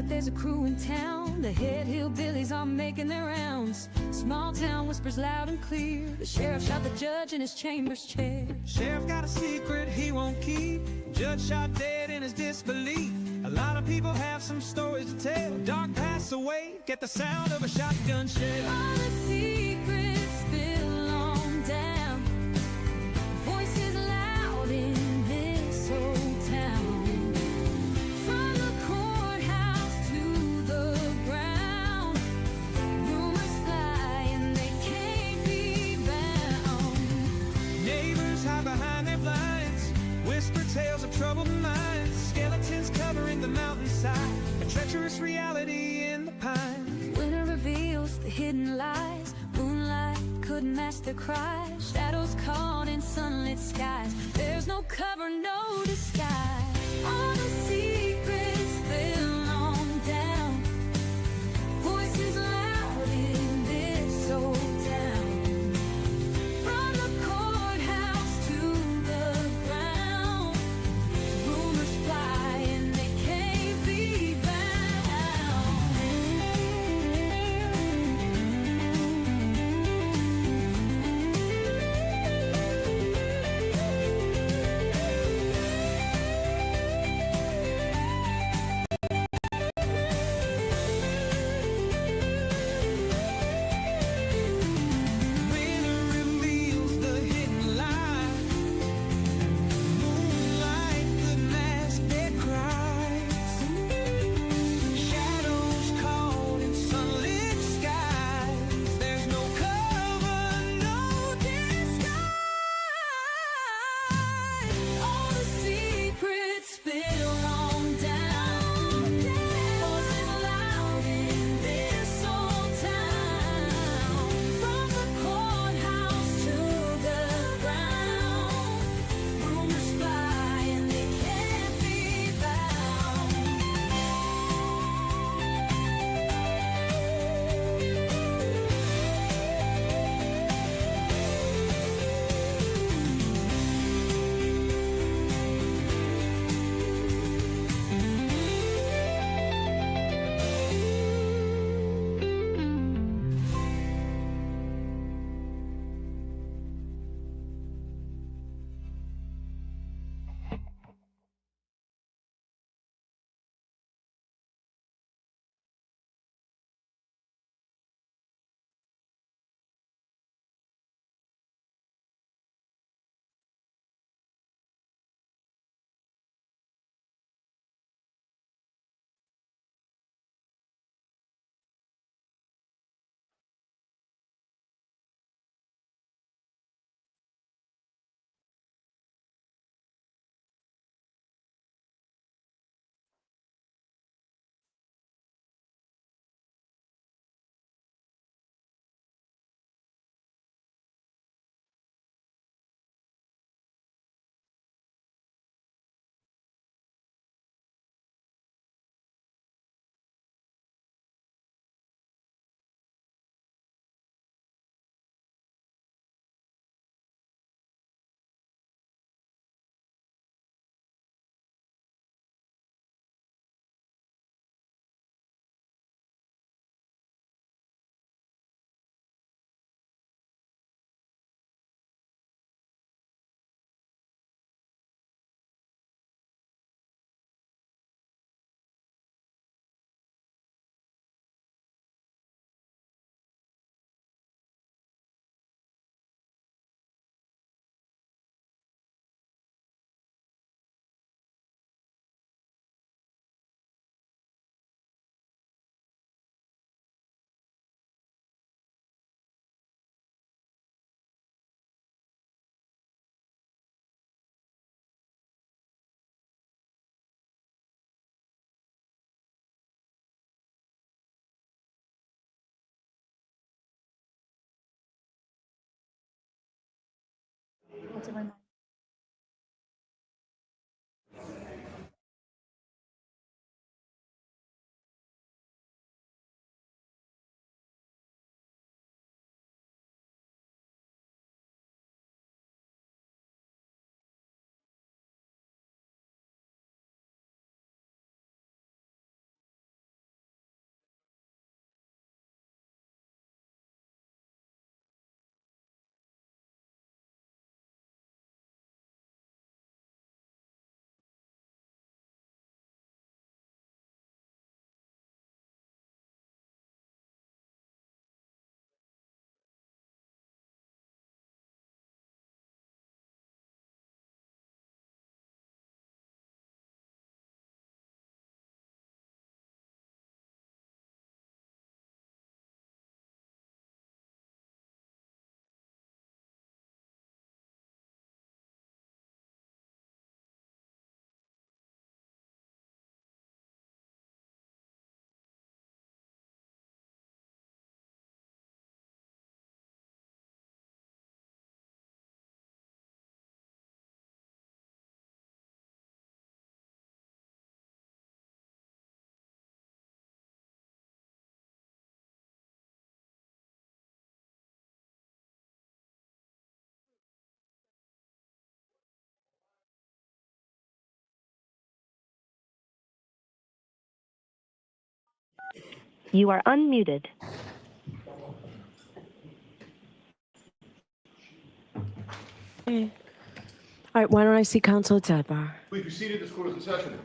that there's a crew in town. The head hillbillies are making their rounds. Small town whispers loud and clear. The sheriff shot the judge in his chambers chair. Sheriff got a secret he won't keep. Judge shot dead in his disbelief. A lot of people have some stories to tell. Dark pass away, get the sound of a shotgun shell. All the secrets spill on down. Voices loud in this old town. From the courthouse to the ground. Rumors fly and they can't be bound. Neighbors hide behind their blinds. Whisper tales of troubled minds. Skeletons covering the mountainside. A treacherous reality in the pines. Winter reveals the hidden lies. Moonlight couldn't mask their cries. Shadows caught in sunlit skies. There's no cover, no disguise. All the secrets spill on down. Voices loud in this old town. From the courthouse to the ground. Rumors fly and they can't be bound. Winter reveals the hidden lie. Moonlight could mask their cries. Shadows caught in sunlit skies. There's no cover, no disguise. All the secrets spill on down. Voices loud in this old town. From the courthouse to the ground. Rumors fly and they can't be bound. What's a reminder? You are unmuted. Okay. All right, why don't I see counsel at sidebar? Please be seated. This court is in session.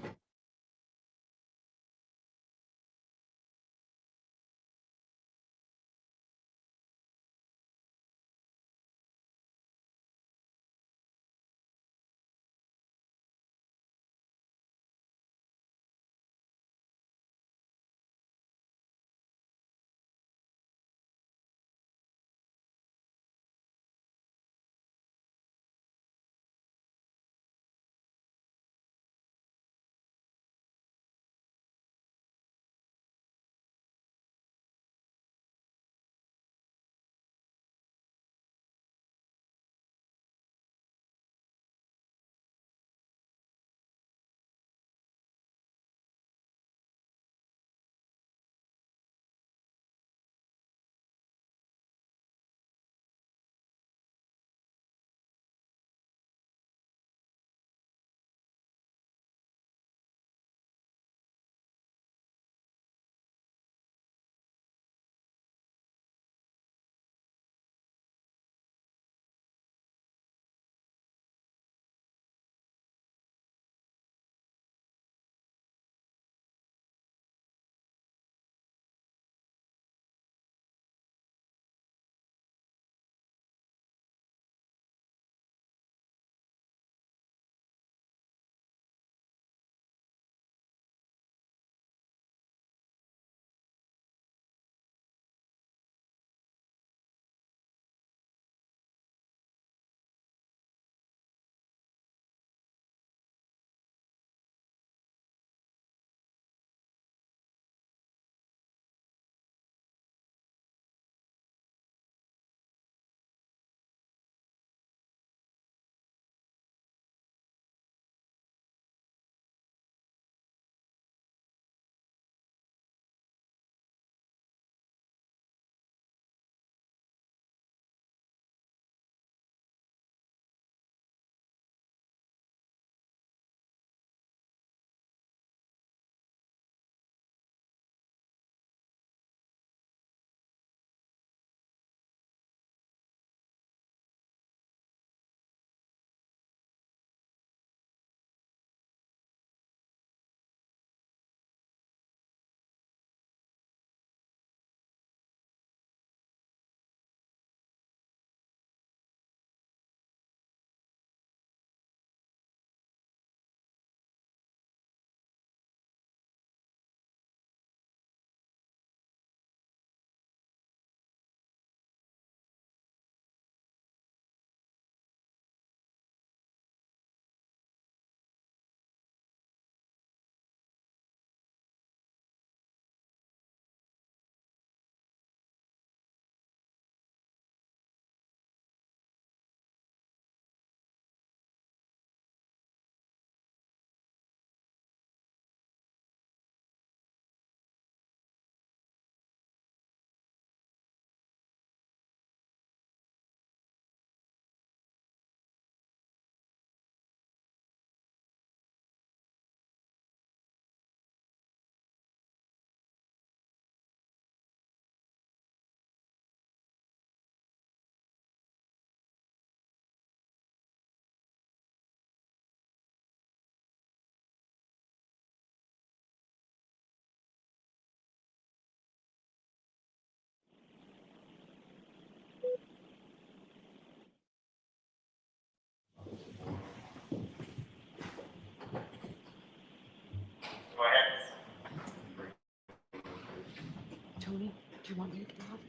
Tony, do you want me to get off?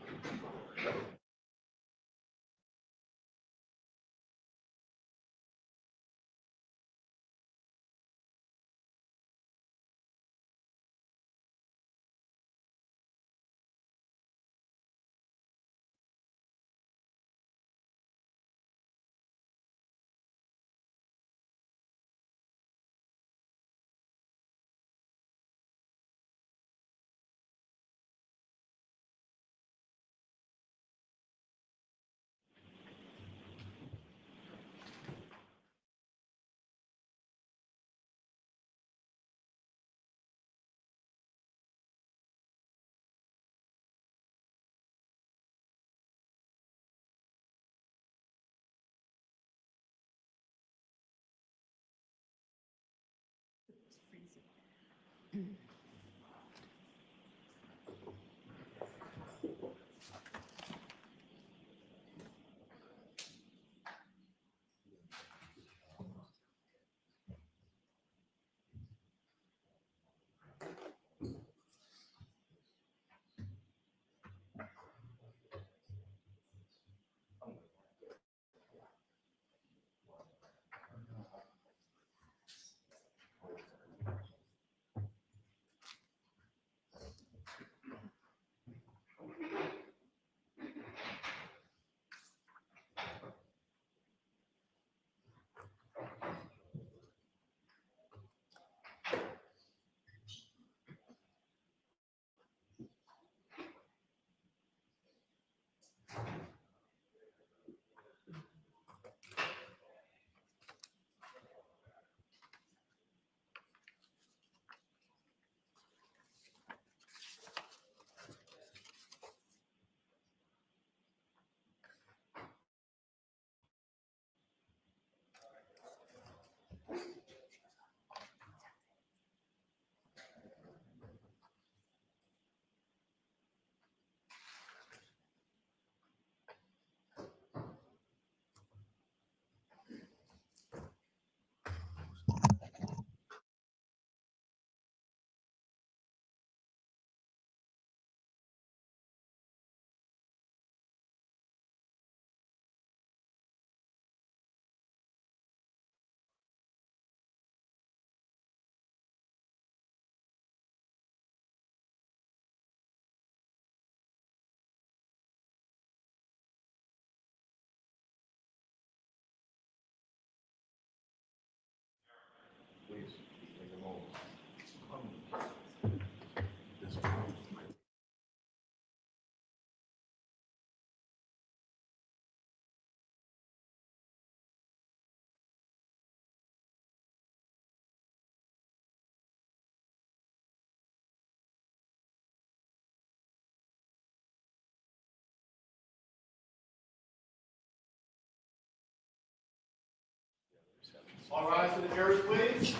All rise for the jury, please.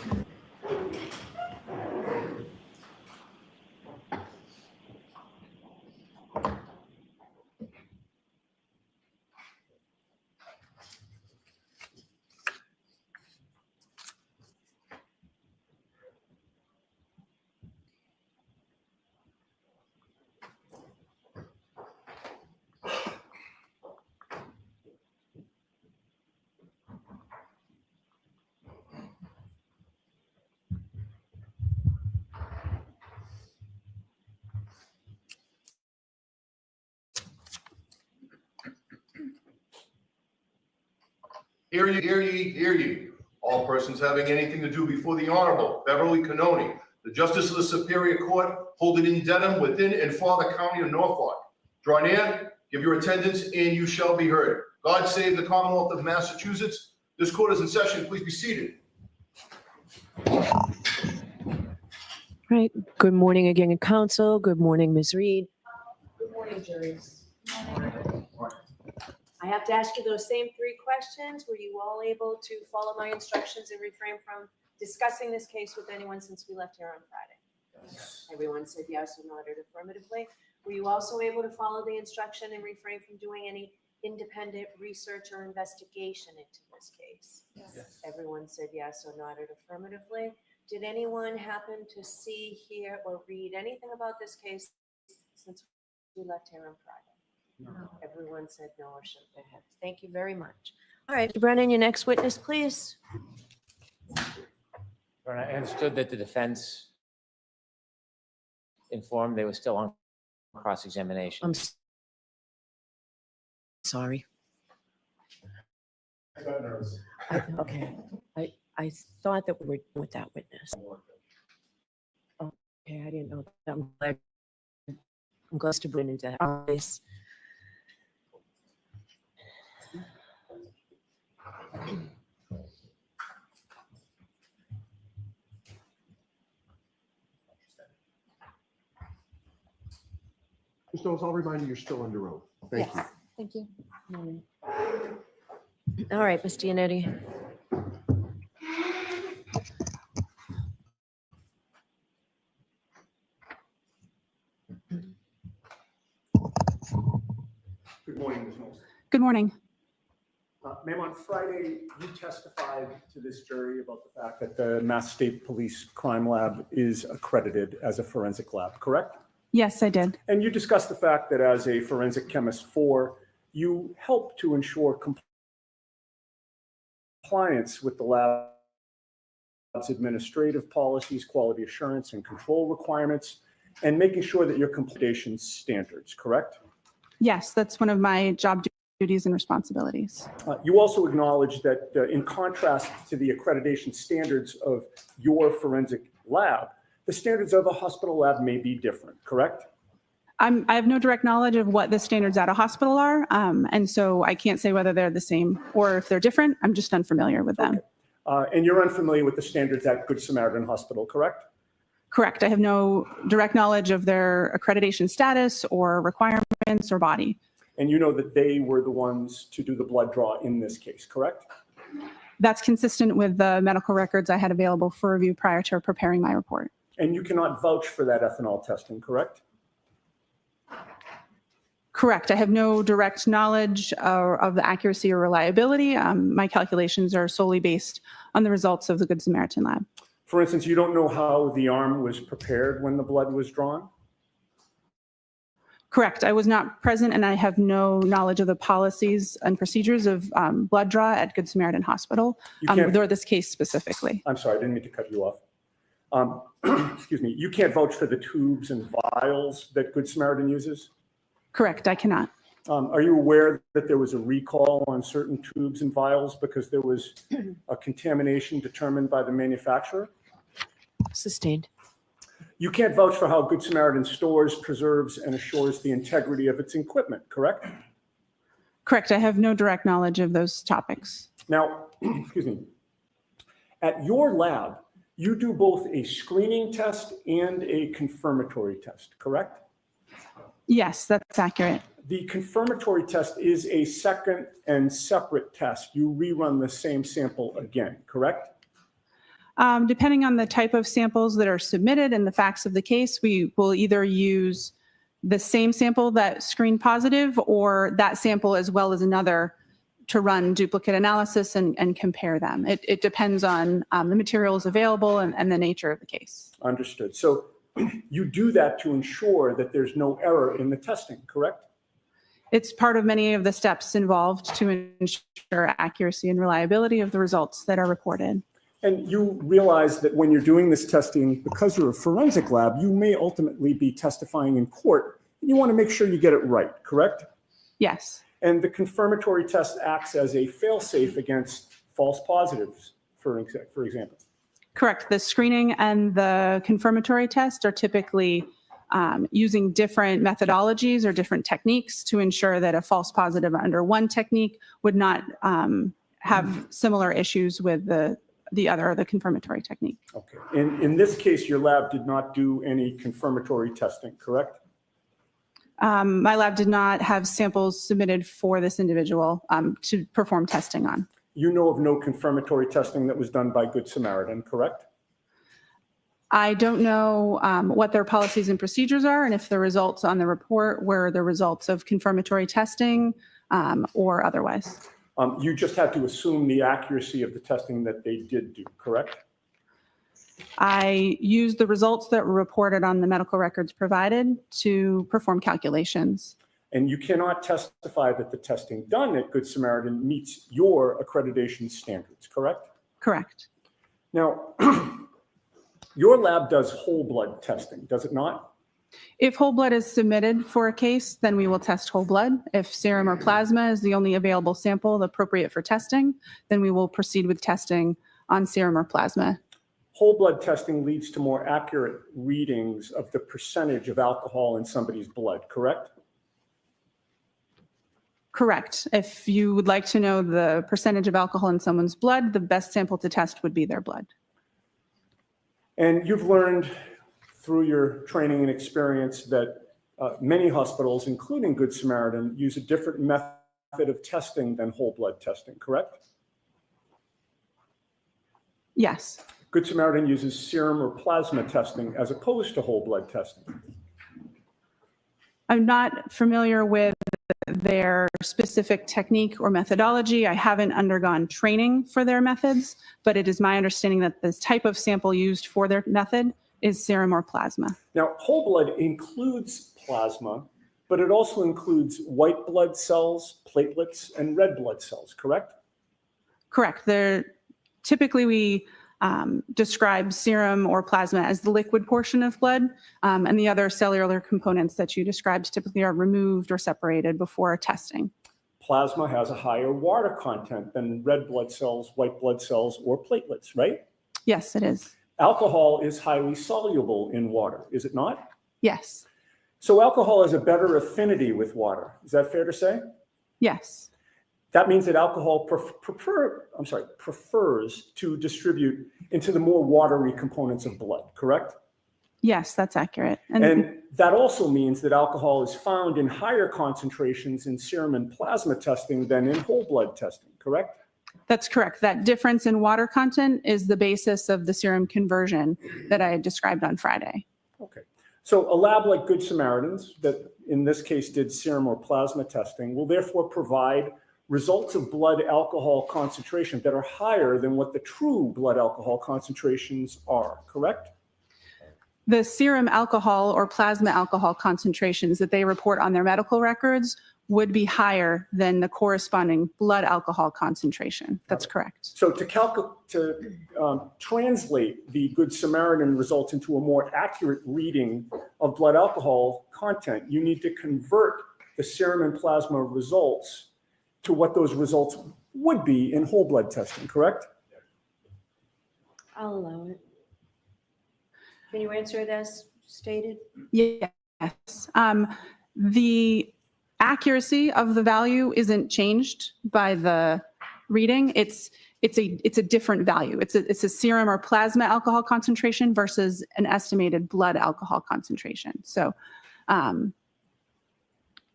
Hear ye, hear ye, hear ye. All persons having anything to do before the Honorable Beverly Cannoni, the Justice of the Superior Court, holding in Dedham, within and for the County of Norfolk. Draw near, give your attendance, and you shall be heard. God save the Commonwealth of Massachusetts. This court is in session. Please be seated. All right. Good morning again, council. Good morning, Ms. Reed. Good morning, juries. I have to ask you those same three questions. Were you all able to follow my instructions and refrain from discussing this case with anyone since we left here on Friday? Yes. Everyone said yes or nodded affirmatively. Were you also able to follow the instruction and refrain from doing any independent research or investigation into this case? Yes. Everyone said yes or nodded affirmatively. Did anyone happen to see, hear, or read anything about this case since we left here on Friday? No. Everyone said no or shook their heads. Thank you very much. All right, Mr. Brennan, your next witness, please. I understood that the defense informed they were still on cross-examination. I'm sorry. I got nervous. Okay, I thought that we were with that witness. Okay, I didn't know that. I'm glad to bring into that. Yes. Ms. Knowles, I'll remind you, you're still under oath. Thank you. Thank you. All right, Ms. Giannetti. Good morning, Ms. Knowles. Good morning. Ma'am, on Friday, you testified to this jury about the fact that the Mass State Police Crime Lab is accredited as a forensic lab, correct? Yes, I did. And you discussed the fact that as a forensic chemist 4, you helped to ensure compliance with the lab's administrative policies, quality assurance, and control requirements, and making sure that your completion standards, correct? Yes, that's one of my job duties and responsibilities. You also acknowledge that in contrast to the accreditation standards of your forensic lab, the standards of a hospital lab may be different, correct? I have no direct knowledge of what the standards at a hospital are, and so I can't say whether they're the same or if they're different. I'm just unfamiliar with them. Okay. And you're unfamiliar with the standards at Good Samaritan Hospital, correct? Correct. I have no direct knowledge of their accreditation status or requirements or body. And you know that they were the ones to do the blood draw in this case, correct? That's consistent with the medical records I had available for review prior to preparing my report. And you cannot vouch for that ethanol testing, correct? Correct. I have no direct knowledge of the accuracy or reliability. My calculations are solely based on the results of the Good Samaritan lab. For instance, you don't know how the arm was prepared when the blood was drawn? Correct. I was not present and I have no knowledge of the policies and procedures of blood draw at Good Samaritan Hospital, or this case specifically. I'm sorry, I didn't mean to cut you off. Excuse me, you can't vouch for the tubes and vials that Good Samaritan uses? Correct, I cannot. Are you aware that there was a recall on certain tubes and vials because there was a contamination determined by the manufacturer? Sustained. You can't vouch for how Good Samaritan stores, preserves, and assures the integrity of its equipment, correct? Correct, I have no direct knowledge of those topics. Now, excuse me, at your lab, you do both a screening test and a confirmatory test, correct? Yes, that's accurate. The confirmatory test is a second and separate test. You rerun the same sample again, correct? Depending on the type of samples that are submitted and the facts of the case, we will either use the same sample that screened positive or that sample as well as another to run duplicate analysis and compare them. It depends on the materials available and the nature of the case. Understood. So you do that to ensure that there's no error in the testing, correct? It's part of many of the steps involved to ensure accuracy and reliability of the results that are reported. And you realize that when you're doing this testing, because you're a forensic lab, you may ultimately be testifying in court. You want to make sure you get it right, correct? Yes. And the confirmatory test acts as a fail-safe against false positives, for example. Correct. The screening and the confirmatory test are typically using different methodologies or different techniques to ensure that a false positive under one technique would not have similar issues with the confirmatory technique. Okay. In this case, your lab did not do any confirmatory testing, correct? My lab did not have samples submitted for this individual to perform testing on. You know of no confirmatory testing that was done by Good Samaritan, correct? I don't know what their policies and procedures are and if the results on the report were the results of confirmatory testing or otherwise. You just had to assume the accuracy of the testing that they did do, correct? I used the results that were reported on the medical records provided to perform calculations. And you cannot testify that the testing done at Good Samaritan meets your accreditation standards, correct? Correct. Now, your lab does whole blood testing, does it not? If whole blood is submitted for a case, then we will test whole blood. If serum or plasma is the only available sample appropriate for testing, then we will proceed with testing on serum or plasma. Whole blood testing leads to more accurate readings of the percentage of alcohol in somebody's blood, correct? Correct. If you would like to know the percentage of alcohol in someone's blood, the best sample to test would be their blood. And you've learned through your training and experience that many hospitals, including Good Samaritan, use a different method of testing than whole blood testing, correct? Yes. Good Samaritan uses serum or plasma testing as opposed to whole blood testing. I'm not familiar with their specific technique or methodology. I haven't undergone training for their methods, but it is my understanding that this type of sample used for their method is serum or plasma. Now, whole blood includes plasma, but it also includes white blood cells, platelets, and red blood cells, correct? Correct. Typically, we describe serum or plasma as the liquid portion of blood, and the other cellular components that you described typically are removed or separated before testing. Plasma has a higher water content than red blood cells, white blood cells, or platelets, right? Yes, it is. Alcohol is highly soluble in water, is it not? Yes. So alcohol has a better affinity with water. Is that fair to say? Yes. That means that alcohol prefers to distribute into the more watery components of blood, correct? Yes, that's accurate. And that also means that alcohol is found in higher concentrations in serum and plasma testing than in whole blood testing, correct? That's correct. That difference in water content is the basis of the serum conversion that I described on Friday. Okay. So a lab like Good Samaritans, that in this case did serum or plasma testing, will therefore provide results of blood alcohol concentration that are higher than what the true blood alcohol concentrations are, correct? The serum alcohol or plasma alcohol concentrations that they report on their medical records would be higher than the corresponding blood alcohol concentration. That's correct. So to translate the Good Samaritan results into a more accurate reading of blood alcohol content, you need to convert the serum and plasma results to what those results would be in whole blood testing, correct? I'll allow it. Can you answer it as stated? Yes. The accuracy of the value isn't changed by the reading. It's a different value. It's a serum or plasma alcohol concentration versus an estimated blood alcohol concentration. So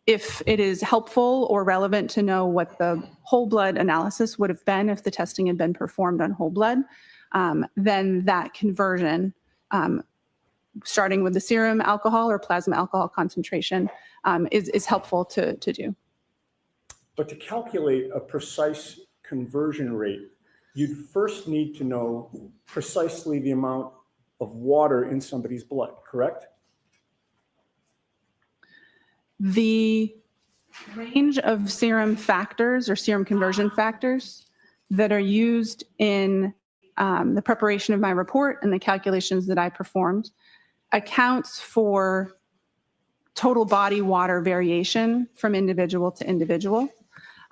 if it is helpful or relevant to know what the whole blood analysis would have been if the testing had been performed on whole blood, then that conversion, starting with the serum alcohol or plasma alcohol concentration, is helpful to do. But to calculate a precise conversion rate, you'd first need to know precisely the amount of water in somebody's blood, correct? The range of serum factors or serum conversion factors that are used in the preparation of my report and the calculations that I performed accounts for total body water variation from individual to individual.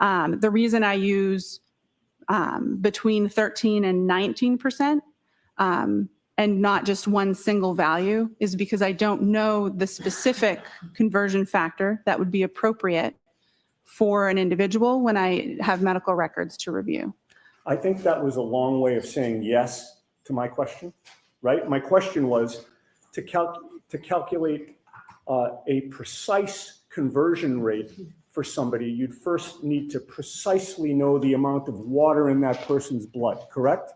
The reason I use between 13 and 19% and not just one single value is because I don't know the specific conversion factor that would be appropriate for an individual when I have medical records to review. I think that was a long way of saying yes to my question, right? My question was to calculate a precise conversion rate for somebody, you'd first need to precisely know the amount of water in that person's blood, correct?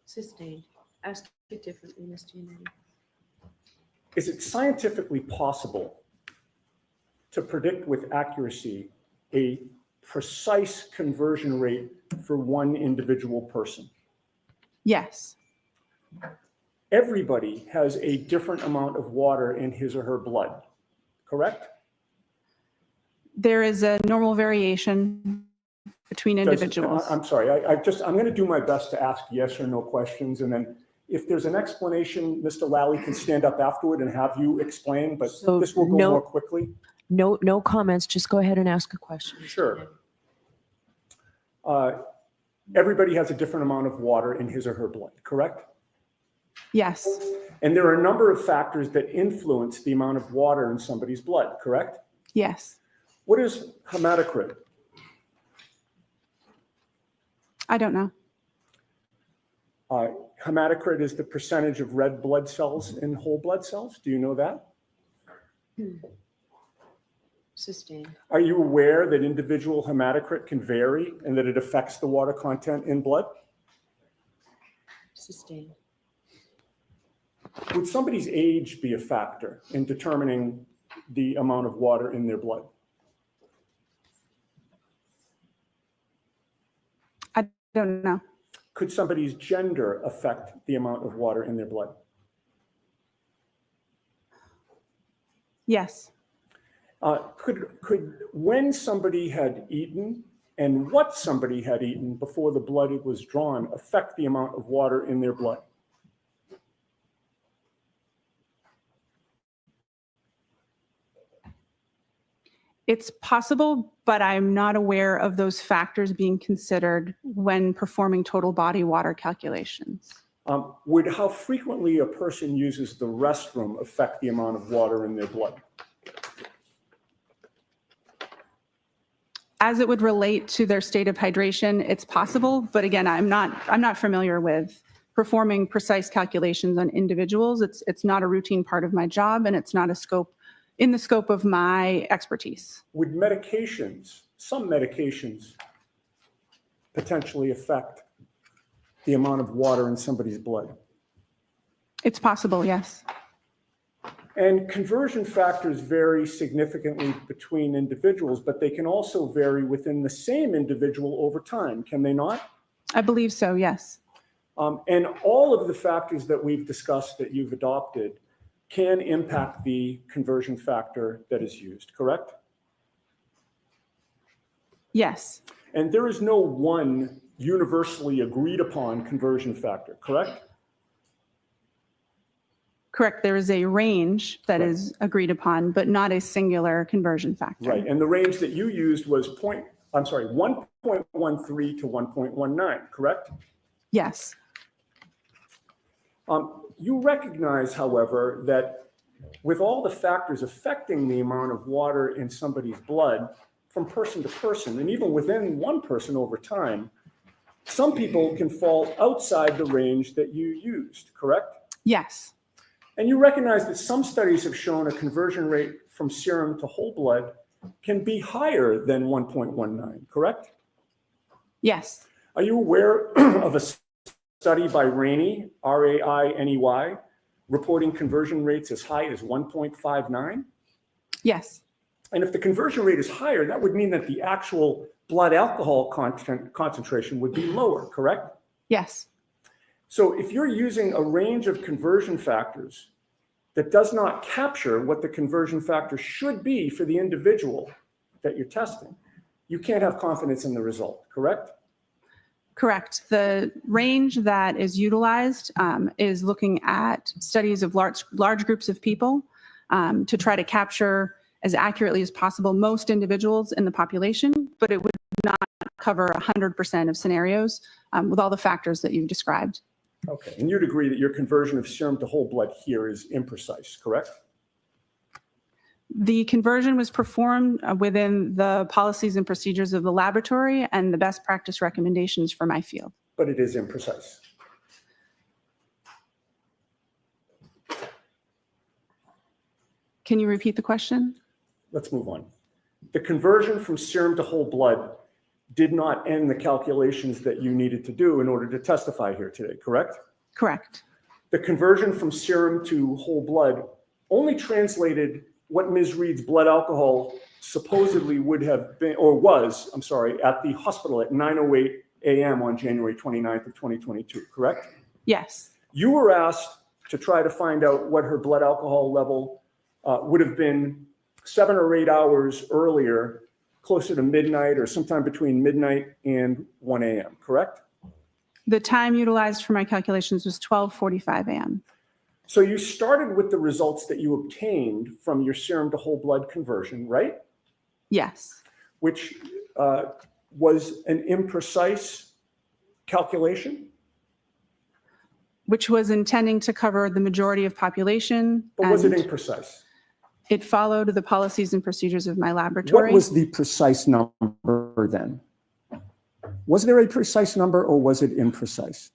Sustained. Ask it differently, Ms. Giannetti. Is it scientifically possible to predict with accuracy a precise conversion rate for one individual person? Yes. Everybody has a different amount of water in his or her blood, correct? There is a normal variation between individuals. I'm sorry, I'm going to do my best to ask yes or no questions, and then if there's an explanation, Mr. Lally can stand up afterward and have you explain, but So this will go more quickly. No comments. Just go ahead and ask a question. Sure. Everybody has a different amount of water in his or her blood, correct? Yes. And there are a number of factors that influence the amount of water in somebody's blood, correct? Yes. What is hematocrit? I don't know. Hematocrit is the percentage of red blood cells in whole blood cells. Do you know that? Sustained. Are you aware that individual hematocrit can vary and that it affects the water content in blood? Sustained. Would somebody's age be a factor in determining the amount of water in their blood? I don't know. Could somebody's gender affect the amount of water in their blood? Yes. Could when somebody had eaten and what somebody had eaten before the blood was drawn affect the amount of water in their blood? It's possible, but I'm not aware of those factors being considered when performing total body water calculations. Would how frequently a person uses the restroom affect the amount of water in their blood? As it would relate to their state of hydration, it's possible, but again, I'm not familiar with performing precise calculations on individuals. It's not a routine part of my job, and it's not in the scope of my expertise. Would medications, some medications, potentially affect the amount of water in somebody's blood? It's possible, yes. And conversion factors vary significantly between individuals, but they can also vary within the same individual over time, can they not? I believe so, yes. And all of the factors that we've discussed that you've adopted can impact the conversion factor that is used, correct? Yes. And there is no one universally agreed upon conversion factor, correct? Correct. There is a range that is agreed upon, but not a singular conversion factor. Right. And the range that you used was 1.13 to 1.19, correct? Yes. You recognize, however, that with all the factors affecting the amount of water in somebody's blood from person to person, and even within one person over time, some people can fall outside the range that you used, correct? Yes. And you recognize that some studies have shown a conversion rate from serum to whole blood can be higher than 1.19, correct? Yes. Are you aware of a study by Rainey, R-A-I-N-E-Y, reporting conversion rates as high as 1.59? Yes. And if the conversion rate is higher, that would mean that the actual blood alcohol concentration would be lower, correct? Yes. So if you're using a range of conversion factors that does not capture what the conversion factor should be for the individual that you're testing, you can't have confidence in the result, correct? Correct. The range that is utilized is looking at studies of large groups of people to try to capture as accurately as possible most individuals in the population, but it would not cover 100% of scenarios with all the factors that you've described. Okay, and you'd agree that your conversion of serum to whole blood here is imprecise, correct? The conversion was performed within the policies and procedures of the laboratory and the best practice recommendations for my field. But it is imprecise. Can you repeat the question? Let's move on. The conversion from serum to whole blood did not end the calculations that you needed to do in order to testify here today, correct? Correct. The conversion from serum to whole blood only translated what Ms. Reed's blood alcohol supposedly would have been, or was, I'm sorry, at the hospital at 9:08 a.m. on January 29th of 2022, correct? Yes. You were asked to try to find out what her blood alcohol level would have been 7 or 8 hours earlier, closer to midnight or sometime between midnight and 1 a.m., correct? The time utilized for my calculations was 12:45 a.m. So you started with the results that you obtained from your serum to whole blood conversion, right? Yes. Which was an imprecise calculation, Which was intending to cover the majority of population. but was it and imprecise? It followed the policies and procedures of my laboratory. What was the precise number then? Was there a precise number or was it imprecise?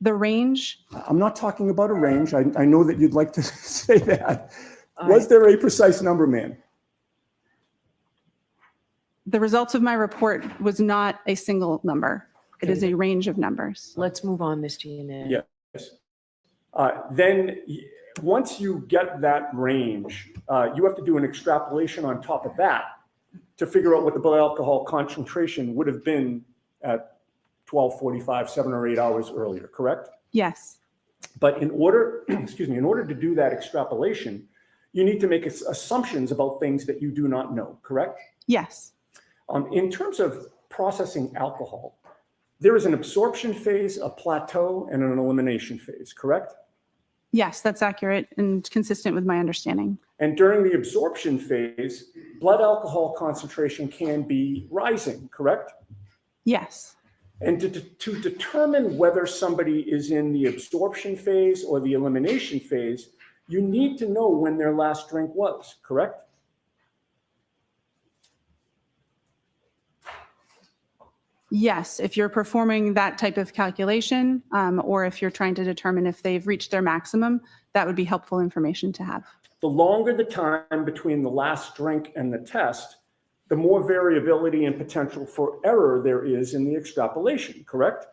The range, I'm not talking about a range. I know that you'd like to say that. All Was right. there a precise number, ma'am? the results of my report was not a single number. It is a range of numbers. Let's move on, Mr. Yanez. Yes. Once you get that range, you have to do an extrapolation on top of that to figure out what the blood alcohol concentration would have been at 12:45, 7 or 8 hours earlier, correct? Yes. But in order, in order to do that extrapolation, you need to make assumptions about things that you do not know, correct? Yes. In terms of processing alcohol, there is an absorption phase, a plateau, and an elimination phase, correct? Yes, that's accurate and consistent with my understanding. And during the absorption phase, blood alcohol concentration can be rising, correct? Yes. And to determine whether somebody is in the absorption phase or the elimination phase, you need to know when their last drink was, correct? Yes, if you're performing that type of calculation, or if you're trying to determine if they've reached their maximum, that would be helpful information to have. The longer the time between the last drink and the test, the more variability and potential for error there is in the extrapolation, correct?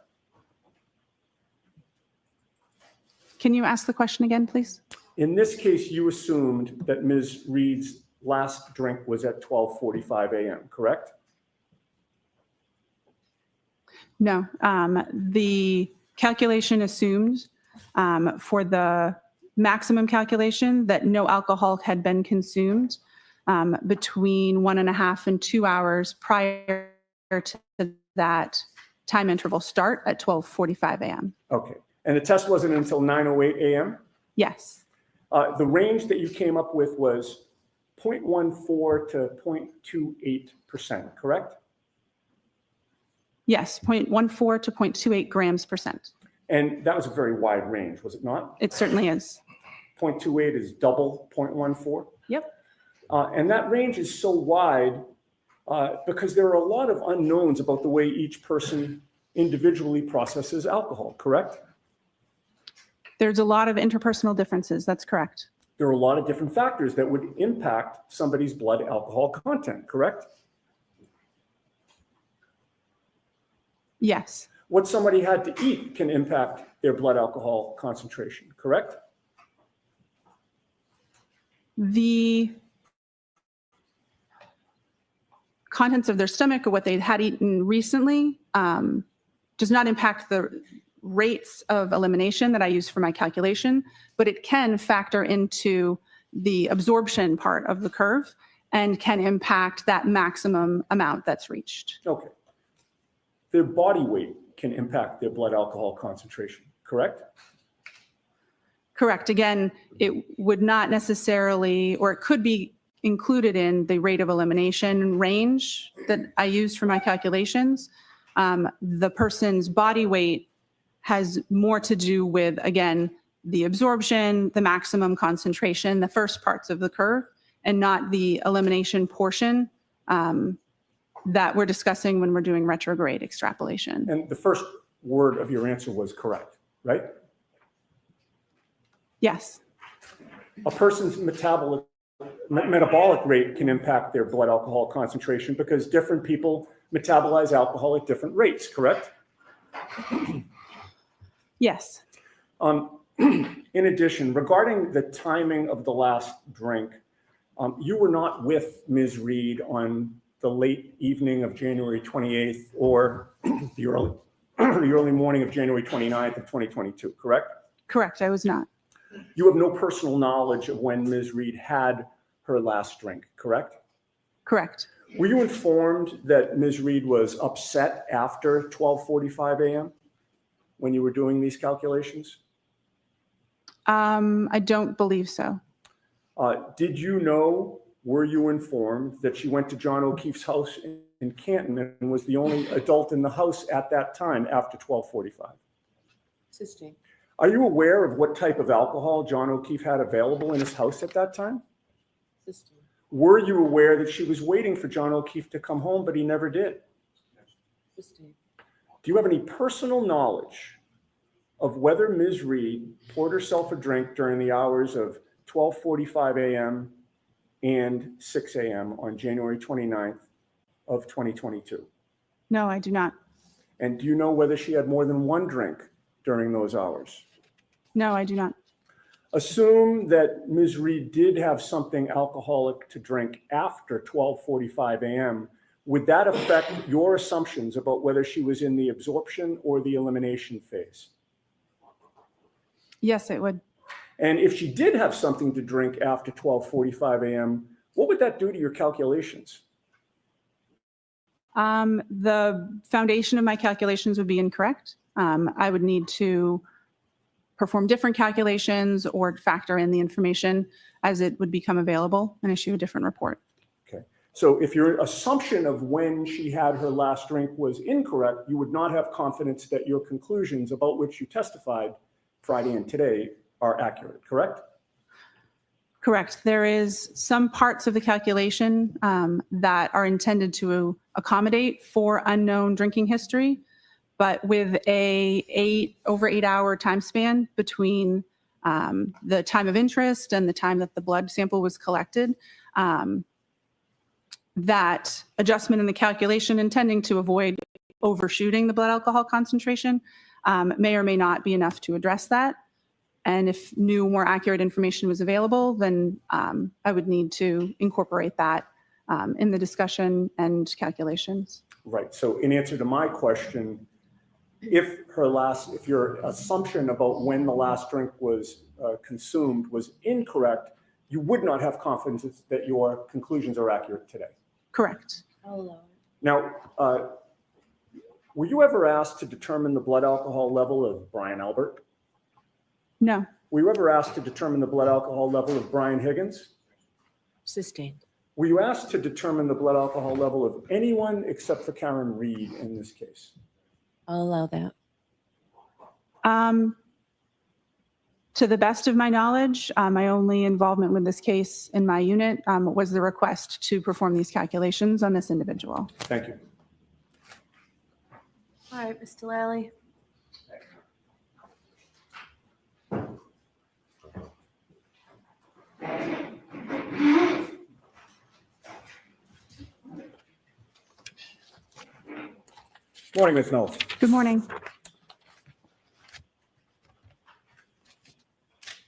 Can you ask the question again, please? In this case, you assumed that Ms. Reed's last drink was at 12:45 a.m., correct? No. The calculation assumed for the maximum calculation that no alcohol had been consumed between 1.5 and 2 hours prior to that time interval start at 12:45 a.m. Okay. And the test wasn't until 9:08 a.m.? Yes. The range that you came up with was 0.14 to 0.28%, correct? Yes, 0.14 to 0.28 grams percent. And that was a very wide range, was it not? It certainly is. 0.28 is double 0.14? Yep. And that range is so wide because there are a lot of unknowns about the way each person individually processes alcohol, correct? There's a lot of interpersonal differences. That's correct. There are a lot of different factors that would impact somebody's blood alcohol content, correct? Yes. What somebody had to eat can impact their blood alcohol concentration, correct? The contents of their stomach or what they had eaten recently does not impact the rates of elimination that I use for my calculation, but it can factor into the absorption part of the curve and can impact that maximum amount that's reached. Okay. Their body weight can impact their blood alcohol concentration, correct? Correct. Again, it would not necessarily, or it could be included in the rate of elimination range that I use for my calculations. The person's body weight has more to do with, again, the absorption, the maximum concentration, the first parts of the curve, and not the elimination portion that we're discussing when we're doing retrograde extrapolation. And the first word of your answer was correct, right? Yes. A person's metabolic rate can impact their blood alcohol concentration because different people metabolize alcohol at different rates, correct? Yes. In addition, regarding the timing of the last drink, you were not with Ms. Reed on the late evening of January 28th or the early morning of January 29th of 2022, correct? Correct. I was not. You have no personal knowledge of when Ms. Reed had her last drink, correct? Correct. Were you informed that Ms. Reed was upset after 12:45 a.m. when you were doing these calculations? I don't believe so. Did you know, were you informed that she went to John O'Keefe's house in Canton and was the only adult in the house at that time after 12:45? Sustained. Are you aware of what type of alcohol John O'Keefe had available in his house at that time? Sustained. Were you aware that she was waiting for John O'Keefe to come home, but he never did? Sustained. Do you have any personal knowledge of whether Ms. Reed poured herself a drink during the hours of 12:45 a.m. and 6 a.m. on January 29th of 2022? No, I do not. And do you know whether she had more than one drink during those hours? No, I do not. Assume that Ms. Reed did have something alcoholic to drink after 12:45 a.m. Would that affect your assumptions about whether she was in the absorption or the elimination phase? Yes, it would. And if she did have something to drink after 12:45 a.m., what would that do to your calculations? The foundation of my calculations would be incorrect. I would need to perform different calculations or factor in the information as it would become available and issue a different report. Okay. So if your assumption of when she had her last drink was incorrect, you would not have confidence that your conclusions about which you testified Friday and today are accurate, correct? Correct. There is some parts of the calculation that are intended to accommodate for unknown drinking history, but with over 8 hour time span between the time of interest and the time that the blood sample was collected, that adjustment in the calculation intending to avoid overshooting the blood alcohol concentration may or may not be enough to address that. And if new, more accurate information was available, then I would need to incorporate that in the discussion and calculations. Right. So in answer to my question, if your assumption about when the last drink was consumed was incorrect, you would not have confidence that your conclusions are accurate today. Correct. I'll allow it. Now, were you ever asked to determine the blood alcohol level of Brian Albert? No. Were you ever asked to determine the blood alcohol level of Brian Higgins? Sustained. Were you asked to determine the blood alcohol level of anyone except for Karen Reed in this case? I'll allow that. To the best of my knowledge, my only involvement with this case in my unit was the request to perform these calculations on this individual. Thank you. All right, Mr. Lally. Morning, Ms. Knowles. Good morning.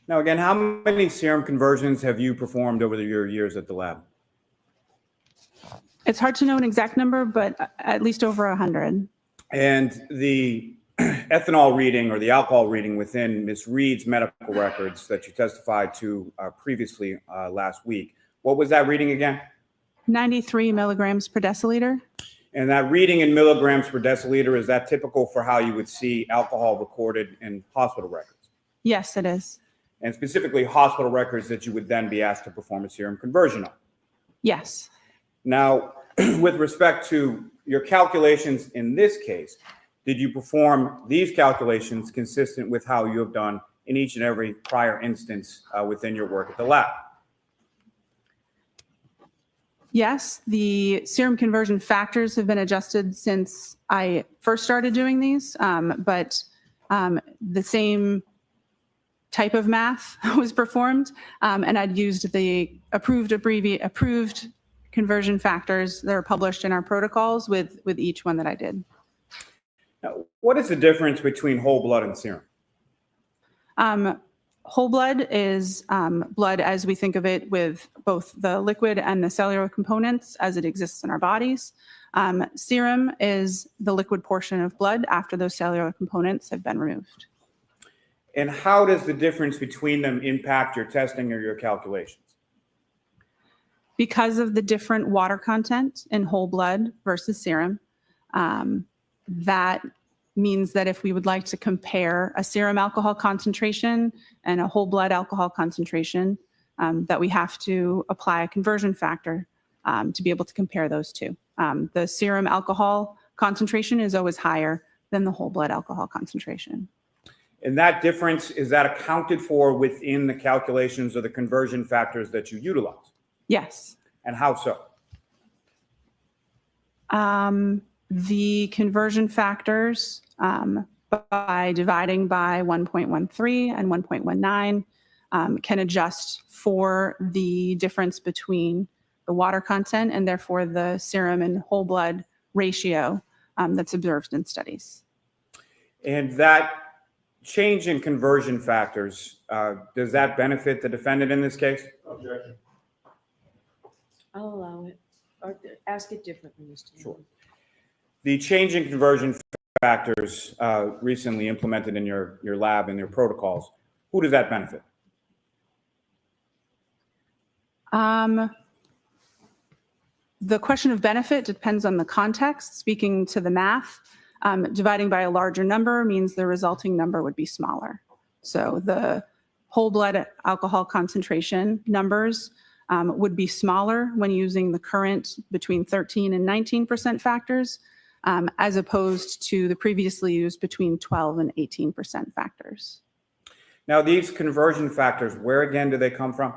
Now, again, how many serum conversions have you performed over your years at the lab? It's hard to know an exact number, but at least over 100. And the ethanol reading or the alcohol reading within Ms. Reed's medical records that you testified to previously last week, what was that reading again? 93 milligrams per deciliter. And that reading in milligrams per deciliter, is that typical for how you would see alcohol recorded in hospital records? Yes, it is. And specifically hospital records that you would then be asked to perform a serum conversion on? Yes. Now, with respect to your calculations in this case, did you perform these calculations consistent with how you have done in each and every prior instance within your work at the lab? Yes, the serum conversion factors have been adjusted since I first started doing these, but the same type of math was performed, and I'd used the approved conversion factors that are published in our protocols with each one that I did. Now, what is the difference between whole blood and serum? Whole blood is blood as we think of it, with both the liquid and the cellular components as it exists in our bodies. Serum is the liquid portion of blood after those cellular components have been removed. And how does the difference between them impact your testing or your calculations? Because of the different water content in whole blood versus serum, that means that if we would like to compare a serum alcohol concentration and a whole blood alcohol concentration, that we have to apply a conversion factor to be able to compare those two. The serum alcohol concentration is always higher than the whole blood alcohol concentration. And that difference, is that accounted for within the calculations or the conversion factors that you utilize? Yes. And how so? The conversion factors, by dividing by 1.13 and 1.19, can adjust for the difference between the water content and therefore the serum and whole blood ratio that's observed in studies. And that change in conversion factors, does that benefit the defendant in this case? Objection. I'll allow it, or ask it differently, Mr. Sure. Nagle. The change in conversion factors recently implemented in your lab and your protocols, who does that benefit? The question of benefit depends on the context. Speaking to the math, dividing by a larger number means the resulting number would be smaller. So the whole blood alcohol concentration numbers would be smaller when using the current between 13 and 19% factors, as opposed to the previously used between 12 and 18% factors. Now, these conversion factors, where again do they come from?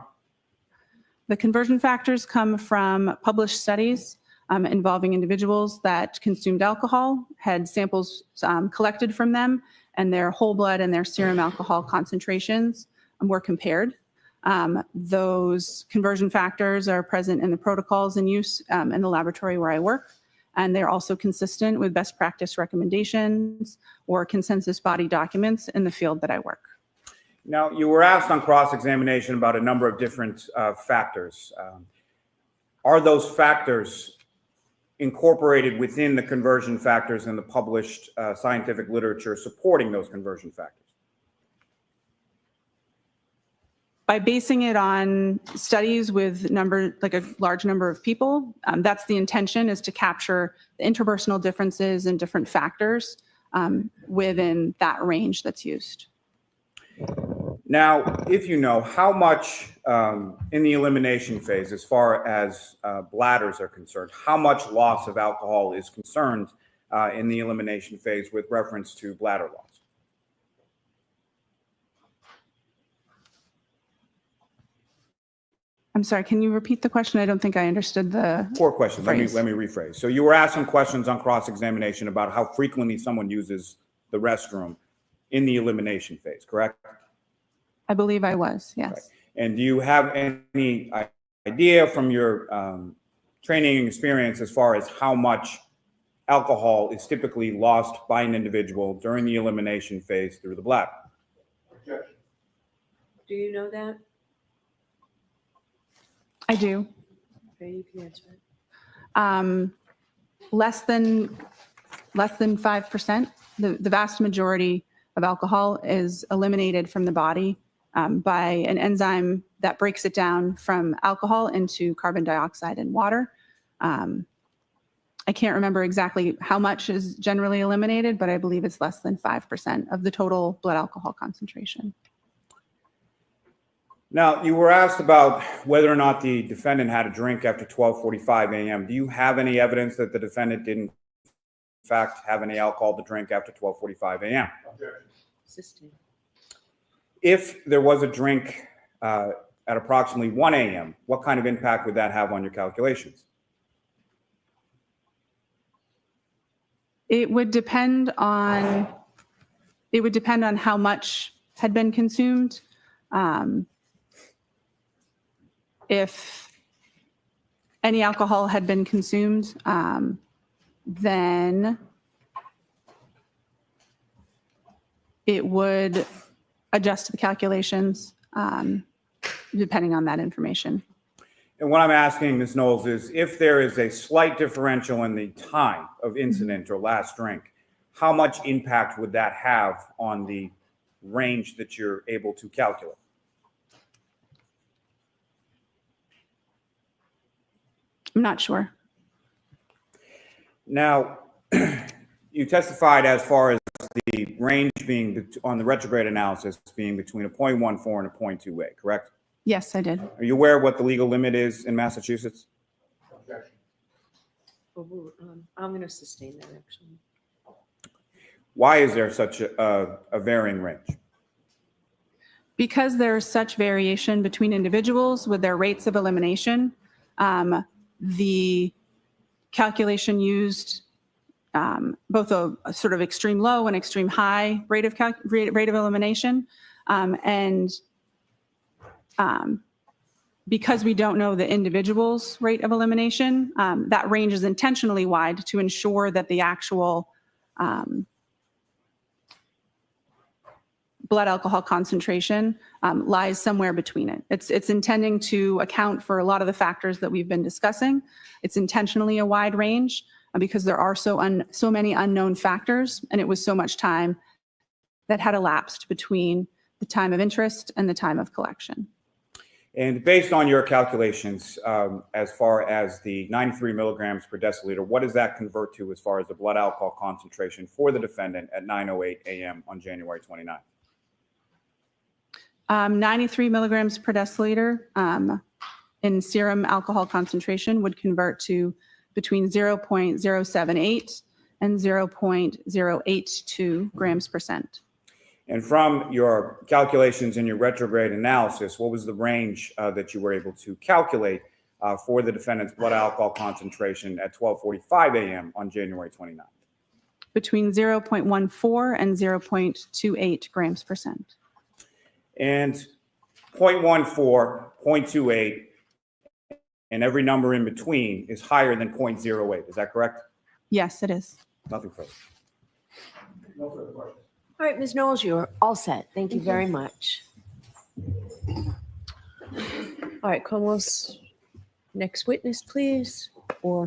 The conversion factors come from published studies involving individuals that consumed alcohol, had samples collected from them, and their whole blood and their serum alcohol concentrations were compared. Those conversion factors are present in the protocols in use in the laboratory where I work, and they're also consistent with best practice recommendations or consensus body documents in the field that I work. Now, you were asked on cross-examination about a number of different factors. Are those factors incorporated within the conversion factors in the published scientific literature supporting those conversion factors? By basing it on studies with like a large number of people, that's the intention, is to capture the interpersonal differences and different factors within that range that's used. Now, if you know, how much in the elimination phase, as far as bladders are concerned, how much loss of alcohol is concerned in the elimination phase with reference to bladder loss? I'm sorry, can you repeat the question? I don't think I understood the Poor question. Let me phrase. rephrase. So you were asked some questions on cross-examination about how frequently someone uses the restroom in the elimination phase, correct? I believe I was, yes. And do you have any idea from your training and experience as far as how much alcohol is typically lost by an individual during the elimination phase through the bladder? Do you know that? I do. Okay, you can answer it. Less than 5%. The vast majority of alcohol is eliminated from the body by an enzyme that breaks it down from alcohol into carbon dioxide and water. I can't remember exactly how much is generally eliminated, but I believe it's less than 5% of the total blood alcohol concentration. Now, you were asked about whether or not the defendant had a drink after 12:45 a.m. Do you have any evidence that the defendant didn't, in fact, have any alcohol to drink after 12:45 a.m.? Sustain. If there was a drink at approximately 1 a.m., what kind of impact would that have on your calculations? It would depend on how much had been consumed. If any alcohol had been consumed, then it would adjust the calculations depending on that information. And what I'm asking, Ms. Knowles, is if there is a slight differential in the time of incident or last drink, how much impact would that have on the range that you're able to calculate? I'm not sure. Now, you testified as far as the range being on the retrograde analysis being between a 0.14 and a 0.28, correct? Yes, I did. Are you aware of what the legal limit is in Massachusetts? I'm going to sustain that, actually. Why is there such a varying range? Because there's such variation between individuals with their rates of elimination, the calculation used both a sort of extreme low and extreme high rate of elimination. Because we don't know the individual's rate of elimination, that range is intentionally wide to ensure that the actual blood alcohol concentration lies somewhere between it. It's intending to account for a lot of the factors that we've been discussing. It's intentionally a wide range because there are so many unknown factors, and it was so much time that had elapsed between the time of interest and the time of collection. And based on your calculations, as far as the 93 milligrams per deciliter, what does that convert to as far as the blood alcohol concentration for the defendant at 9:08 a.m. on January 29th? 93 milligrams per deciliter in serum alcohol concentration would convert to between 0.078 and 0.082 grams percent. And from your calculations in your retrograde analysis, what was the range that you were able to calculate for the defendant's blood alcohol concentration at 12:45 a.m. on January 29th? Between 0.14 and 0.28 grams percent. And 0.14, 0.28, and every number in between is higher than 0.08. Is that correct? Yes, it is. Nothing further. No further questions. All right, Ms. Knowles, you're all set. Thank you very much. All right, Comos, next witness, please, or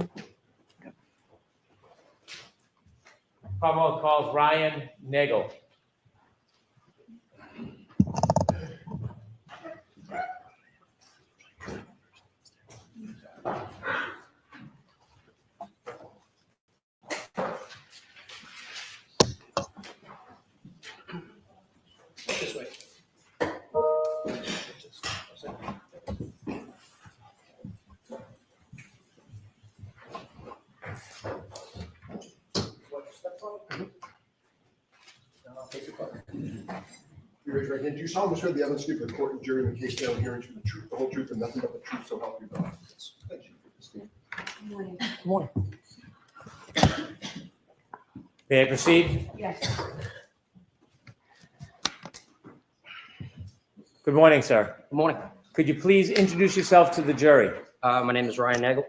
Commonwealth calls Ryan Nagle. This way. You raise your right hand. Do you solemnly swear the evidence you give the court and jury in the case now hearing to the truth, the whole truth, and nothing but the truth, so help you God? Thank you for this thing. good morning. May I proceed? Yes. Good morning, sir. Good morning. Could you please introduce yourself to the jury? My name is Ryan Nagle.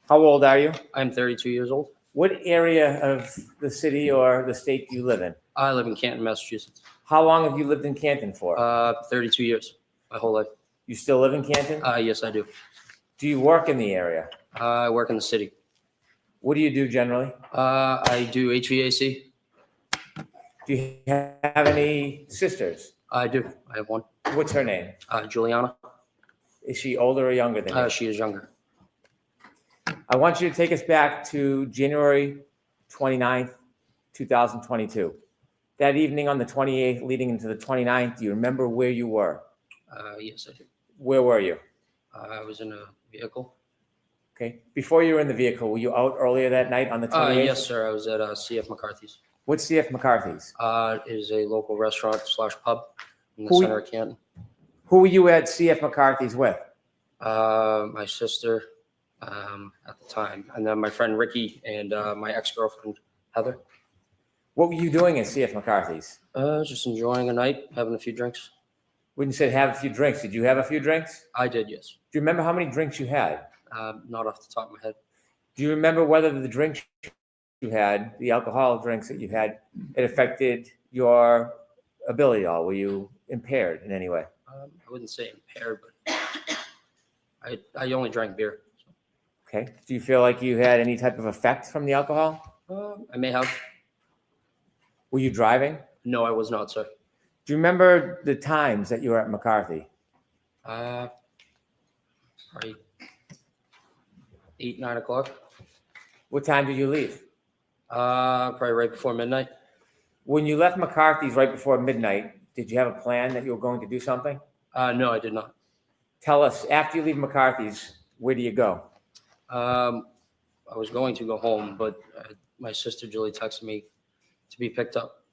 How old are you? I'm 32 years old. What area of the city or the state do you live in? I live in Canton, Massachusetts. How long have you lived in Canton for? 32 years, my whole life. You still live in Canton? Yes, I do. Do you work in the area? I work in the city. What do you do generally? I do HVAC. Do you have any sisters? I do. I have one. What's her name? Juliana. Is she older or younger than you? She is younger. I want you to take us back to January 29th, 2022. That evening on the 28th leading into the 29th, do you remember where you were? Yes, I do. Where were you? I was in a vehicle. Okay. Before you were in the vehicle, were you out earlier that night on the 28th? Yes, sir. I was at CF McCarthy's. What's CF McCarthy's? It is a local restaurant / pub in the Who- center of Canton. Who were you at CF McCarthy's with? My sister at the time, and then my friend Ricky and my ex-girlfriend Heather. What were you doing at CF McCarthy's? Just enjoying a night, having a few drinks. When you said have a few drinks, did you have a few drinks? I did, yes. Do you remember how many drinks you had? Not off the top of my head. Do you remember whether the drinks you had, the alcohol drinks that you had, it affected your ability at all? Were you impaired in any way? I wouldn't say impaired, but I only drank beer. Okay. Do you feel like you had any type of effect from the alcohol? I may have. Were you driving? No, I was not, sir. Do you remember the times that you were at McCarthy? Probably 8, 9 o'clock. What time did you leave? Probably right before midnight. When you left McCarthy's right before midnight, did you have a plan that you were going to do something? No, I did not. Tell us, after you leave McCarthy's, where do you go? I was going to go home, but my sister Julie texted me to be picked up.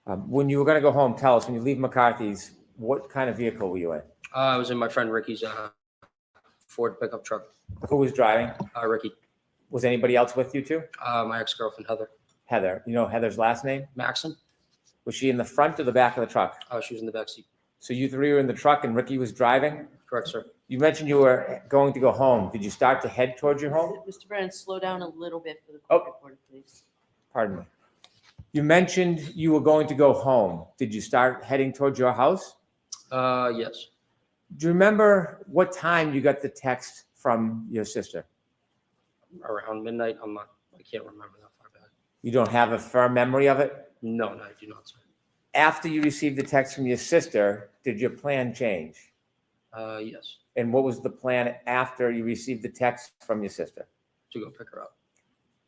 When you were going to go home, tell us, when you leave McCarthy's, what kind of vehicle were you in? I was in my friend Ricky's Ford pickup truck. Who was driving? Ricky. Was anybody else with you too? My ex-girlfriend Heather Heather. You know Heather's last name? Maxon. Was she in the front or the back of the truck? She was in the back seat. So you three were in the truck and Ricky was driving? Correct, sir. You mentioned you were going to go home. Did you start to head towards your home? Mr. Brennan, slow down a little bit for the Oh. court reporter, please. Pardon me. You mentioned you were going to go home. Did you start heading towards your house? Yes. Do you remember what time you got the text from your sister? Around midnight. I can't remember that far back. You don't have a firm memory of it? No, I do not, sir. After you received the text from your sister, did your plan change? Yes. And what was the plan after you received the text from your sister? To go pick her up.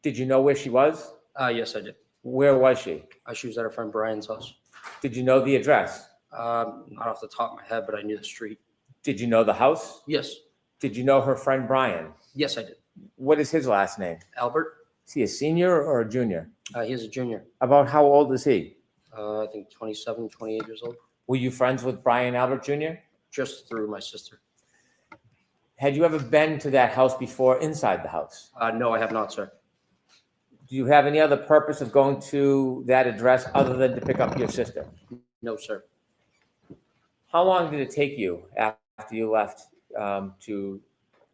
Did you know where she was? Yes, I did. Where was she? She was at her friend Brian's house. Did you know the address? Not off the top of my head, but I knew the street. Did you know the house? Yes. Did you know her friend Brian? Yes, I did. What is his last name? Albert. Is he a senior or a junior? He's a junior. About how old is he? I think 27, 28 years old. Were you friends with Brian Albert Jr.? Just through my sister. Had you ever been to that house before inside the house? No, I have not, sir. Do you have any other purpose of going to that address other than to pick up your sister? No, sir. How long did it take you after you left to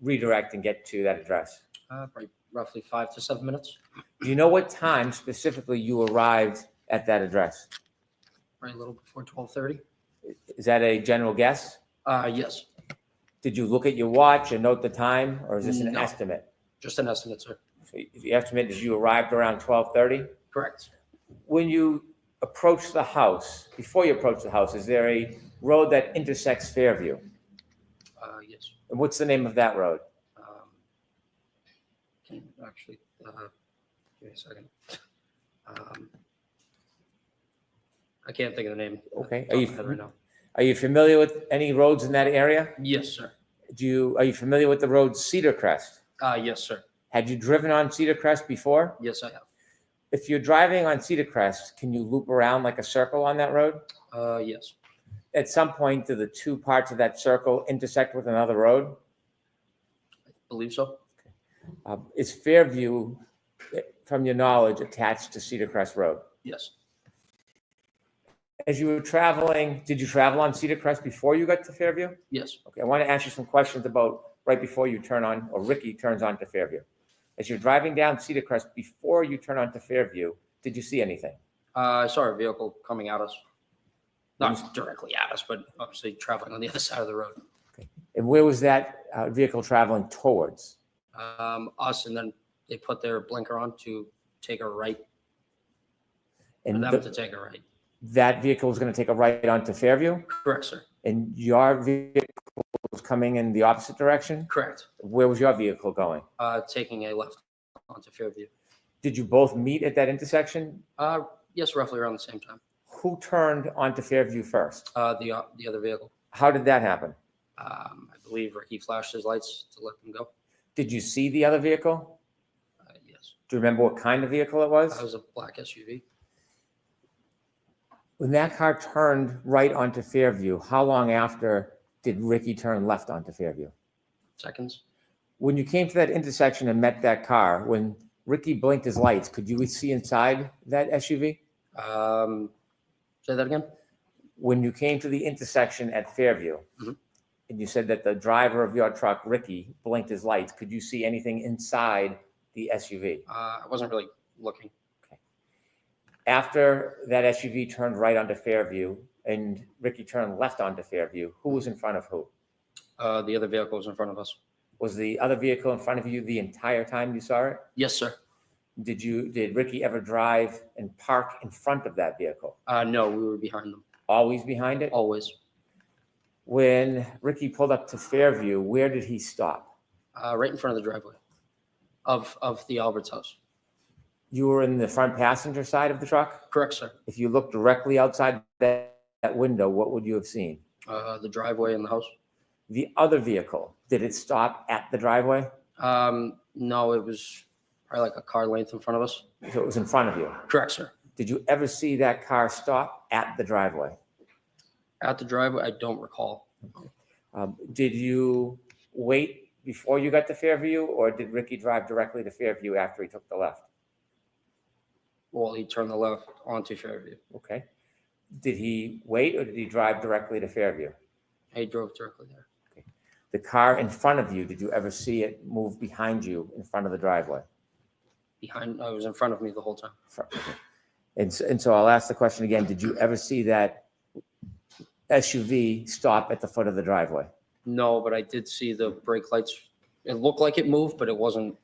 redirect and get to that address? Probably roughly 5 to 7 minutes. Do you know what time specifically you arrived at that address? Right, a little before 12:30. Is that a general guess? Yes. Did you look at your watch and note the time, or is this an No. estimate? Just an estimate, sir. So the estimate is you arrived around 12:30? Correct. When you approach the house, before you approach the house, is there a road that intersects Fairview? Yes. And what's the name of that road? Can you actually, give me a second. I can't think of the name. Okay. Off the top of my head right now. Are you familiar with any roads in that area? Yes, sir. Are you familiar with the road Cedar Crest? Yes, sir. Had you driven on Cedar Crest before? Yes, I have. If you're driving on Cedar Crest, can you loop around like a circle on that road? Yes. At some point, do the two parts of that circle intersect with another road? I believe so. Is Fairview, from your knowledge, attached to Cedar Crest Road? Yes. As you were traveling, did you travel on Cedar Crest before you got to Fairview? Yes. Okay, I want to ask you some questions about right before you turn on, or Ricky turns on to Fairview. As you're driving down Cedar Crest before you turn on to Fairview, did you see anything? I saw a vehicle coming at us. Not directly at us, but obviously traveling on the other side of the road. And where was that vehicle traveling towards? Us, and then they put their blinker on to take a right, for And them to take a right. that vehicle was going to take a right onto Fairview? Correct, sir. And your vehicle was coming in the opposite direction? Correct. Where was your vehicle going? Taking a left onto Fairview. Did you both meet at that intersection? Yes, roughly around the same time. Who turned onto Fairview first? The other vehicle. How did that happen? I believe Ricky flashed his lights to let them go. Did you see the other vehicle? Yes. Do you remember what kind of vehicle it was? That was a black SUV. When that car turned right onto Fairview, how long after did Ricky turn left onto Fairview? Seconds. When you came to that intersection and met that car, when Ricky blinked his lights, could you see inside that SUV? Say that again? When you came to the intersection at Fairview, Mhm. and you said that the driver of your truck, Ricky, blinked his lights, could you see anything inside the SUV? I wasn't really looking. After that SUV turned right onto Fairview and Ricky turned left onto Fairview, who was in front of who? The other vehicle was in front of us. Was the other vehicle in front of you the entire time you saw it? Yes, sir. Did Ricky ever drive and park in front of that vehicle? No, we were behind them. Always behind it? Always. When Ricky pulled up to Fairview, where did he stop? Right in front of the driveway of the Albert's house. You were in the front passenger side of the truck? Correct, sir. If you looked directly outside that window, what would you have seen? The driveway and the house. The other vehicle, did it stop at the driveway? No, it was probably like a car length in front of us. So it was in front of you. Correct, sir. Did you ever see that car stop at the driveway? At the driveway, I don't recall. Did you wait before you got to Fairview, or did Ricky drive directly to Fairview after he took the left? Well, he turned the left onto Fairview. Okay. Did he wait, or did he drive directly to Fairview? He drove directly there. The car in front of you, did you ever see it move behind you in front of the driveway? It was in front of me the whole time. And so I'll ask the question again. Did you ever see that SUV stop at the foot of the driveway? No, but I did see the brake lights. It looked like it moved, but it wasn't.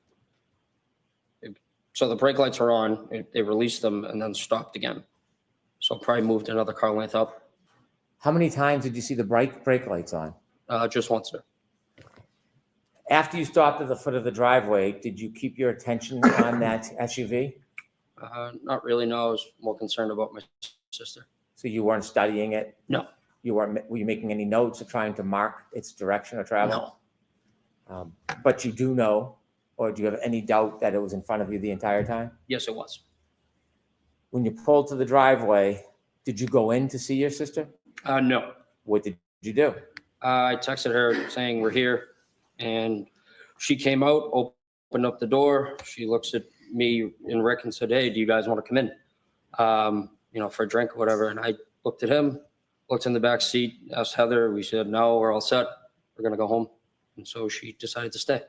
So the brake lights are on. They released them and then stopped again. So probably moved another car length up. How many times did you see the brake lights on? Just once, sir. After you stopped at the foot of the driveway, did you keep your attention on that SUV? Not really. No, I was more concerned about my sister. So you weren't studying it? No. Were you making any notes or trying to mark its direction of travel? No. But you do know, or do you have any doubt that it was in front of you the entire time? Yes, it was. When you pulled to the driveway, did you go in to see your sister? No. What did you do? I texted her saying we're here, and she came out, opened up the door. She looks at me and Rick and said, "Hey, do you guys want to come in? For a drink or whatever." And I looked at him, looked in the back seat, asked Heather. We said, "No, we're all set. We're gonna go home." And so she decided to stay.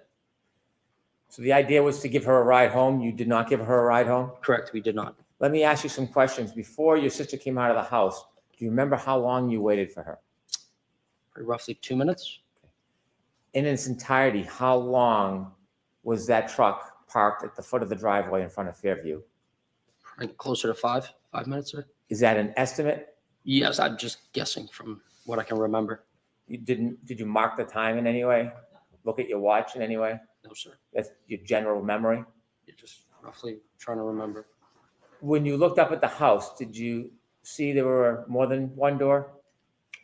So the idea was to give her a ride home. You did not give her a ride home? Correct, we did not. Let me ask you some questions. Before your sister came out of the house, do you remember how long you waited for her? For roughly 2 minutes. In its entirety, how long was that truck parked at the foot of the driveway in front of Fairview? Probably closer to 5 minutes, sir. Is that an estimate? Yes, I'm just guessing from what I can remember. Did you mark the time in any way? Look at your watch in any way? No, sir. That's your general memory? You're just roughly trying to remember. When you looked up at the house, did you see there were more than one door?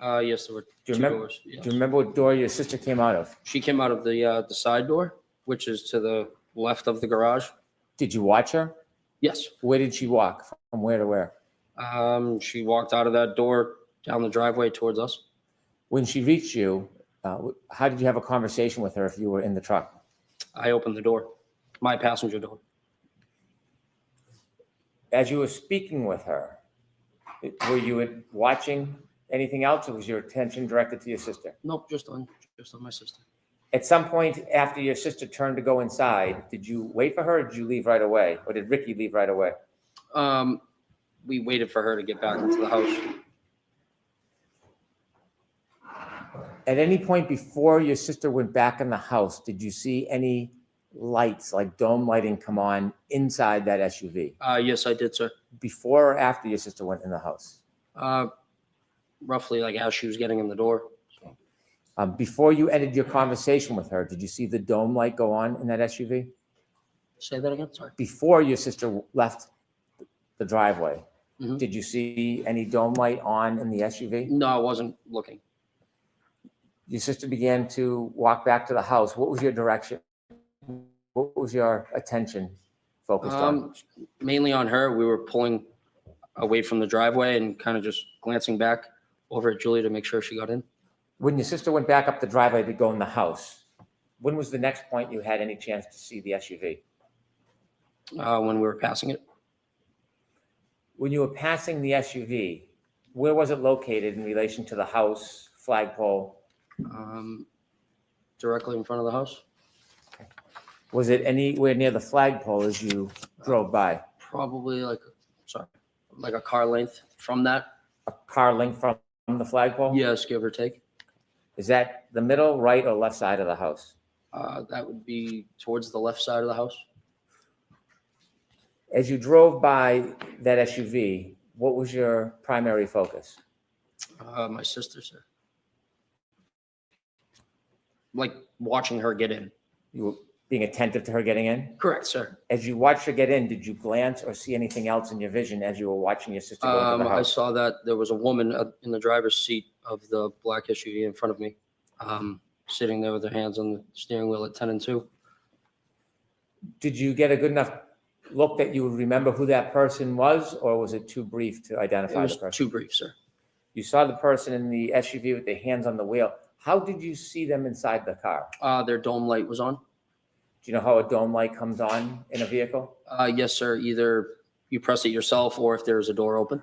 Yes, there were Do you two remember? doors. Yes. Do you remember what door your sister came out of? She came out of the side door, which is to the left of the garage. Did you watch her? Yes. Where did she walk? From where to where? She walked out of that door down the driveway towards us. When she reached you, how did you have a conversation with her if you were in the truck? I opened the door, my passenger door. As you were speaking with her, Were you watching anything else, or was your attention directed to your sister? Nope, just on my sister. At some point after your sister turned to go inside, did you wait for her, or did you leave right away? Or did Ricky leave right away? We waited for her to get back into the house. At any point before your sister went back in the house, did you see any lights, like dome lighting, come on inside that SUV? Yes, I did, sir. Before or after your sister went in the house? Roughly like as she was getting in the door. Before you ended your conversation with her, did you see the dome light go on in that SUV? Say that again, sorry. Before your sister left the driveway, Mhm. did you see any dome light on in the SUV? No, I wasn't looking. Your sister began to walk back to the house. What was your direction? What was your attention focused on? Mainly on her. We were pulling away from the driveway and kind of just glancing back over at Julie to make sure she got in. When your sister went back up the driveway to go in the house, when was the next point you had any chance to see the SUV? When we were passing it. When you were passing the SUV, where was it located in relation to the house, flagpole? Directly in front of the house. Was it anywhere near the flagpole as you drove by? Probably like a car length from that. A car length from the flagpole? Yes, give or take. Is that the middle, right, or left side of the house? That would be towards the left side of the house. As you drove by that SUV, what was your primary focus? My sister, sir. Like watching her get in. You were being attentive to her getting in? Correct, sir. As you watched her get in, did you glance or see anything else in your vision as you were watching your sister go into the I house? saw that there was a woman in the driver's seat of the black SUV in front of me, sitting there with her hands on the steering wheel at 10 and 2. Did you get a good enough look that you would remember who that person was, or was it too brief to It identify the was person? too brief, sir. You saw the person in the SUV with their hands on the wheel. How did you see them inside the car? Their dome light was on. Do you know how a dome light comes on in a vehicle? Yes, sir. Either you press it yourself or if there's a door open.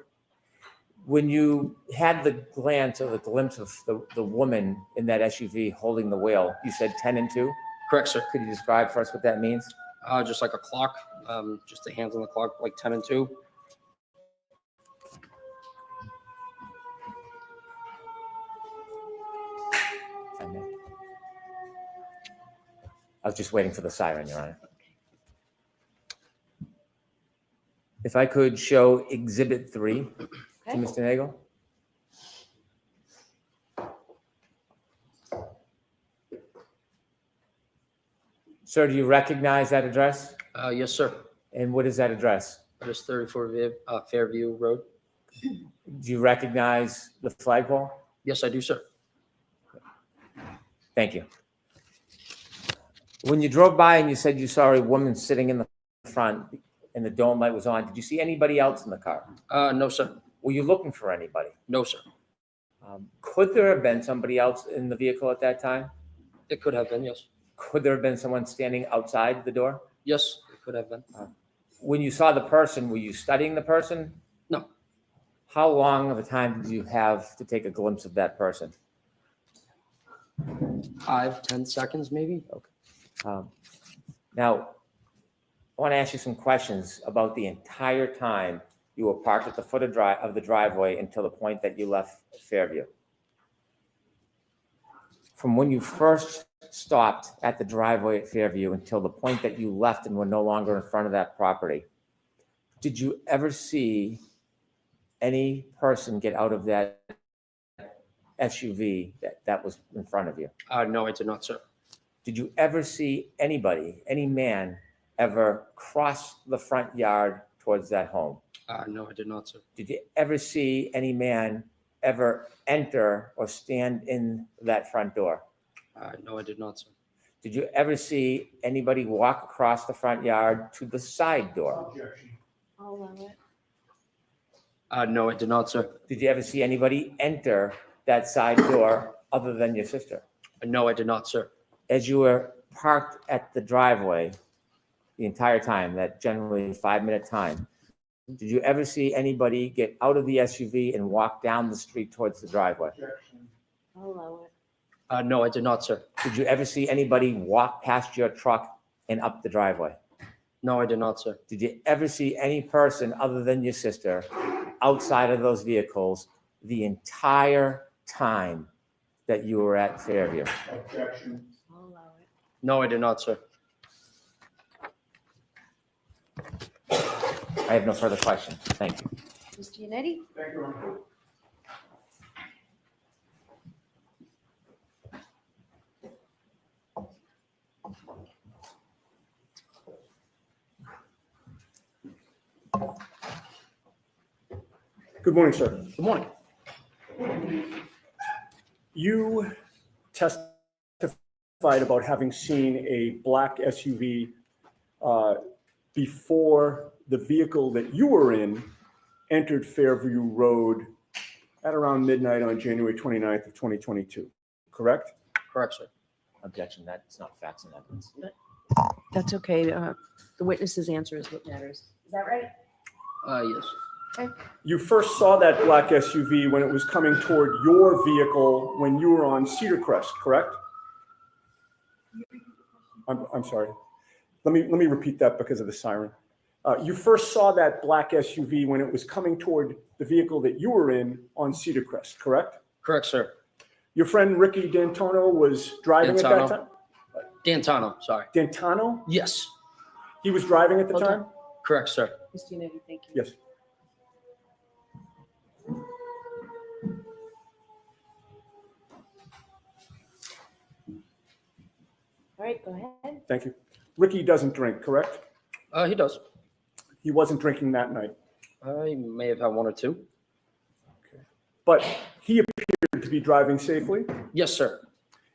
When you had the glance or the glimpse of the woman in that SUV holding the wheel, you said 10 and 2? Correct, sir. Could you describe for us what that means? Just like a clock, just the hands on the clock, like 10 and 2. I was just waiting for the siren, Your Honor. If I could show Exhibit 3 to Okay. Mr. Nagle. Sir, do you recognize that address? Yes, sir. And what is that address? That is 34 Fairview Road. Do you recognize the flagpole? Yes, I do, sir. Thank you. When you drove by and you said you saw a woman sitting in the front and the dome light was on, did you see anybody else in the car? No, sir. Were you looking for anybody? No, sir. Could there have been somebody else in the vehicle at that time? It could have been, yes. Could there have been someone standing outside the door? Yes, it could have been. When you saw the person, were you studying the person? No. How long of a time did you have to take a glimpse of that person? 5-10 seconds, maybe. Now, I want to ask you some questions about the entire time you were parked at the foot of the driveway until the point that you left Fairview. From when you first stopped at the driveway at Fairview until the point that you left and were no longer in front of that property, did you ever see any person get out of that SUV that was in front of you? No, I did not, sir. Did you ever see anybody, any man, ever cross the front yard towards that home? No, I did not, sir. Did you ever see any man ever enter or stand in that front door? No, I did not, sir. Did you ever see anybody walk across the front yard to the side door? I'll allow it. No, I did not, sir. Did you ever see anybody enter that side door other than your sister? No, I did not, sir. As you were parked at the driveway the entire time, that generally 5-minute time, Did you ever see anybody get out of the SUV and walk down the street towards the driveway? I'll allow it. No, I did not, sir. Did you ever see anybody walk past your truck and up the driveway? No, I did not, sir. Did you ever see any person other than your sister outside of those vehicles the entire time that you were at Fairview? Objection. I'll allow it. No, I did not, sir. I have no further questions. Thank you. Ms. Giannetti? Thank you. Good morning, sir. Good morning. You testified about having seen a black SUV before the vehicle that you were in entered Fairview Road at around midnight on January 29th of 2022, correct? Correct, sir. Objection. That's not facts and evidence. That's okay. The witness's answer is what matters. Is that right? Yes. You first saw that black SUV when it was coming toward your vehicle when you were on Cedar Crest, correct? I'm sorry. Let me repeat that because of the siren. You first saw that black SUV when it was coming toward the vehicle that you were in on Cedar Crest, correct? Correct, sir. Your friend Ricky D'Antano was driving at that time? D'Antano, sorry. D'Antano? Yes. He was driving at the Okay. time? Correct, sir. Ms. Giannetti, thank you. Yes. All right, go ahead. Thank you. Ricky doesn't drink, correct? He does. He wasn't drinking that night, I may have had one or two. but he appeared to be driving safely. Yes, sir.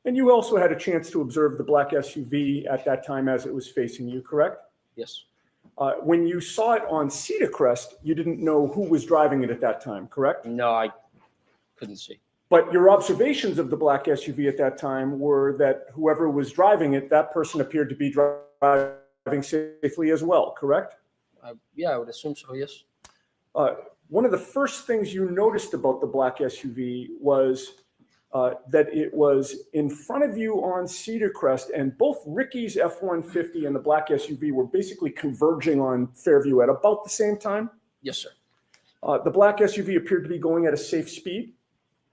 And you also had a chance to observe the black SUV at that time as it was facing you, correct? Yes. When you saw it on Cedar Crest, you didn't know who was driving it at that time, correct? No, I couldn't see. But your observations of the black SUV at that time were that whoever was driving it, that person appeared to be driving safely as well, correct? Yeah, I would assume so, yes. One of the first things you noticed about the black SUV was that it was in front of you on Cedar Crest, and both Ricky's F-150 and the black SUV were basically converging on Fairview at about the same time. Yes, sir. The black SUV appeared to be going at a safe speed.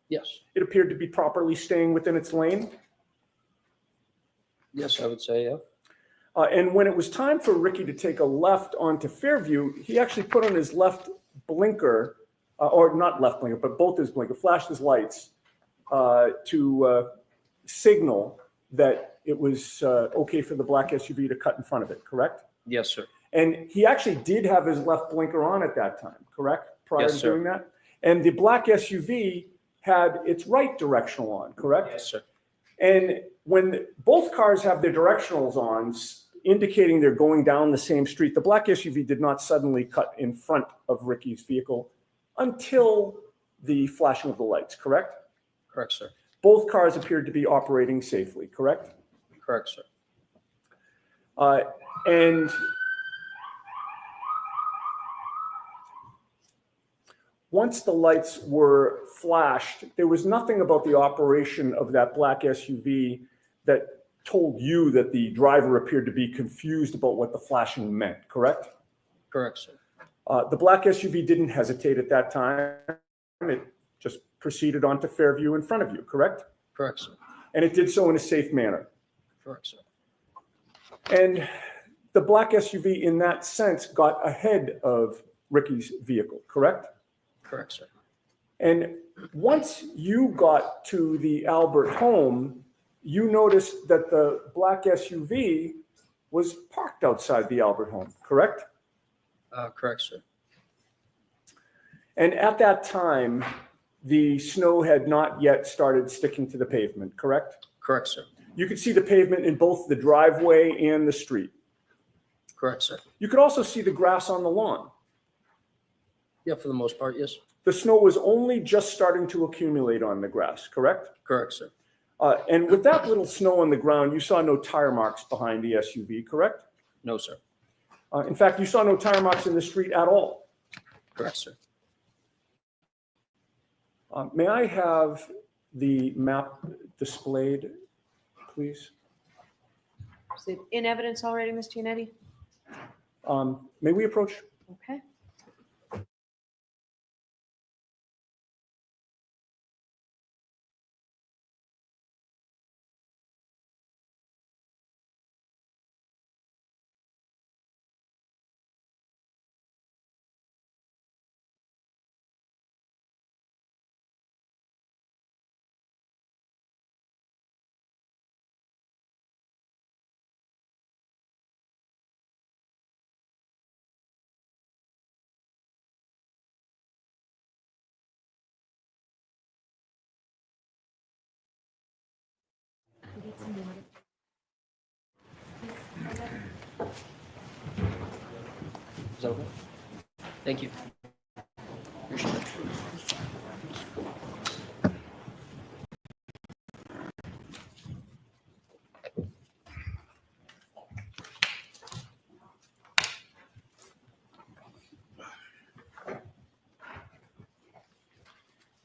Yes. It appeared to be properly staying within its lane. Yes, I would say, yeah. And when it was time for Ricky to take a left onto Fairview, he actually put on his left blinker, or not left blinker, but both his blinker, flashed his lights to signal that it was okay for the black SUV to cut in front of it, correct? Yes, sir. And he actually did have his left blinker on at that time, correct? Prior Yes, to sir. doing that? And the black SUV had its right directional on, correct? Yes, sir. And when both cars have their directionals on, indicating they're going down the same street, the black SUV did not suddenly cut in front of Ricky's vehicle until the flashing of the lights, correct? Correct, sir. Both cars appeared to be operating safely, correct? Correct, sir. And once the lights were flashed, there was nothing about the operation of that black SUV that told you that the driver appeared to be confused about what the flashing meant, correct? Correct, sir. The black SUV didn't hesitate at that time. It just proceeded onto Fairview in front of you, correct? Correct, sir. And it did so in a safe manner. Correct, sir. And the black SUV in that sense got ahead of Ricky's vehicle, correct? Correct, sir. And once you got to the Albert home, you noticed that the black SUV was parked outside the Albert home, correct? Correct, sir. And at that time, the snow had not yet started sticking to the pavement, correct? Correct, sir. You could see the pavement in both the driveway and the street. Correct, sir. You could also see the grass on the lawn. Yeah, for the most part, yes. The snow was only just starting to accumulate on the grass, correct? Correct, sir. And with that little snow on the ground, you saw no tire marks behind the SUV, correct? No, sir. In fact, you saw no tire marks in the street at all. Correct, sir. May I have the map displayed, please? Is it in evidence already, Ms. Giannetti? May we approach? Okay. Is that okay? Thank you. Appreciate it.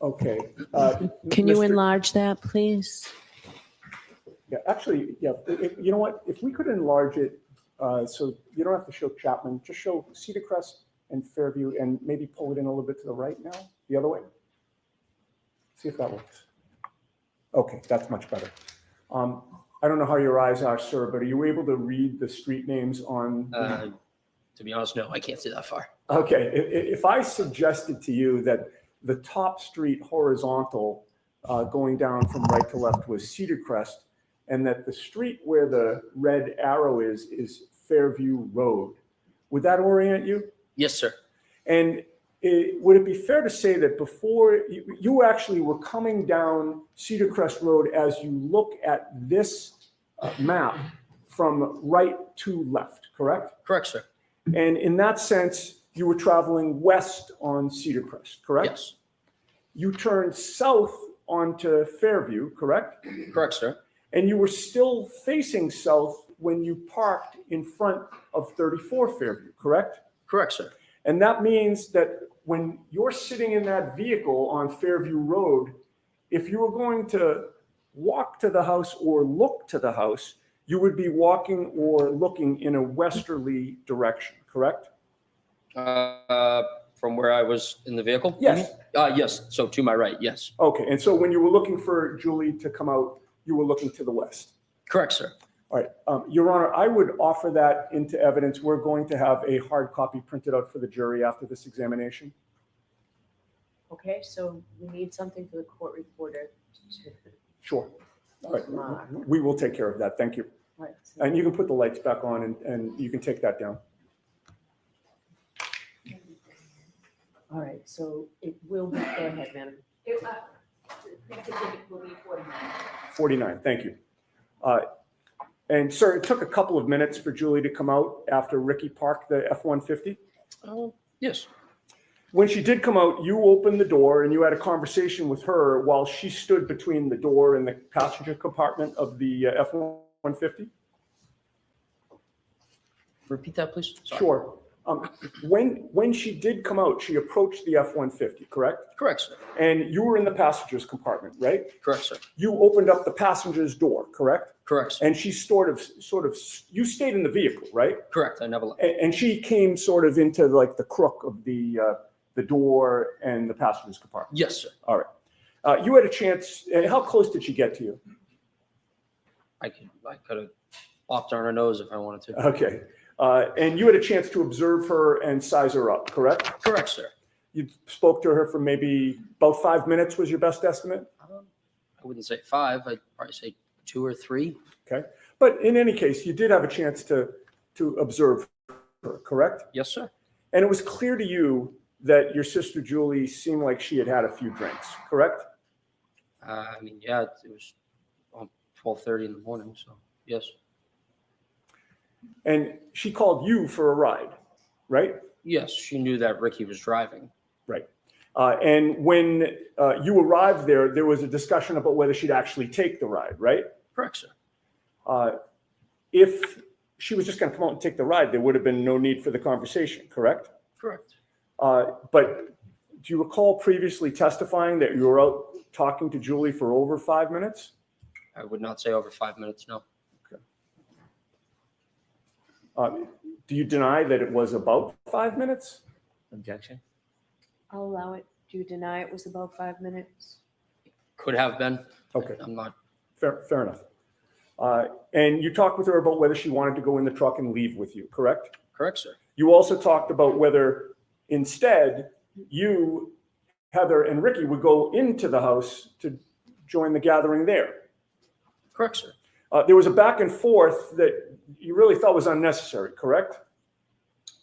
Okay. Can you Mr. enlarge that, please? Yeah, actually, yeah, you know what? If we could enlarge it, so you don't have to show Chapman, just show Cedar Crest and Fairview and maybe pull it in a little bit to the right now, the other way. See if that works. Okay, that's much better. I don't know how your eyes are, sir, but are you able to read the street names on? To be honest, no, I can't see that far. Okay, if I suggested to you that the top street horizontal going down from right to left was Cedar Crest, and that the street where the red arrow is Fairview Road, would that orient you? Yes, sir. And would it be fair to say that before you actually were coming down Cedar Crest Road as you look at this map from right to left, correct? Correct, sir. And in that sense, you were traveling west on Cedar Crest, correct? Yes. You turned south onto Fairview, correct? Correct, sir. And you were still facing south when you parked in front of 34 Fairview, correct? Correct, sir. And that means that when you're sitting in that vehicle on Fairview Road, if you were going to walk to the house or look to the house, you would be walking or looking in a westerly direction, correct? From where I was in the vehicle? Yes. Yes. So to my right, yes. Okay, and so when you were looking for Julie to come out, you were looking to the west? Correct, sir. All right, Your Honor, I would offer that into evidence. We're going to have a hard copy printed out for the jury after this examination. Okay, so we need something for the court reporter to. Sure. All right, Mark. we will take care of that. Thank you. Right. And you can put the lights back on and you can take that down. All right, so it will be, go ahead, madam. 49, thank you. And sir, it took a couple of minutes for Julie to come out after Ricky parked the F-150. Yes. When she did come out, you opened the door and you had a conversation with her while she stood between the door and the passenger compartment of the F-150? Repeat that, please. Sorry. Sure. When she did come out, she approached the F-150, correct? Correct, sir. And you were in the passenger's compartment, right? Correct, sir. You opened up the passenger's door, correct? Correct, sir. And she sort of, you stayed in the vehicle, right? Correct. I never left. And she came sort of into like the crook of the door and the passenger's compartment. Yes, sir. All right. You had a chance. How close did she get to you? I could have popped her on her nose if I wanted to. Okay. And you had a chance to observe her and size her up, correct? Correct, sir. You spoke to her for maybe about 5 minutes was your best estimate? I wouldn't say 5. I'd probably say 2 or 3. Okay. But in any case, you did have a chance to observe her, correct? Yes, sir. And it was clear to you that your sister Julie seemed like she had had a few drinks, correct? I mean, yeah, it was 12:30 in the morning, so yes. And she called you for a ride, right? Yes, she knew that Ricky was driving. Right. And when you arrived there, there was a discussion about whether she'd actually take the ride, right? Correct, sir. If she was just going to come out and take the ride, there would have been no need for the conversation, correct? Correct. But do you recall previously testifying that you were out talking to Julie for over 5 minutes? I would not say over 5 minutes, no. Do you deny that it was about 5 minutes? Objection? I'll allow it. Do you deny it was about 5 minutes? Could have been. Okay, I'm not, fair enough. And you talked with her about whether she wanted to go in the truck and leave with you, correct? correct, sir. You also talked about whether instead you, Heather, and Ricky would go into the house to join the gathering there. Correct, sir. There was a back and forth that you really thought was unnecessary, correct?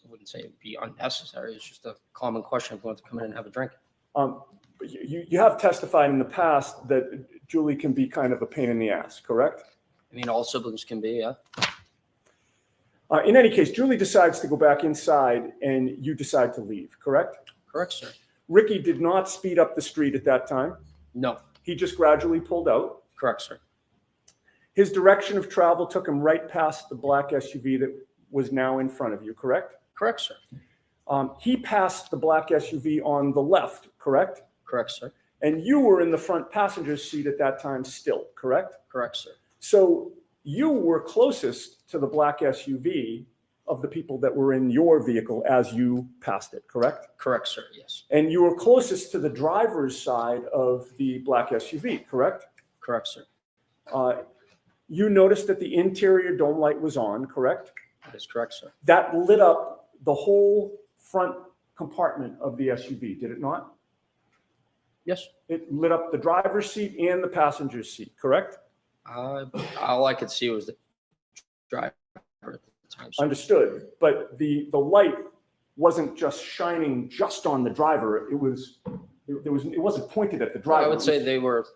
I wouldn't say it'd be unnecessary. It's just a common question if you want to come in and have a drink. But you have testified in the past that Julie can be kind of a pain in the ass, correct? I mean, all siblings can be, yeah. In any case, Julie decides to go back inside and you decide to leave, correct? Correct, sir. Ricky did not speed up the street at that time. No. He just gradually pulled out. Correct, sir. His direction of travel took him right past the black SUV that was now in front of you, correct? Correct, sir. He passed the black SUV on the left, correct? Correct, sir. And you were in the front passenger seat at that time still, correct? Correct, sir. So you were closest to the black SUV of the people that were in your vehicle as you passed it, correct? Correct, sir. Yes. And you were closest to the driver's side of the black SUV, correct? Correct, sir. You noticed that the interior dome light was on, correct? That is correct, sir. That lit up the whole front compartment of the SUV, did it not? Yes. It lit up the driver's seat and the passenger seat, correct? All I could see was the driver at the time. Sir. Understood. But the light wasn't just shining just on the driver. It wasn't pointed at the driver. I would say they were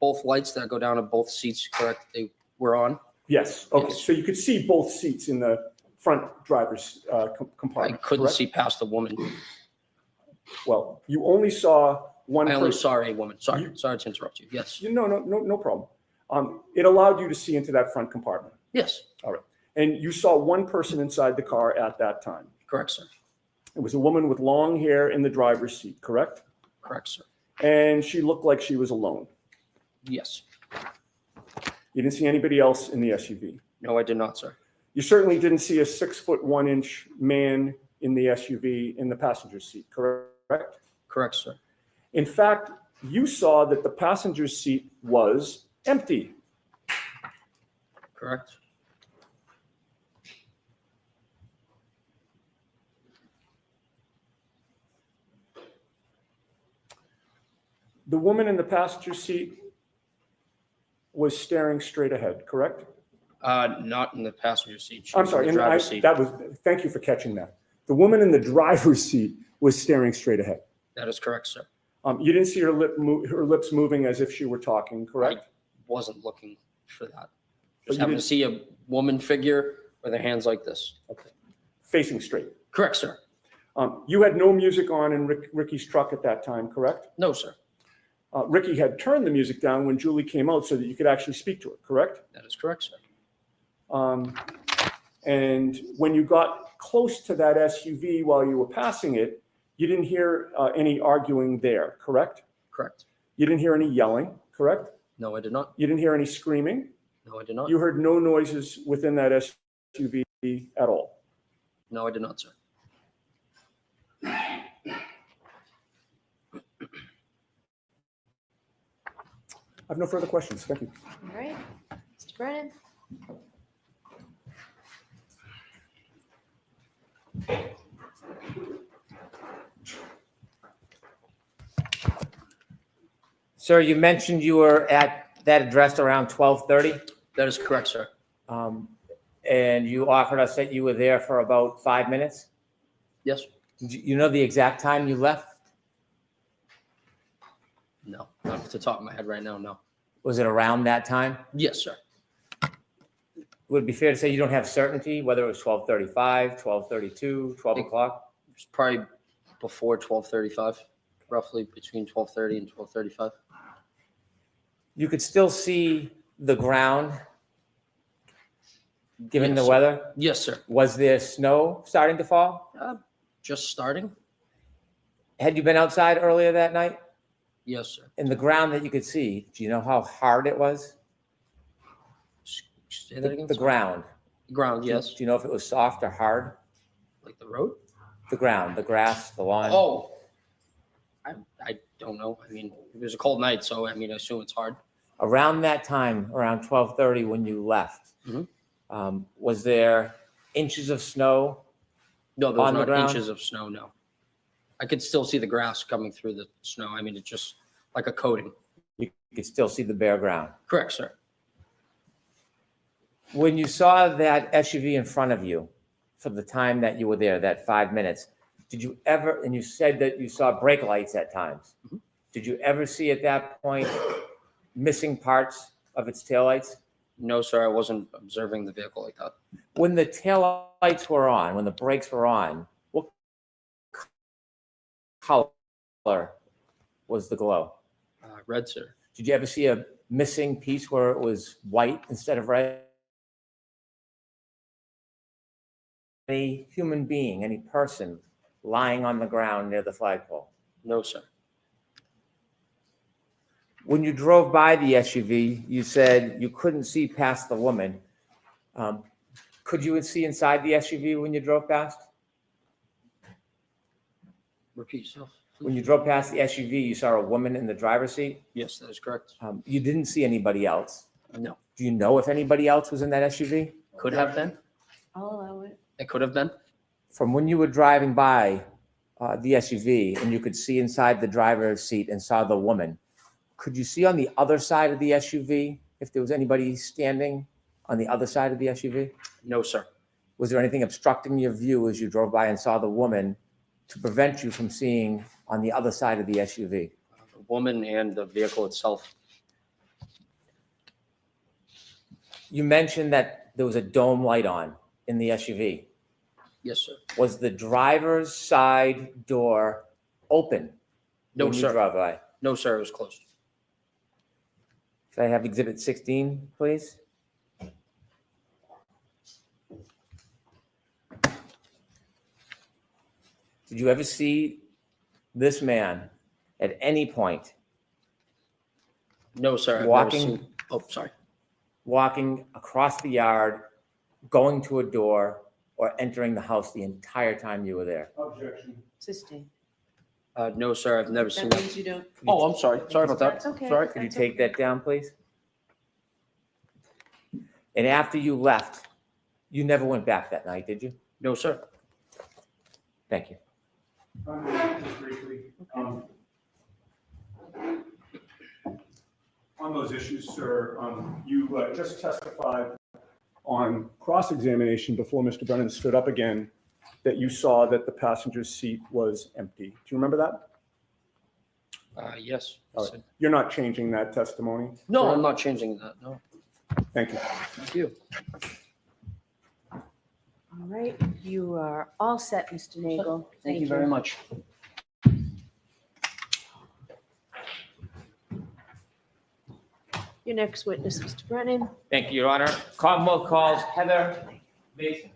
both lights that go down at both seats, correct? They were on. Yes. Okay. Yes. So you could see both seats in the front driver's I compartment. couldn't correct? see past the woman. Well, you only saw one I only person. saw a woman. Sorry to interrupt you. Yes. No problem. It allowed you to see into that front compartment. Yes. All right. And you saw one person inside the car at that time. Correct, sir. It was a woman with long hair in the driver's seat, correct? Correct, sir. And she looked like she was alone. Yes. You didn't see anybody else in the SUV. No, I did not, sir. You certainly didn't see a 6'1" man in the SUV in the passenger seat, correct? Correct, sir. In fact, you saw that the passenger seat was empty. Correct. The woman in the passenger seat was staring straight ahead, correct? Not in the passenger seat. She I'm was in sorry, the and driver's seat. thank you for catching that. The woman in the driver's seat was staring straight ahead. That is correct, sir. You didn't see her lips moving as if she were talking, correct? I wasn't looking for that. But Just you happened did- to see a woman figure with her hands like this. Okay. Facing straight. Correct, sir. You had no music on in Ricky's truck at that time, correct? No, sir. Ricky had turned the music down when Julie came out so that you could actually speak to her, correct? That is correct, sir. And when you got close to that SUV while you were passing it, you didn't hear any arguing there, correct? Correct. You didn't hear any yelling, correct? No, I did not. You didn't hear any screaming. No, I did not. You heard no noises within that SUV at all. No, I did not, sir. I have no further questions. Thank you. All right, Mr. Brennan. Sir, you mentioned you were at that address around 12:30, That is correct, sir. and you offered us that you were there for about 5 minutes. Yes. You know the exact time you left? No, not off the top of my head right now, no. Was it around that time? Yes, sir. Would it be fair to say you don't have certainty whether it was 12:35, 12:32, 12 o'clock? It's probably before 12:35, roughly between 12:30 and 12:35. You could still see the ground, given Yes, the sir. weather. Yes, sir. Was there snow starting to fall? Just starting. Had you been outside earlier that night? Yes, sir. In the ground that you could see, do you know how hard it was? Say that again? The Sorry. ground. Ground, Do yes. you know if it was soft or hard? Like the road? The ground, the grass, the lawn? Oh, I don't know. I mean, it was a cold night, so I mean, I assume it's hard. Around that time, around 12:30 when you left, Mhm. Was there inches of snow? No, there was On the not ground? inches of snow, no. I could still see the grass coming through the snow. I mean, it's just like a coating. You could still see the bare ground. Correct, sir. When you saw that SUV in front of you for the time that you were there, that 5 minutes, did you ever, and you said that you saw brake lights at times, Mhm. did you ever see at that point missing parts of its taillights? No, sir, I wasn't observing the vehicle like that. When the taillights were on, when the brakes were on, what color was the glow? Red, sir. Did you ever see a missing piece where it was white instead of red? Any human being, any person lying on the ground near the flagpole? No, sir. When you drove by the SUV, you said you couldn't see past the woman. Could you see inside the SUV when you drove past? Repeat yourself. When you drove past the SUV, you saw a woman in the driver's seat. Yes, that is correct. You didn't see anybody else. No. Do you know if anybody else was in that SUV? Could have been. I'll allow it. It could have been. From when you were driving by the SUV and you could see inside the driver's seat and saw the woman, could you see on the other side of the SUV if there was anybody standing on the other side of the SUV? No, sir. Was there anything obstructing your view as you drove by and saw the woman to prevent you from seeing on the other side of the SUV? The woman and the vehicle itself. You mentioned that there was a dome light on in the SUV. Yes, sir. Was the driver's side door open No, when you sir. drove by? No, sir, it was closed. Could I have Exhibit 16, please? Did you ever see this man at any point No, sir. I've Walking- never seen. Oh, sorry. walking across the yard, going to a door, or entering the house the entire time you were there? Objection. Sustain. No, sir, I've never seen That that. means you don't. Oh, I'm sorry. Sorry about that. That's okay. Sorry. Could you That's take that down, please? And after you left, you never went back that night, did you? No, sir. Thank you. Just briefly, on those issues, sir, you just testified on cross-examination before Mr. Brennan stood up again that you saw that the passenger's seat was empty. Do you remember that? Yes. All right. You're not changing that testimony? No, I'm not changing that. No. Thank you. Thank you. All right, you are all set, Mr. Nagle. Thank you very much. Your next witness, Mr. Brennan. Thank you, Your Honor. Commonwealth calls Heather Maxon.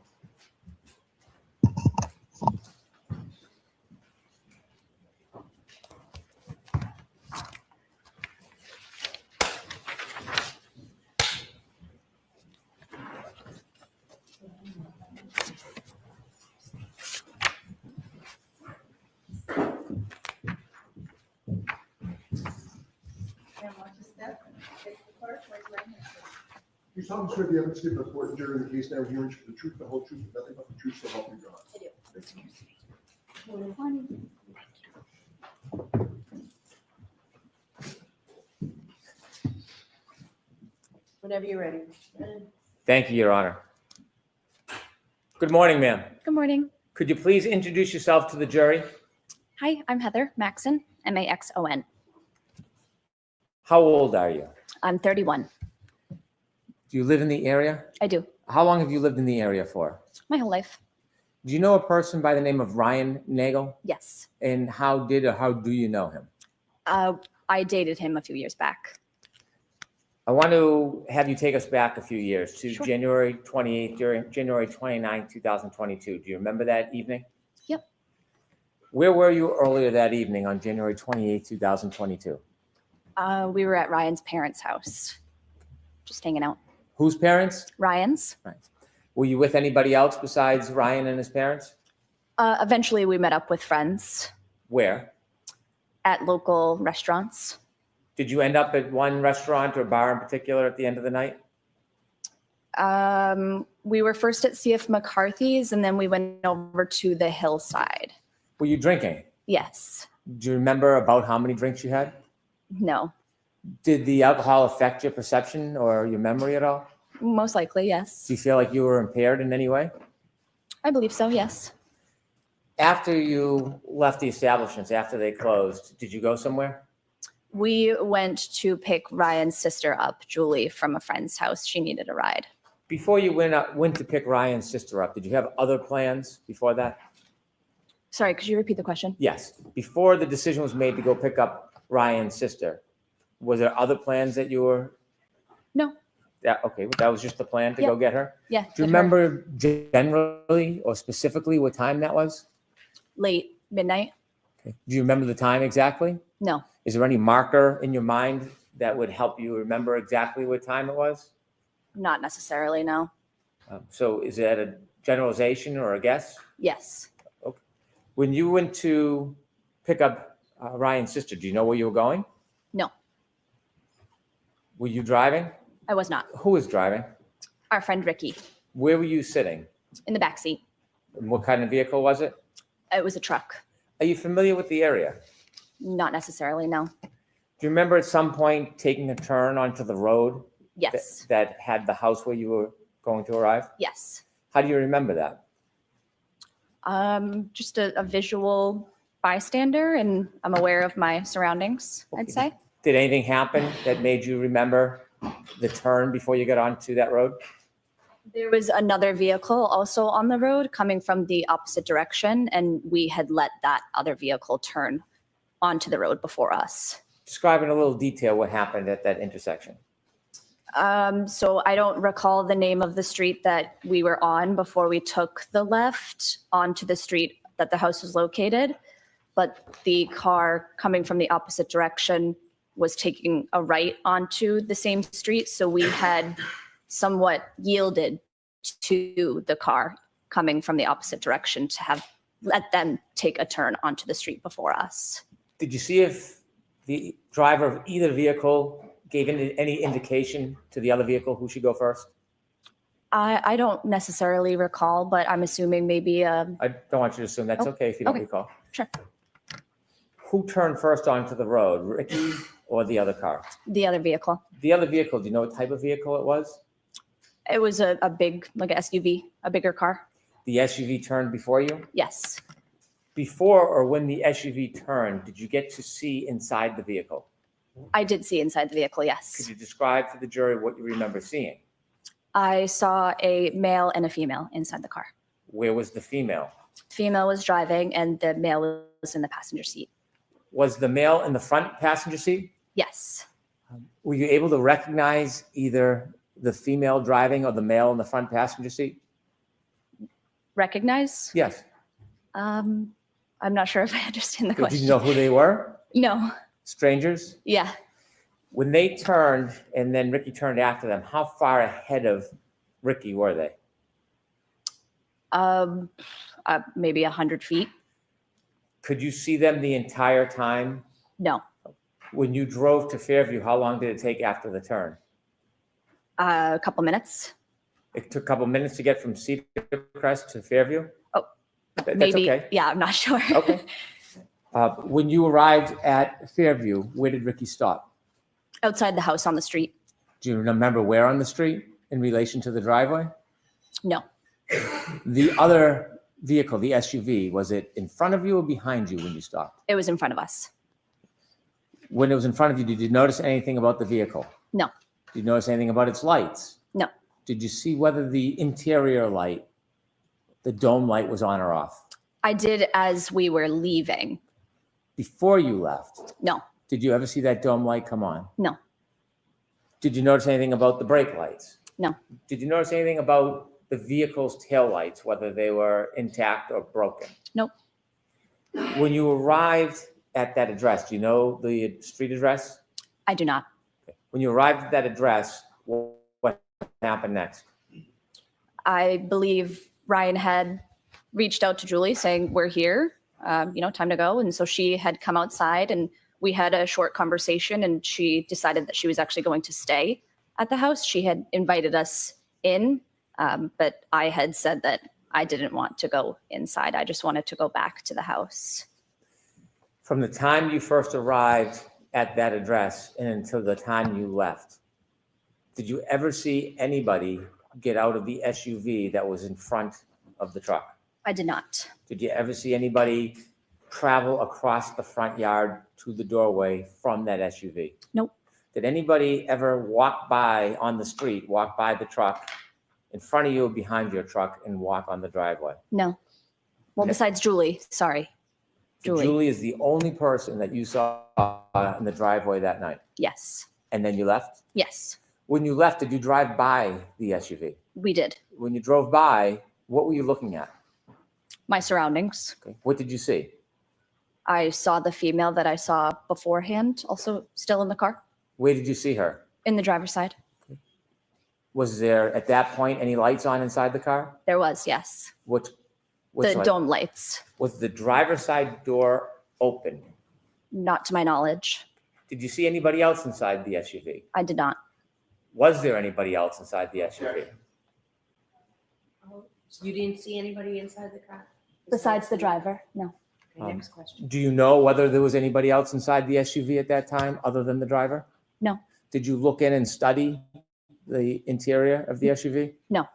You solemnly swear the evidence given before the jury in the case now hearing the truth, the whole truth, and nothing but the truth, so help you God. Whenever you're ready. Mr. Brennan. Thank you, Your Honor. Good morning, ma'am. Good morning. Could you please introduce yourself to the jury? Hi, I'm Heather Maxon, Maxon. How old are you? I'm 31. Do you live in the area? I do. How long have you lived in the area for? My whole life. Do you know a person by the name of Ryan Nagle? Yes. And how do you know him? I dated him a few years back. I want to have you take us back a few years to Sure. January 28th, during January 29th, 2022. Do you remember that evening? Yep. Where were you earlier that evening on January 28, 2022? We were at Ryan's parents' house, just hanging out. Whose parents? Ryan's. Right. Were you with anybody else besides Ryan and his parents? Eventually, we met up with friends Where? at local restaurants. Did you end up at one restaurant or bar in particular at the end of the night? We were first at CF McCarthy's, and then we went over to the hillside. Were you drinking? Yes. Do you remember about how many drinks you had? No. Did the alcohol affect your perception or your memory at all? Most likely, yes. Do you feel like you were impaired in any way? I believe so, yes. After you left the establishments, after they closed, did you go somewhere? We went to pick Ryan's sister up, Julie, from a friend's house. She needed a ride. Before you went to pick Ryan's sister up, did you have other plans before that? Sorry, could you repeat the question? Yes. Before the decision was made to go pick up Ryan's sister, was there other plans that you were? No. Okay, that was just the plan to go get her? Yeah. Do you remember generally or specifically what time that was? Late, midnight? Okay. Do you remember the time exactly? No. Is there any marker in your mind that would help you remember exactly what time it was? Not necessarily, no. So is that a generalization or a guess? Yes. Okay. When you went to pick up Ryan's sister, do you know where you were going? No, Were you driving? I was not. Who was driving? Our friend Ricky, Where were you sitting? in the backseat. And what kind of vehicle was it? It was a truck. Are you familiar with the area? Not necessarily, no. Do you remember at some point taking a turn onto the road Yes. that had the house where you were going to arrive? Yes. How do you remember that? Just a visual bystander, and I'm aware of my surroundings, I'd say. Did anything happen that made you remember the turn before you got onto that road? There was another vehicle also on the road coming from the opposite direction, and we had let that other vehicle turn onto the road before us. Describe in a little detail what happened at that intersection. So I don't recall the name of the street that we were on before we took the left onto the street that the house was located. But the car coming from the opposite direction was taking a right onto the same street. So we had somewhat yielded to the car coming from the opposite direction to have let them take a turn onto the street before us. Did you see if the driver of either vehicle gave any indication to the other vehicle who should go first? I don't necessarily recall, but I'm assuming maybe I don't want you to assume. That's Oh, okay if you don't okay. recall. Sure. Who turned first onto the road, Ricky or the other car? The other vehicle. The other vehicle, do you know what type of vehicle it was? It was a big, like a SUV, a bigger car. The SUV turned before you? Yes. Before or when the SUV turned, did you get to see inside the vehicle? I did see inside the vehicle, Could yes. you describe for the jury what you remember seeing? I saw a male and a female inside the car. Where was the female? Female was driving and the male was in the passenger seat. Was the male in the front passenger seat? Yes. Were you able to recognize either the female driving or the male in the front passenger seat? Recognize? Yes. I'm not sure if I understand the Did question. you know who they were? No. Strangers? Yeah. When they turned and then Ricky turned after them, how far ahead of Ricky were they? Maybe 100 feet. Could you see them the entire time? No. When you drove to Fairview, how long did it take after the turn? A couple minutes. It took a couple minutes to get from Cedar Crest to Fairview? Oh, That's maybe. okay. Yeah, I'm not sure. Okay. When you arrived at Fairview, where did Ricky stop? Outside the house on the street. Do you remember where on the street in relation to the driveway? No. The other vehicle, the SUV, was it in front of you or behind you when you stopped? It was in front of us. When it was in front of you, did you notice anything about the vehicle? No. Did you notice anything about its lights? No. Did you see whether the interior light, the dome light, was on or off? I did as we were leaving. Before you left, No. did you ever see that dome light come on? No. Did you notice anything about the brake lights? No. Did you notice anything about the vehicle's taillights, whether they were intact or broken? Nope. When you arrived at that address, do you know the street address? I do not. When you arrived at that address, what happened next? I believe Ryan had reached out to Julie saying, we're here, time to go. And so she had come outside and we had a short conversation and she decided that she was actually going to stay at the house. She had invited us in, but I had said that I didn't want to go inside. I just wanted to go back to the house. From the time you first arrived at that address and until the time you left, did you ever see anybody get out of the SUV that was in front of the truck? I did not. Did you ever see anybody travel across the front yard to the doorway from that SUV? Nope. Did anybody ever walk by on the street, walk by the truck in front of you, behind your truck, and walk on the driveway? No. Well, besides Julie, sorry. So Julie is the only person that you saw in the driveway that night? Yes. And then you left? Yes, When you left, did you drive by the SUV? we did. When you drove by, what were you looking at? My surroundings. Okay. What did you see? I saw the female that I saw beforehand, also still in the car, Where did you see her? in the driver's side. Was there, at that point, any lights on inside the car? There was, yes. Which The light? dome lights, Was the driver's side door open? not to my knowledge. Did you see anybody else inside the SUV? I did not. Was there anybody else inside the SUV? You didn't see anybody inside the car? Besides the driver, no. Okay, next question. Do you know whether there was anybody else inside the SUV at that time other than the driver? No. Did you look in and study the interior of the SUV? No.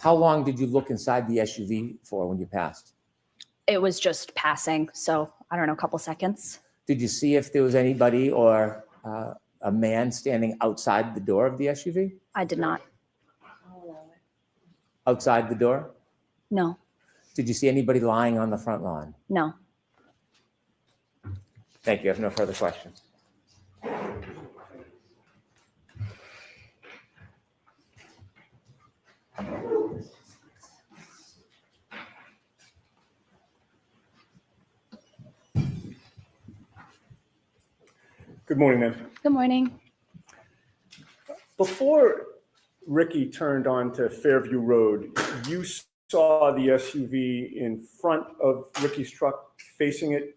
How long did you look inside the SUV for when you passed? It was just passing, so I don't know, a couple seconds. Did you see if there was anybody or a man standing outside the door of the SUV? I did not. I'll allow it. Outside the door? No, Did you see anybody lying on the front lawn? no. Thank you. I have no further questions. Good morning, ma'am. Good morning. Before Ricky turned onto Fairview Road, you saw the SUV in front of Ricky's truck, facing it,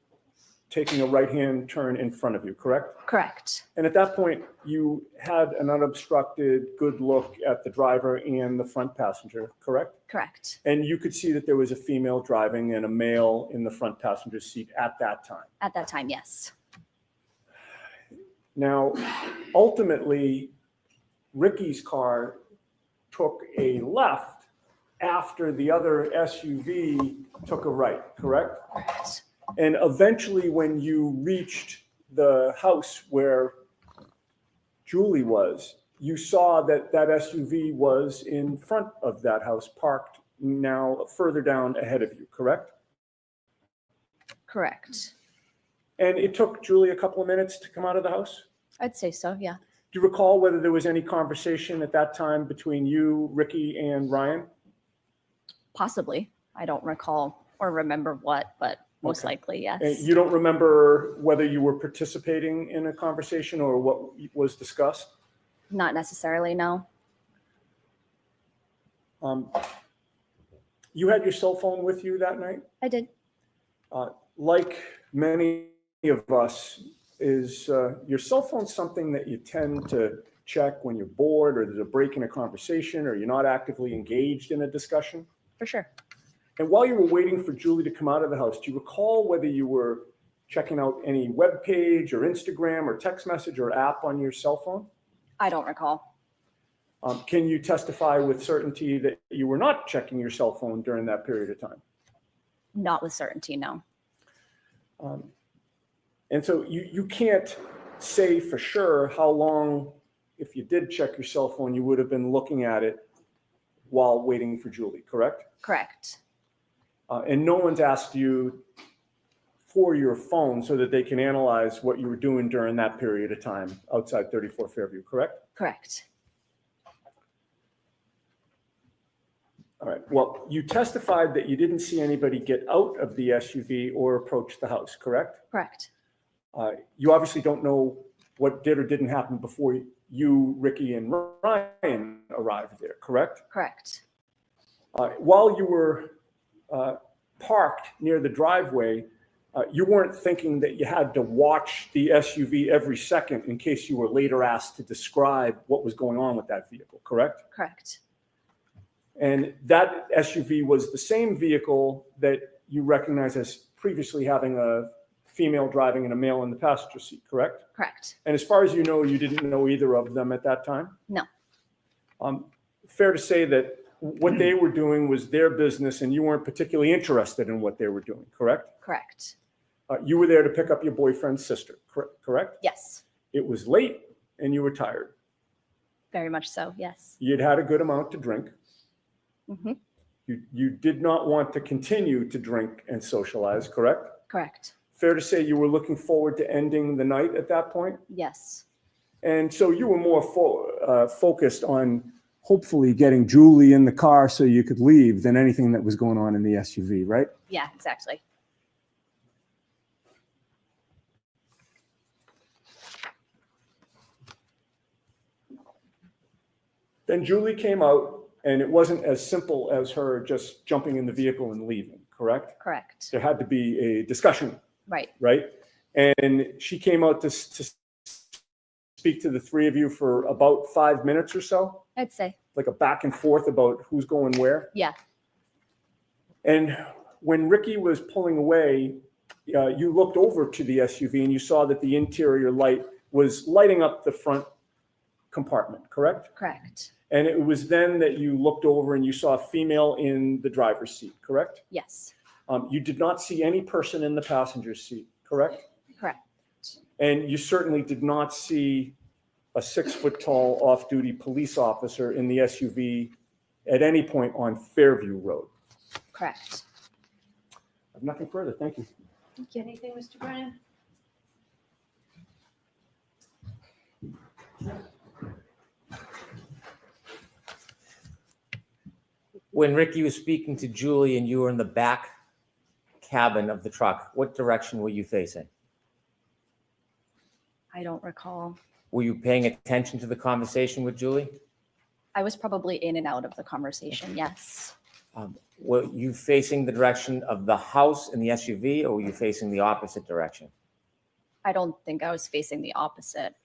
taking a right-hand turn in front of you, correct? Correct. And at that point, you had an unobstructed, good look at the driver and the front passenger, correct? Correct. And you could see that there was a female driving and a male in the front passenger seat at that time. At that time, yes. Now, ultimately, Ricky's car took a left after the other SUV took a right, correct? Correct. And eventually, when you reached the house where Julie was, you saw that that SUV was in front of that house, parked now further down ahead of you, correct? Correct. And it took Julie a couple of minutes to come out of the house? I'd say so, yeah. Do you recall whether there was any conversation at that time between you, Ricky, and Ryan? Possibly. I don't recall or remember what, but most Okay. likely, yes. And you don't remember whether you were participating in a conversation or what was discussed? Not necessarily, no. You had your cell phone with you that night? I did. Like many of us, is your cell phone something that you tend to check when you're bored or there's a break in a conversation or you're not actively engaged in a discussion? For sure. And while you were waiting for Julie to come out of the house, do you recall whether you were checking out any web page or Instagram or text message or app on your cell phone? I don't recall. Can you testify with certainty that you were not checking your cell phone during that period of time? Not with certainty, no. And so you can't say for sure how long, if you did check your cell phone, you would have been looking at it while waiting for Julie, correct? Correct. And no one's asked you for your phone so that they can analyze what you were doing during that period of time outside 34 Fairview, correct? Correct. All right, well, you testified that you didn't see anybody get out of the SUV or approach the house, correct? Correct. You obviously don't know what did or didn't happen before you, Ricky, and Ryan arrived there, correct? Correct. While you were parked near the driveway, you weren't thinking that you had to watch the SUV every second in case you were later asked to describe what was going on with that vehicle, correct? Correct. And that SUV was the same vehicle that you recognize as previously having a female driving and a male in the passenger seat, correct? Correct. And as far as you know, you didn't know either of them at that time? No. Fair to say that what they were doing was their business and you weren't particularly interested in what they were doing, correct? Correct. You were there to pick up your boyfriend's sister, correct? Yes. It was late and you were tired. Very much so. Yes. You'd had a good amount to drink. Mm-hmm. You did not want to continue to drink and socialize, correct? Correct. Fair to say you were looking forward to ending the night at that point? Yes. And so you were more focused on hopefully getting Julie in the car so you could leave than anything that was going on in the SUV, right? Yeah, exactly. Then Julie came out and it wasn't as simple as her just jumping in the vehicle and leaving, correct? Correct. There had to be a discussion, Right. right? And she came out to speak to the three of you for about 5 minutes or so, I'd say. like a back and forth about who's going where. Yeah. And when Ricky was pulling away, you looked over to the SUV and you saw that the interior light was lighting up the front compartment, correct? Correct. And it was then that you looked over and you saw a female in the driver's seat, correct? Yes. You did not see any person in the passenger seat, correct? Correct. And you certainly did not see a 6-foot-tall off-duty police officer in the SUV at any point on Fairview Road. Correct. I have nothing further. Thank you. Anything, Mr. Brennan? When Ricky was speaking to Julie and you were in the back cabin of the truck, what direction were you facing? I don't recall. Were you paying attention to the conversation with Julie? I was probably in and out of the conversation. Yes. Were you facing the direction of the house in the SUV or were you facing the opposite direction? I don't think I was facing the opposite.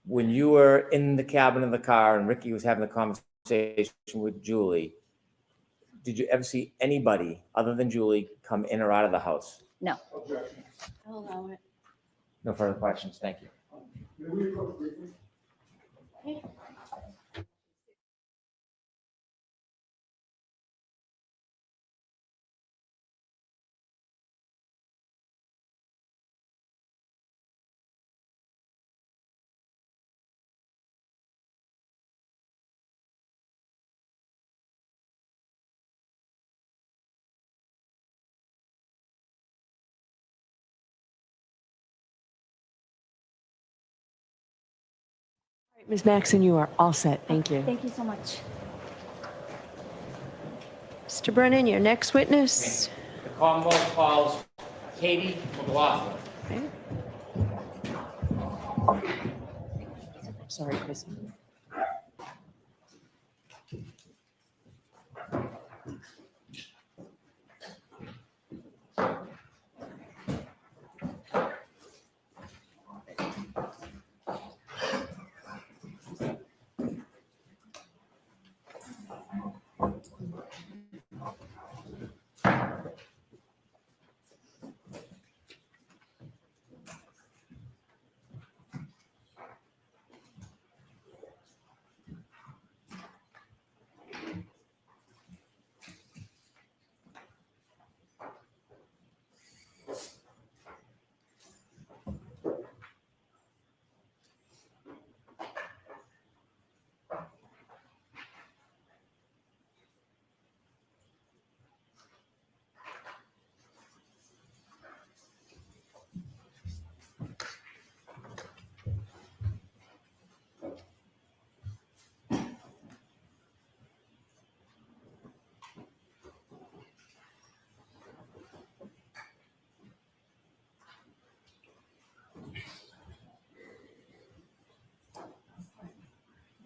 When you were in the cabin of the car and Ricky was having the conversation with Julie, did you ever see anybody other than Julie come in or out of the house? No. I'll allow it. No further questions. Thank you. Ms. Maxon, you are all set. Thank you. Thank you so much. Mr. Brennan, your next witness. The Commonwealth calls Katie McLofflin. Okay. Sorry, Chris.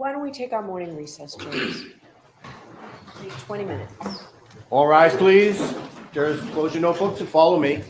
Why don't we take our morning recess, James? Take 20 minutes. All rise, please. Jurors, close your notebooks and follow me.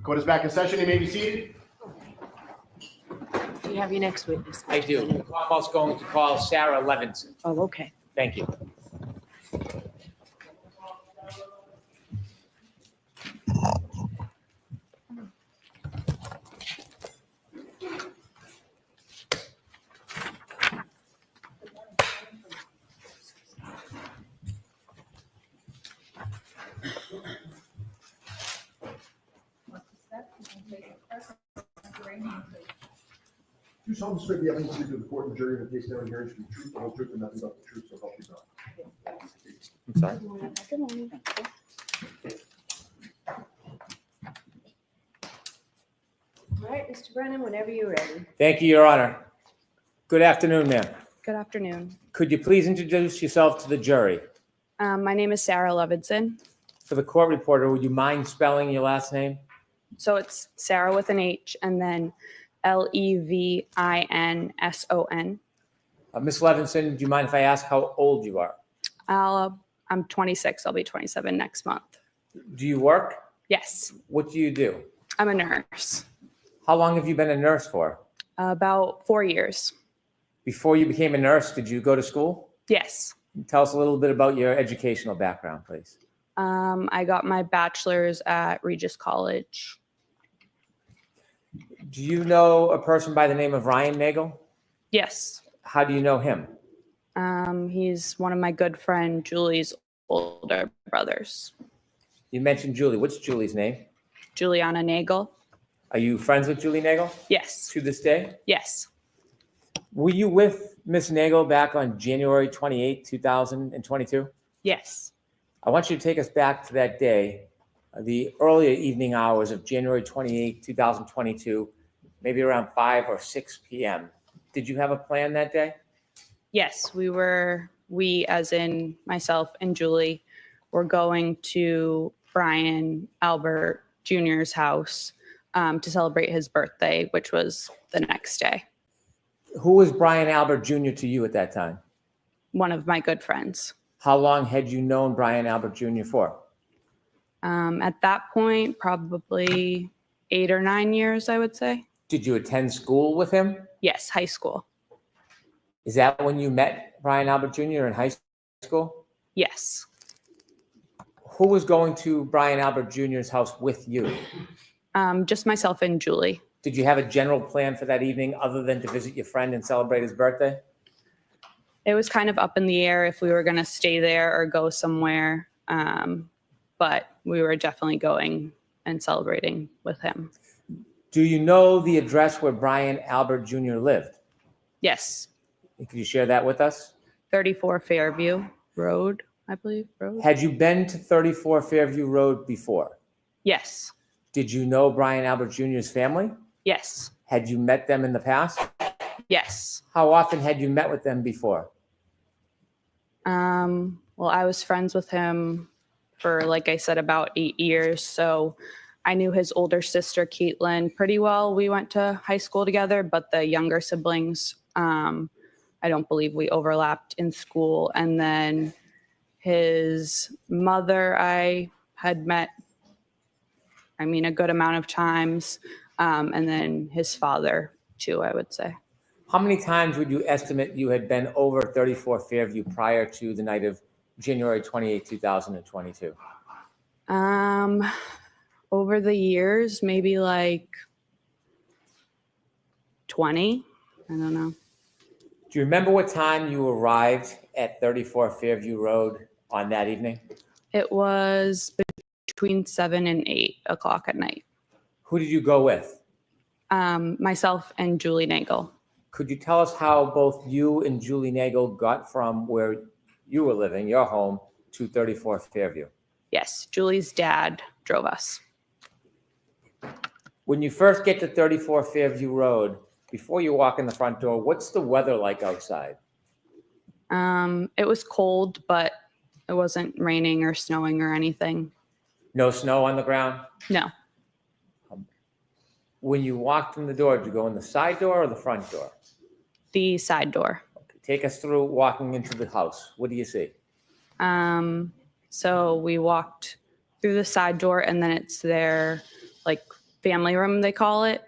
Court is back in session. You may be seated. Do you have your next witness? I do. I'm almost going to call Sarah Levenson. Oh, okay. Thank you. Do solemnly swear the evidence you give to the court and jury in the case now and hearing to be the truth, the whole truth, and nothing but the truth, so help you God. I'm sorry. All right, Mr. Brennan, whenever you're ready. Thank you, Your Honor. Good afternoon, ma'am. Good afternoon. Could you please introduce yourself to the jury? My name is Sarah Levenson. For the court reporter, would you mind spelling your last name? So it's Sarah with an H and then Levinson. Ms. Levinson, do you mind if I ask how old you are? I'm 26. I'll be 27 next month. Do you work? Yes, What do you do? I'm a nurse. How long have you been a nurse for? About 4 years. Before you became a nurse, did you go to school? Yes. Tell us a little bit about your educational background, please. I got my bachelor's at Regis College. Do you know a person by the name of Ryan Nagle? Yes. How do you know him? He's one of my good friend Julie's older brothers. You mentioned Julie. What's Julie's name? Juliana Nagle. Are you friends with Julie Nagle Yes. to this day? Yes. Were you with Miss Nagle back on January 28, 2022? Yes. I want you to take us back to that day, the earlier evening hours of January 28, 2022, maybe around 5 or 6 p.m. Did you have a plan that day? Yes, we as in myself and Julie, were going to Brian Albert Jr.'s house to celebrate his birthday, which was the next day. Who was Brian Albert Jr. to you at that time? One of my good friends. How long had you known Brian Albert Jr. for? At that point, probably 8 or 9 years, I would say. Did you attend school with him? Yes, high school. Is that when you met Brian Albert Jr. in high school? Yes. Who was going to Brian Albert Jr.'s house with you? Just myself and Julie. Did you have a general plan for that evening other than to visit your friend and celebrate his birthday? It was kind of up in the air if we were going to stay there or go somewhere. But we were definitely going and celebrating with him. Do you know the address where Brian Albert Jr. lived? Yes. Could you share that with us? 34 Fairview Road, I believe. Road. Had you been to 34 Fairview Road before? Yes. Did you know Brian Albert Jr.'s family? Yes. Had you met them in the past? Yes. How often had you met with them before? Well, I was friends with him for, like I said, about 8 years. So I knew his older sister, Caitlin, pretty well. We went to high school together, but the younger siblings, I don't believe we overlapped in school. And then his mother, I had met, a good amount of times. And then his father, too, I would say. How many times would you estimate you had been over 34 Fairview prior to the night of January 28, 2022? Over the years, maybe like 20. I don't know. Do you remember what time you arrived at 34 Fairview Road on that evening? It was between 7 and 8 o'clock at night. Who did you go with? Myself and Julie Nagle. Could you tell us how both you and Julie Nagle got from where you were living, your home, to 34 Fairview? Yes, Julie's dad drove us. When you first get to 34 Fairview Road, before you walk in the front door, what's the weather like outside? It was cold, but it wasn't raining or snowing or anything. No snow on the ground? No. When you walked in the door, did you go in the side door or the front door? The side door. Okay, take us through walking into the house. What do you see? So we walked through the side door, and then it's there, like family room, they call it,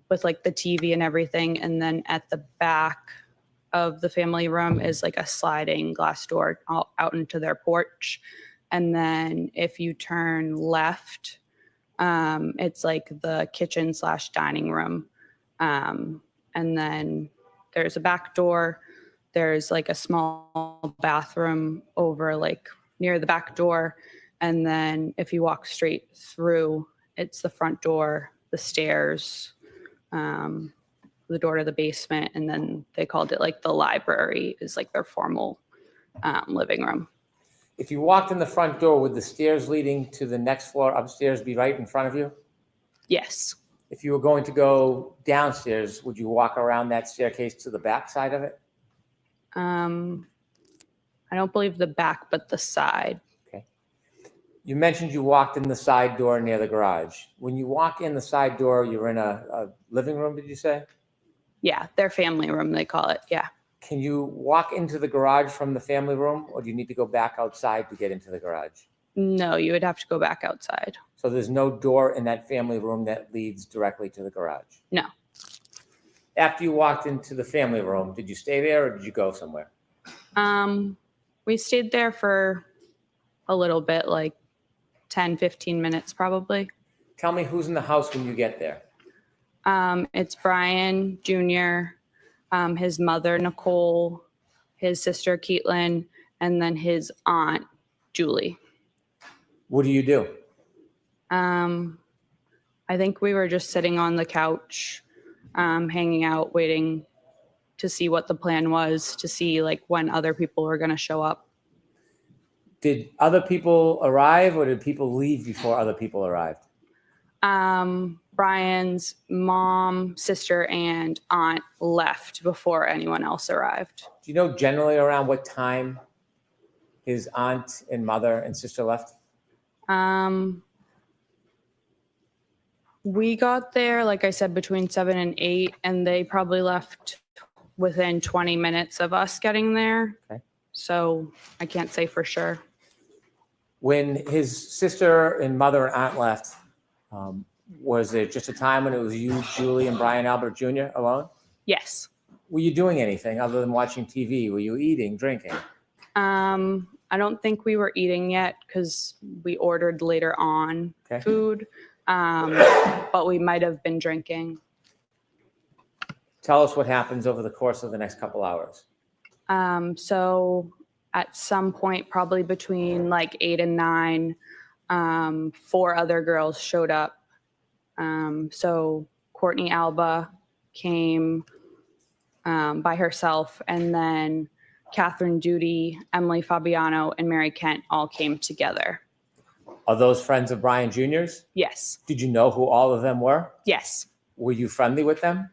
with like the TV and everything. And then at the back of the family room is like a sliding glass door out into their porch. And then if you turn left, it's like the kitchen / dining room. And then there's a back door. There's like a small bathroom over like near the back door. And then if you walk straight through, it's the front door, the stairs, the door to the basement. And then they called it like the library is like their formal living room. If you walked in the front door, would the stairs leading to the next floor upstairs be right in front of you? Yes. If you were going to go downstairs, would you walk around that staircase to the back side of it? I don't believe the back, but the side. Okay. You mentioned you walked in the side door near the garage. When you walk in the side door, you're in a living room, did you say? Yeah, their family room, they call it. Yeah. Can you walk into the garage from the family room, or do you need to go back outside to get into the garage? No, you would have to go back outside. So there's no door in that family room that leads directly to the garage? No. After you walked into the family room, did you stay there or did you go somewhere? We stayed there for a little bit, like 10, 15 minutes probably. Tell me who's in the house when you get there. It's Brian Jr., his mother, Nicole, his sister, Caitlin, and then his aunt, Julie. What do you do? I think we were just sitting on the couch, hanging out, waiting to see what the plan was, to see like when other people were going to show up. Did other people arrive or did people leave before other people arrived? Brian's mom, sister, and aunt left before anyone else arrived. Do you know generally around what time his aunt and mother and sister left? We got there, like I said, between 7 and 8, and they probably left within 20 minutes of us getting there. Okay. So I can't say for sure. When his sister and mother and aunt left, was there just a time when it was you, Julie, and Brian Albert Jr. alone? Yes. Were you doing anything other than watching TV? Were you eating, drinking? I don't think we were eating yet because we ordered later on food, but we might have been drinking. Tell us what happens over the course of the next couple hours. So at some point, probably between like 8 and 9, 4 other girls showed up. So Courtney Alba came by herself, and then Catherine Duty, Emily Fabiano, and Mary Kent all came together. Are those friends of Brian Jr.'s? Yes. Did you know who all of them were? Yes. Were you friendly with them?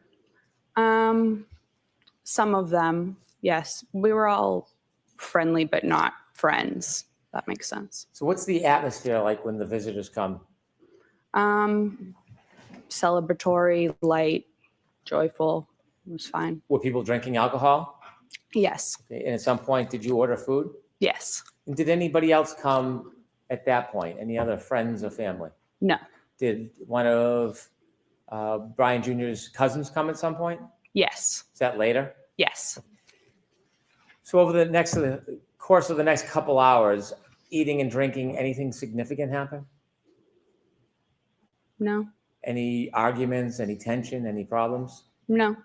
Some of them, yes. We were all friendly, but not friends. That makes sense. So what's the atmosphere like when the visitors come? Celebratory, light, joyful. It was fine. Were people drinking alcohol? Yes. Okay. And at some point, did you order food? Yes. And did anybody else come at that point? Any other friends or family? No. Did one of Brian Jr.'s cousins come at some point? Yes. Is that later? Yes. So over the course of the next couple hours, eating and drinking, anything significant happen? No. Any arguments, any tension, any problems? No.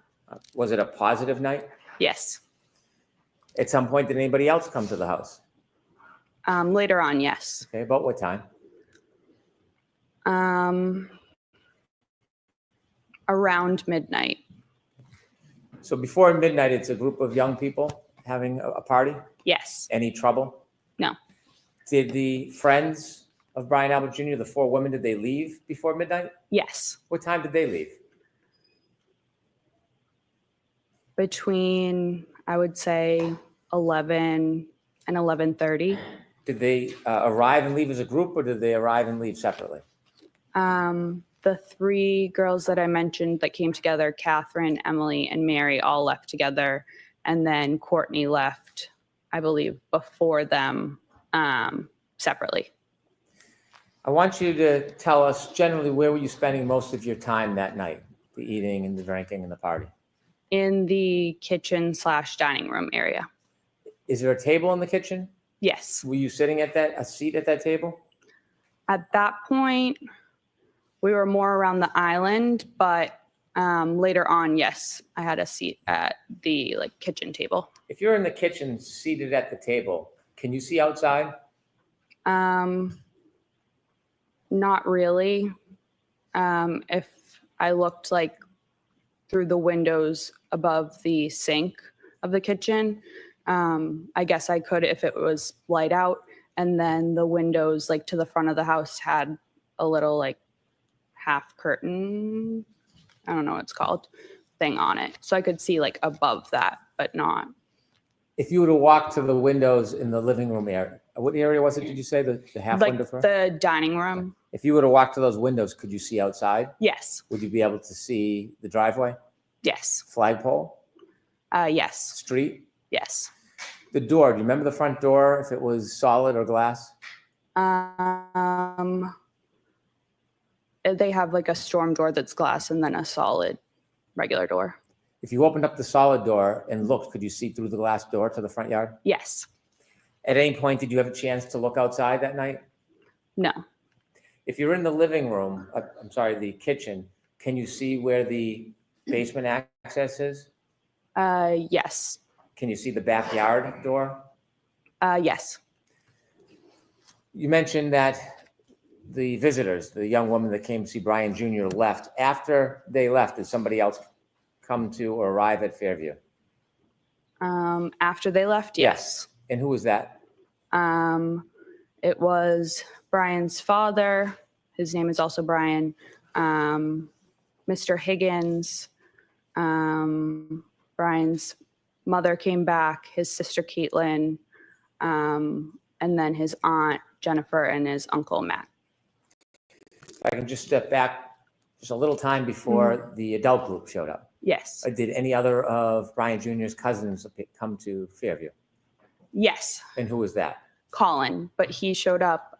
Was it a positive night? Yes. At some point, did anybody else come to the house? Later on, yes. Okay, about what time? Around midnight. So before midnight, it's a group of young people having a party? Yes. Any trouble? No. Did the friends of Brian Albert Jr., the 4 women, did they leave before midnight? Yes. What time did they leave? Between, I would say, 11 and 11:30. Did they arrive and leave as a group, or did they arrive and leave separately? The 3 girls that I mentioned that came together, Catherine, Emily, and Mary, all left together. And then Courtney left, I believe, before them separately. I want you to tell us generally where were you spending most of your time that night, the eating and the drinking and the party? In the kitchen/dining room area. Is there a table in the kitchen? Yes. Were you sitting at a seat at that table? At that point, we were more around the island, but later on, yes, I had a seat at the kitchen table. If you're in the kitchen seated at the table, can you see outside? Not really. If I looked through the windows above the sink of the kitchen, I guess I could if it was light out. And then the windows to the front of the house had a little half curtain, I don't know what it's called, thing on it. So I could see above that, but not. If you were to walk to the windows in the living room area, what area was it, did you say, the half window? The dining room. If you were to walk to those windows, could you see outside? Yes. Would you be able to see the driveway? Yes. Flagpole? Yes. Street? Yes. The door, do you remember the front door, if it was solid or glass? They have a storm door that's glass and then a solid regular door. If you opened up the solid door and looked, could you see through the glass door to the front yard? Yes. At any point, did you have a chance to look outside that night? No. If you're in the living room, the kitchen, can you see where the basement access is? Yes. Can you see the backyard door? Yes. You mentioned that the visitors, the young woman that came to see Brian Jr. left. After they left, did somebody else come to or arrive at Fairview? After they left, yes. And who was that? It was Brian's father. His name is also Brian. Mr. Higgins. Brian's mother came back, his sister Caitlin, and then his aunt Jennifer and his uncle Matt. If I can just step back just a little time before the adult group showed up. Yes. Did any other of Brian Jr.'s cousins come to Fairview? Yes. And who was that? Colin, but he showed up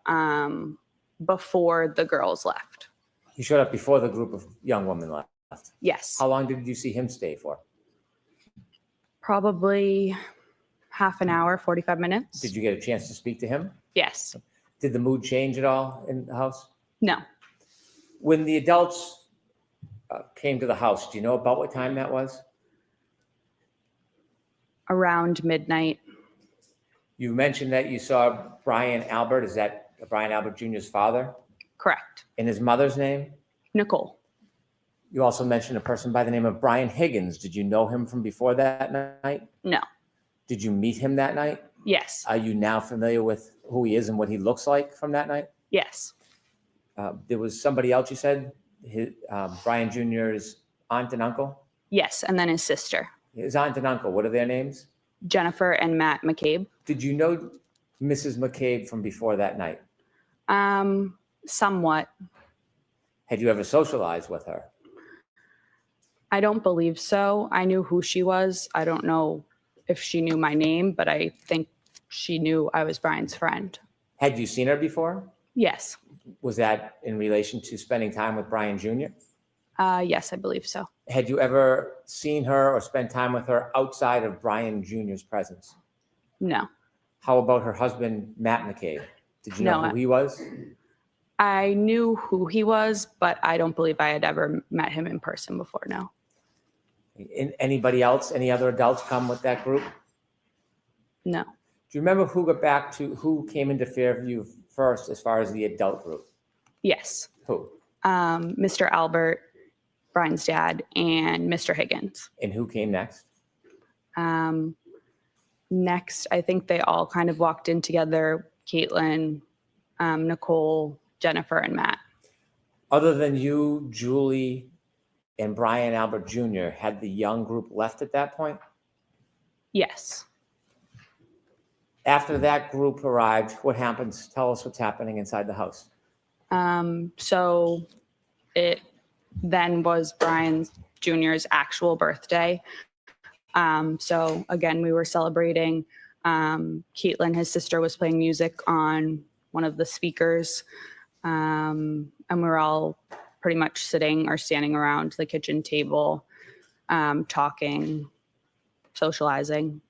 before the girls left. He showed up before the group of young women left. Yes. How long did you see him stay for? Probably half an hour, 45 minutes. Did you get a chance to speak to him? Yes. Did the mood change at all in the house? No. When the adults came to the house, do you know about what time that was? Around midnight. You mentioned that you saw Brian Albert. Is that Brian Albert Jr.'s father? Correct. And his mother's name? Nicole. You also mentioned a person by the name of Brian Higgins. Did you know him from before that night? No. Did you meet him that night? Yes. Are you now familiar with who he is and what he looks like from that night? Yes. There was somebody else you said, Brian Jr.'s aunt and uncle? Yes, and then his sister. His aunt and uncle, what are their names? Jennifer and Matt McCabe. Did you know Mrs. McCabe from before that night? Somewhat. Had you ever socialized with her? I don't believe so. I knew who she was. I don't know if she knew my name, but I think she knew I was Brian's friend. Had you seen her before? Yes. Was that in relation to spending time with Brian Jr.? Yes, I believe so. Had you ever seen her or spent time with her outside of Brian Jr.'s presence? No. How about her husband, Matt McCabe? Did you know No. who he was? I knew who he was, but I don't believe I had ever met him in person before, no. Anybody else, any other adults come with that group? No. Do you remember who came into Fairview first as far as the adult group? Yes. Who? Mr. Albert, Brian's dad, and Mr. Higgins. And who came next? Next, I think they all kind of walked in together, Caitlin, Nicole, Jennifer, and Matt. Other than you, Julie, and Brian Albert Jr., had the young group left at that point? Yes. After that group arrived, what happens? Tell us what's happening inside the house. So it then was Brian Jr.'s actual birthday. So again, we were celebrating. Caitlin, his sister, was playing music on one of the speakers. And we were all pretty much sitting or standing around the kitchen table, talking, socializing.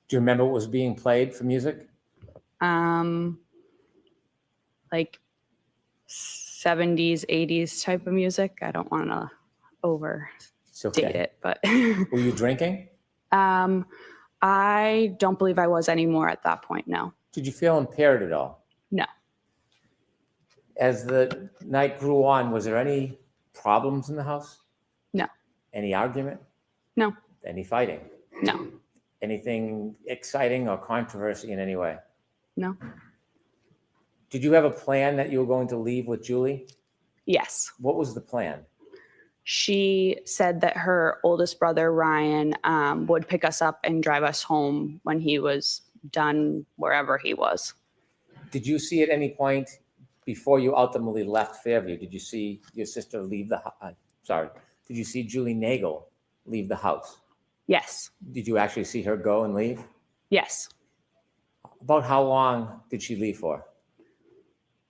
Do you remember what was being played for music? Like 70s, 80s type of music. I don't want to overstate It's okay. it, but Were you drinking? I don't believe I was anymore at that point. No. Did you feel impaired at all? No. As the night grew on, was there any problems in the house? No. Any argument? No. Any fighting? No. Anything exciting or controversy in any way? No. Did you have a plan that you were going to leave with Julie? Yes. What was the plan? She said that her oldest brother, Ryan, would pick us up and drive us home when he was done wherever he was. Did you see at any point before you ultimately left Fairview, did you see your sister leave the did you see Julie Nagle leave the house? Yes. Did you actually see her go and leave? Yes. About how long did she leave for?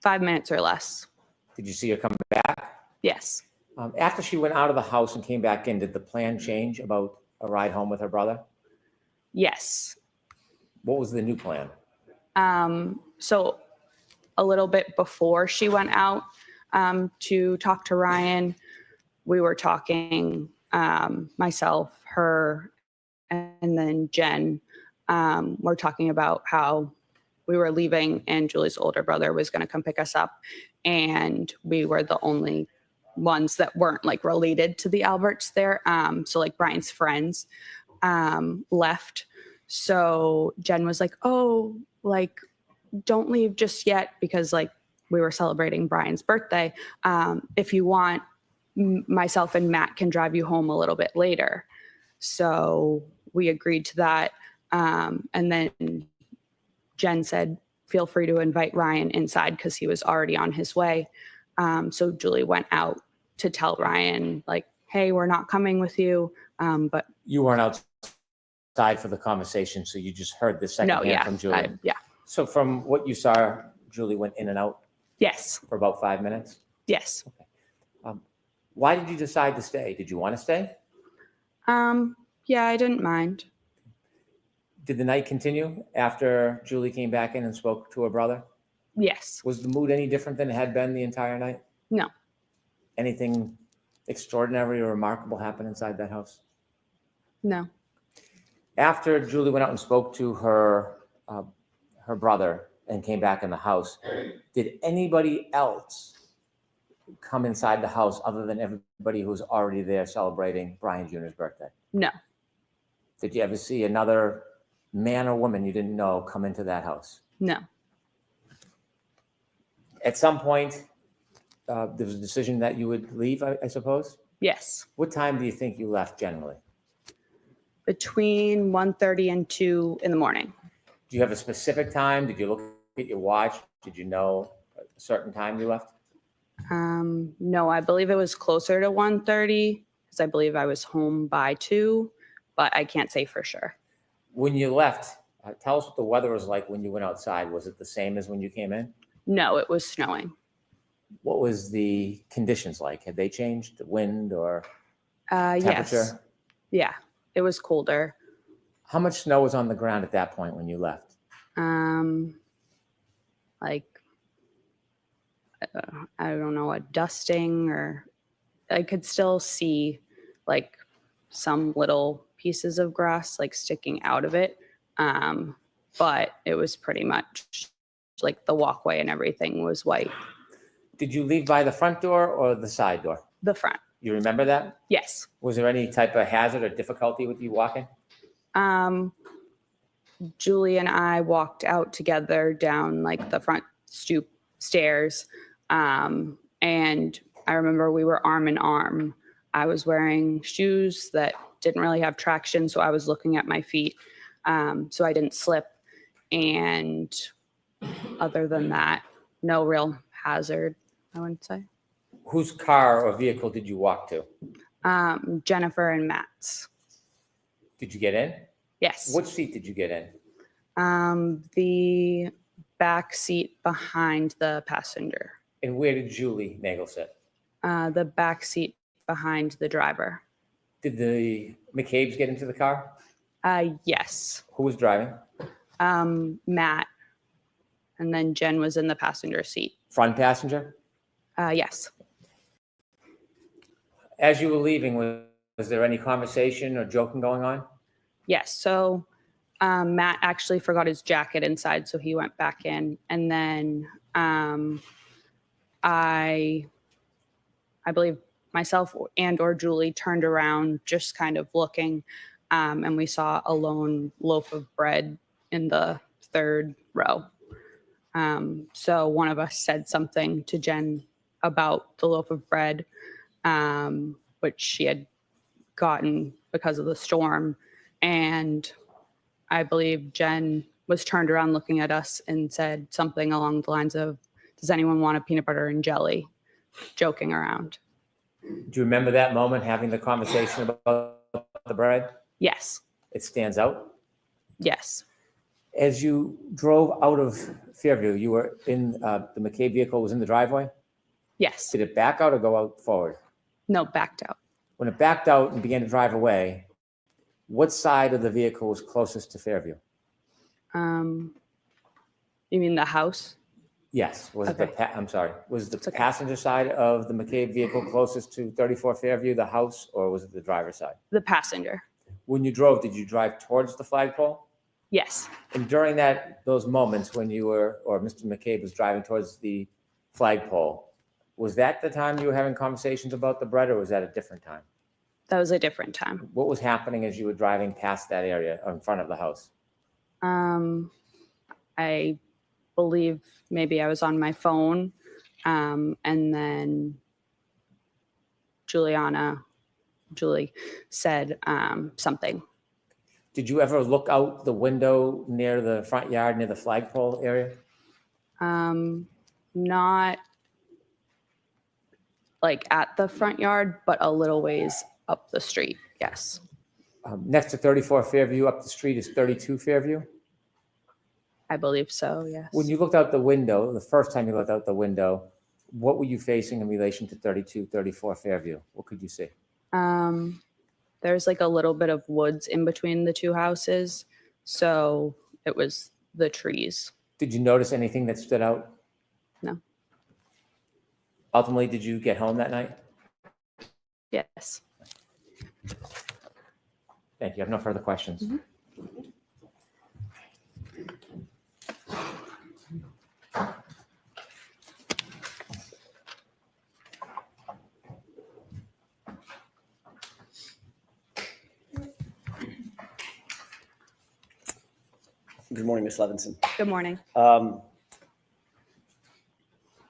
5 minutes or less. Did you see her come back? Yes. After she went out of the house and came back in, did the plan change about a ride home with her brother? Yes. What was the new plan? So a little bit before she went out to talk to Ryan, we were talking, myself, her, and then Jen, we're talking about how we were leaving and Julie's older brother was going to come pick us up. And we were the only ones that weren't like related to the Alberts there. So like Brian's friends left. So Jen was like, oh, like, don't leave just yet, because like we were celebrating Brian's birthday. If you want, myself and Matt can drive you home a little bit later. So we agreed to that. And then Jen said, feel free to invite Ryan inside because he was already on his way. So Julie went out to tell Ryan, like, hey, we're not coming with you. But You weren't outside for the conversation, so you just heard the second hand from Julie. Yeah. So from what you saw, Julie went in and out Yes. for about 5 minutes? Yes. Why did you decide to stay? Did you want to stay? Yeah, I didn't mind. Did the night continue after Julie came back in and spoke to her brother? Yes. Was the mood any different than it had been the entire night? No. Anything extraordinary or remarkable happen inside that house? No. After Julie went out and spoke to her brother and came back in the house, did anybody else come inside the house other than everybody who was already there celebrating Brian Jr.'s birthday? No. Did you ever see another man or woman you didn't know come into that house? No. At some point, there was a decision that you would leave, I suppose? Yes. What time do you think you left generally? Between 1:30 and 2 in the morning. Do you have a specific time? Did you look at your watch? Did you know a certain time you left? No, I believe it was closer to 1:30 because I believe I was home by 2, but I can't say for sure. When you left, tell us what the weather was like when you went outside. Was it the same as when you came in? No, it was snowing. What was the conditions like? Had they changed? The wind or temperature? Yes. Yeah, it was colder. How much snow was on the ground at that point when you left? Like, I don't know, a dusting, or I could still see like some little pieces of grass like sticking out of it. But it was pretty much like the walkway and everything was white. Did you leave by the front door or the side door? The front. You remember that? Yes. Was there any type of hazard or difficulty with you walking? Julie and I walked out together down like the front stoop stairs. And I remember we were arm in arm. I was wearing shoes that didn't really have traction, so I was looking at my feet, so I didn't slip. And other than that, no real hazard, I wouldn't say. Whose car or vehicle did you walk to? Jennifer and Matt's. Did you get in? Yes. Which seat did you get in? The back seat behind the passenger. And where did Julie Nagle sit? The back seat behind the driver. Did the McCabe's get into the car? Yes. Who was driving? Matt. And then Jen was in the passenger seat. Front passenger? Yes. As you were leaving, was there any conversation or joking going on? Yes. So Matt actually forgot his jacket inside, so he went back in. And then I believe myself and or Julie turned around, just kind of looking, and we saw a lone loaf of bread in the third row. So one of us said something to Jen about the loaf of bread, which she had gotten because of the storm. And I believe Jen was turned around looking at us and said something along the lines of, "Does anyone want a peanut butter and jelly?" Joking around. Do you remember that moment, having the conversation about the bread? Yes. It stands out. Yes. As you drove out of Fairview, you were in, the McCabe vehicle was in the driveway? Yes. Did it back out or go out forward? No, backed out. When it backed out and began to drive away, what side of the vehicle was closest to Fairview? You mean the house? Yes. Was it Okay. I'm sorry. Was the It's okay. passenger side of the McCabe vehicle closest to 34 Fairview, the house, or was it the driver's side? The passenger. When you drove, did you drive towards the flagpole? Yes. And during those moments when you were, or Mr. McCabe was driving towards the flagpole, was that the time you were having conversations about the bread, or was that a different time? That was a different time. What was happening as you were driving past that area or in front of the house? I believe maybe I was on my phone, and then Julie said something. Did you ever look out the window near the front yard, near the flagpole area? Not like at the front yard, but a little ways up the street. Yes. Next to 34 Fairview, up the street is 32 Fairview. I believe so. Yes. When you looked out the window, the first time you looked out the window, what were you facing in relation to 32, 34 Fairview? What could you see? There's like a little bit of woods in between the two houses. So it was the trees. Did you notice anything that stood out? No. Ultimately, did you get home that night? Yes. Thank you. I have no further questions. Mhm. Good morning, Ms. Levenson. Good morning.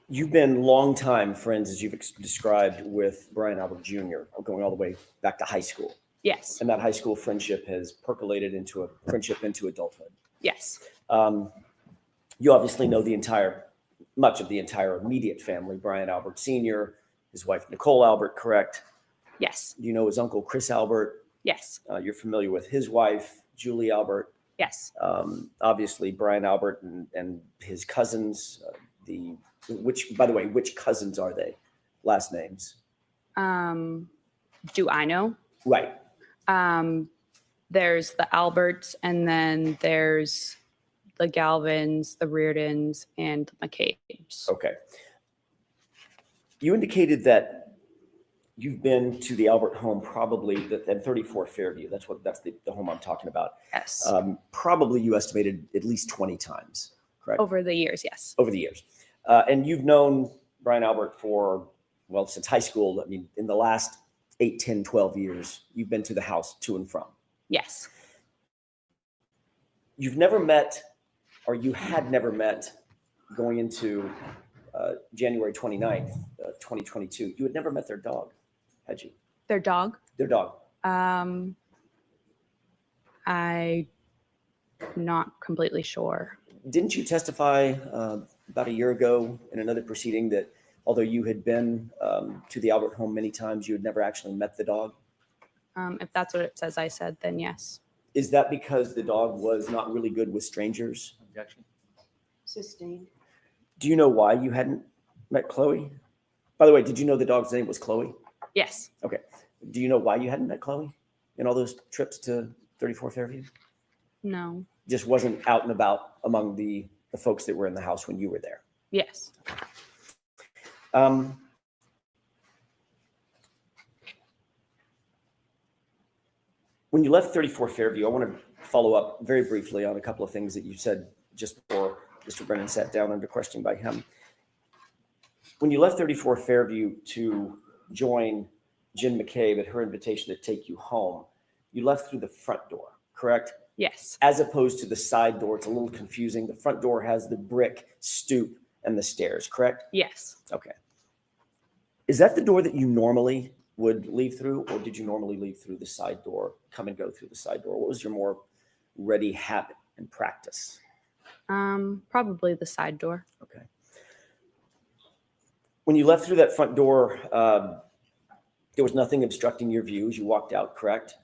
You've been longtime friends, as you've described, with Brian Albert Jr., going all the way back to high school. Yes. And that high school friendship has percolated into a friendship into adulthood. Yes. You obviously know much of the entire immediate family, Brian Albert Sr., his wife, Nicole Albert, correct? Yes. You know his uncle, Chris Albert. Yes. You're familiar with his wife, Julie Albert. Yes. Obviously, Brian Albert and his cousins, by the way, which cousins are they? Last names? Do I know? Right. There's the Alberts, and then there's the Galvins, the Reardons, and the McCabes. Okay. You indicated that you've been to the Albert home probably at 34 Fairview. That's the home I'm talking about. Yes. Probably you estimated at least 20 times, correct? Over the years, yes. Over the years. And you've known Brian Albert since high school. I mean, in the last 8, 10, 12 years, you've been to the house to and from. Yes. You've never met, or you had never met, going into January 29th, 2022. You had never met their dog, had you? Their dog? Their dog. I'm not completely sure. Didn't you testify about a year ago in another proceeding that although you had been to the Albert home many times, you had never actually met the dog? If that's what it says I said, then yes. Is that because the dog was not really good with strangers? Objection. Sustained. Do you know why you hadn't Met Chloe? By the way, did you know the dog's name was Chloe? Yes. Okay. Do you know why you hadn't met Chloe in all those trips to 34 Fairview? No. Just wasn't out and about among the folks that were in the house when you were there. Yes. When you left 34 Fairview, I want to follow up very briefly on a couple of things that you said just before Mr. Brennan sat down under questioning by him. When you left 34 Fairview to join Jen McCabe at her invitation to take you home, you left through the front door, correct? Yes. As opposed to the side door. It's a little confusing. The front door has the brick stoop and the stairs, correct? Yes. Okay. Is that the door that you normally would leave through, or did you normally leave through the side door, come and go through the side door? What was your more ready habit and practice? Probably the side door. Okay. When you left through that front door, there was nothing obstructing your view as you walked out, correct?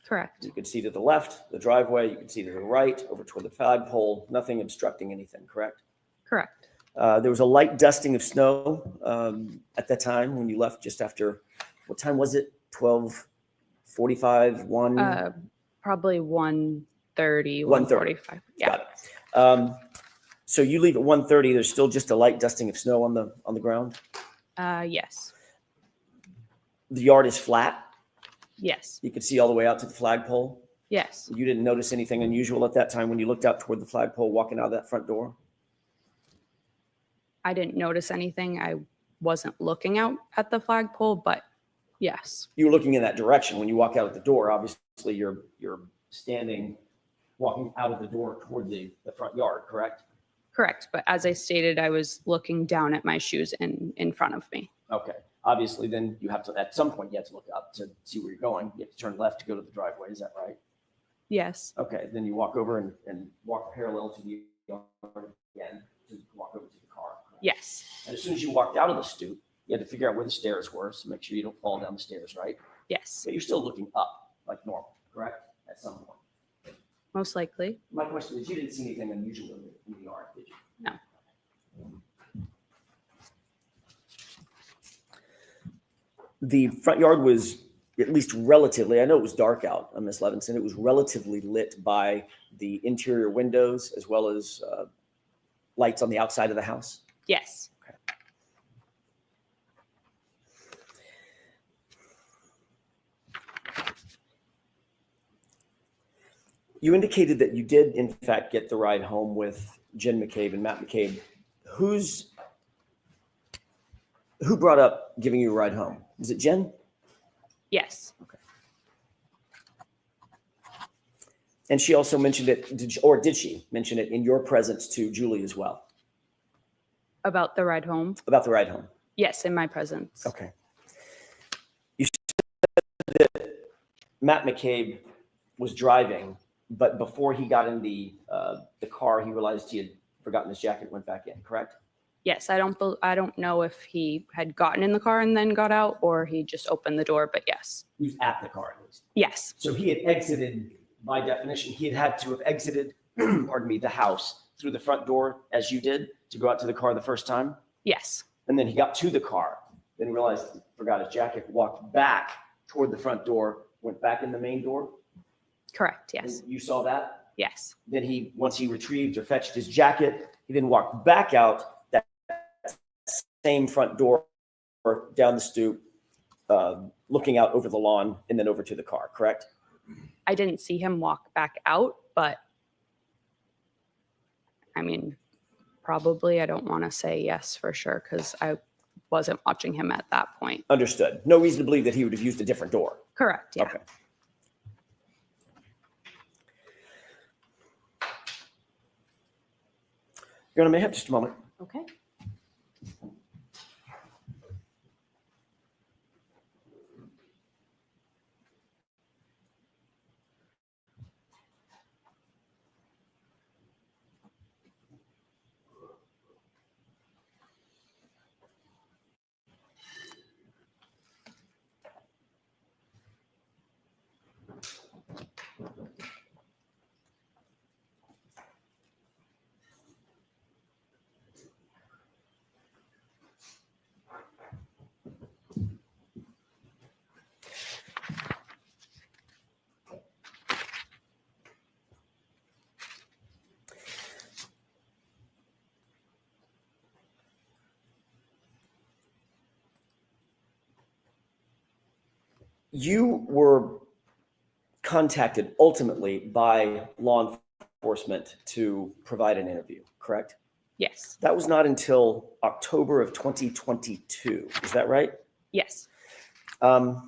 Correct. You could see to the left, the driveway. You could see to the right, over toward the flagpole. Nothing obstructing anything, correct? Correct. There was a light dusting of snow at that time when you left just after, what time was it? 12:45, 1? Probably 1:30, 1:30. 1:45. Yeah. Got it. So you leave at 1:30. There's still just a light dusting of snow on the ground. Yes. The yard is flat. Yes. You could see all the way out to the flagpole. Yes. You didn't notice anything unusual at that time when you looked out toward the flagpole walking out of that front door? I didn't notice anything. I wasn't looking out at the flagpole, but yes. You were looking in that direction. When you walk out of the door, obviously you're standing, walking out of the door toward the front yard, correct? Correct. But as I stated, I was looking down at my shoes in front of me. Okay. Obviously, then you have to, at some point, you have to look up to see where you're going. You have to turn left to go to the driveway. Is that right? Yes. Okay. Then you walk over and walk parallel to the yard again to walk over to the car. Yes. And as soon as you walked out of the stoop, you had to figure out where the stairs were. So make sure you don't fall down the stairs, right? Yes. But you're still looking up like normal, correct? At some point. Most likely. My question is, you didn't see anything unusual in the yard, did you? No. The front yard was at least relatively, I know it was dark out, Ms. Levenson, it was relatively lit by the interior windows as well as lights on the outside of the house. Yes. Okay. You indicated that you did, in fact, get the ride home with Jen McCabe and Matt McCabe. Who brought up giving you a ride home? Was it Jen? Yes. Okay. And she also mentioned it, did she mention it in your presence to Julie as well? About the ride home? About the ride home? Yes, in my presence. Okay. You said that Matt McCabe was driving, but before he got in the car, he realized he had forgotten his jacket and went back in, correct? Yes, I don't know if he had gotten in the car and then got out, or he just opened the door, but yes. He was at the car at least. Yes. So he had exited, by definition, he had to have exited, pardon me, the house through the front door as you did to go out to the car the first time? Yes. And then he got to the car, then realized he forgot his jacket, walked back toward the front door, went back in the main door? Correct, yes. And you saw that? Yes. Then once he retrieved or fetched his jacket, he then walked back out that same front door down the stoop, looking out over the lawn and then over to the car, correct? I didn't see him walk back out, but I mean, probably. I don't want to say yes for sure because I wasn't watching him at that point. Understood. No reason to believe that he would have used a different door. Correct, yeah. Okay. Your Honor, may I have just a moment? Okay. You were contacted ultimately by law enforcement to provide an interview, correct? Yes. That was not until October of 2022. Is that right? Yes. A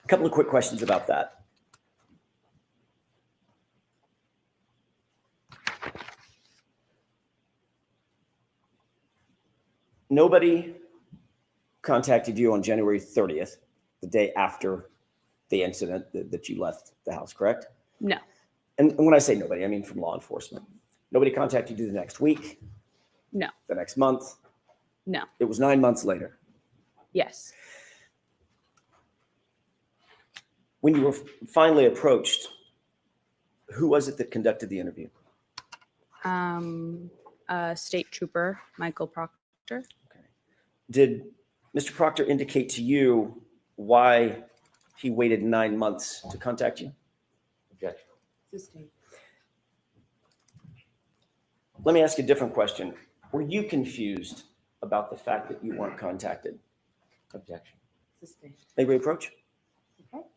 couple of quick questions about that. Nobody contacted you on January 30th, the day after the incident that you left the house, correct? No. And when I say nobody, I mean from law enforcement. Nobody contacted you the next week, No. the next month. No. It was 9 months later. Yes. When you were finally approached, who was it that conducted the interview? State Trooper Michael Proctor. Did Mr. Proctor indicate to you why he waited 9 months to contact you? Objection. Sustained. Let me ask you a different question. Were you confused about the fact that you weren't contacted? Objection. Sustained. May we approach? Okay.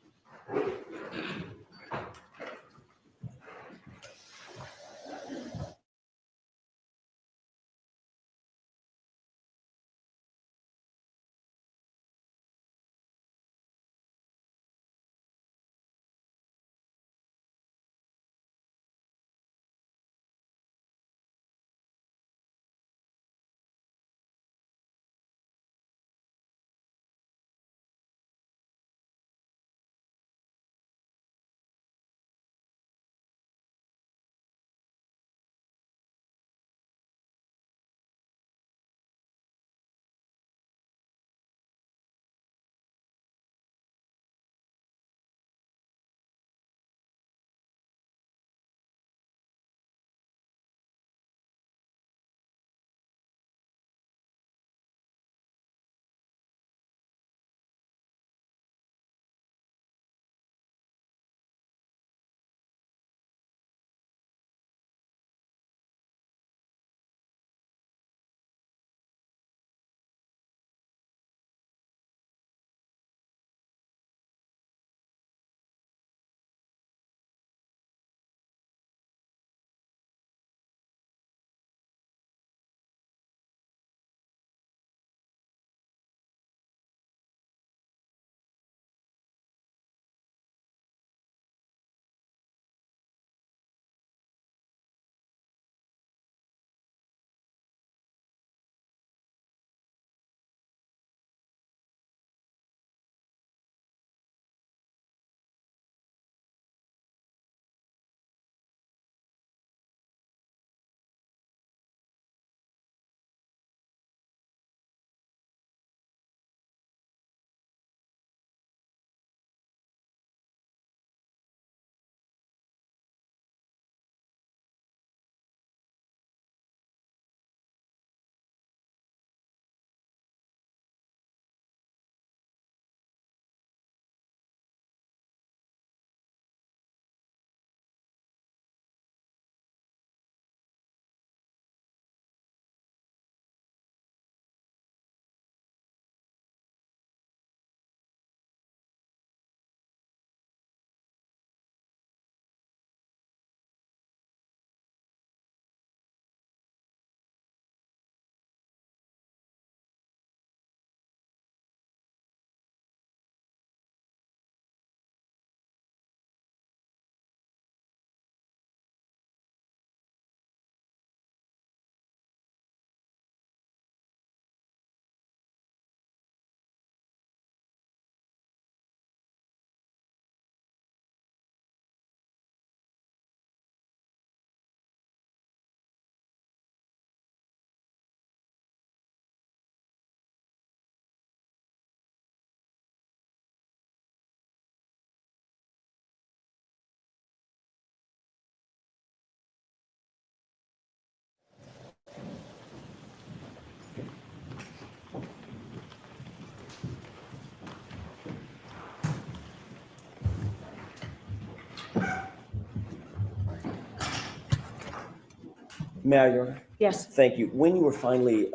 May I, Your Honor? Yes. Thank you. When you were finally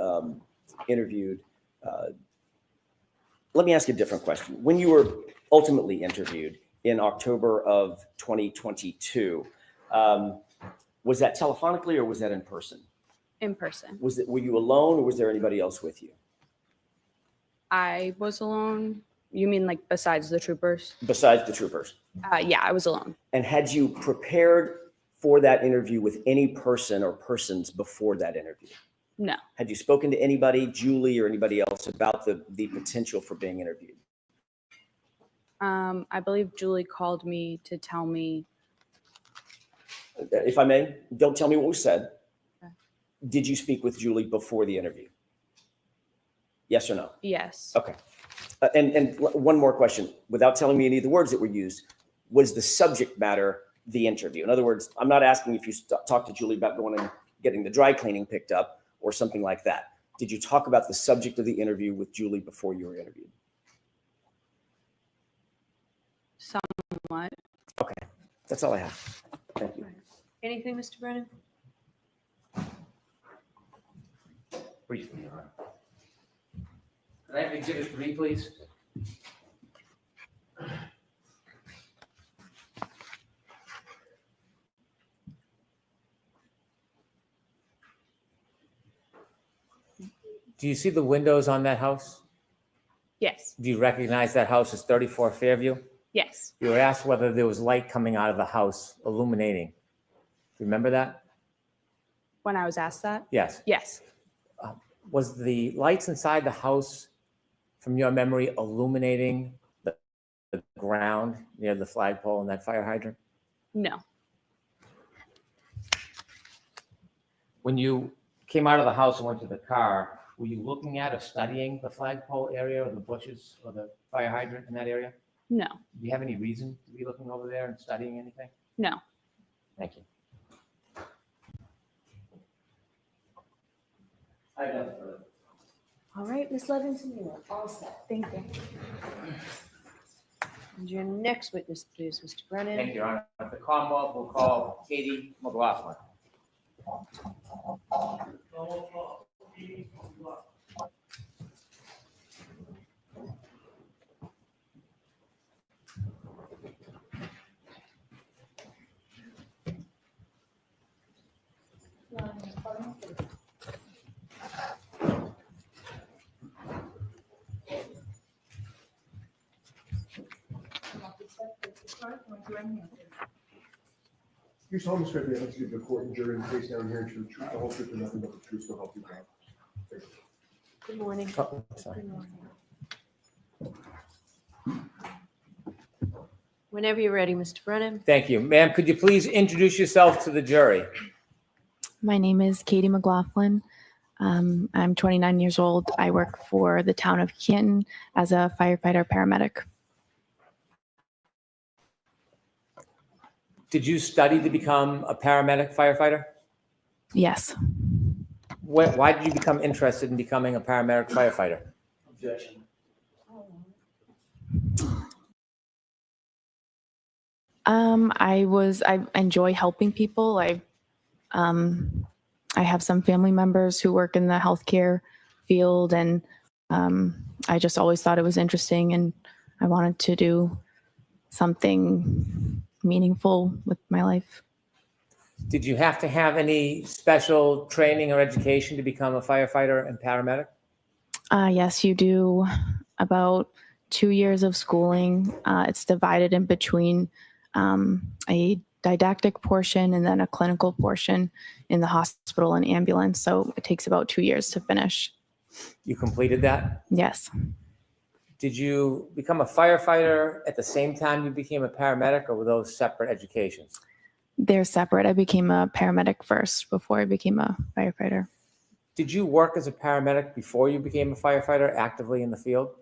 interviewed, let me ask you a different question. When you were ultimately interviewed in October of 2022. Was that telephonically or was that in person? In person. Were you alone or was there anybody else with you? I was alone. You mean like besides the troopers? Besides the troopers? Yeah, I was alone. And had you prepared for that interview with any person or persons before that interview? No. Had you spoken to anybody, Julie or anybody else, about the potential for being interviewed? I believe Julie called me to tell me. If I may, don't tell me what was said. Okay. Did you speak with Julie before the interview? Yes or no? Yes. Okay. And one more question, without telling me any of the words that were used, was the subject matter the interview? In other words, I'm not asking if you talked to Julie about going and getting the dry cleaning picked up or something like that. Did you talk about the subject of the interview with Julie before you were interviewed? Somewhat. Okay, that's all I have. Thank you. Anything, Mr. Brennan? Briefly, Your Honor. Can I have Exhibit 3, please? Do you see the windows on that house? Yes. Do you recognize that house as 34 Fairview? Yes. You were asked whether there was light coming out of the house illuminating. Do you remember that? When I was asked that? Yes. Yes. Was the lights inside the house, from your memory, illuminating the ground near the flagpole and that fire hydrant? No. When you came out of the house and went to the car, were you looking at or studying the flagpole area or the bushes or the fire hydrant in that area? No. Do you have any reason to be looking over there and studying anything? No. Thank you. I have nothing further. All right, Ms. Levenson, you are all set. Thank you. And your next witness, please, Mr. Brennan. Thank you, Your Honor. The Commonwealth will call Katie McLofflin. You solemnly swear the evidence you give the court and jury in the case now and here to the truth, the whole truth, and nothing but the truth, so help you God. Thank you. Good morning. Oh, sorry. Good morning. Whenever you're ready, Mr. Brennan. Thank you. Ma'am, could you please introduce yourself to the jury? My name is Katie McLofflin. I'm 29 years old. I work for the town of Canton as a firefighter paramedic. Did you study to become a paramedic firefighter? Yes. Why did you become interested in becoming a paramedic firefighter? Objection. I enjoy helping people. I have some family members who work in the healthcare field, and I just always thought it was interesting, and I wanted to do something meaningful with my life. Did you have to have any special training or education to become a firefighter and paramedic? Yes, you do about 2 years of schooling. It's divided in between a didactic portion and then a clinical portion in the hospital and ambulance. So it takes about 2 years to finish. You completed that? Yes. Did you become a firefighter at the same time you became a paramedic, or were those separate educations? They're separate. I became a paramedic first before I became a firefighter. Did you work as a paramedic before you became a firefighter actively in the field?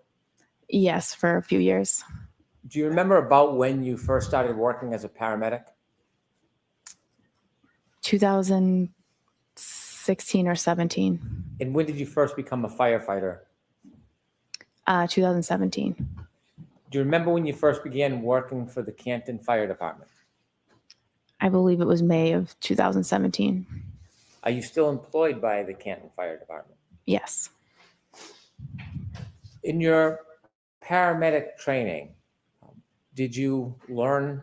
Yes, for a few years. Do you remember about when you first started working as a paramedic? 2016 or 17. And when did you first become a firefighter? 2017. Do you remember when you first began working for the Canton Fire Department? I believe it was May of 2017. Are you still employed by the Canton Fire Department? Yes. In your paramedic training, Did you learn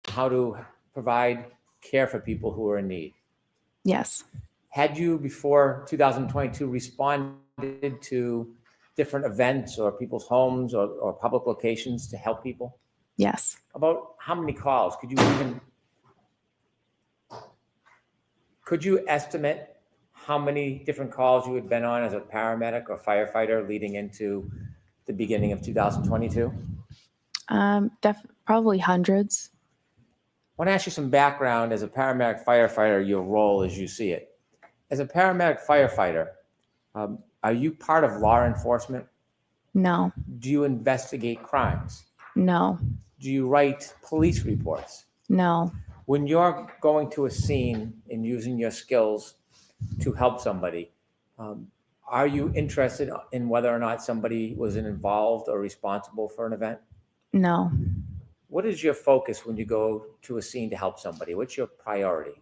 how to provide care for people who are in need? Yes. Had you, before 2022, responded to different events or people's homes or public locations to help people? Yes. About how many calls? Could you estimate how many different calls you had been on as a paramedic or firefighter leading into the beginning of 2022? Probably hundreds. I want to ask you some background as a paramedic firefighter, your role as you see it. As a paramedic firefighter, are you part of law enforcement? No. Do you investigate crimes? No. Do you write police reports? No. When you're going to a scene and using your skills to help somebody, are you interested in whether or not somebody was involved or responsible for an event? No. What is your focus when you go to a scene to help somebody? What's your priority?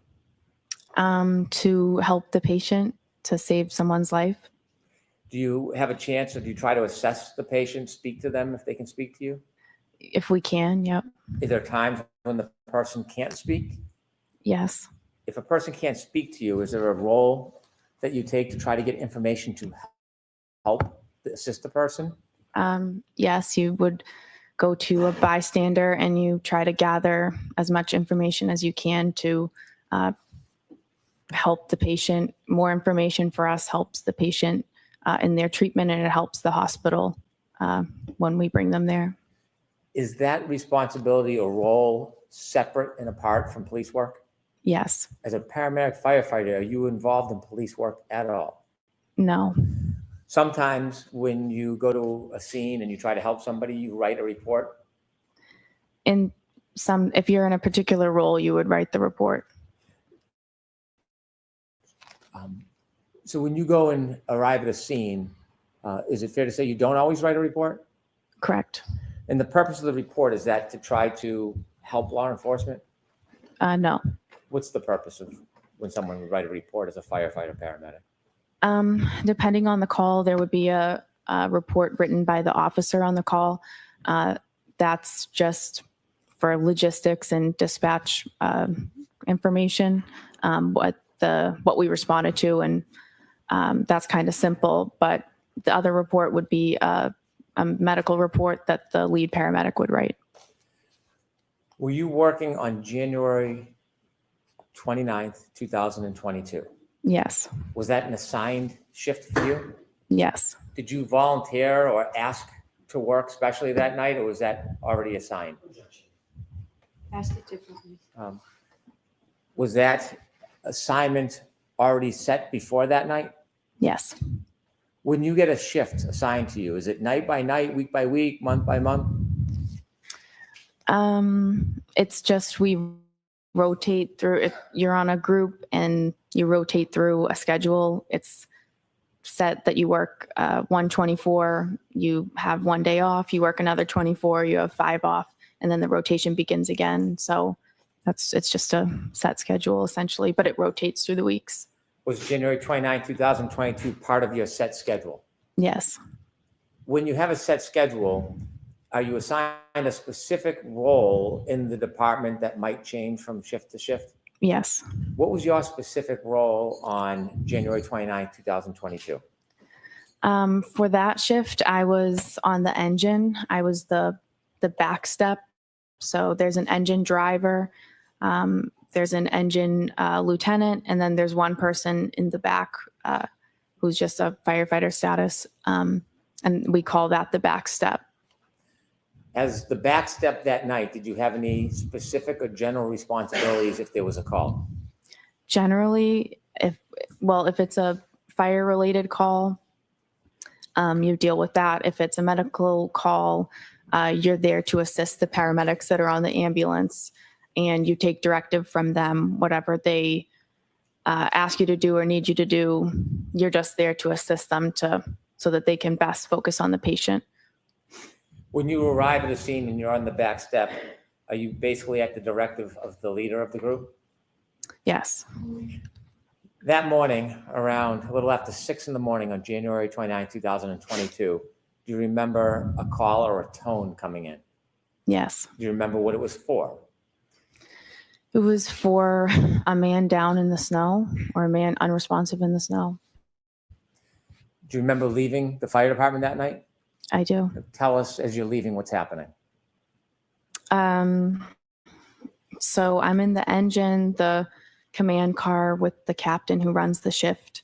To help the patient, to save someone's life. Do you have a chance, or do you try to assess the patient, speak to them if they can speak to you? If we can, yep. Is there times when the person can't speak? Yes. If a person can't speak to you, is there a role that you take to try to get information to help assist the person? Yes, you would go to a bystander and you try to gather as much information as you can to help the patient. More information for us helps the patient in their treatment, and it helps the hospital when we bring them there. Is that responsibility or role separate and apart from police work? Yes. As a paramedic firefighter, are you involved in police work at all? No. Sometimes when you go to a scene and you try to help somebody, you write a report. If you're in a particular role, you would write the report. So when you go and arrive at a scene, is it fair to say you don't always write a report? Correct. And the purpose of the report, is that to try to help law enforcement? No. What's the purpose of when someone would write a report as a firefighter paramedic? Depending on the call, there would be a report written by the officer on the call. That's just for logistics and dispatch information, what we responded to, and that's kind of simple. But the other report would be a medical report that the lead paramedic would write. Were you working on January 29th, 2022? Yes. Was that an assigned shift for you? Yes. Did you volunteer or ask to work specially that night, or was that already assigned? Ask it differently. Was that assignment already set before that night? Yes. When you get a shift assigned to you, is it night by night, week by week, month by month? It's just we rotate through it. You're on a group and you rotate through a schedule. It's set that you work 124, you have 1 day off, you work another 24, you have 5 off, and then the rotation begins again. So it's just a set schedule essentially, but it rotates through the weeks. Was January 29, 2022 part of your set schedule? Yes. When you have a set schedule, are you assigned a specific role in the department that might change from shift to shift? Yes. What was your specific role on January 29, 2022? For that shift, I was on the engine. I was the back step. So there's an engine driver, there's an engine lieutenant, and then there's one person in the back who's just a firefighter status. And we call that the back step. As the back step that night, did you have any specific or general responsibilities if there was a call? Generally, if it's a fire related call, you deal with that. If it's a medical call, you're there to assist the paramedics that are on the ambulance, and you take directive from them. Whatever they ask you to do or need you to do, you're just there to assist them so that they can best focus on the patient. When you arrive at a scene and you're on the back step, are you basically at the directive of the leader of the group? Yes. That morning, around a little after 6 in the morning on January 29, 2022, do you remember a call or a tone coming in? Yes. Do you remember what it was for? It was for a man down in the snow or a man unresponsive in the snow. Do you remember leaving the fire department that night? I do. Tell us as you're leaving what's happening. So I'm in the engine, the command car with the captain who runs the shift,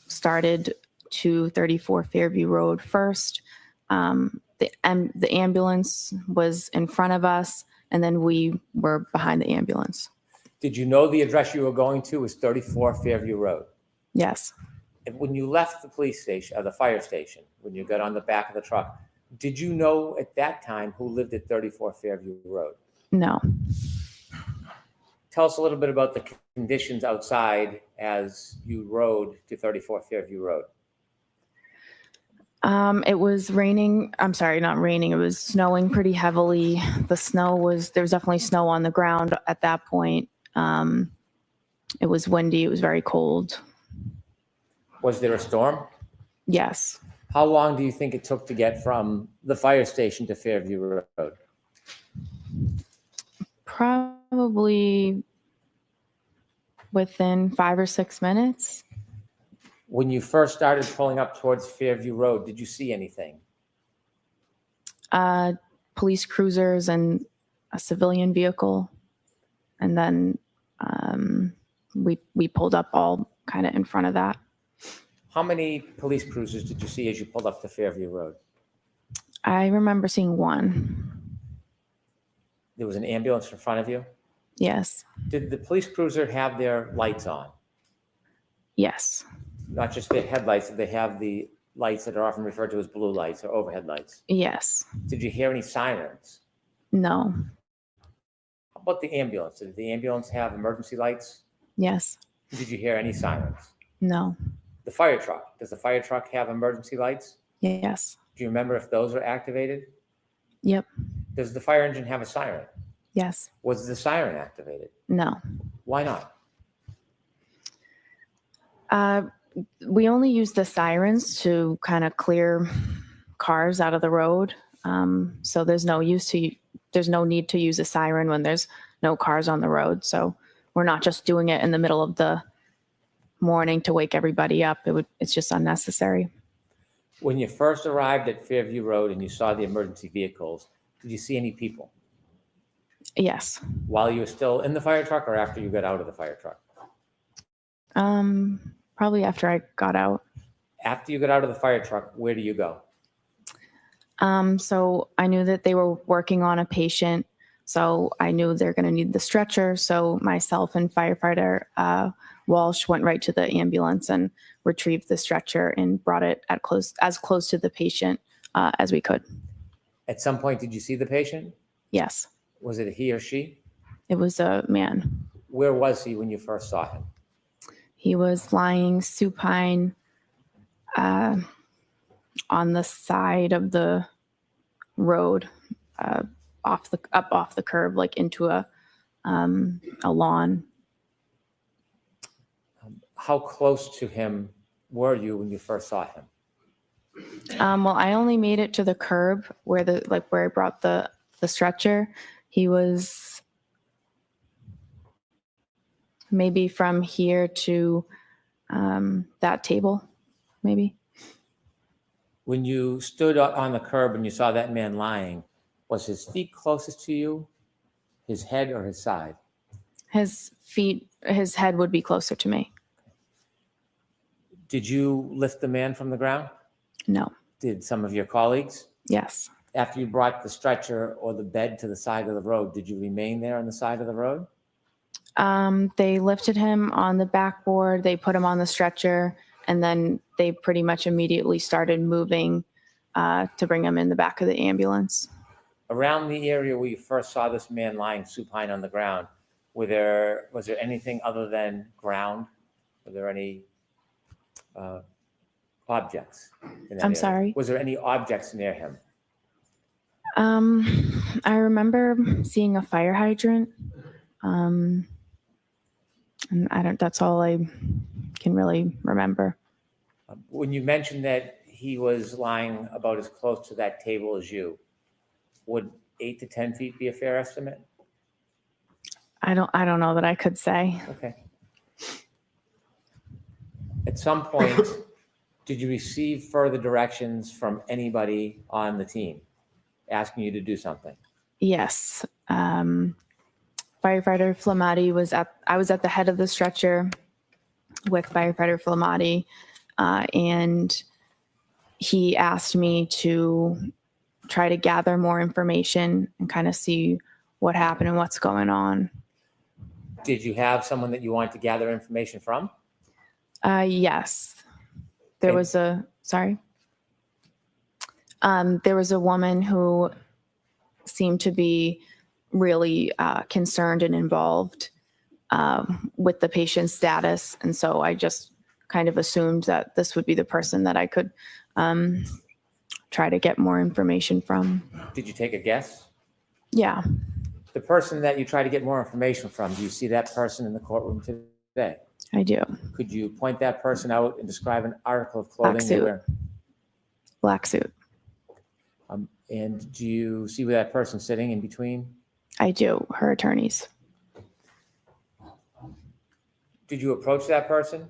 started to 34 Fairview Road first. The ambulance was in front of us, and then we were behind the ambulance. Did you know the address you were going to was 34 Fairview Road? Yes. And when you left the police station, or the fire station, when you got on the back of the truck, did you know at that time who lived at 34 Fairview Road? No. Tell us a little bit about the conditions outside as you rode to 34 Fairview Road. It was raining. I'm sorry, not raining. It was snowing pretty heavily. There was definitely snow on the ground at that point. It was windy. It was very cold. Was there a storm? Yes. How long do you think it took to get from the fire station to Fairview Road? Probably within 5 or 6 minutes. When you first started pulling up towards Fairview Road, did you see anything? Police cruisers and a civilian vehicle. And then we pulled up all kind of in front of that. How many police cruisers did you see as you pulled up to Fairview Road? I remember seeing one. There was an ambulance in front of you? Yes. Did the police cruiser have their lights on? Yes. Not just their headlights, did they have the lights that are often referred to as blue lights or overhead lights? Yes. Did you hear any sirens? No. How about the ambulance? Did the ambulance have emergency lights? Yes. Did you hear any sirens? No. The fire truck, does the fire truck have emergency lights? Yes. Do you remember if those were activated? Yep. Does the fire engine have a siren? Yes. Was the siren activated? No. Why not? We only use the sirens to kind of clear cars out of the road. So there's no need to use a siren when there's no cars on the road. So we're not just doing it in the middle of the morning to wake everybody up. It's just unnecessary. When you first arrived at Fairview Road and you saw the emergency vehicles, did you see any people? Yes. While you were still in the fire truck or after you got out of the fire truck? Probably after I got out. After you got out of the fire truck, where do you go? So I knew that they were working on a patient. So I knew they're going to need the stretcher. So myself and firefighter Walsh went right to the ambulance and retrieved the stretcher and brought it as close to the patient as we could. At some point, did you see the patient? Yes. Was it he or she? It was a man. Where was he when you first saw him? He was lying supine on the side of the road, off the curb, like into a lawn. How close to him were you when you first saw him? Well, I only made it to the curb where I brought the stretcher. He was maybe from here to that table, maybe. When you stood on the curb and you saw that man lying, was his feet closest to you, his head or his side? His head would be closer to me. Did you lift the man from the ground? No. Did some of your colleagues? Yes. After you brought the stretcher or the bed to the side of the road, did you remain there on the side of the road? They lifted him on the backboard, they put him on the stretcher, and then they pretty much immediately started moving to bring him in the back of the ambulance. Around the area where you first saw this man lying supine on the ground, was there anything other than ground? Were there any objects in that I'm area? sorry? Was there any objects near him? I remember seeing a fire hydrant. And that's all I can really remember. When you mentioned that he was lying about as close to that table as you, would 8 to 10 feet be a fair estimate? I don't know that I could say. Okay. At some point, did you receive further directions from anybody on the team asking you to do something? Yes. Firefighter Flamati I was at the head of the stretcher with Firefighter Flamati, and he asked me to try to gather more information and kind of see what happened and what's going on. Did you have someone that you wanted to gather information from? Yes. There And- was a, sorry. There was a woman who seemed to be really concerned and involved with the patient's status. And so I just kind of assumed that this would be the person that I could try to get more information from. Did you take a guess? Yeah, The person that you try to get more information from, do you see that person in the courtroom today? I do. Could you point that person out and describe an article of Black clothing they suit. wear? Black suit. And do you see where that person's sitting in between? I do. Her attorneys. Did you approach that person?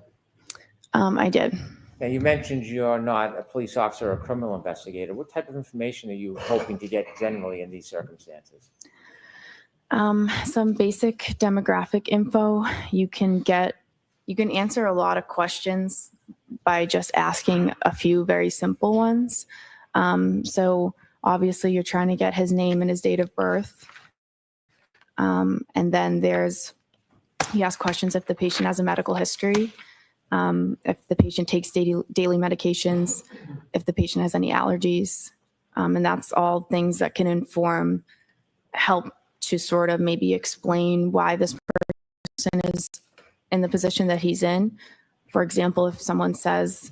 I did. Now, you mentioned you're not a police officer or a criminal investigator. What type of information are you hoping to get generally in these circumstances? Some basic demographic info. You can answer a lot of questions by just asking a few very simple ones. So obviously you're trying to get his name and his date of birth. And then you ask questions if the patient has a medical history, if the patient takes daily medications, if the patient has any allergies. And that's all things that can help to sort of maybe explain why this person is in the position that he's in. For example, if someone says,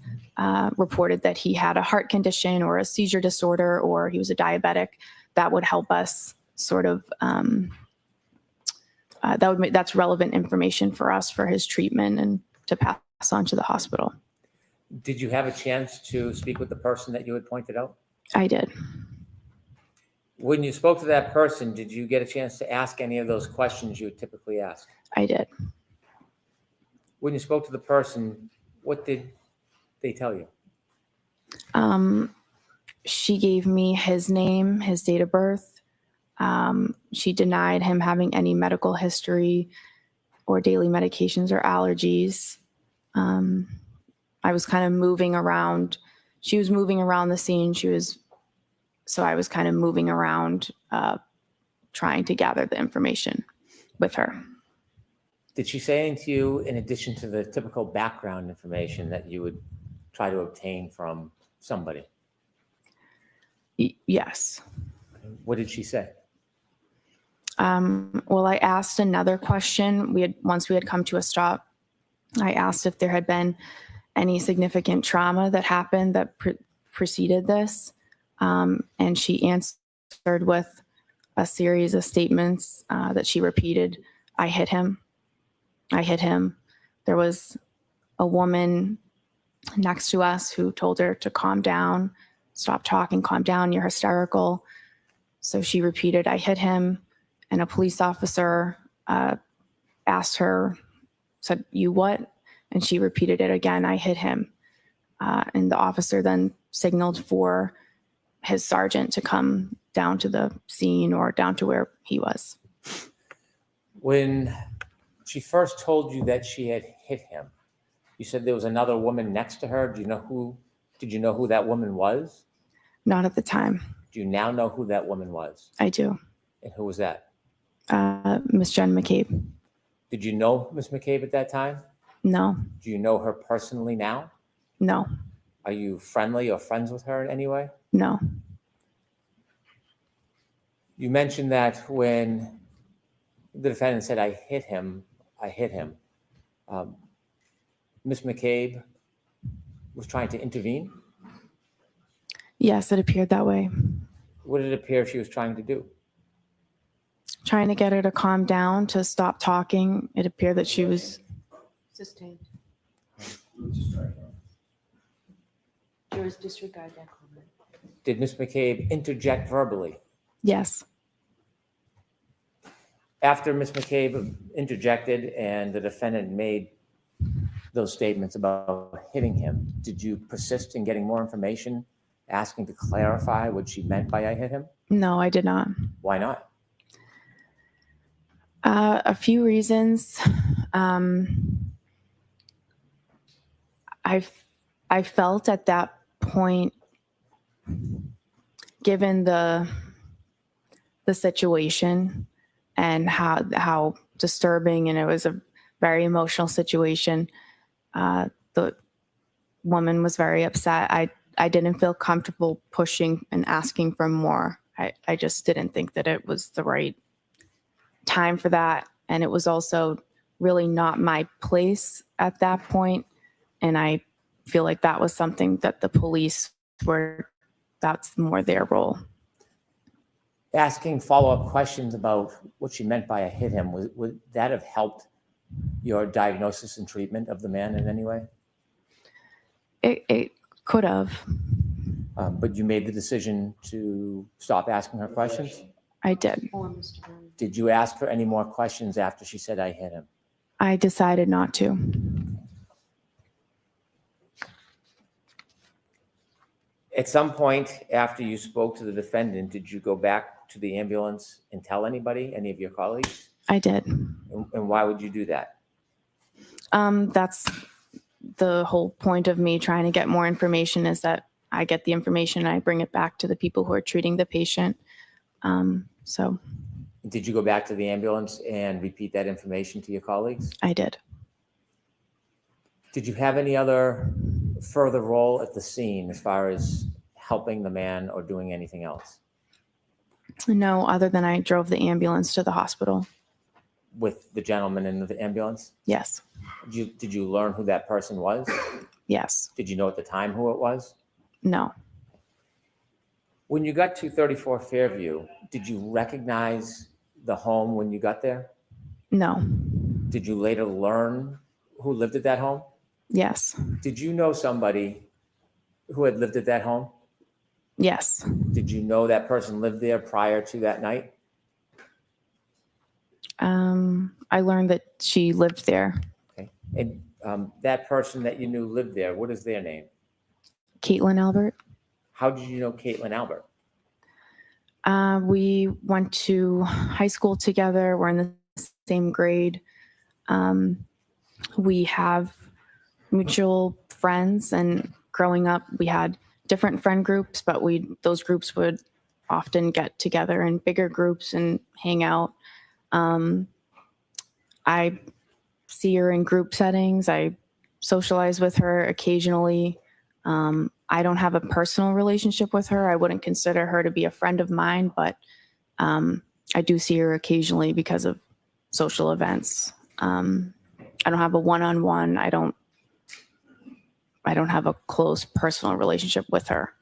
reported that he had a heart condition or a seizure disorder or he was a diabetic, that would help us sort of, that's relevant information for us for his treatment and to pass on to the hospital. Did you have a chance to speak with the person that you had pointed out? I did. When you spoke to that person, did you get a chance to ask any of those questions you would typically ask? I did. When you spoke to the person, what did they tell you? She gave me his name, his date of birth. She denied him having any medical history or daily medications or allergies. I was kind of moving around. She was moving around the scene. So I was kind of moving around, trying to gather the information with her. Did she say anything to you in addition to the typical background information that you would try to obtain from somebody? Yes. What did she say? Well, I asked another question. Once we had come to a stop, I asked if there had been any significant trauma that happened that preceded this. And she answered with a series of statements that she repeated. I hit him. I hit him. There was a woman next to us who told her to calm down, stop talking, calm down, you're hysterical. So she repeated, I hit him. And a police officer asked her, said, you what? And she repeated it again, I hit him. And the officer then signaled for his sergeant to come down to the scene or down to where he was. When she first told you that she had hit him, you said there was another woman next to her. Did you know who that woman was? Not at the time. Do you now know who that woman was? I do. And who was that? Miss Jen McCabe. Did you know Miss McCabe at that time? No. Do you know her personally now? No. Are you friendly or friends with her in any way? No. You mentioned that when the defendant said, I hit him, Miss McCabe was trying to intervene? Yes, it appeared that way. What did it appear she was trying to do? Trying to get her to calm down, to stop talking. It appeared that she was... Sustained. Jurors disregard that comment. Did Miss McCabe interject verbally? Yes. After Ms. McCabe interjected and the defendant made those statements about hitting him, did you persist in getting more information, asking to clarify what she meant by "I hit him"? No, I did not. Why not? A few reasons. I felt at that point, given the situation and how disturbing, and it was a very emotional situation. The woman was very upset. I didn't feel comfortable pushing and asking for more. I just didn't think that it was the right time for that. And it was also really not my place at that point. And I feel like that was something that the police that's more their role. Asking follow-up questions about what she meant by "I hit him," would that have helped your diagnosis and treatment of the man in any way? It could have. But you made the decision to stop asking her questions? I did. Did you ask her any more questions after she said "I hit him"? I decided not to. At some point after you spoke to the defendant, did you go back to the ambulance and tell anybody, any of your colleagues? I did. And why would you do that? That's the whole point of me trying to get more information, is that I get the information and I bring it back to the people who are treating the patient. So Did you go back to the ambulance and repeat that information to your colleagues? I did. Did you have any other further role at the scene as far as helping the man or doing anything else? No, other than I drove the ambulance to the hospital. With the gentleman in the ambulance? Yes. Did you learn who that person was? Yes. Did you know at the time who it was? No. When you got to 34 Fairview, did you recognize the home when you got there? No. Did you later learn who lived at that home? Yes. Did you know somebody who had lived at that home? Yes. Did you know that person lived there prior to that night? I learned that she lived there. Okay. And that person that you knew lived there, what is their name? Caitlin Albert. How did you know Caitlin Albert? We went to high school together. We're in the same grade. We have mutual friends, and growing up, we had different friend groups, but those groups would often get together in bigger groups and hang out. I see her in group settings. I socialize with her occasionally. I don't have a personal relationship with her. I wouldn't consider her to be a friend of mine, but I do see her occasionally because of social events. I don't have a one-on-one. I don't have a close personal relationship with her.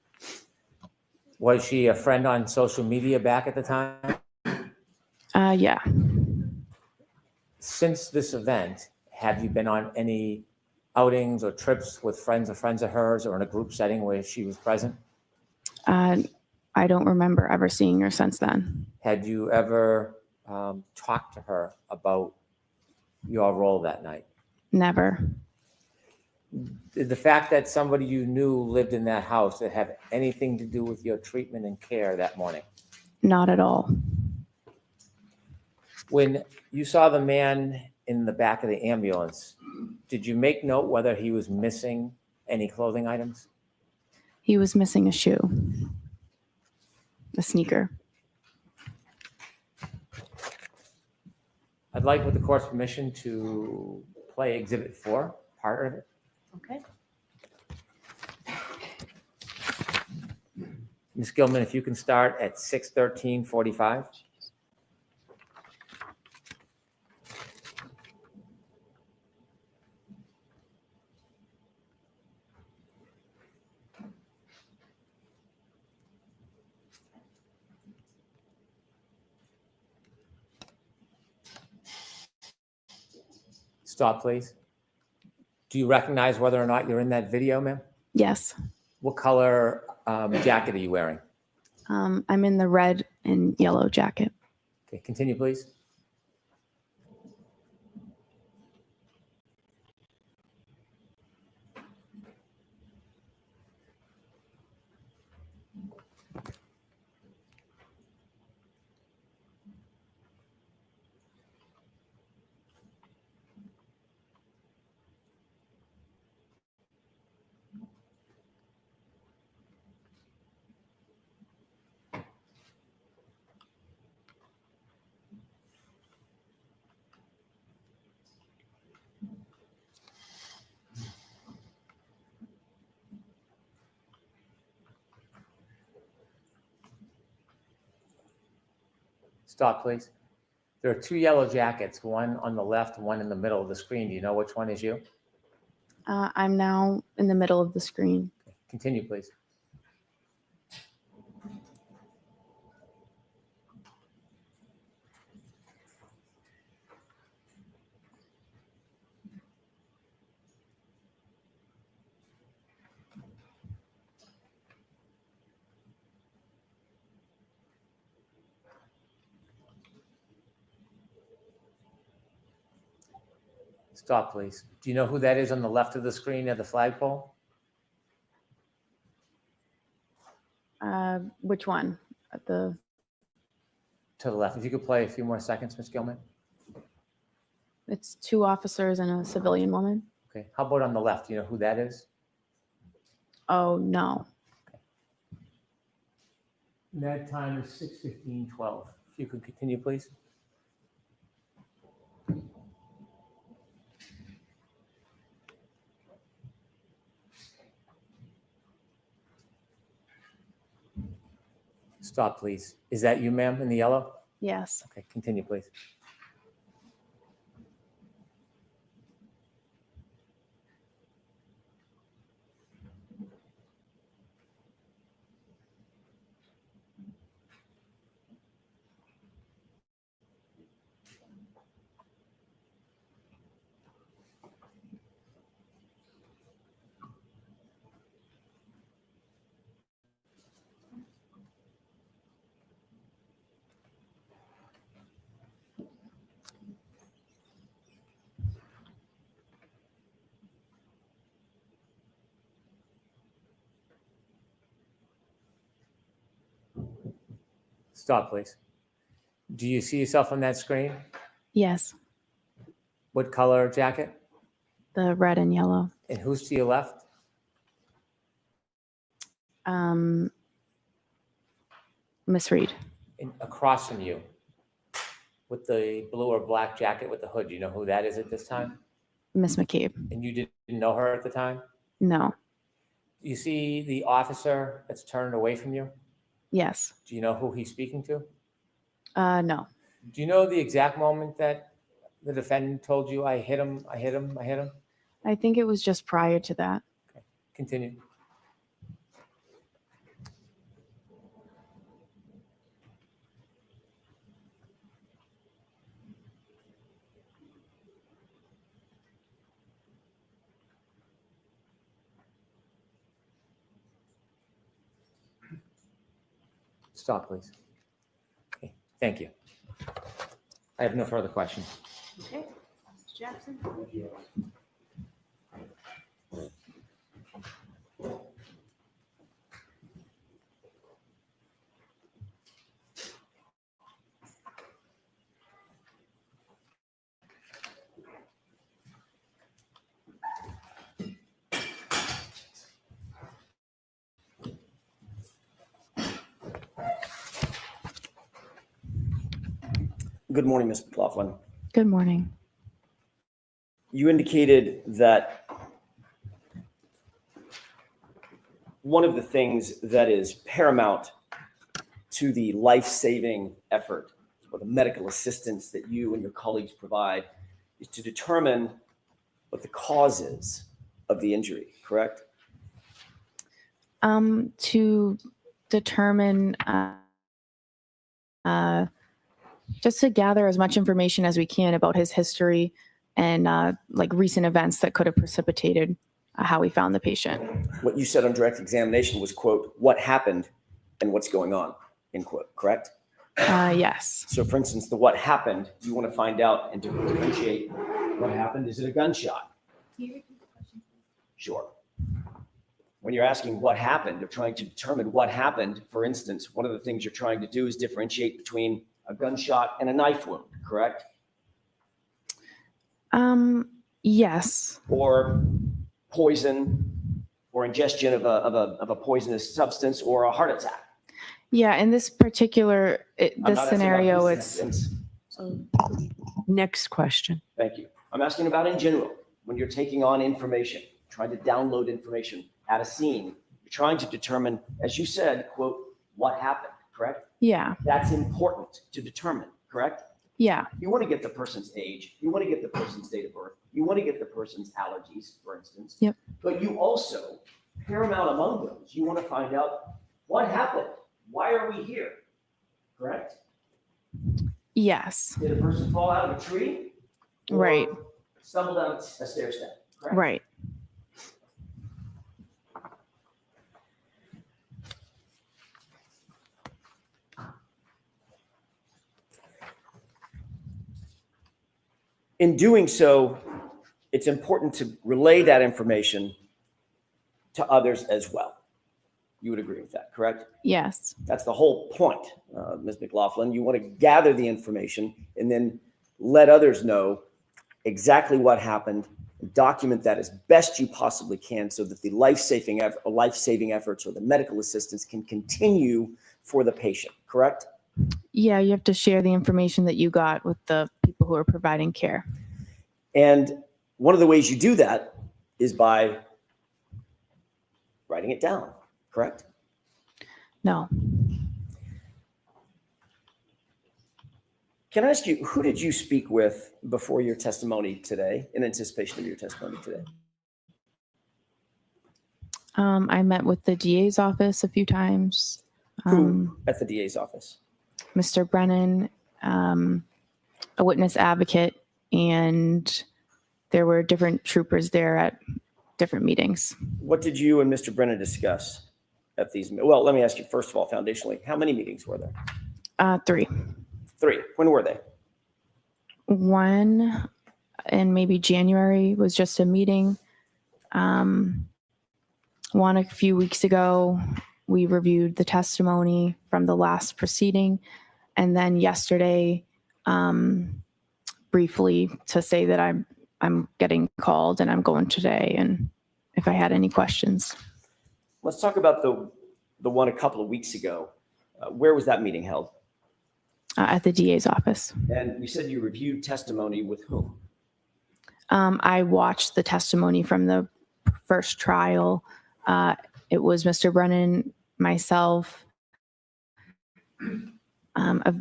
Was she a friend on social media back at the time? Yeah. Since this event, have you been on any outings or trips with friends of hers, or in a group setting where she was present? I don't remember ever seeing her since then. Had you ever talked to her about your role that night? Never. Did the fact that somebody you knew lived in that house that have anything to do with your treatment and care that morning? Not at all. When you saw the man in the back of the ambulance, did you make note whether he was missing any clothing items? He was missing a shoe, a sneaker. I'd like, with the court's permission, to play Exhibit 4, part of it. Okay. Ms. Gilman, if you can start at 6:13:45. Stop, please. Do you recognize whether or not you're in that video, ma'am? Yes. What color jacket are you wearing? I'm in the red and yellow jacket. Okay, continue, please. Stop, please. There are two yellow jackets, one on the left, one in the middle of the screen. Do you know which one is you? I'm now in the middle of the screen. Continue, please. Stop, please. Do you know who that is on the left of the screen at the flagpole? Which one? At the To the left. If you could play a few more seconds, Ms. Gilman. It's two officers and a civilian woman. Okay. How about on the left? Do you know who that is? Oh, no. And that time is 6:15:12. If you could continue, please. Stop, please. Is that you, ma'am, in the yellow? Yes. Okay, continue, please. Stop, please. Do you see yourself on that screen? Yes. What color jacket? The red and yellow. And who's to your left? Miss Reed. And across from you, with the blue or black jacket with the hood. Do you know who that is at this time? Miss McCabe. And you didn't know her at the time? No. Do you see the officer that's turned away from you? Yes. Do you know who he's speaking to? No. Do you know the exact moment that the defendant told you, I hit him, I hit him, I hit him? I think it was just prior to that. Okay. Continue. Stop, please. Okay, thank you. I have no further questions. Okay, Mr. Jackson? Good morning, Ms. McLofflin. Good morning. You indicated that one of the things that is paramount to the life-saving effort or the medical assistance that you and your colleagues provide is to determine what the cause is of the injury, correct? To determine, just to gather as much information as we can about his history and like recent events that could have precipitated how we found the patient. What you said on direct examination was, quote, what happened and what's going on, end quote, correct? Yes. So for instance, the what happened, you want to find out and to differentiate what happened. Is it a gunshot? Sure. When you're asking what happened, or trying to determine what happened, for instance, one of the things you're trying to do is differentiate between a gunshot and a knife wound, correct? Yes. Or poison, or ingestion of a poisonous substance, or a heart attack. Yeah. In this particular, I'm this not asking about scenario, this it's instance. Next question. Thank you. I'm asking about in general, when you're taking on information, trying to download information at a scene, you're trying to determine, as you said, quote, what happened, correct? yeah. That's important to determine, correct? Yeah. You want to get the person's age, you want to get the person's date of birth, you want to get the person's allergies, for instance. Yep. But you also, paramount among those, you want to find out what happened. Why are we here? Correct? Yes. Did a person fall out of a tree? Or Right. stumble down a stair step, correct? Right. In doing so, it's important to relay that information to others as well. You would agree with that, correct? Yes. That's the whole point, Ms. McLofflin. You want to gather the information and then let others know exactly what happened, and document that as best you possibly can so that the life-saving efforts or the medical assistance can continue for the patient, correct? Yeah. You have to share the information that you got with the people who are providing care. And one of the ways you do that is by writing it down, correct? No. Can I ask you, who did you speak with before your testimony today, in anticipation of your testimony today? I met with the DA's office a few times. Who at the DA's office? Mr. Brennan, a witness advocate, and there were different troopers there at different meetings. What did you and Mr. Brennan discuss at these? Well, let me ask you, first of all, foundationally, how many meetings were there? 3. 3. When were they? One in maybe January was just a meeting. One a few weeks ago, we reviewed the testimony from the last proceeding. And then yesterday, briefly to say that I'm getting called and I'm going today, and if I had any questions. Let's talk about the one a couple of weeks ago. Where was that meeting held? At the DA's office. And you said you reviewed testimony with whom? I watched the testimony from the first trial. It was Mr. Brennan, myself, a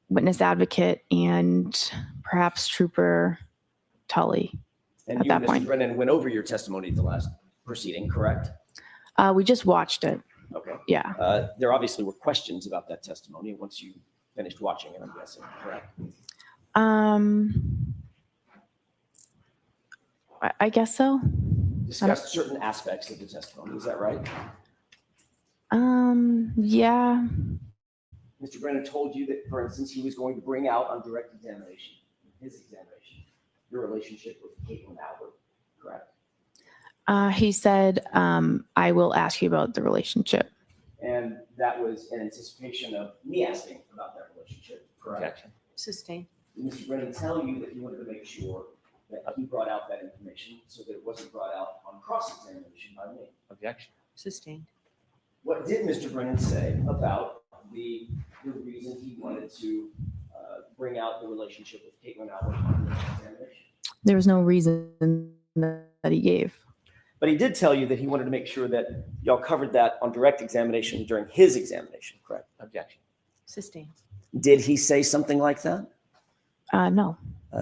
witness advocate, and perhaps Trooper Tully And at you that and Mr. point. Brennan went over your testimony at the last proceeding, correct? We just watched it. Okay. Yeah. There obviously were questions about that testimony once you finished watching it, I'm guessing, correct? I guess so. Discussed certain aspects of the testimony, is that right? Yeah. Mr. Brennan told you that, for instance, he was going to bring out on direct examination, his examination, your relationship with Caitlin Albert, correct? He said, I will ask you about the relationship. And that was in anticipation of me asking about that relationship, correct? Sustained. Did Mr. Brennan tell you that he wanted to make sure that he brought out that information so that it wasn't brought out on cross-examination by me? Objection. Sustained. What did Mr. Brennan say about the reason he wanted to bring out the relationship with Caitlin Albert on the examination? There was no reason that he gave. But he did tell you that he wanted to make sure that y'all covered that on direct examination during his examination, correct? Objection. Sustained. Did he say something like that? No.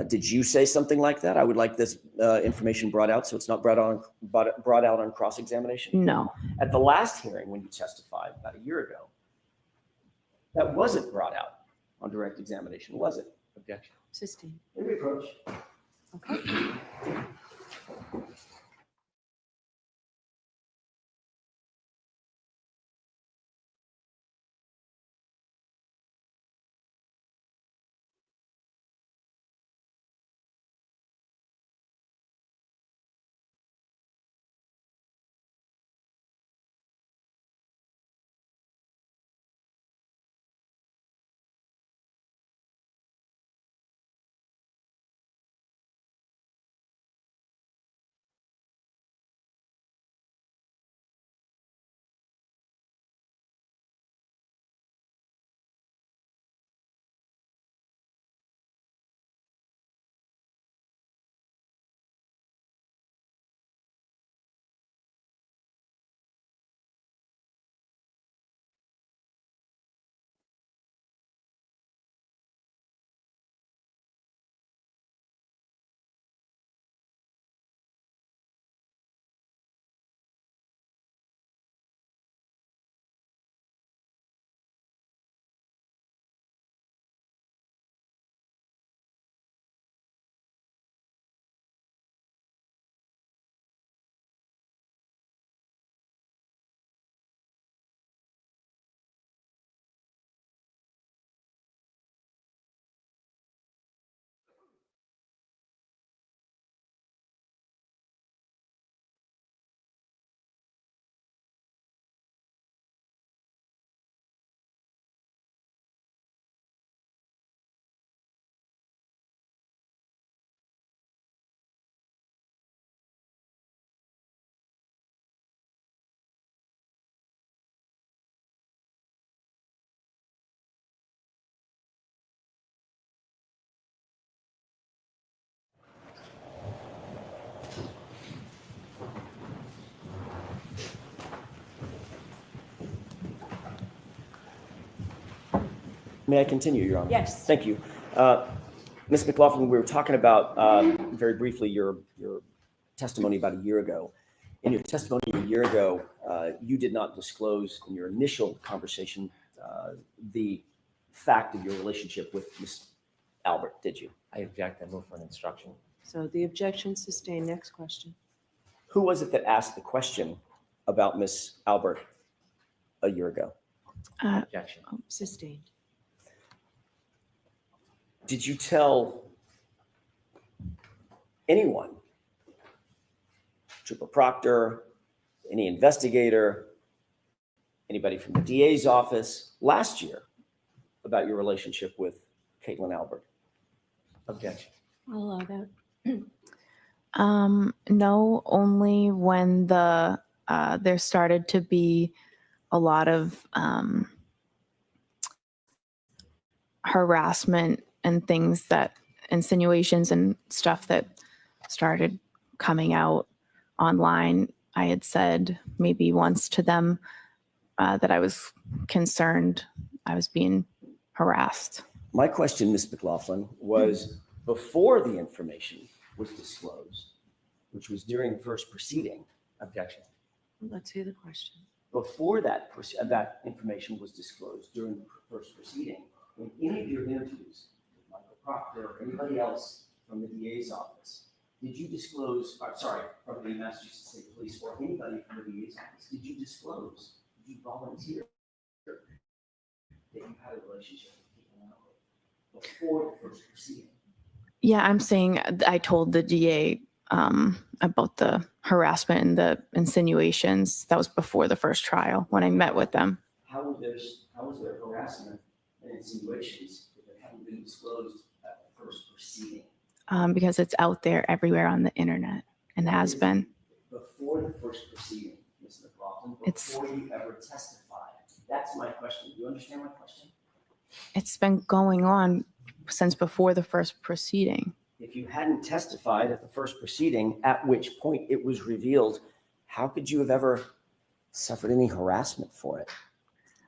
Did you say something like that? I would like this information brought out so it's not brought out on cross-examination. No. At the last hearing, when you testified about a year ago, that wasn't brought out on direct examination, was it? Objection. Sustained. May we approach? Okay. May I continue, Your Honor? Yes. Thank you. Ms. McLofflin, we were talking about, very briefly, your testimony about a year ago. In your testimony a year ago, you did not disclose in your initial conversation the fact of your relationship with Ms. Albert, did you? I object. I move for an instruction. So the objection sustained. Next question. Who was it that asked the question about Ms. Albert a year ago? Objection. Sustained. Did you tell anyone, Trooper Proctor, any investigator, anybody from the DA's office last year about your relationship with Caitlin Albert? Objection. I'll allow that. No, only when there started to be a lot of harassment and things insinuations and stuff that started coming out online. I had said maybe once to them that I was concerned I was being harassed. My question, Ms. McLofflin, was before the information was disclosed, which was during the first proceeding. Objection. Let's hear the question. Before that information was disclosed during the first proceeding, in any of your interviews with Michael Proctor or anybody else from the DA's office, did you disclose, from the Massachusetts State Police or anybody from the DA's office, did you disclose, did you volunteer that you had a relationship with Caitlin Albert before the first proceeding? Yeah, I'm saying I told the DA about the harassment and the insinuations. That was before the first trial when I met with them. How was there harassment and insinuations if it hadn't been disclosed at the first proceeding? Because it's out there everywhere on the internet and has been. Before the first proceeding, Ms. McLofflin, before you ever testified. That's my question. Do you understand my question? It's been going on since before the first proceeding. If you hadn't testified at the first proceeding, at which point it was revealed, how could you have ever suffered any harassment for it?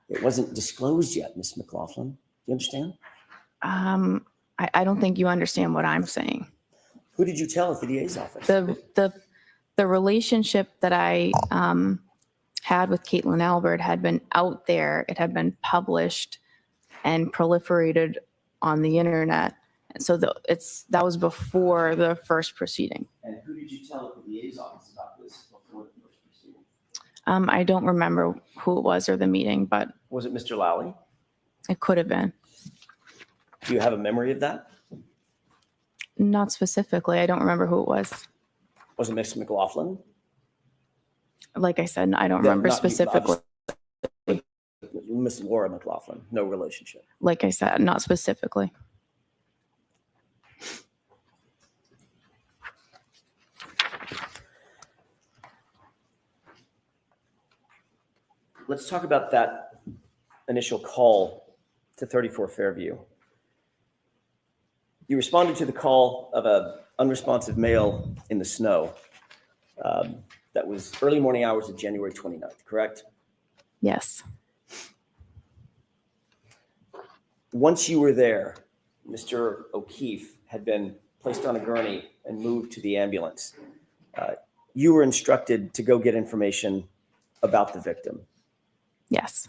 It wasn't disclosed yet, Ms. McLofflin. Do you understand? I don't think you understand what I'm saying. Who did you tell at the DA's office? The relationship that I had with Caitlin Albert had been out there. It had been published and proliferated on the internet. And so that was before the first proceeding. And who did you tell at the DA's office about this before the first proceeding? I don't remember who it was or the meeting, but. Was it Mr. Lally? It could have been. Do you have a memory of that? Not specifically. I don't remember who it was. Was it Ms. McLofflin? Like I said, I don't remember specifically. Miss Laura McLofflin, no relationship. Like I said, not specifically. Let's talk about that initial call to 34 Fairview. You responded to the call of an unresponsive male in the snow. That was early morning hours of January 29th, correct? Yes. Once you were there, Mr. O'Keefe had been placed on a gurney and moved to the ambulance. You were instructed to go get information about the victim. Yes.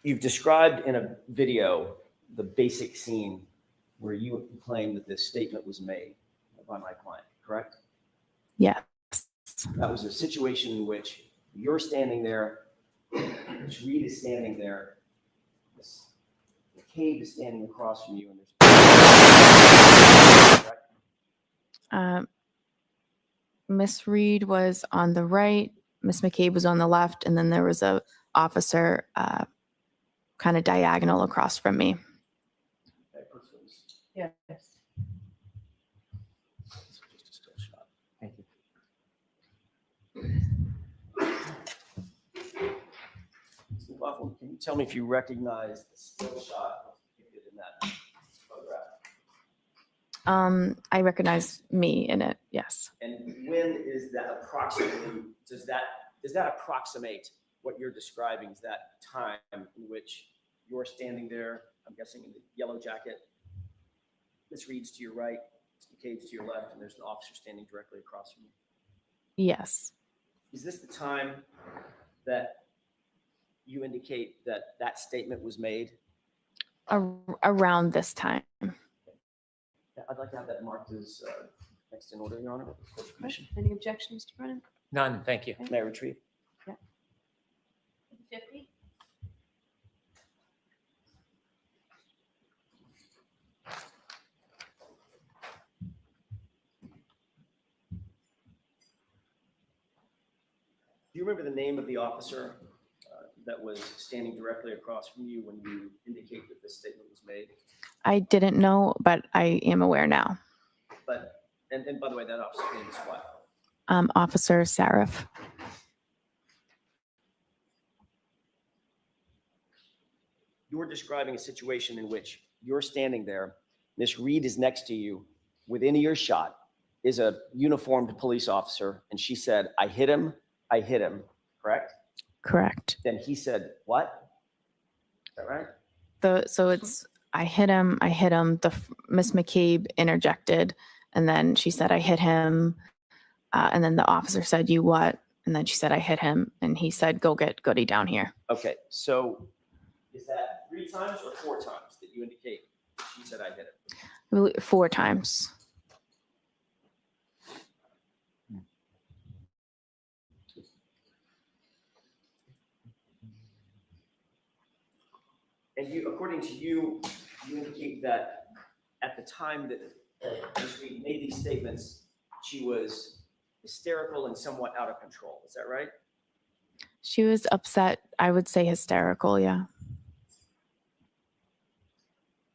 You've described in a video the basic scene where you claim that this statement was made by my client, correct? Yes. That was a situation in which you're standing there, Ms. Reed is standing there, Ms. McCabe is standing across from you, and there's Miss Reed was on the right, Miss McCabe was on the left, and then there was a officer kind of diagonal across from me. Yes. Just a still shot. Thank you. Ms. McLofflin, can you tell me if you recognize the still shot depicted in that photograph? I recognize me in it, yes. And when is that approximately, does that approximate what you're describing is that time in which you're standing there, I'm guessing in the yellow jacket, Ms. Reed's to your right, Ms. McCabe's to your left, and there's an officer standing directly across from you. Yes. Is this the time that you indicate that that statement was made? Around this time. Yeah, I'd like to have that marked as next in order, Your Honor. Court's permission. Any objection, Mr. Brennan? None, thank you. May I retrieve? 50? Do you remember the name of the officer that was standing directly across from you when you indicate that this statement was made? I didn't know, but I am aware now. But, and by the way, that officer's name is what? Officer Sarif. You're describing a situation in which you're standing there, Miss Reed is next to you, within earshot is a uniformed police officer, and she said, I hit him, correct? Correct. Then he said, what? Is that right? So it's, I hit him. Miss McCabe interjected, and then she said, I hit him. And then the officer said, you what? And then she said, I hit him. And he said, go get Goody down here. Okay, so is that 3 times or 4 times that you indicate she said I hit him? I believe 4 times. And you, according to you, you indicate that at the time that Ms. Reed made these statements, she was hysterical and somewhat out of control. Is that right? She was upset. I would say hysterical. Yeah.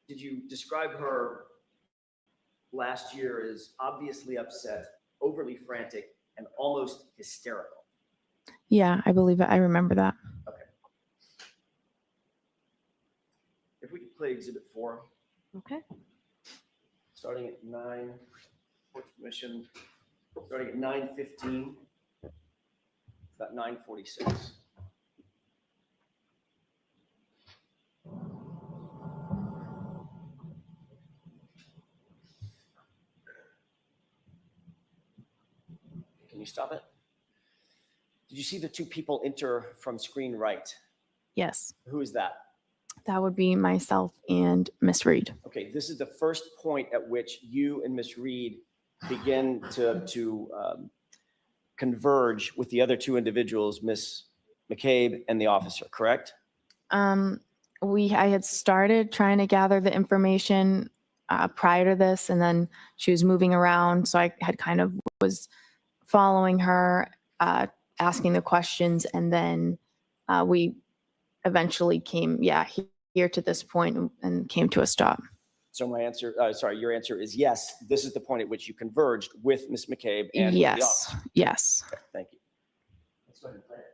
Did you describe her last year as obviously upset, overly frantic, and almost hysterical? Yeah, I believe it. I remember that. Okay. If we could play Exhibit 4. Okay. Starting at 9, court's permission, starting at 9:15, about 9:46. Can you stop it? Did you see the 2 people enter from screen right? Yes. Who is that? That would be myself and Miss Reed. Okay, this is the first point at which you and Miss Reed begin to converge with the other 2 individuals, Miss McCabe and the officer, correct? I had started trying to gather the information prior to this, and then she was moving around, so I had kind of was following her, asking the questions, and then we eventually came, here to this point and came to a stop. So my answer, your answer is yes. This is the point at which you converged with Miss McCabe and with the Yes. officer. Yes. Okay, thank you. Let's go ahead and play it.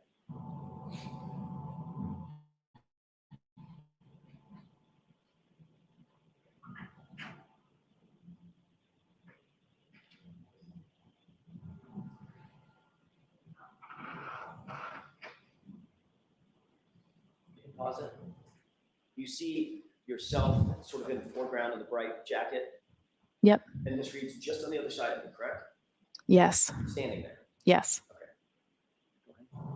Pause it. You see yourself sort of in the foreground in the bright jacket, Yep. and Miss Reed's just on the other side of you, correct? Yes. Standing there. Yes. Okay. Go ahead.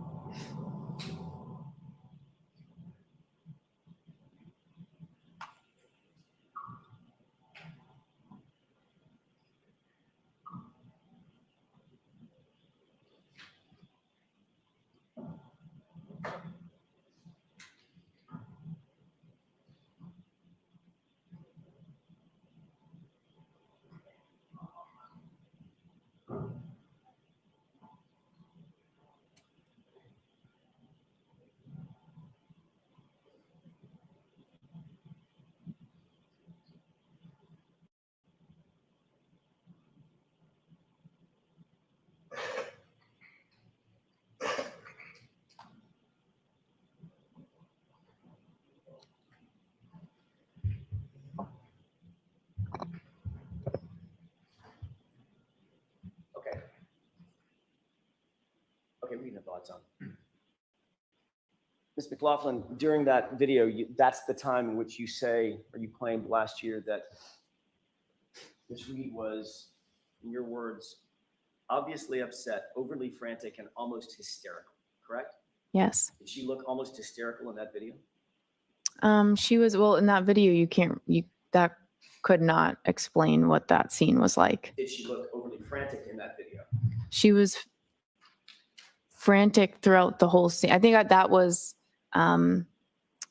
Okay, we can have the lights on. Ms. McLofflin, during that video, that's the time in which you say, or you claimed last year that Ms. Reed was, in your words, obviously upset, overly frantic, and almost hysterical, correct? Yes. Did she look almost hysterical in that video? She was, well, in that video, that could not explain what that scene was like. Did she look overly frantic in that video? She was frantic throughout the whole scene. I think that was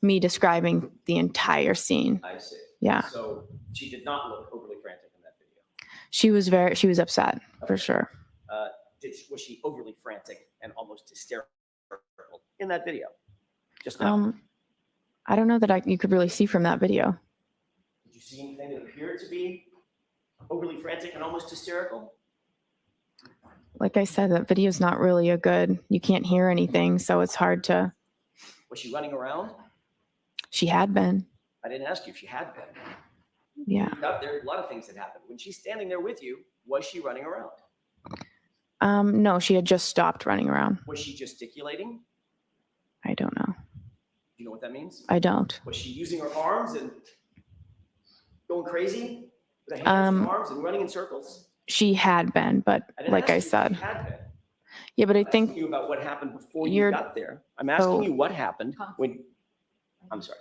me describing the entire scene. I see. Yeah. So she did not look overly frantic in that video. She was upset for sure. Was she overly frantic and almost hysterical in that video? Just now. I don't know that you could really see from that video. Did you see anything that appeared to be overly frantic and almost hysterical? Like I said, that video is not really you can't hear anything, so it's hard to. Was she running around? She had been. I didn't ask you if she had been. Yeah. There are a lot of things that happened. When she's standing there with you, was she running around? No, she had just stopped running around. Was she gesticulating? I don't know. Do you know what that means? I don't. Was she using her arms and going crazy with her hands and arms and running in circles? She had been, but like I said. Yeah, but I think. I'm asking you about what happened before you got there. I'm asking you what happened when. I'm sorry.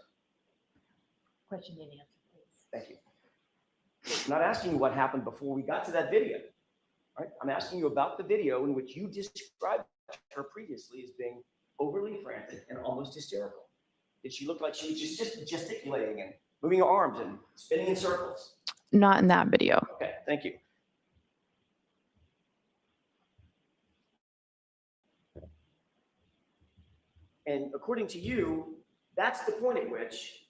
Question and answer, please. Thank you. I'm not asking you what happened before we got to that video. All right? I'm asking you about the video in which you described her previously as being overly frantic and almost hysterical. Did she look like she was just gesticulating and moving her arms and spinning in circles? Not in that video. Okay, thank you. And according to you, that's the point at which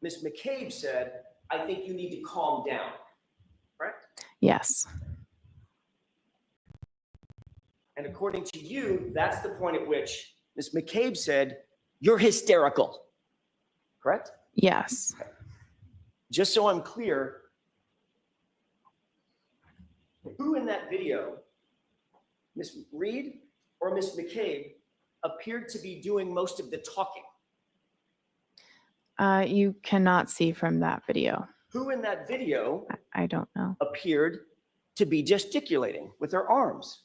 Ms. McCabe said, I think you need to calm down, correct? Yes. And according to you, that's the point at which Ms. McCabe said, you're hysterical, correct? Yes. Okay. Just so I'm clear, who in that video, Ms. Reed or Ms. McCabe, appeared to be doing most of the talking? You cannot see from that video. Who in that video I don't know. appeared to be gesticulating with her arms?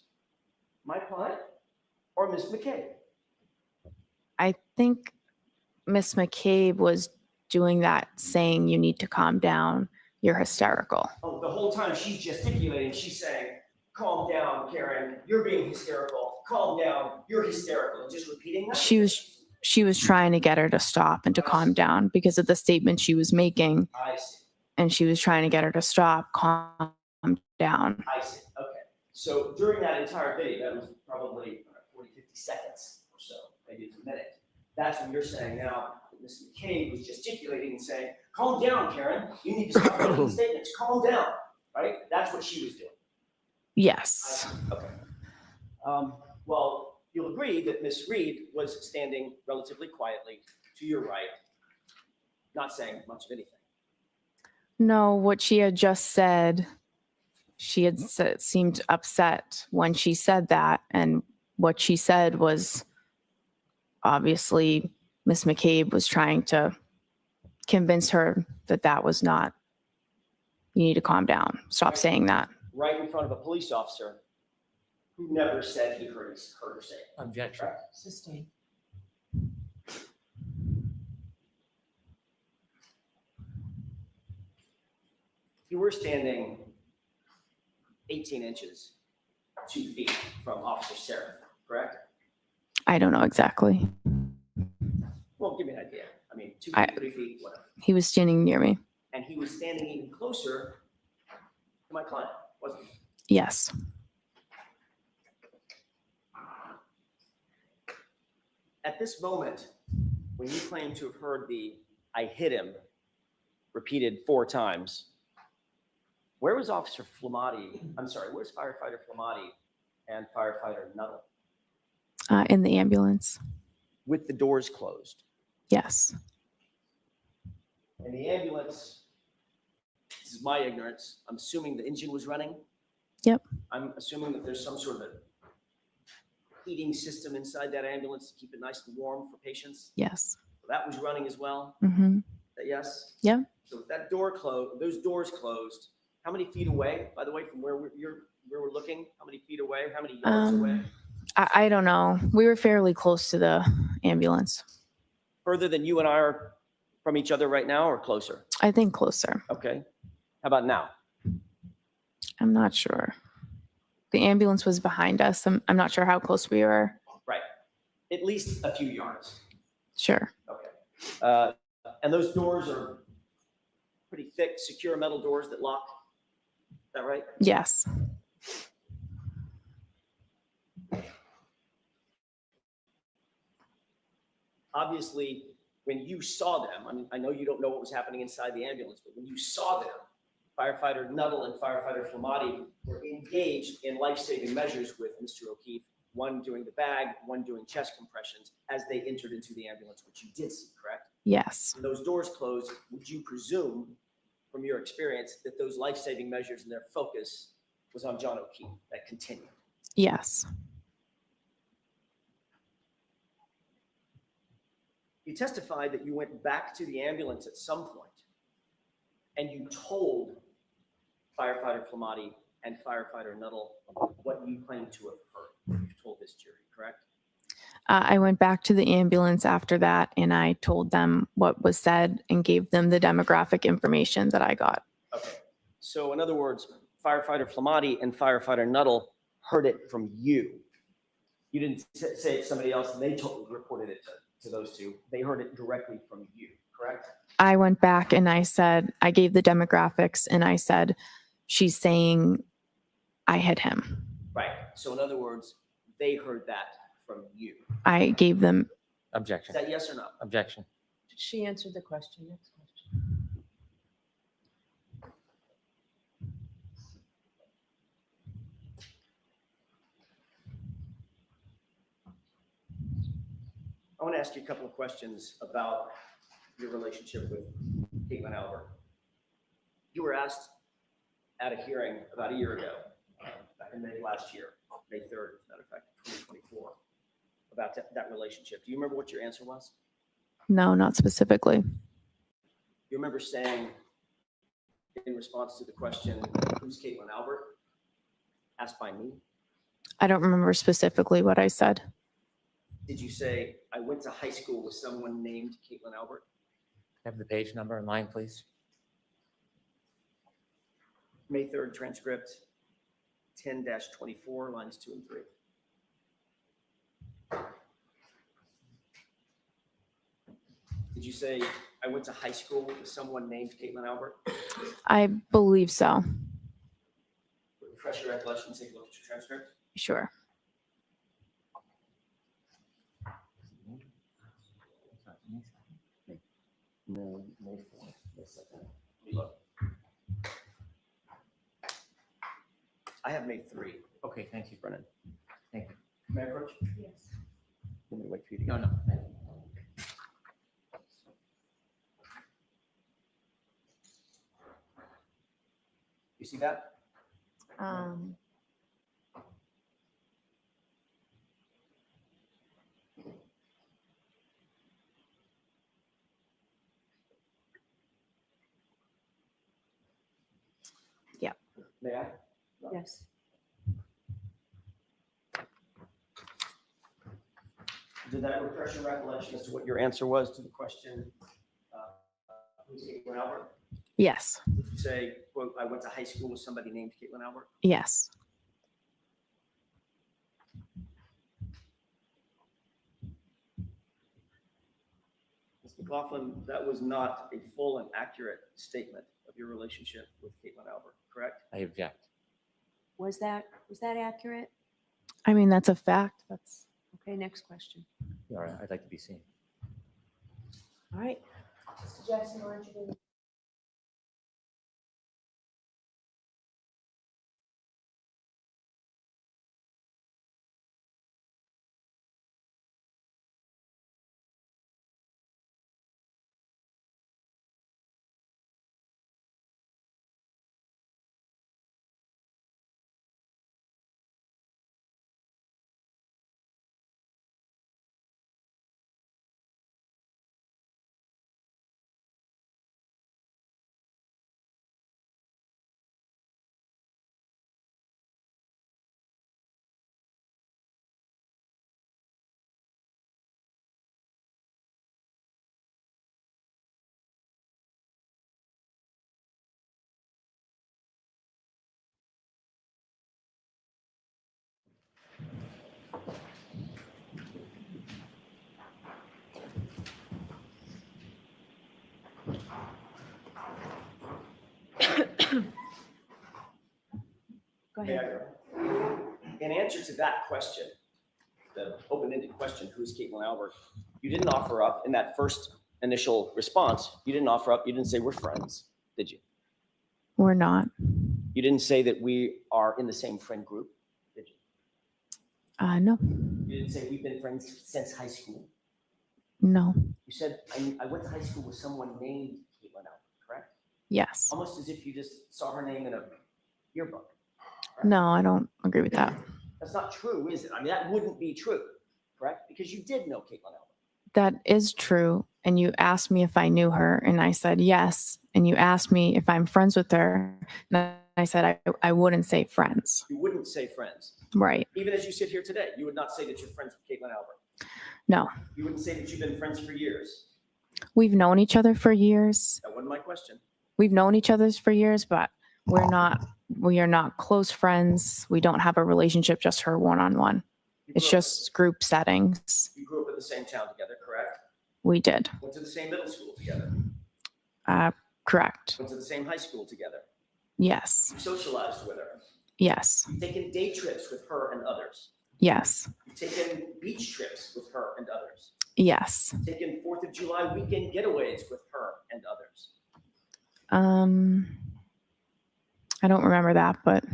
My client or Ms. McCabe? I think Miss McCabe was doing that, saying you need to calm down. You're hysterical. Oh, the whole time she's gesticulating, she's saying, calm down, Karen, you're being hysterical. Calm down, you're hysterical. And just repeating that? She was trying to get her to stop and to calm down because of the statement she was making. I see. And she was trying to get her to stop, calm down. I see. Okay. So during that entire video, that was probably 40, 50 seconds or so, maybe it's a minute. That's when you're saying now, Ms. McCabe was gesticulating and saying, calm down, Karen. You need to stop making statements. Calm down. Right? That's what she was doing. Yes. Okay. Well, you'll agree that Ms. Reed was standing relatively quietly to your right, not saying much of anything. No, what she had just said, she had seemed upset when she said that. And what she said was obviously Miss McCabe was trying to convince her that that was not, you need to calm down. Stop saying that. Right in front of a police officer who never said he heard her say it. Objection. Correct? Sustained. You were standing 18 inches, 2 feet from Officer Sarah, correct? I don't know exactly. Well, give me an idea. I mean, 2 feet, 3 feet, whatever. He was standing near me. And he was standing even closer to my client, wasn't he? Yes. At this moment, when you claim to have heard the "I hit him" repeated 4 times, where was Officer Flamati? I'm sorry, where's Firefighter Flamati and Firefighter Nuttall? In the ambulance. With the doors closed. Yes. And the ambulance, this is my ignorance, I'm assuming the engine was running. Yep. I'm assuming that there's some sort of a heating system inside that ambulance to keep it nice and warm for patients? Yes. That was running as well? Mm-hmm. Yes? Yeah. So with that door closed, those doors closed, how many feet away, by the way, from where we're looking? How many feet away? How many yards away? I don't know. We were fairly close to the ambulance. Further than you and I are from each other right now, or closer? I think closer. Okay. How about now? I'm not sure. The ambulance was behind us. I'm not sure how close we were. Right. At least a few yards. Sure. Okay. And those doors are pretty thick, secure metal doors that lock. Is that right? Yes. Obviously, when you saw them, I mean, I know you don't know what was happening inside the ambulance, but when you saw them, firefighter Nuttall and firefighter Flamati were engaged in life-saving measures with Mr. O'Keefe, one doing the bag, one doing chest compressions as they entered into the ambulance, which you did see, correct? Yes. When those doors closed, would you presume, from your experience, that those life-saving measures and their focus was on John O'Keefe, that continued? Yes. You testified that you went back to the ambulance at some point and you told firefighter Flamati and firefighter Nuttall what you claimed to have heard. You told this jury, correct? I went back to the ambulance after that and I told them what was said and gave them the demographic information that I got. Okay. So in other words, firefighter Flamati and firefighter Nuttall heard it from you. You didn't say it to somebody else and they reported it to those two. They heard it directly from you, correct? I went back and I said, I gave the demographics and I said, she's saying I hit him. Right. So in other words, they heard that from you. I gave them. Objection. Is that yes or no? Objection. She answered the question. Next question. I want to ask you a couple of questions about your relationship with Caitlin Albert. You were asked at a hearing about a year ago, back in May last year, May 3rd, as a matter of fact, 2024, about that relationship. Do you remember what your answer was? No, not specifically. You remember saying, in response to the question, who's Caitlin Albert, asked by me? I don't remember specifically what I said. Did you say, I went to high school with someone named Caitlin Albert? Have the page number in line, please. May 3rd transcript, 10-24, lines 2 and 3. Did you say, I went to high school with someone named Caitlin Albert? I believe so. Refresh your recollection, take a look at your transcript. Sure. No, May 4th. May 2nd. Let me look. I have May 3. Okay, thank you. Brennan. Thank you. May I approach? Yes. Let me wait for you to No, get. no. Thank you. You see that? Yeah. May I? Yes. Did that refresh your recollection as to what your answer was to the question, who's Caitlin Albert? Yes. Did you say, quote, I went to high school with somebody named Caitlin Albert? Yes. Ms. McLofflin, that was not a full and accurate statement of your relationship with Caitlin Albert, correct? I object. Was that accurate? I mean, that's a fact. That's. Okay, next question. All right, I'd like to be seen. All right. Mr. Jackson, why don't you do Go May I ahead. go? In answer to that question, the open-ended question, who's Caitlin Albert, you didn't offer up in that first initial response, you didn't offer up, you didn't say we're friends, did you? We're not. You didn't say that we are in the same friend group, did you? No. You didn't say we've been friends since high school. No. You said, I went to high school with someone named Caitlin Albert, correct? Yes. Almost as if you just saw her name in a yearbook. No, I don't agree with that. That's not true, is it? I mean, that wouldn't be true, correct? Because you did know Caitlin Albert. That is true. And you asked me if I knew her, and I said yes. And you asked me if I'm friends with her, and I said I wouldn't say friends. You wouldn't say friends. Right. Even as you sit here today, you would not say that you're friends with Caitlin Albert. No. You wouldn't say that you've been friends for years. We've known each other for years. That wasn't my question. We've known each other for years, but we are not close friends. We don't have a relationship, just her one-on-one. It's just group settings. You grew up in the same town together, correct? We did. Went to the same middle school together. Correct. Went to the same high school together. Yes. You socialized with her. Yes. You've taken day trips with her and others. Yes. You've taken beach trips with her and others. Yes. You've taken 4th of July weekend getaways with her and others. I don't remember that, but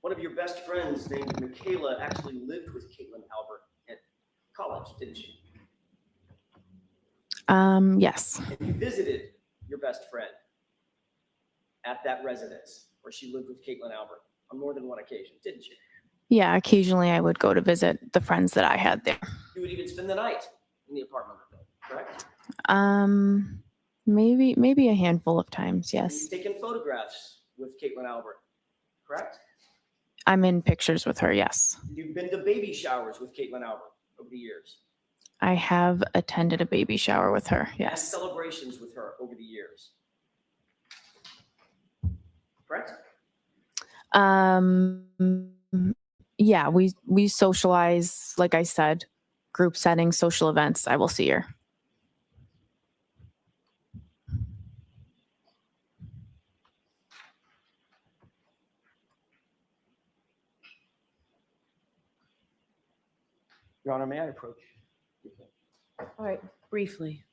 One of your best friends named Michaela actually lived with Caitlin Albert at college, didn't she? yes. And you visited your best friend at that residence where she lived with Caitlin Albert on more than one occasion, didn't you? Yeah, occasionally I would go to visit the friends that I had there. You would even spend the night in the apartment with them, correct? Maybe a handful of times, yes. You've taken photographs with Caitlin Albert, correct? I'm in pictures with her, yes. You've been to baby showers with Caitlin Albert over the years. I have attended a baby shower with her, Had yes. celebrations with her over the years, correct? Yeah, we socialize, like I said, group settings, social events. I will see her. Your Honor, may I approach? All right, briefly.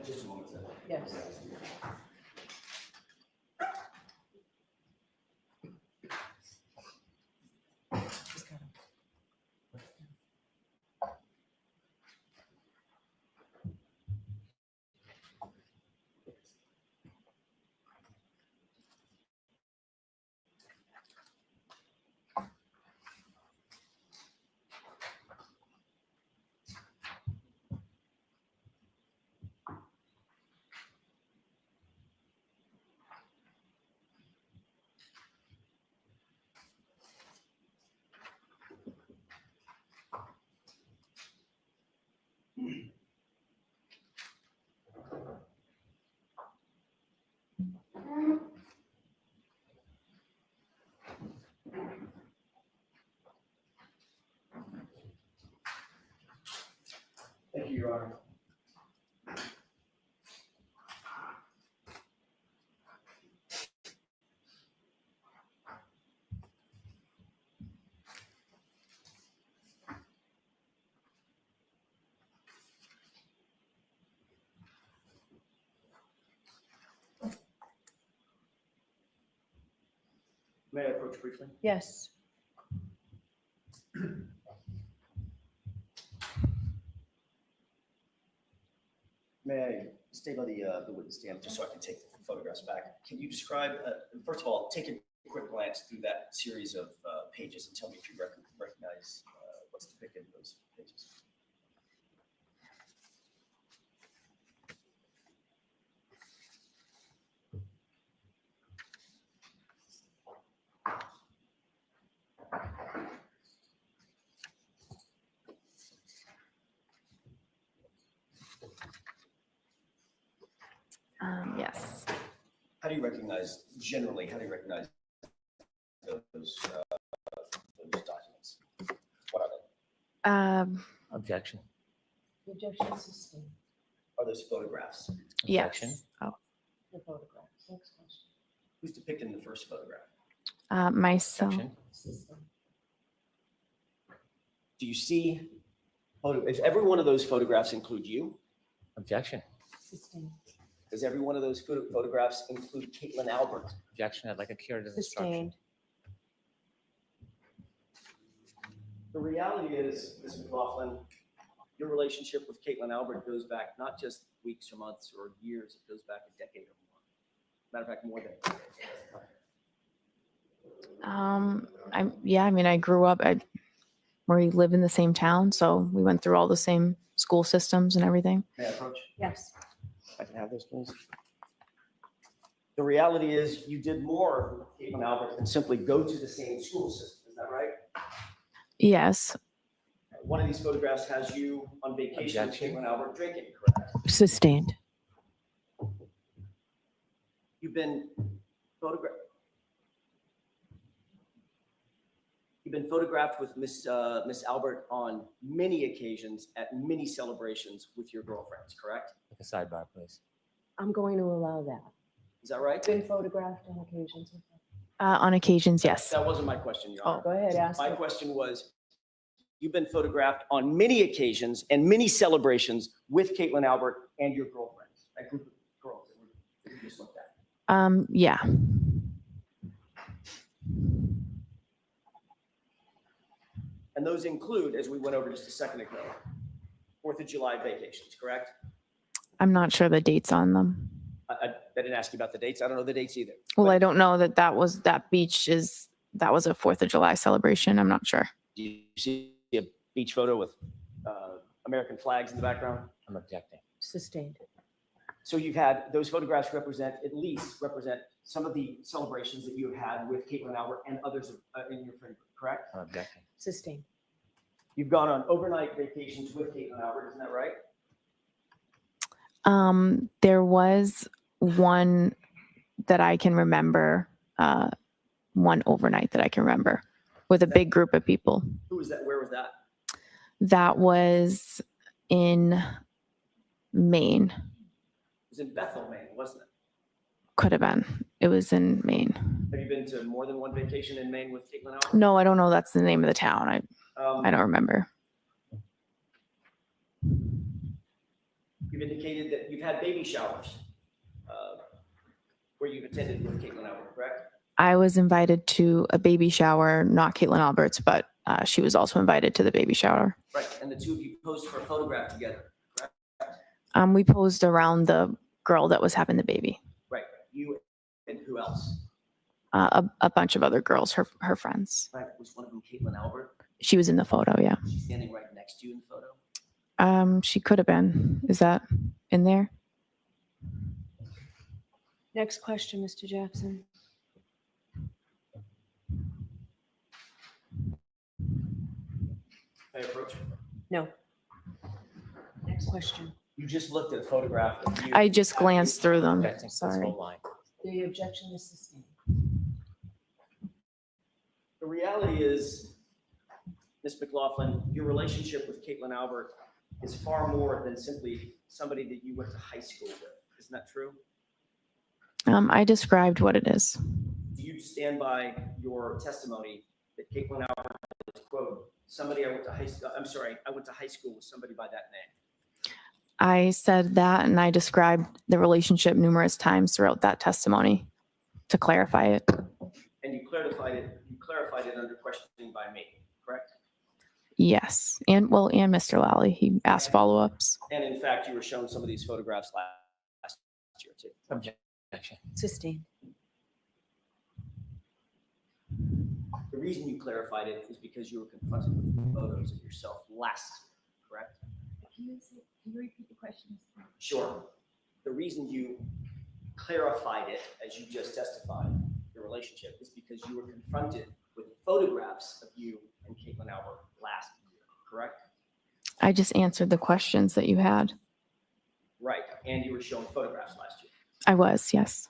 Just a moment, sir. Yes. Thank you, Your Honor. May I approach briefly? Yes. May I stay by the witness stand just so I can take the photographs back? Can you describe, first of all, take a quick glance through that series of pages and tell me if you recognize what's depicted in those pages? Yes. How do you recognize, generally, how do you recognize those documents? What are they? Objection. Objection sustained. Are those photographs? Objection. Yes. Oh, The photographs. Next question. Who's depicted in the first photograph? myself. Objection. Sustained. Do you see, if every one of those photographs include you? Objection. Sustained. Does every one of those photographs include Caitlin Albert? Objection. I'd like a curative instruction. Sustained. The reality is, Ms. McLofflin, your relationship with Caitlin Albert goes back not just weeks or months or years, it goes back a decade or more. Matter of fact, more than a decade. I grew up we live in the same town, so we went through all the same school systems and everything. May I approach? Yes. If I can have this, please. The reality is you did more with Caitlin Albert than simply go to the same school system. Is that right? Yes. One of these photographs has you on vacation with Objection. Caitlin Albert drinking, correct? Sustained. You've been photographed. You've been photographed with Miss Albert on many occasions at many celebrations with your girlfriends, correct? Like a sidebar, please. I'm going to allow that. Is that right? Been photographed on occasions. with them. On occasions, yes. That wasn't my question, Your Honor. Go ahead, ask My it. question was, you've been photographed on many occasions and many celebrations with Caitlin Albert and your girlfriends, that group of girls that we just looked at. Yeah. And those include, as we went over just a second ago, 4th of July vacations, correct? I'm not sure the dates on them. I didn't ask you about the dates. I don't know the dates either. Well, But I don't know that that was a 4th of July celebration. I'm not sure. do you see a beach photo with American flags in the background? I'm objecting. Sustained. So you've had, those photographs represent some of the celebrations that you have had with Caitlin Albert and others in your friend group, correct? I'm objecting. Sustained. You've gone on overnight vacations with Caitlin Albert, isn't that right? There was one that I can remember, one overnight that I can remember with a big group of people. Who was that? Where was that? That was in Maine. It was in Bethel, Maine, wasn't it? Could have been. It was in Maine. Have you been to more than one vacation in Maine with Caitlin Albert? No, I don't know. That's the name of the town. I don't remember. You've You've indicated that you've had baby showers where you've attended with Caitlin Albert, correct? I was invited to a baby shower, not Caitlin Albert's, but she was also invited to the baby shower. Right, and the two of you posed for a photograph together, correct? We posed around the girl that was having the baby. Right, you and who else? A bunch of other girls, her friends. Right, was one of them Caitlin Albert? She was in the photo, yeah. She's standing right next to you in the photo? She could have been. Is that in there? Next question, Mr. Jackson. May I approach? No. Next question. You just looked at a photograph of you. I just glanced through them. Objecting to this Sorry. whole line. The objection is sustained. The reality is, Ms. McLofflin, your relationship with Caitlin Albert is far more than simply somebody that you went to high school with. Isn't that true? I described what it is. Do you stand by your testimony that Caitlin Albert is, quote, somebody I went to high school with somebody by that name? I said that, and I described the relationship numerous times throughout that testimony to clarify it. And you clarified it under questioning by me, correct? Yes. And Mr. Lally, he asked follow-ups. And in fact, you were shown some of these photographs last year too. Objection. Sustained. The reason you clarified it is because you were confronted with photos of yourself last year, correct? Can you repeat the question? Sure. The reason you clarified it, as you just testified, your relationship, is because you were confronted with photographs of you and Caitlin Albert last year, correct? I just answered the questions that you had. Right, and you were shown photographs last year. I was, yes.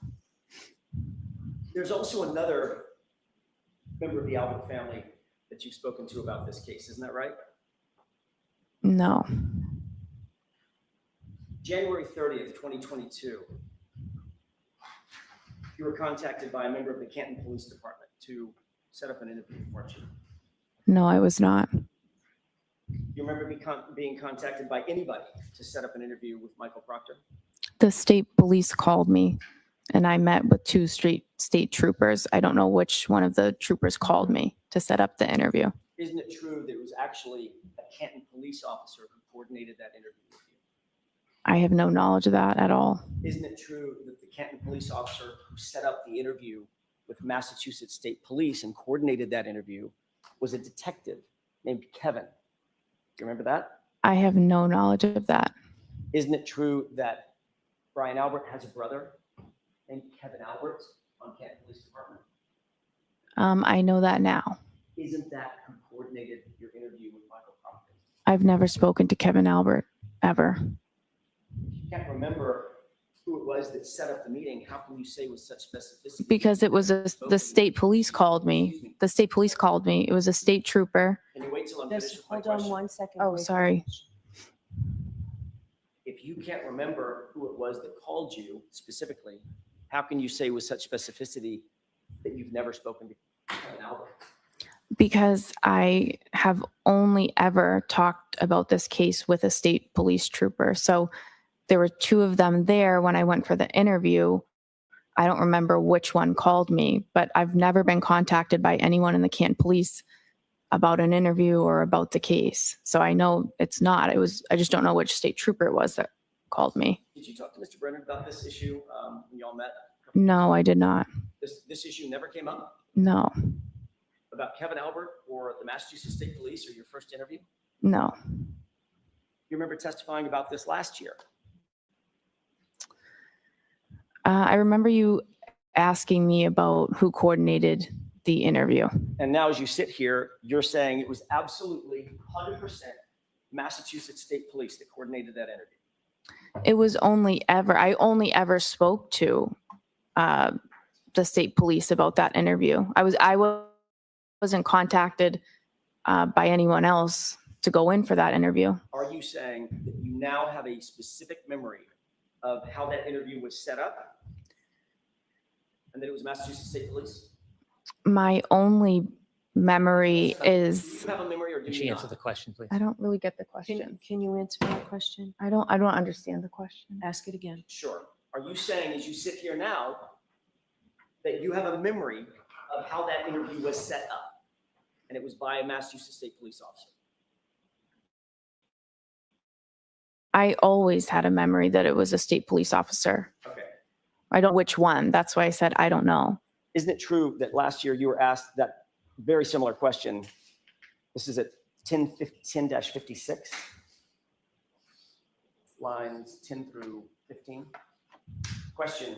There's also another member of the Albert family that you've spoken to about this case, isn't that right? No. January 30th, 2022, you were contacted by a member of the Canton Police Department to set up an interview, weren't you? No, I was not. You remember being contacted by anybody to set up an interview with Michael Proctor? The state police called me, and I met with two state troopers. I don't know which one of the troopers called me to set up the interview. Isn't it true that it was actually a Canton police officer who coordinated that interview with you? I have no knowledge of that at all. Isn't it true that the Canton police officer who set up the interview with Massachusetts State Police and coordinated that interview was a detective named Kevin? Do you remember that? I have no knowledge of that. Isn't it true that Brian Albert has a brother named Kevin Albert on Canton Police Department? I know that now. Isn't that who coordinated your interview with Michael Proctor? I've never spoken to Kevin Albert, ever. You can't remember who it was that set up the meeting. How can you say with such specificity? Because it was the state police called me. The state police called me. It was a state trooper. Can you wait till I'm Just finished with my hold on question? 1 second. Oh, wait. sorry. If you can't remember who it was that called you specifically, how can you say with such specificity that you've never spoken to Kevin Albert? Because I have only ever talked about this case with a state police trooper. So there were two of them there when I went for the interview. I don't remember which one called me, but I've never been contacted by anyone in the Canton Police about an interview or about the case. So I know it's not. I just don't know which state trooper it was that called me. Did you talk to Mr. Brennan about this issue when y'all met? No, I did not. This issue never came up No, about Kevin Albert or the Massachusetts State Police or your first interview? no. You remember testifying about this last year? I remember you asking me about who coordinated the interview. And now as you sit here, you're saying it was absolutely 100% Massachusetts State Police that coordinated that interview. It was I only ever spoke to the state police about that interview. I wasn't contacted by anyone else to go in for that interview. Are you saying that you now have a specific memory of how that interview was set up and that it was Massachusetts State Police? My only memory is, Do you have a memory or do Can you she not? answer the question, please? I don't really get the question. Can you answer that question? I don't understand the question. Ask it again. Sure. Are you saying, as you sit here now, that you have a memory of how that interview was set up? And it was by a Massachusetts State Police officer? I always had a memory that it was a state police officer. Okay. I don't know which one. That's why I said I don't know. Isn't it true that last year you were asked that very similar question? This is at 10-56, lines 10 through 15. Question,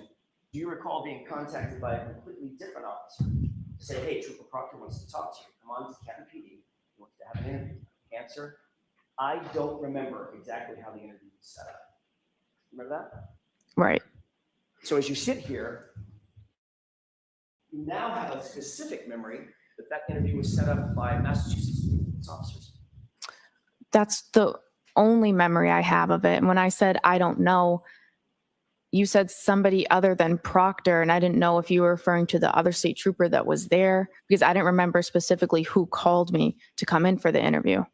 do you recall being contacted by a completely different officer to say, hey, Trooper Proctor wants to talk to you. Come on to Canton PD. He wants to have an interview. Answer, I don't remember exactly how the interview was set up. Remember that? Right. So as you sit here, you now have a specific memory that that interview was set up by Massachusetts police officers. That's the only memory I have of it. And when I said I don't know, you said somebody other than Proctor, and I didn't know if you were referring to the other state trooper that was there, because I didn't remember specifically who called me to come in for the interview.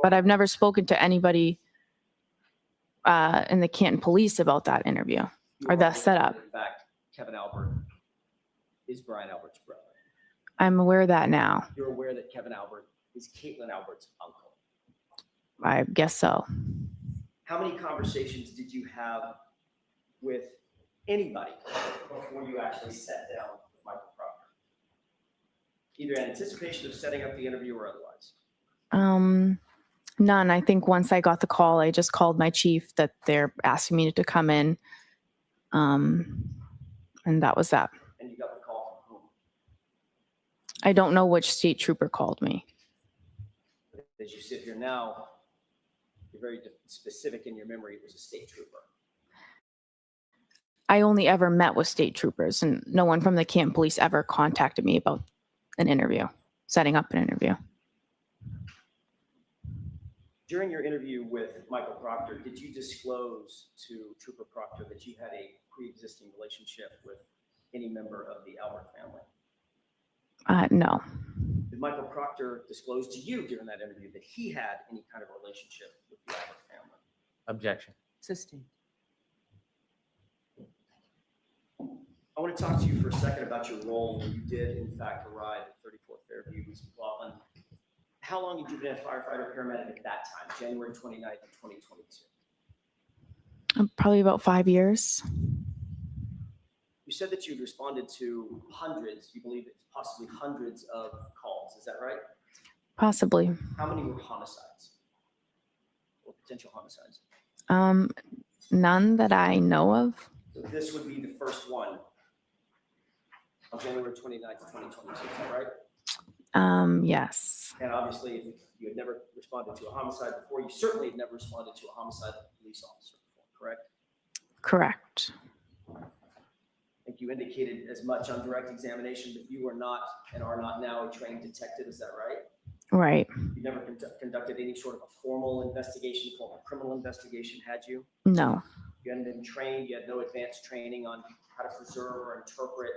But I've never spoken to anybody in the Canton Police about that interview or that setup. In fact, Kevin Albert is Brian Albert's brother. I'm aware of that now. You're aware that Kevin Albert is Caitlin Albert's uncle. I guess so. How many conversations did you have with anybody before you actually sat down with Michael Proctor? Either in anticipation of setting up the interview or otherwise? None. I think once I got the call, I just called my chief that they're asking me to come in. And that was that. And you got the call from whom? I don't know which state trooper called me. As you sit here now, you're very specific in your memory. It was a state trooper. I only ever met with state troopers, and no one from the Canton Police ever contacted me about an interview, setting up an interview. During your interview with Michael Proctor, did you disclose to Trooper Proctor that you had a pre-existing relationship with any member of the Albert family? No. Did Michael Proctor disclose to you during that interview that he had any kind of relationship with the Albert family? Objection. Sustained. I want to talk to you for a second about your role when you did, in fact, arrive at 34 Fairview, Ms. McLofflin. How long had you been a firefighter paramedic at that time, January 29th of 2022? Probably about 5 years. You said that you'd responded to hundreds, you believe it's possibly hundreds of calls. Is that right? Possibly. How many were homicides or potential homicides? None that I know of. So this would be the first one on January 29th, 2022. Is that right? Yes. And obviously, if you had never responded to a homicide before, you certainly had never responded to a homicide police officer before, correct? Correct. I think you indicated as much on direct examination that you are not and are not now a trained detective. Is that right? Right. You never conducted any sort of a formal investigation, formal criminal investigation, had you? No. You hadn't been trained, you had no advanced training on how to preserve or interpret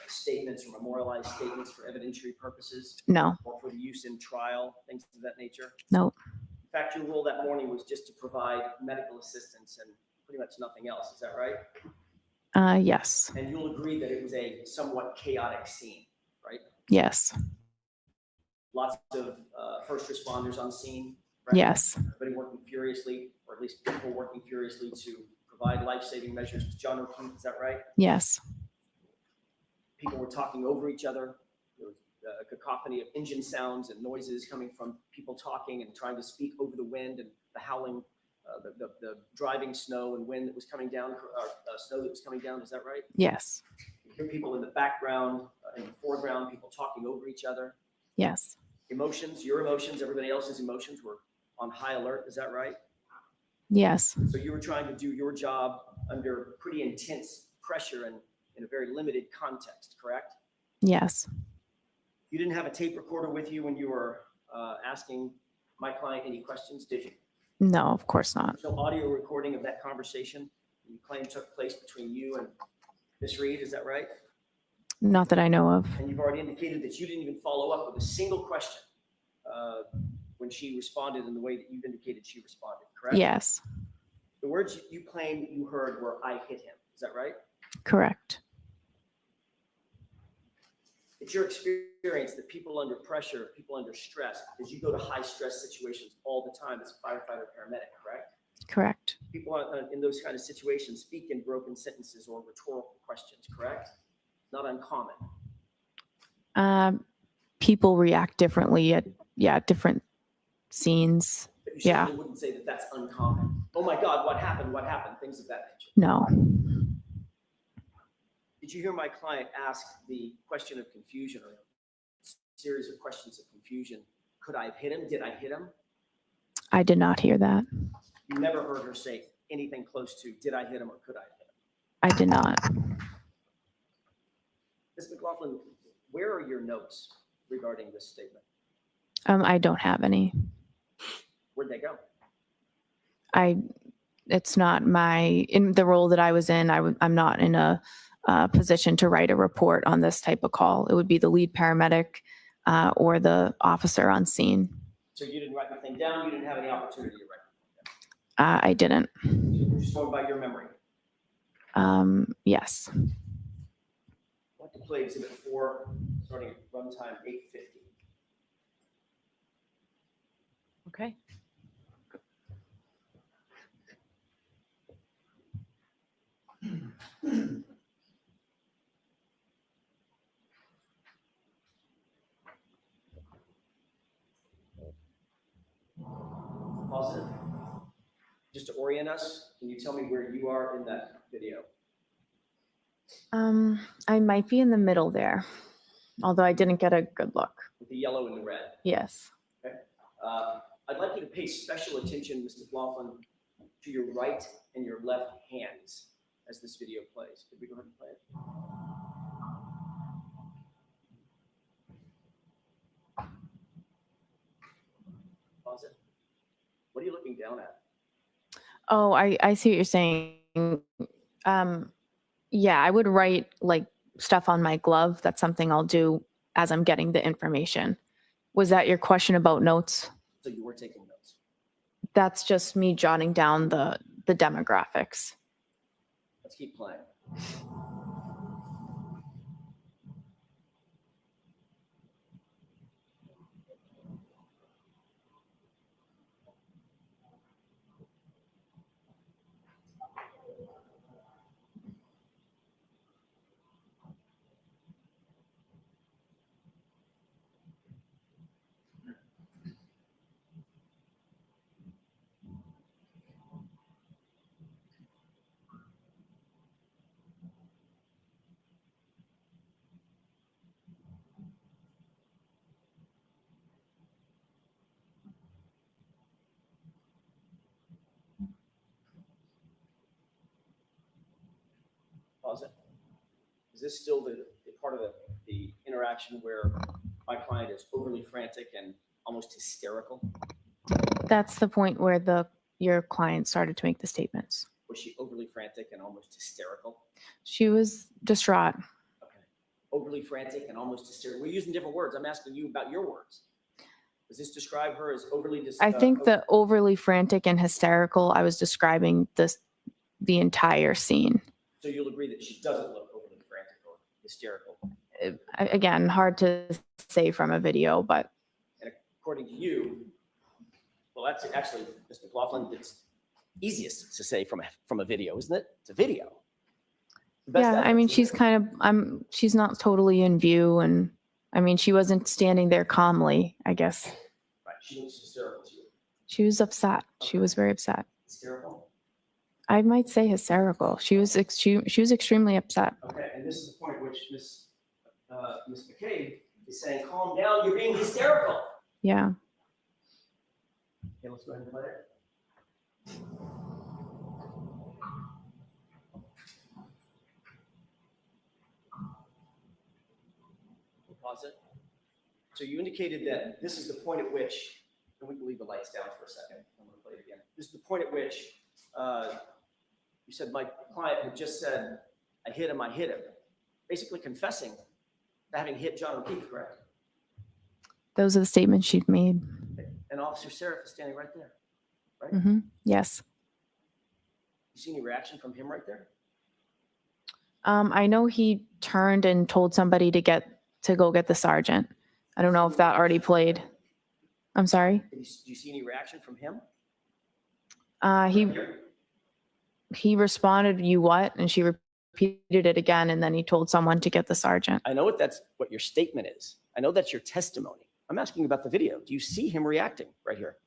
statements or memorialized statements for evidentiary purposes? No. Or for the use in trial, things of that nature? No. In fact, your role that morning was just to provide medical assistance and pretty much nothing else. Is that right? Yes. And you'll agree that it was a somewhat chaotic scene, right? Yes. Lots of first responders on scene, right? Yes. Everybody working furiously, or at least people working furiously to provide life-saving measures to John O'Keefe. Is that right? Yes. People were talking over each other. There was a cacophony of engine sounds and noises coming from people talking and trying to speak over the wind and the howling, the driving snow and wind that was coming down, snow that was coming down. Is that right? Yes. You hear people in the background, in the foreground, people talking over each other. Yes. Emotions, your emotions, everybody else's emotions were on high alert. Is that right? Yes. So you were trying to do your job under pretty intense pressure and in a very limited context, correct? Yes. You didn't have a tape recorder with you when you were asking my client any questions, did you? No, of course not. There's no audio recording of that conversation you claim took place between you and Ms. Reed, is that right? Not that I know of. And you've already indicated that you didn't even follow up with a single question when she responded in the way that you've indicated she responded, correct? Yes, The words you claim you heard were, "I hit him." Is that right? correct. It's your experience that people under pressure, people under stress, because you go to high stress situations all the time as a firefighter, paramedic, correct? Correct. People in those kind of situations speak in broken sentences or rhetorical questions, correct? Not uncommon. People react differently at different scenes. But you Yeah. certainly wouldn't say that that's uncommon. Oh my God, what happened? What happened? Things of that nature. No. Did you hear my client ask the question of confusion or a series of questions of confusion? Could I have hit him? Did I hit him? I did not hear that. You never heard her say anything close to, did I hit him or could I have hit him? I did not. Ms. McLofflin, where are your notes regarding this statement? I don't have any. Where'd they go? It's not in the role that I was in, I'm not in a position to write a report on this type of call. It would be the lead paramedic or the officer on scene. So you didn't write anything down? You didn't have any opportunity to write I didn't. You're just going by your memory. Yes. What to play exhibit 4, starting at runtime 8:50. Okay. Pause it. Just to orient us, can you tell me where you are in that video? I might be in the middle there, although I didn't get a good look. With the yellow and the red. Yes. Okay. I'd like you to pay special attention, Mr. McLofflin, to your right and your left hands as this video plays. Could we go ahead and play it? Pause it. What are you looking down at? Oh, I see what you're saying. Yeah, I would write like stuff on my glove. That's something I'll do as I'm getting the information. Was that your question about notes? So you were taking notes. That's just me jotting down the demographics. Let's keep playing. Pause it. Is this still the part of the interaction where my client is overly frantic and almost hysterical? That's the point where your client started to make the statements. Was she overly frantic and almost hysterical? She was distraught. Okay. Overly frantic and almost hysterical. We're using different words. I'm asking you about your words. Does this describe her as overly I think the overly frantic and hysterical, I was describing the entire scene. So you'll agree that she doesn't look overly frantic or hysterical? Again, hard to say from a video, but. And according to you, well, that's actually, Mr. McLofflin, it's easiest to say from a video, isn't it? It's a video. Yeah, I mean, she's she's not totally in view, and I mean, she wasn't standing there calmly, I guess. Right, she looks hysterical to you. She was upset. Okay. She was very upset. Hysterical? I might say hysterical. She was extremely upset. Okay, and this is the point at which Ms. McCabe is saying, calm down, you're being hysterical. Yeah. Okay, let's go ahead and play it. We'll pause it. So you indicated that this is the point at which, and we can leave the lights down for a second. I'm going to play it again. This is the point at which you said my client had just said, I hit him, basically confessing having hit John O'Keefe, correct? Those are the statements she'd made. And Officer Seraph is standing right there. Right? Yes. You see any reaction from him right there? I know he turned and told somebody to go get the sergeant. I don't know if that already played. I'm sorry. Do you see any reaction from him? He responded, "You what?" And she repeated it again, and then he told someone to get the sergeant. I know that's what your statement is. I know that's your testimony. I'm asking about the video. Do you see him reacting right here?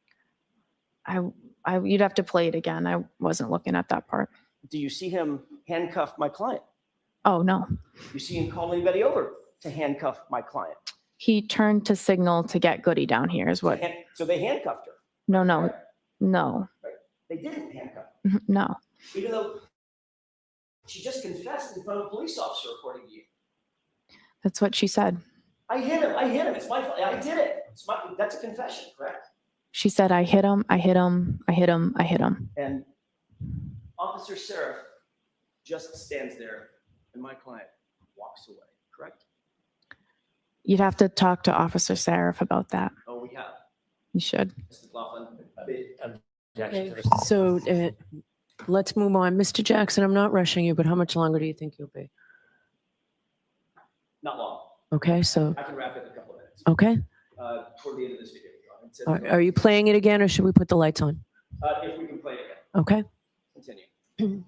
You'd have to play it again. I wasn't looking at that part. Do you see him handcuff my client? Oh, no. You see him call anybody over to handcuff my client? He turned to signal to get Goody down here is what. So they handcuffed her? No. Right. They didn't handcuff her? No. Even though she just confessed in front of a police officer, according to you. That's what she said. I hit him. It's my fault. I did it. That's a confession, correct? She said, "I hit him. I hit him. I hit him. I hit him." And Officer Seraph just stands there and my client walks away, correct? You'd have to talk to Officer Seraph about that. Oh, we have. You should. Mr. McLofflin. Okay, so let's move on. Mr. Jackson, I'm not rushing you, but how much longer do you think you'll be? Not long. Okay, so, I can wrap it in a couple of minutes. okay. Toward the end of this video. Are you playing it again or should we put the lights on? If we can play it again. Okay. Continue.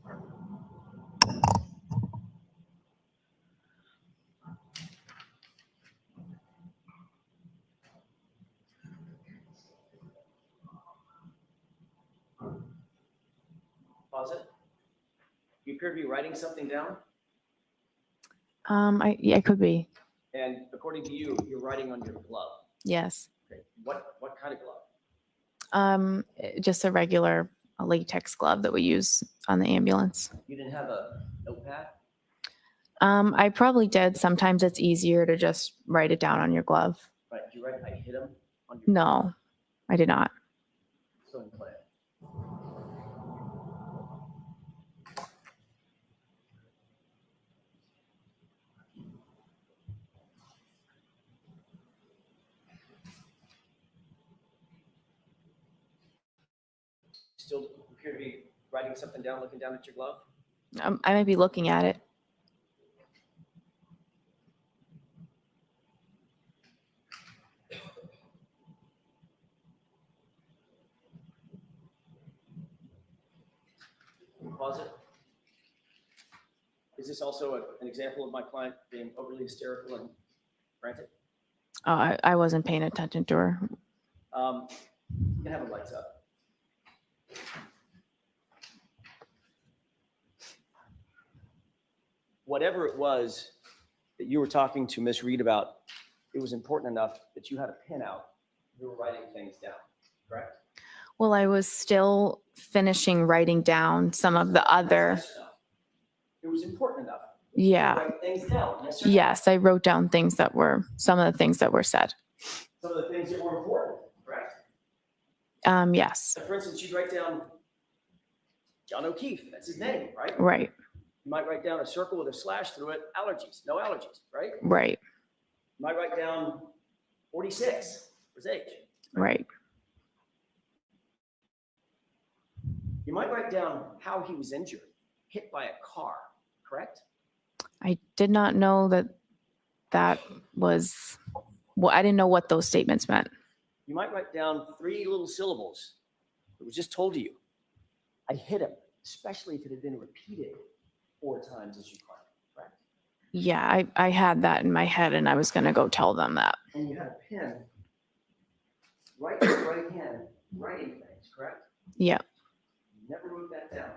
Pause it. You appear to be writing something down, I could be. and according to you, you're writing on your glove. Yes. Okay. What kind of glove? Just a regular latex glove that we use on the ambulance. You didn't have a notepad? I probably did. Sometimes it's easier to just write it down on your glove. Right. Did you write, I hit him on your No, I did not. So in play. Still appear to be writing something down, looking down at your glove? I might be looking at it. Pause it. Is this also an example of my client being overly hysterical and frantic? Oh, I wasn't paying attention to her. You can have the lights up. Whatever it was that you were talking to Miss Reed about, it was important enough that you had a pin out. You were writing things down, correct? Well, I was still finishing writing down some of the other. Yes or no? It was important enough. Yeah. To write things down. Yes, or no? Yes, I wrote down some of the things that were said. Some of the things that were important, correct? Yes. For instance, you'd write down John O'Keefe. That's his name, right? Right. You might write down a circle with a slash through it. Allergies. No allergies, right? Right. You might write down 46 for his age. Right. You might write down how he was injured, hit by a car, correct? I did not know that was, well, I didn't know what those statements meant. You might write down 3 little syllables. It was just told to you. I hit him, especially if it had been repeated 4 times as you claimed, correct? Yeah, I had that in my head and I was going to go tell them that. And you had a pen right in your right hand writing things, correct? Yeah. You never wrote that down.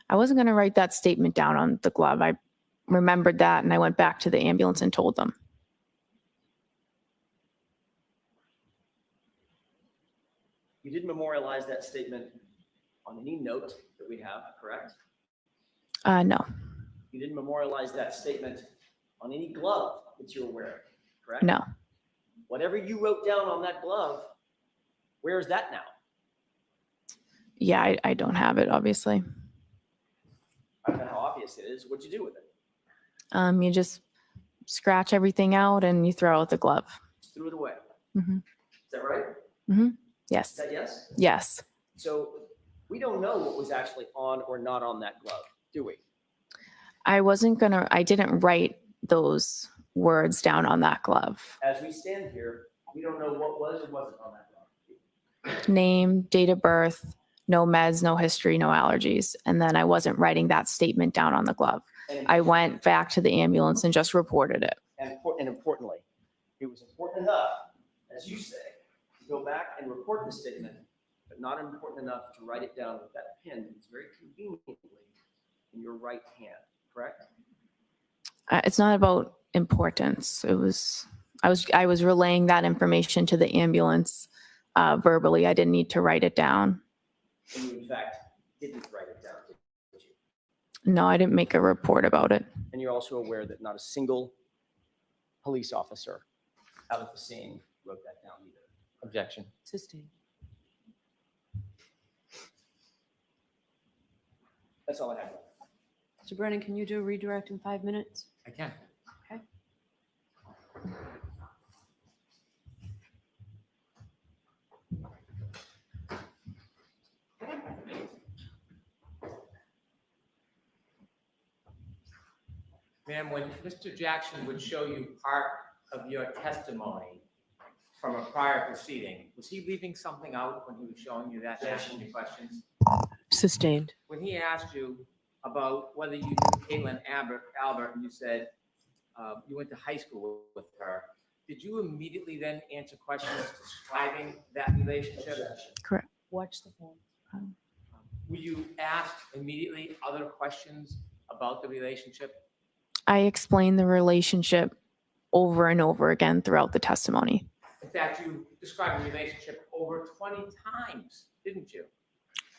I wasn't going to write that statement down on the glove. I remembered that and I went back to the ambulance and told them. You did memorialize that statement on any note that we have, correct? No. You didn't memorialize that statement on any glove that you were wearing, correct? No. Whatever you wrote down on that glove, where is that now? Yeah, I don't have it, obviously. I don't know how obvious it is. What'd you do with it? You just scratch everything out and you throw out the glove. Just threw it away. Mhm. Is that right? Yes. Is that yes? Yes. So we don't know what was actually on or not on that glove, do we? I didn't write those words down on that glove. As we stand here, we don't know what was or wasn't on that glove. Name, date of birth, no meds, no history, no allergies. And then I wasn't writing that statement down on the glove. I went back to the ambulance and just reported it. And importantly, it was important enough, as you say, to go back and report the statement, but not important enough to write it down with that pen that's very conveniently in your right hand, correct? It's not about importance. I was relaying that information to the ambulance verbally. I didn't need to write it down. And you, in fact, didn't write it down, did you? No, I didn't make a report about it. And you're also aware that not a single police officer out at the scene wrote that down either. Objection. Sustained. That's all I have. So Brennan, can you do a redirect in 5 minutes? I can. Okay. Ma'am, when Mr. Jackson would show you part of your testimony from a prior proceeding, was he leaving something out when he was showing you that, asking you questions? Sustained. When he asked you about whether you knew Caitlin Albert, and you said you went to high school with her, did you immediately then answer questions describing that relationship? Correct. Watch the phone. Were you asked immediately other questions about the relationship? I explained the relationship over and over again throughout the testimony. In fact, you described the relationship over 20 times, didn't you?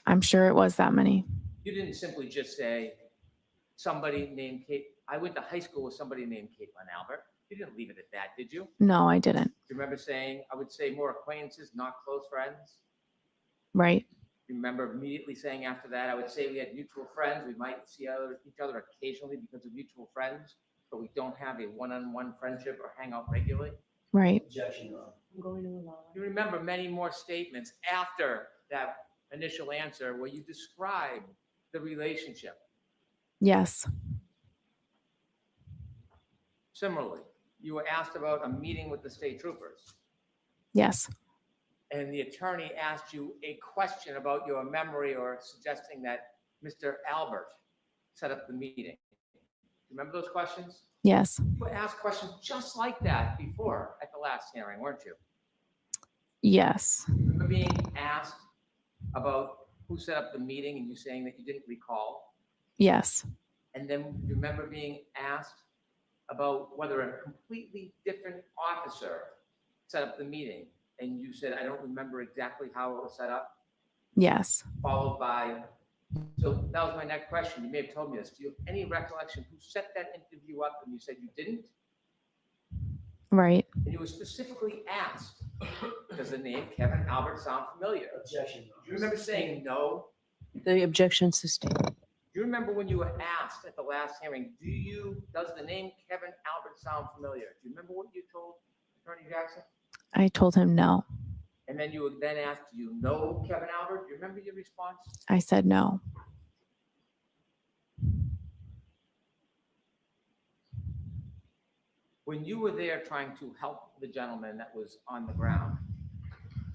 I'm sure it was that many. You didn't simply just say somebody named Kate. I went to high school with somebody named Caitlin Albert. You didn't leave it at that, did you? No, I didn't. Do you remember saying, I would say more acquaintances, not close friends? Right. You remember immediately saying after that, I would say we had mutual friends. We might see each other occasionally because of mutual friends, but we don't have a one-on-one friendship or hang out regularly. Right. Objection, Your Honor. I'm going to allow it. You remember many more statements after that initial answer where you describe the relationship. Yes. Similarly, you were asked about a meeting with the state troopers, Yes. and the attorney asked you a question about your memory or suggesting that Mr. Albert set up the meeting. Remember those questions? Yes. You were asked questions just like that before at the last hearing, weren't you? Yes. Remember being asked about who set up the meeting and you saying that you didn't recall? Yes. And then you remember being asked about whether a completely different officer set up the meeting and you said, I don't remember exactly how it was set up, Yes. followed by, so that was my next question. You may have told me this. Do you have any recollection who set that interview up and you said you didn't? Right. And you were specifically asked, does the name Kevin Albert sound familiar? Objection. Do you remember saying no? The objection sustained. Do you remember when you were asked at the last hearing, does the name Kevin Albert sound familiar? Do you remember what you told Attorney Jackson? I told him no. And then you were then asked, do you know Kevin Albert? Do you remember your response? I said no. When you were there trying to help the gentleman that was on the ground,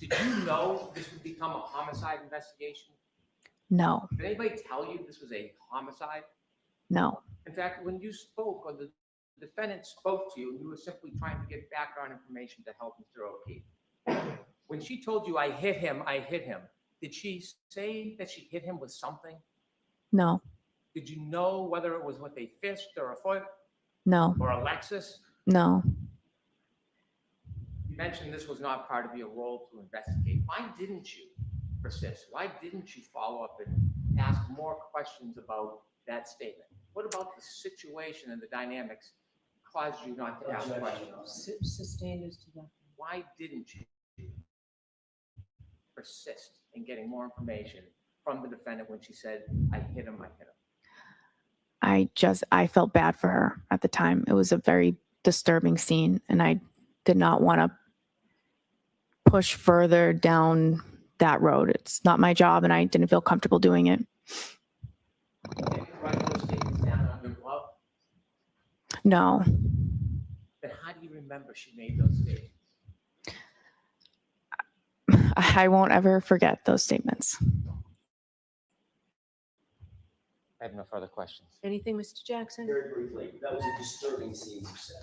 did you know this would become a homicide investigation? No. Did anybody tell you this was a homicide? No. In fact, when you spoke or the defendant spoke to you, you were simply trying to get background information to help Mr. O'Keefe. When she told you, I hit him, did she say that she hit him with something? No. Did you know whether it was with a fist or a foot No. or a Lexus? No. You mentioned this was not part of your role to investigate. Why didn't you persist? Why didn't you follow up and ask more questions about that statement? What about the situation and the dynamics caused you not to ask questions? Sustained is to that. Why didn't you persist in getting more information from the defendant when she said, I hit him, I hit him? I felt bad for her at the time. It was a very disturbing scene, and I did not want to push further down that road. It's not my job, and I didn't feel comfortable doing it. Write those statements down on your glove? No. Then how do you remember she made those statements? I won't ever forget those statements. I have no further questions. Anything, Mr. Jackson? Very briefly, that was a disturbing scene, you said,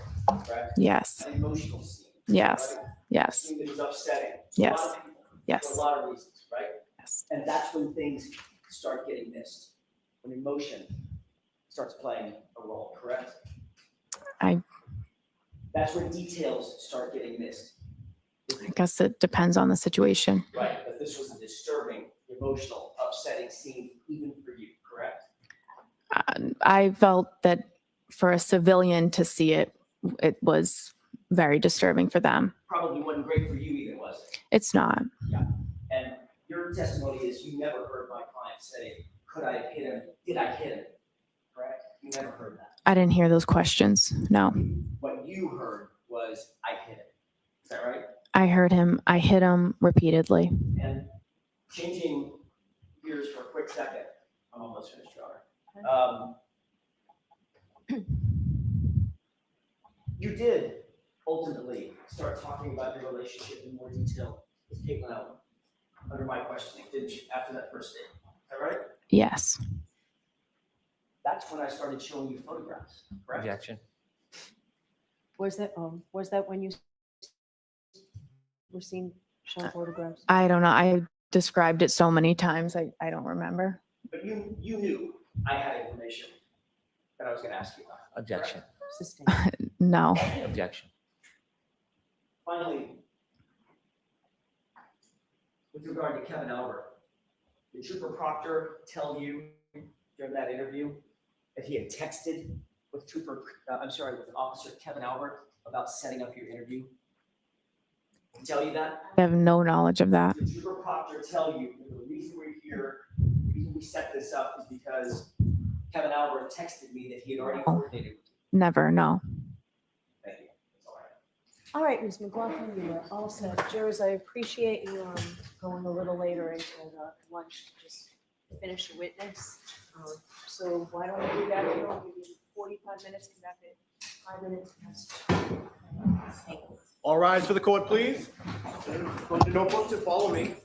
correct? Yes. An emotional scene. Yes. Right? A Yes. scene that was upsetting. to a Yes. lot of people, Yes. For a lot of reasons, right? Yes. And that's when things start getting missed, when emotion starts playing a role, correct? I That's when details start getting missed. guess it depends on the situation. Right, but this was a disturbing, emotional, upsetting scene even for you, correct? I felt that for a civilian to see it, it was very disturbing for them. Probably wasn't great for you either, was it? It's not. Yeah. And your testimony is you never heard my client say, could I have hit him? Did I hit him? Correct? You never heard that. I didn't hear those questions. No. What you heard was, I hit him. Is that right? I heard him. I hit him repeatedly. And changing gears for a quick second, I'm almost finished, Your Honor. You did ultimately start talking about your relationship in more detail with Caitlin Allen under my questioning, didn't you, after that first date? Is that right? Yes. That's when I started showing you photographs, correct? Objection. Was that when you were seen showing photographs? I don't know. I described it so many times. I don't remember. But you knew I had information that I was going to ask you about. Objection. No. Objection. Finally, with regard to Kevin Albert, did Trooper Proctor tell you during that interview that he had texted with with Officer Kevin Albert about setting up your interview? Did he tell you that? I have no knowledge of that. Did Trooper Proctor tell you that the reason we're here, the reason we set this up is because Kevin Albert texted me that he had already coordinated with you? Never. No. Thank you. That's all I have. All right, Ms. McLofflin, you are all set. Jurors, I appreciate you going a little later into lunch to just finish your witness. So why don't we do that? I'll give you 45 minutes, come back in 5 minutes. Thank you. All rise for the court, please. Close your notebooks and follow me.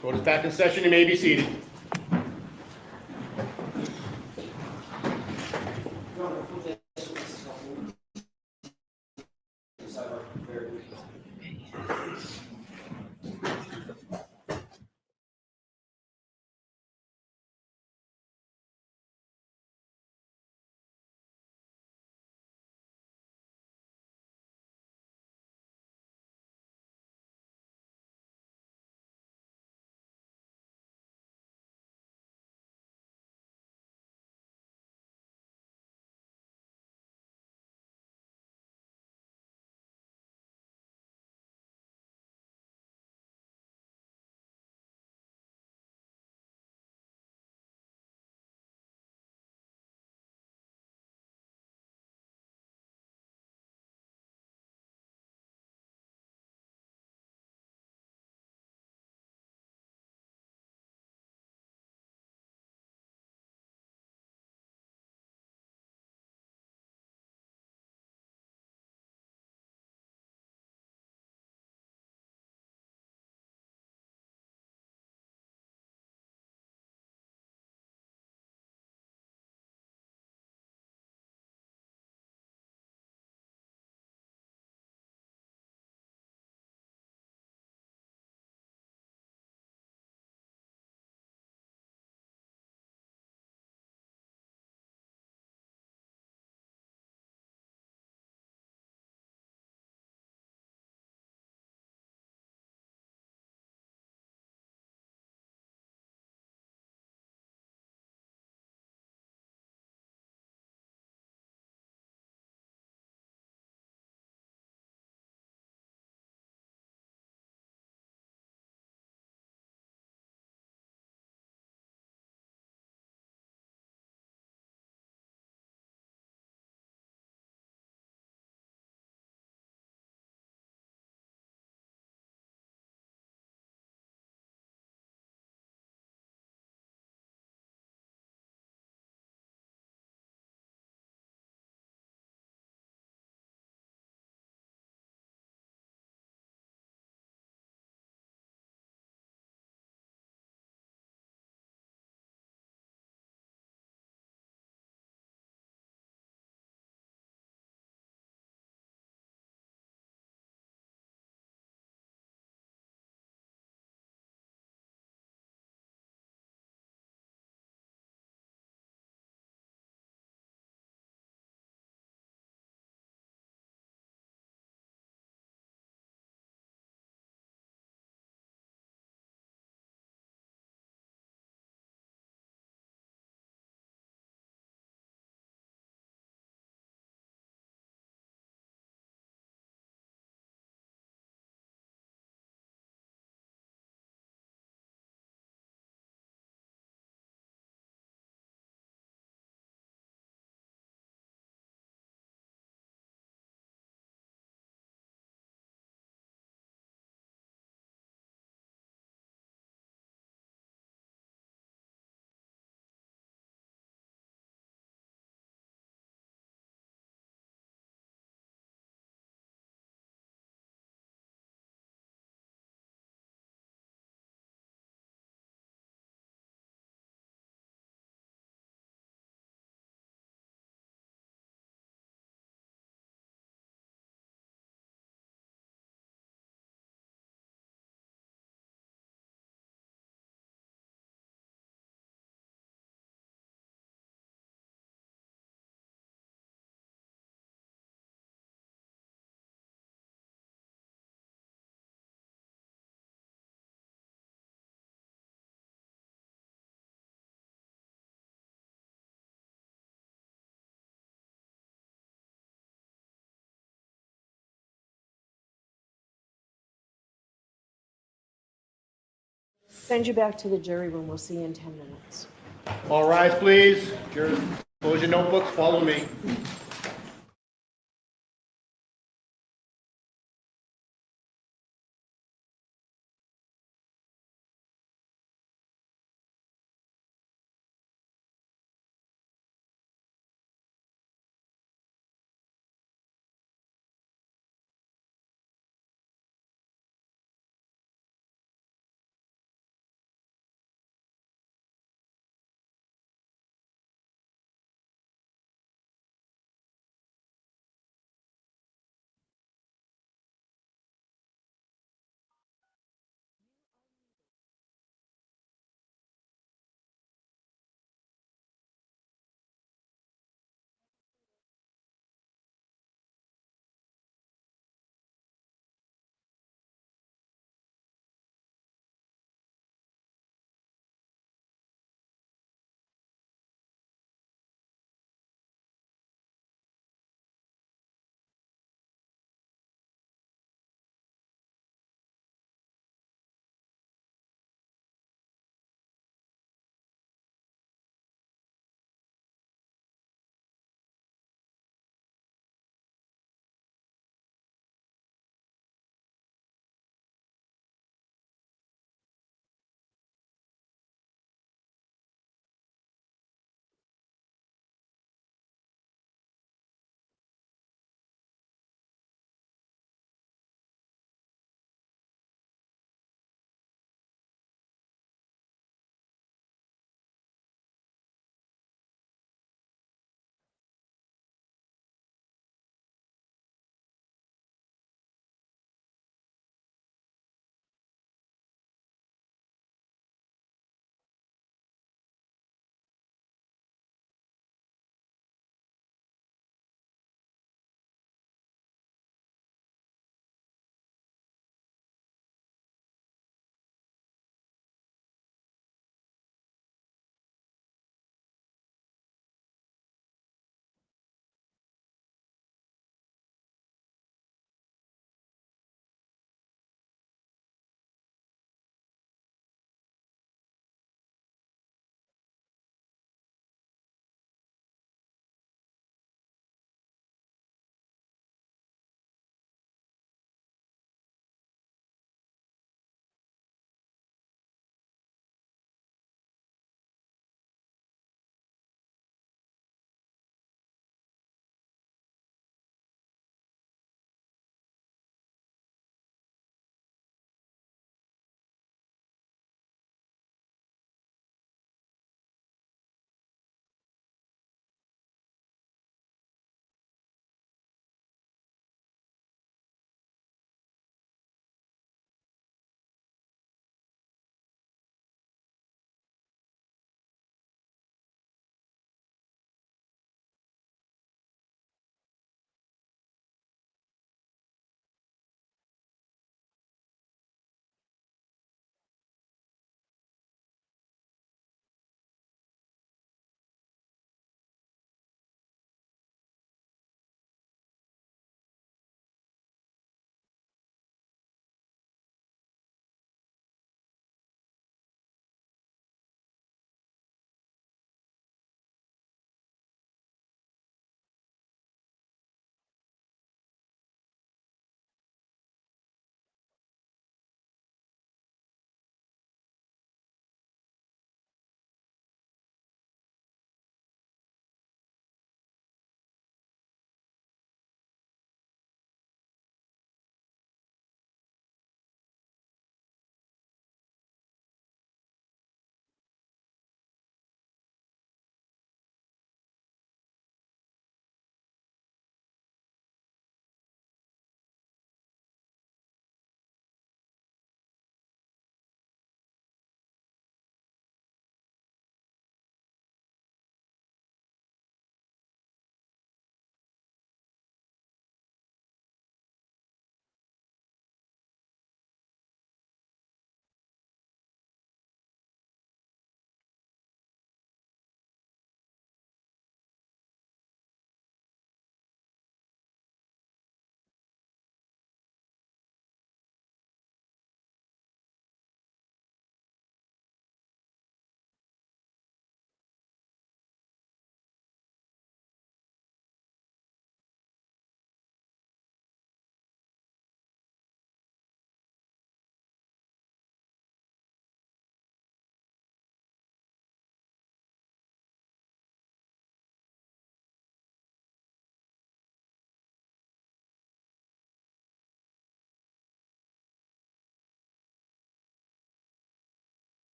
Court is back in session. You may be seated. Send you back to the jury room. We'll see you in 10 minutes. All rise, please. Jurors, close your notebooks. Follow me.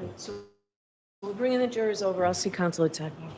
All right, so we'll bring in the jurors over. I'll see counsel at sidebar.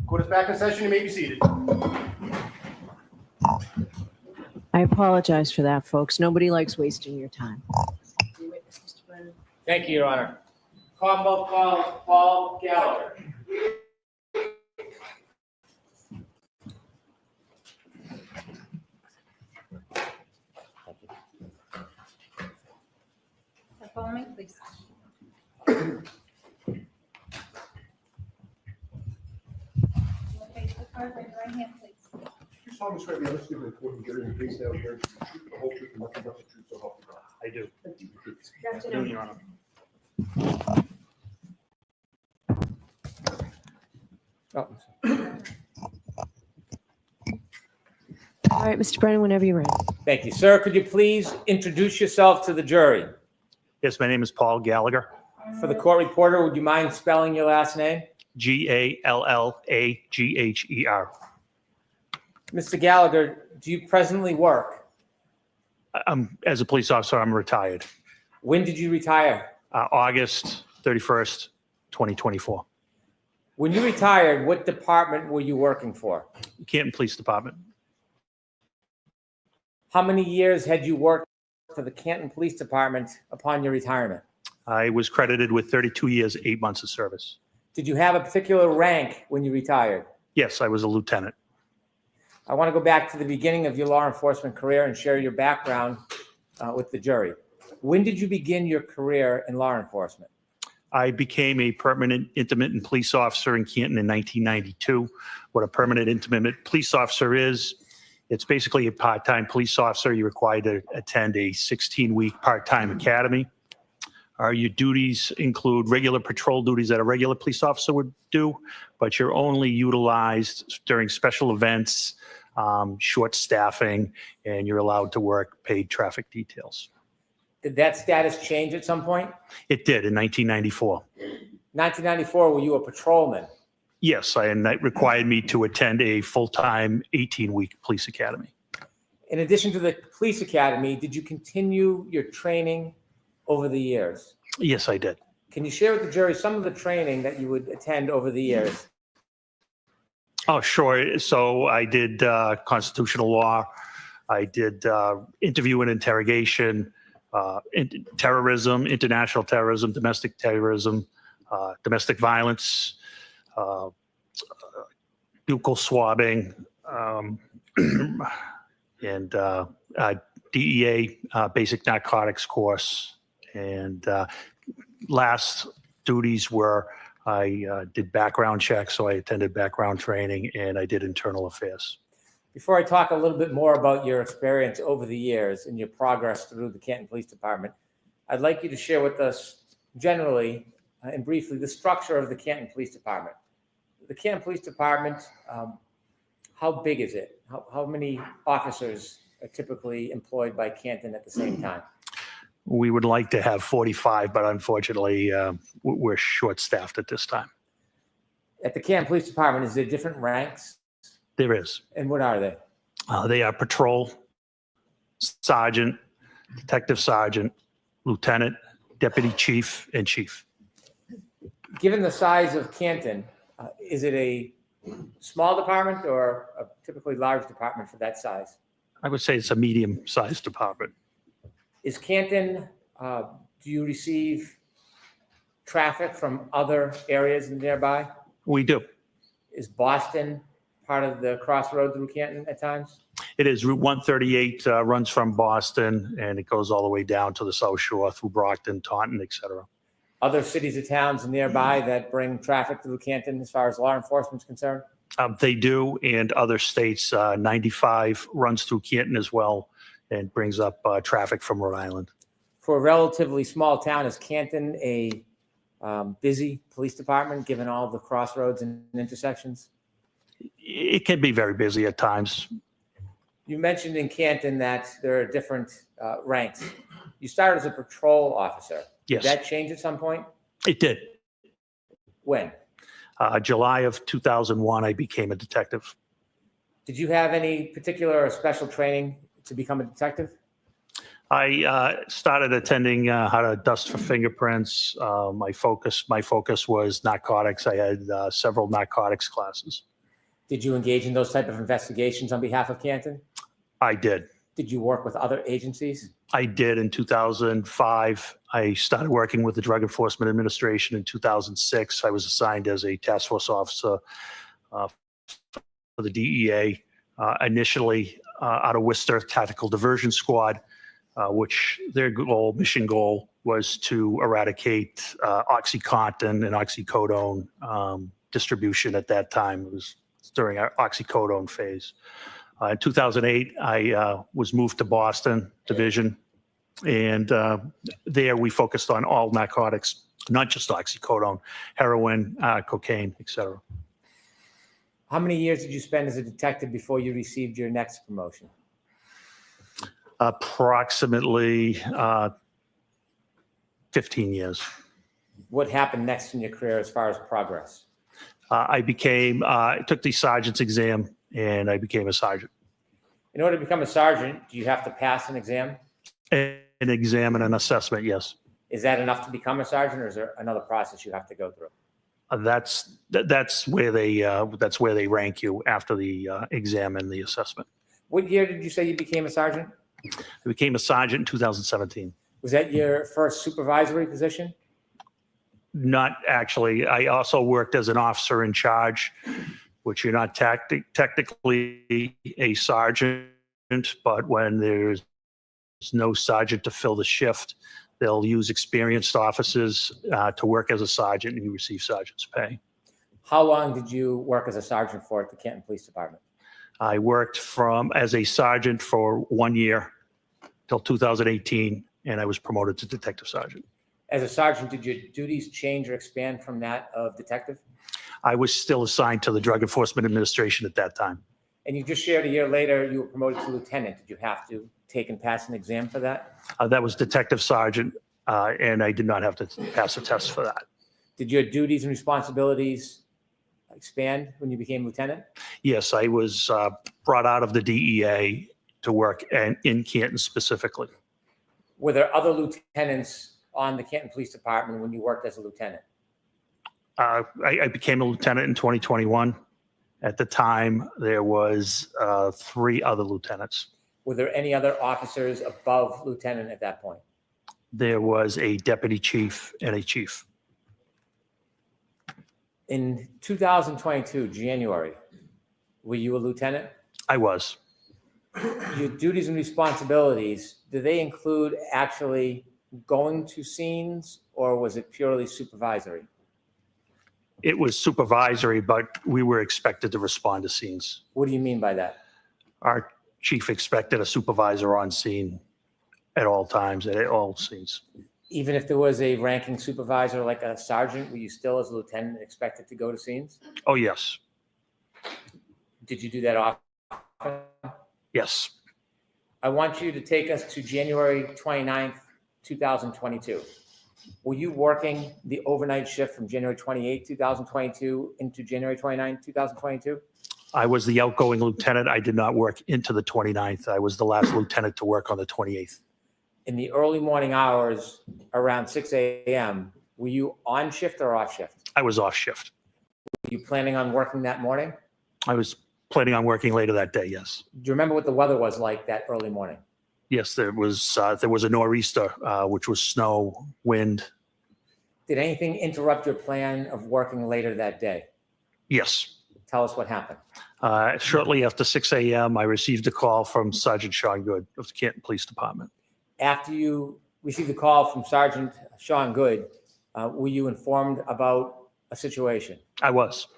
Court is back in session. You may be seated. I apologize for that, folks. Nobody likes wasting your time. Thank you, Your Honor. Commonwealth calls Paul Gallagher. Follow me, please. Face the card, raise your right hand, please. You solemnly swear the honesty of the court and during the case now hearing the truth, the whole truth, and nothing but the truth, so help you God. I do. Good afternoon. Your Honor. Oh, All right, Mr. Brennan, whenever you're ready. thank you. Sir, could you please introduce yourself to the jury? Yes, my name is Paul Gallagher, For the court reporter, would you mind spelling your last name? Gallagher. Mr. Gallagher, do you presently work? As a police officer, I'm retired. When did you retire? August 31st, 2024. When you retired, what department were you working for? Canton Police Department. How many years had you worked for the Canton Police Department upon your retirement? I was credited with 32 years, 8 months of service. Did you have a particular rank when you retired? Yes, I was a lieutenant. I want to go back to the beginning of your law enforcement career and share your background with the jury. When did you begin your career in law enforcement? I became a permanent intermittent police officer in Canton in 1992. What a permanent intermittent police officer is, it's basically a part-time police officer. You're required to attend a 16-week part-time academy. Your duties include regular patrol duties that a regular police officer would do, but you're only utilized during special events, short staffing, and you're allowed to work paid traffic details. Did that status change at some point? It did in 1994. 1994, were you a patrolman? Yes, and that required me to attend a full-time 18-week police academy. In addition to the police academy, did you continue your training over the years? Yes, I did. Can you share with the jury some of the training that you would attend over the years? Oh, sure. So I did constitutional law. I did interview and interrogation, terrorism, international terrorism, domestic violence, buccal swabbing, and DEA basic narcotics course. And last duties were I did background checks, so I attended background training, and I did internal affairs. Before I talk a little bit more about your experience over the years and your progress through the Canton Police Department, I'd like you to share with us generally and briefly the structure of the Canton Police Department. The Canton Police Department, how big is it? How many officers are typically employed by Canton at the same time? We would like to have 45, but unfortunately, we're short-staffed at this time. At the Canton Police Department, is there different ranks? There is. And what are they? They are patrol, sergeant, detective sergeant, lieutenant, deputy chief, and chief. Given the size of Canton, is it a small department or a typically large department for that size? I would say it's a medium-sized department. Is Canton, do you receive traffic from other areas nearby? We do. Is Boston part of the crossroad through Canton at times? It is. Route 138 runs from Boston, and it goes all the way down to the South Shore through Brockton, Taunton, et cetera. Other cities or towns nearby that bring traffic through Canton as far as law enforcement is concerned? They do, and other states. 95 runs through Canton as well and brings up traffic from Rhode Island. For a relatively small town, is Canton a busy police department given all the crossroads and intersections? It can be very busy at times. You mentioned in Canton that there are different ranks. You started as a patrol officer. Yes. Did that change at some point? It did. When? July of 2001, I became a detective. Did you have any particular or special training to become a detective? I started attending how to dust for fingerprints. My focus was narcotics. I had several narcotics classes. Did you engage in those type of investigations on behalf of Canton? I did. Did you work with other agencies? I did in 2005. I started working with the Drug Enforcement Administration in 2006. I was assigned as a task force officer for the DEA, initially out of Worcester Tactical Diversion Squad, which their mission goal was to eradicate OxyContin and oxycodone distribution at that time. It was during our oxycodone phase. In 2008, I was moved to Boston Division, and there we focused on all narcotics, not just oxycodone, heroin, cocaine, et cetera. How many years did you spend as a detective before you received your next promotion? Approximately 15 years. What happened next in your career as far as progress? I took the sergeant's exam and I became a sergeant. In order to become a sergeant, do you have to pass an exam? An exam and an assessment, yes. Is that enough to become a sergeant, or is there another process you have to go through? That's where they rank you after the exam and the assessment. What year did you say you became a sergeant? I became a sergeant in 2017. Was that your first supervisory position? Not actually. I also worked as an officer in charge, which you're not technically a sergeant, but when there's no sergeant to fill the shift, they'll use experienced officers to work as a sergeant, and you receive sergeant's pay. How long did you work as a sergeant for at the Canton Police Department? I worked as a sergeant for 1 year till 2018, and I was promoted to detective sergeant. As a sergeant, did your duties change or expand from that of detective? I was still assigned to the Drug Enforcement Administration at that time. And you just shared a year later, you were promoted to lieutenant. Did you have to take and pass an exam for that? That was detective sergeant, and I did not have to pass a test for that. Did your duties and responsibilities expand when you became lieutenant? Yes, I was brought out of the DEA to work in Canton specifically. Were there other lieutenants on the Canton Police Department when you worked as a lieutenant? I became a lieutenant in 2021. At the time, there was 3 other lieutenants. Were there any other officers above lieutenant at that point? There was a deputy chief and a chief. In 2022, January, were you a lieutenant? I was. Your duties and responsibilities, do they include actually going to scenes, or was it purely supervisory? It was supervisory, but we were expected to respond to scenes. What do you mean by that? Our chief expected a supervisor on scene at all times, at all scenes. Even if there was a ranking supervisor like a sergeant, were you still as a lieutenant expected to go to scenes? Oh, yes. Did you do that often? Yes. I want you to take us to January 29th, 2022. Were you working the overnight shift from January 28, 2022 into January 29, 2022? I was the outgoing lieutenant. I did not work into the 29th. I was the last lieutenant to work on the 28th. In the early morning hours around 6 a.m., were you on shift or off shift? I was off shift. Were you planning on working that morning? I was planning on working later that day, yes. Do you remember what the weather was like that early morning? Yes, there was a nor'easter, which was snow, wind. Did anything interrupt your plan of working later that day? Yes. Tell us what happened. Shortly after 6 a.m., I received a call from Sergeant Sean Good of the Canton Police Department. After you received a call from Sergeant Sean Good, were you informed about a situation? I was.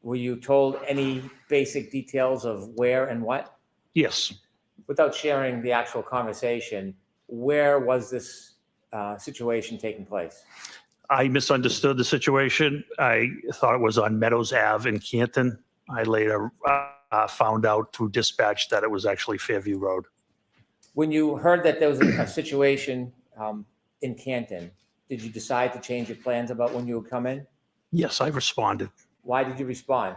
Were you told any basic details of where and what? Yes. Without sharing the actual conversation, where was this situation taking place? I misunderstood the situation. I thought it was on Meadows Ave in Canton. I later found out through dispatch that it was actually Fairview Road. When you heard that there was a situation in Canton, did you decide to change your plans about when you would come in? Yes, I responded. Why did you respond?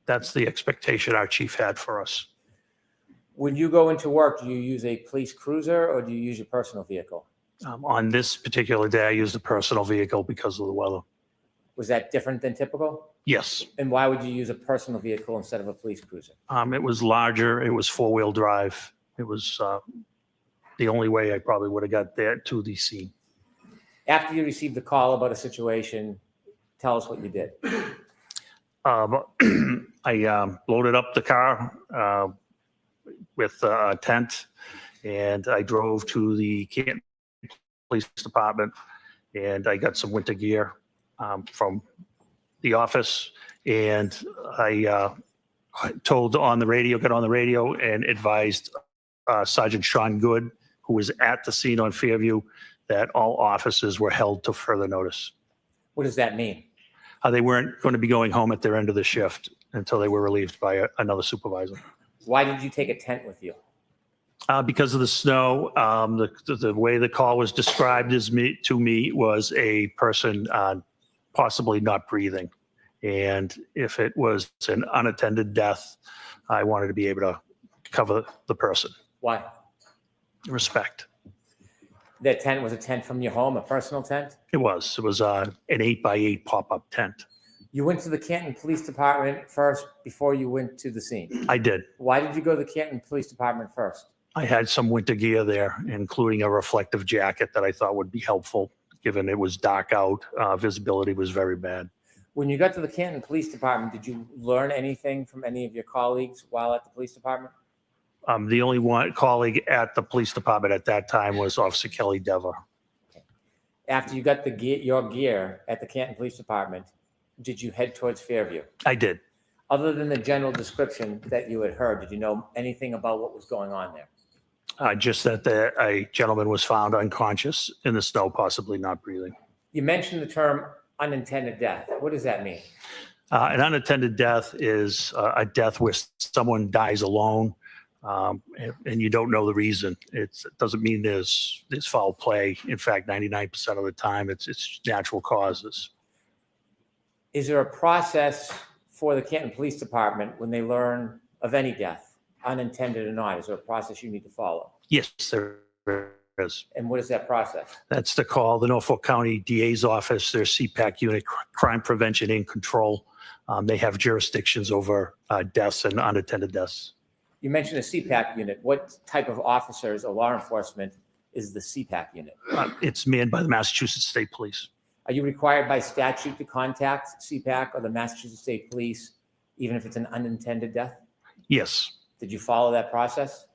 That's the expectation our chief had for us. When you go into work, do you use a police cruiser or do you use your personal vehicle? On this particular day, I used a personal vehicle because of the weather. Was that different than typical? Yes. And why would you use a personal vehicle instead of a police cruiser? It was larger. It was 4-wheel drive. It was the only way I probably would have got there to the scene. After you received the call about a situation, tell us what you did. I loaded up the car with a tent, and I drove to the Canton Police Department, and I got some winter gear from the office, and I got on the radio and advised Sergeant Sean Good, who was at the scene on Fairview, that all officers were held to further notice. What does that mean? They weren't going to be going home at their end of the shift until they were relieved by another supervisor. Why did you take a tent with you? Because of the snow. The way the call was described to me was a person possibly not breathing. And if it was an unattended death, I wanted to be able to cover the person. Why? Respect. That tent was a tent from your home, a personal tent? It was an 8x8 pop-up tent. You went to the Canton Police Department first before you went to the scene. I did. Why did you go to the Canton Police Department first? I had some winter gear there, including a reflective jacket that I thought would be helpful, given it was dark out. Visibility was very bad. When you got to the Canton Police Department, did you learn anything from any of your colleagues while at the police department? The only one colleague at the police department at that time was Officer Kelly Dever. After you got your gear at the Canton Police Department, did you head towards Fairview? I did. Other than the general description that you had heard, did you know anything about what was going on there? Just that a gentleman was found unconscious in the snow, possibly not breathing. You mentioned the term unintended death. What does that mean? An unattended death is a death where someone dies alone, and you don't know the reason. It doesn't mean there's foul play. In fact, 99% of the time, it's natural causes. Is there a process for the Canton Police Department when they learn of any death, unintended or not? Is there a process you need to follow? Yes, there is. And what is that process? That's to call the Norfolk County DA's office, their CPAC unit, Crime Prevention and Control. They have jurisdictions over deaths and unattended deaths. You mentioned a CPAC unit. What type of officers or law enforcement is the CPAC unit? It's manned by the Massachusetts State Police. Are you required by statute to contact CPAC or the Massachusetts State Police, even if it's an unintended death? Yes. Did you follow that process?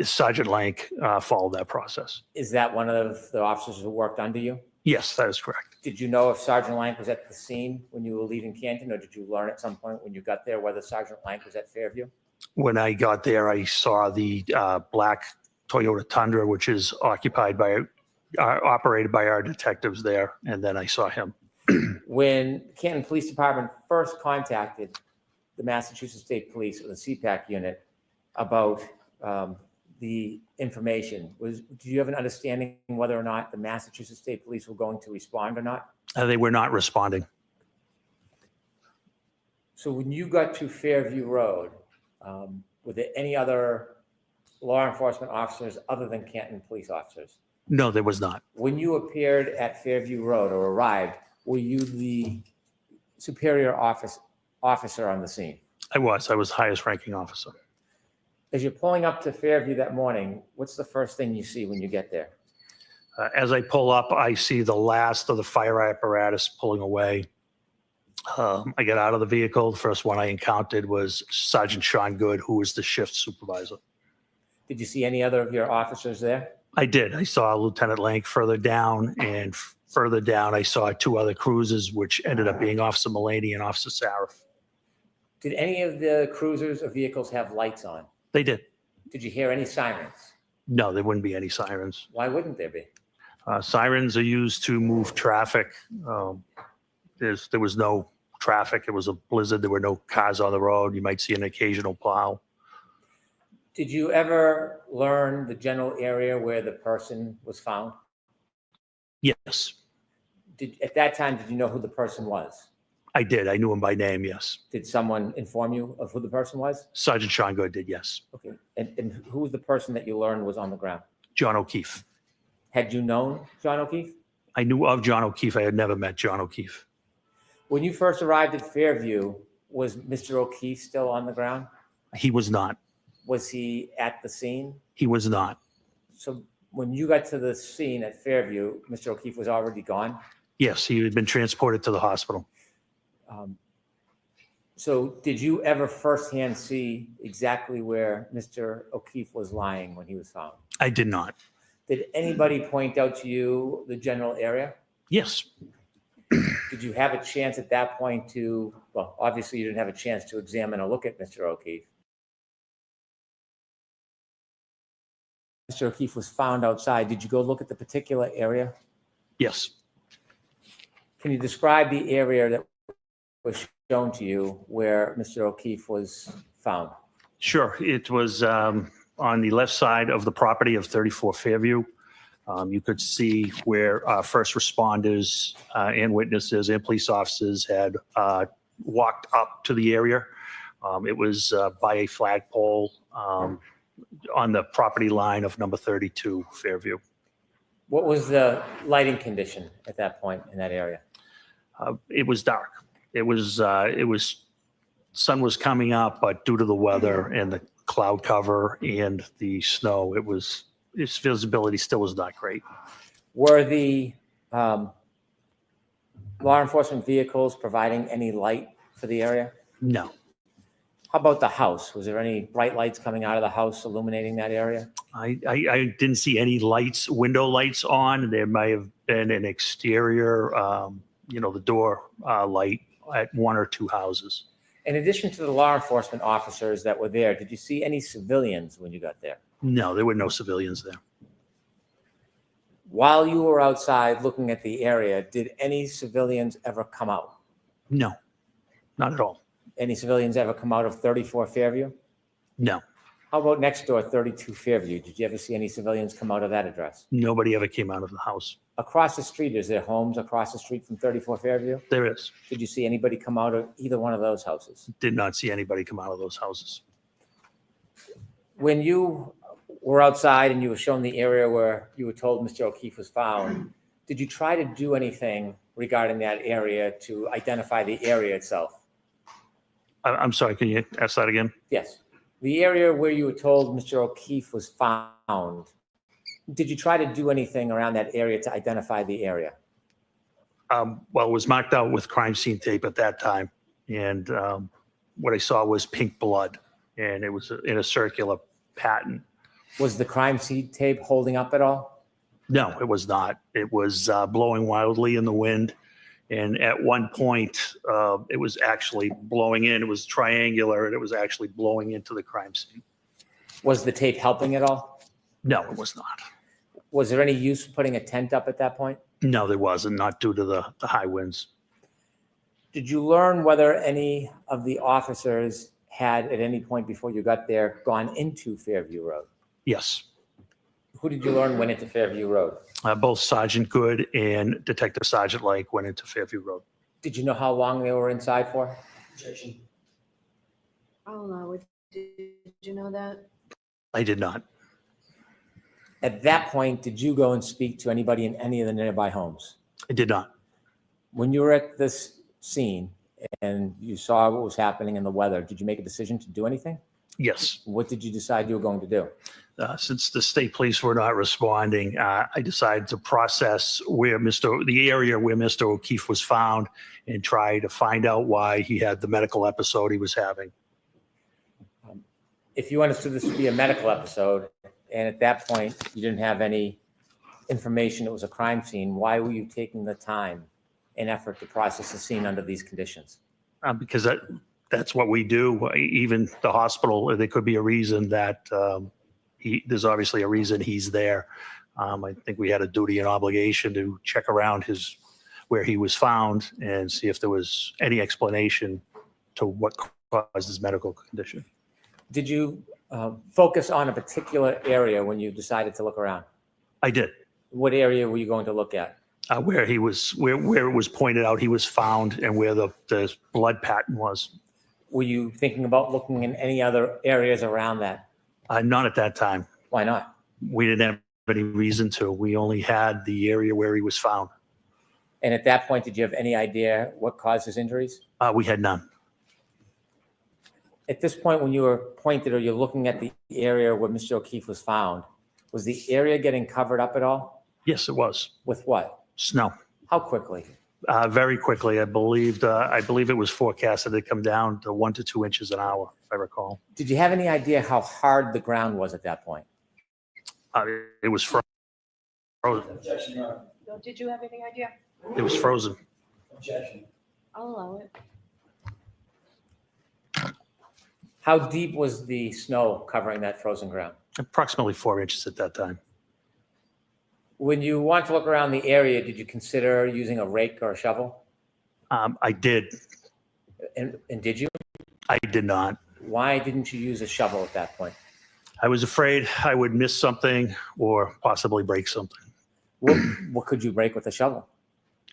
Sergeant Lank followed that process. Is that one of the officers who worked under you? Yes, that is correct. Did you know if Sergeant Lank was at the scene when you were leaving Canton, or did you learn at some point when you got there whether Sergeant Lank was at Fairview? When I got there, I saw the black Toyota Tundra, which is operated by our detectives there, and then I saw him. When Canton Police Department first contacted the Massachusetts State Police or the CPAC unit about the information, do you have an understanding whether or not the Massachusetts State Police were going to respond or not? They were not responding. So when you got to Fairview Road, were there any other law enforcement officers other than Canton police officers? No, there was not. When you appeared at Fairview Road or arrived, were you the superior officer on the scene? I was highest ranking officer. As you're pulling up to Fairview that morning, what's the first thing you see when you get there? As I pull up, I see the last of the fire apparatus pulling away. I get out of the vehicle. The first one I encountered was Sergeant Sean Good, who was the shift supervisor. Did you see any other of your officers there? I did. I saw Lieutenant Lank further down, and further down, I saw two other cruisers, which ended up being Officer Mullaney and Officer Sarif. Did any of the cruisers or vehicles have lights on? They did. Did you hear any sirens? No, there wouldn't be any sirens. Why wouldn't there be? Sirens are used to move traffic. There was no traffic. It was a blizzard. There were no cars on the road. You might see an occasional plow. Did you ever learn the general area where the person was found? Yes. At that time, did you know who the person was? I did. I knew him by name, yes. Did someone inform you of who the person was? Sergeant Sean Good did, yes. Okay. And who was the person that you learned was on the ground? John O'Keefe. Had you known John O'Keefe? I knew of John O'Keefe. I had never met John O'Keefe. When you first arrived at Fairview, was Mr. O'Keefe still on the ground? He was not. Was he at the scene? He was not. So when you got to the scene at Fairview, Mr. O'Keefe was already gone? Yes, he had been transported to the hospital. So did you ever firsthand see exactly where Mr. O'Keefe was lying when he was found? I did not. Did anybody point out to you the general area? Yes. Did you have a chance at that point to, well, obviously you didn't have a chance to examine or look at Mr. O'Keefe. Mr. O'Keefe was found outside. Did you go look at the particular area? Yes. Can you describe the area that was shown to you where Mr. O'Keefe was found? Sure. It was on the left side of the property of 34 Fairview. You could see where first responders and witnesses and police officers had walked up to the area It was by a flagpole on the property line of number 32 Fairview. What was the lighting condition at that point in that area? It was dark. It was sun was coming up, but due to the weather and the cloud cover and the snow, its visibility still was not great. Were the law enforcement vehicles providing any light for the area? No. How about the house? Was there any bright lights coming out of the house illuminating that area? I didn't see any lights, window lights on. There may have been an exterior, the door light at one or two houses. In addition to the law enforcement officers that were there, did you see any civilians when you got there? No, there were no civilians there. While you were outside looking at the area, did any civilians ever come out? No, not at all. Any civilians ever come out of 34 Fairview? No, How about next door, 32 Fairview? Did you ever see any civilians come out of that address? nobody ever came out of the house. Across the street, is there homes across the street from 34 Fairview? There is. Did you see anybody come out of either one of those houses? Did not see anybody come out of those houses. When you were outside and you were shown the area where you were told Mr. O'Keefe was found, did you try to do anything regarding that area to identify the area itself? I'm sorry, can you ask that again? Yes. The area where you were told Mr. O'Keefe was found, did you try to do anything around that area to identify the area? Well, it was marked out with crime scene tape at that time. And what I saw was pink blood, and it was in a circular pattern. Was the crime scene tape holding up at all? No, it was not. It was blowing wildly in the wind. And at one point, it was actually blowing in. It was triangular, and it was actually blowing into the crime scene. Was the tape helping at all? No, it was not. Was there any use putting a tent up at that point? No, there wasn't, not due to the high winds. Did you learn whether any of the officers had, at any point before you got there, gone into Fairview Road? Yes. Who did you learn went into Fairview Road? Both Sergeant Good and Detective Sergeant Lake went into Fairview Road. Did you know how long they were inside for? Oh, no, did you know that? I did not. At that point, did you go and speak to anybody in any of the nearby homes? I did not. When you were at this scene and you saw what was happening in the weather, did you make a decision to do anything? Yes. What did you decide you were going to do? Since the state police were not responding, I decided to process the area where Mr. O'Keefe was found and try to find out why he had the medical episode he was having. If you understood this to be a medical episode, and at that point you didn't have any information it was a crime scene, why were you taking the time and effort to process the scene under these conditions? Because that's what we do. Even the hospital, there could be a reason that there's obviously a reason he's there. I think we had a duty and obligation to check around where he was found and see if there was any explanation to what caused his medical condition. Did you focus on a particular area when you decided to look around? I did. What area were you going to look at? Where it was pointed out he was found and where the blood pattern was. Were you thinking about looking in any other areas around that? Not at that time. Why not? We didn't have any reason to. We only had the area where he was found. And at that point, did you have any idea what caused his injuries? We had none. At this point, when you were pointed or you're looking at the area where Mr. O'Keefe was found, was the area getting covered up at all? Yes, it was. With what? Snow. How quickly? Very quickly. I believe it was forecasted to come down to 1 to 2 inches an hour, if I recall. Did you have any idea how hard the ground was at that point? It was frozen. Did you have any idea? It was frozen. I'll allow it. How deep was the snow covering that frozen ground? Approximately 4 inches at that time. When you want to look around the area, did you consider using a rake or a shovel? I did. And did you? I did not. Why didn't you use a shovel at that point? I was afraid I would miss something or possibly break something. What could you break with a shovel?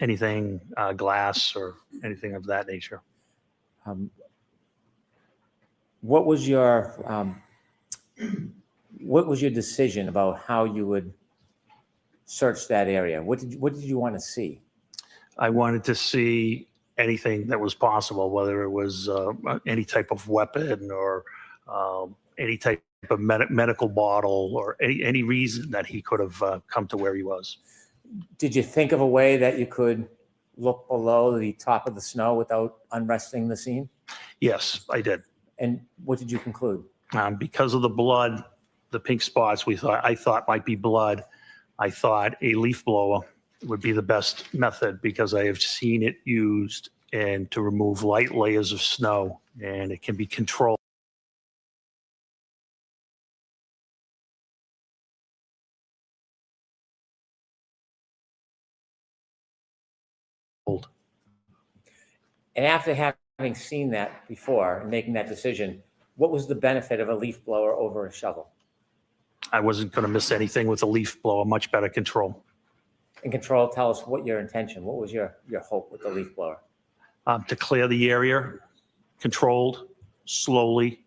Anything, glass or anything of that nature. What was your decision about how you would search that area? What did you want to see? I wanted to see anything that was possible, whether it was any type of weapon or any type of medical bottle or any reason that he could have come to where he was. Did you think of a way that you could look below the top of the snow without unresting the scene? Yes, I did. And what did you conclude? Because of the blood, the pink spots I thought might be blood, I thought a leaf blower would be the best method because I have seen it used and to remove light layers of snow, and it can be controlled. And after having seen that before and making that decision, what was the benefit of a leaf blower over a shovel? I wasn't going to miss anything with a leaf blower, much better control. And control, tell us what your intention, what was your hope with the leaf blower? To clear the area, controlled, slowly,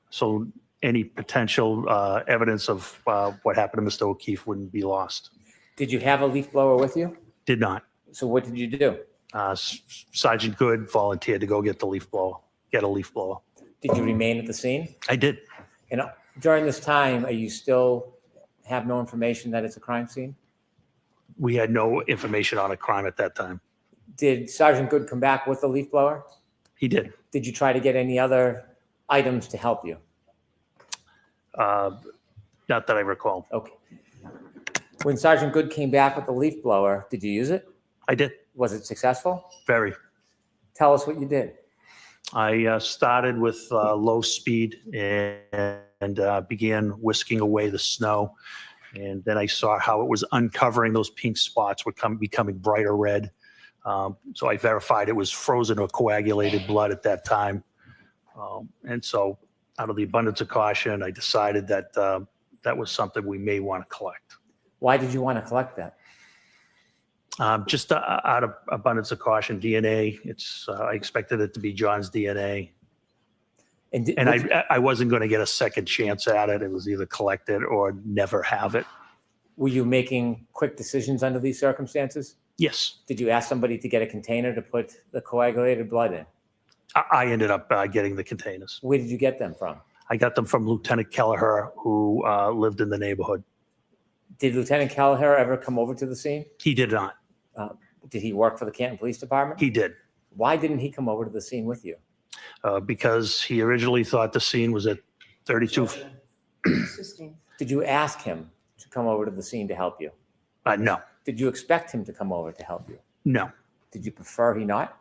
so any potential evidence of what happened to Mr. O'Keefe wouldn't be lost. Did you have a leaf blower with you? Did not. So what did you do? Sergeant Good volunteered to go get a leaf blower. Did you remain at the scene? I did. And during this time, are you still have no information that it's a crime scene? We had no information on a crime at that time. Did Sergeant Good come back with the leaf blower? He did. Did you try to get any other items to help you? Not that I recall. Okay. When Sergeant Good came back with the leaf blower, did you use it? I did. Was it successful? Very. Tell us what you did. I started with low speed and began whisking away the snow. And then I saw how it was uncovering those pink spots were becoming brighter red. So I verified it was frozen or coagulated blood at that time. And so out of the abundance of caution, I decided that that was something we may want to collect. Why did you want to collect that? Just out of abundance of caution, DNA. I expected it to be John's DNA. And I wasn't going to get a second chance at it. It was either collect it or never have it. Were you making quick decisions under these circumstances? Yes. Did you ask somebody to get a container to put the coagulated blood in? I ended up getting the containers. Where did you get them from? I got them from Lieutenant Gallagher, who lived in the neighborhood. Did Lieutenant Gallagher ever come over to the scene? He did not. Did he work for the Canton Police Department? He did. Why didn't he come over to the scene with you? Because he originally thought the scene was at 32. Did you ask him to come over to the scene to help you? No. Did you expect him to come over to help you? No. Did you prefer he not?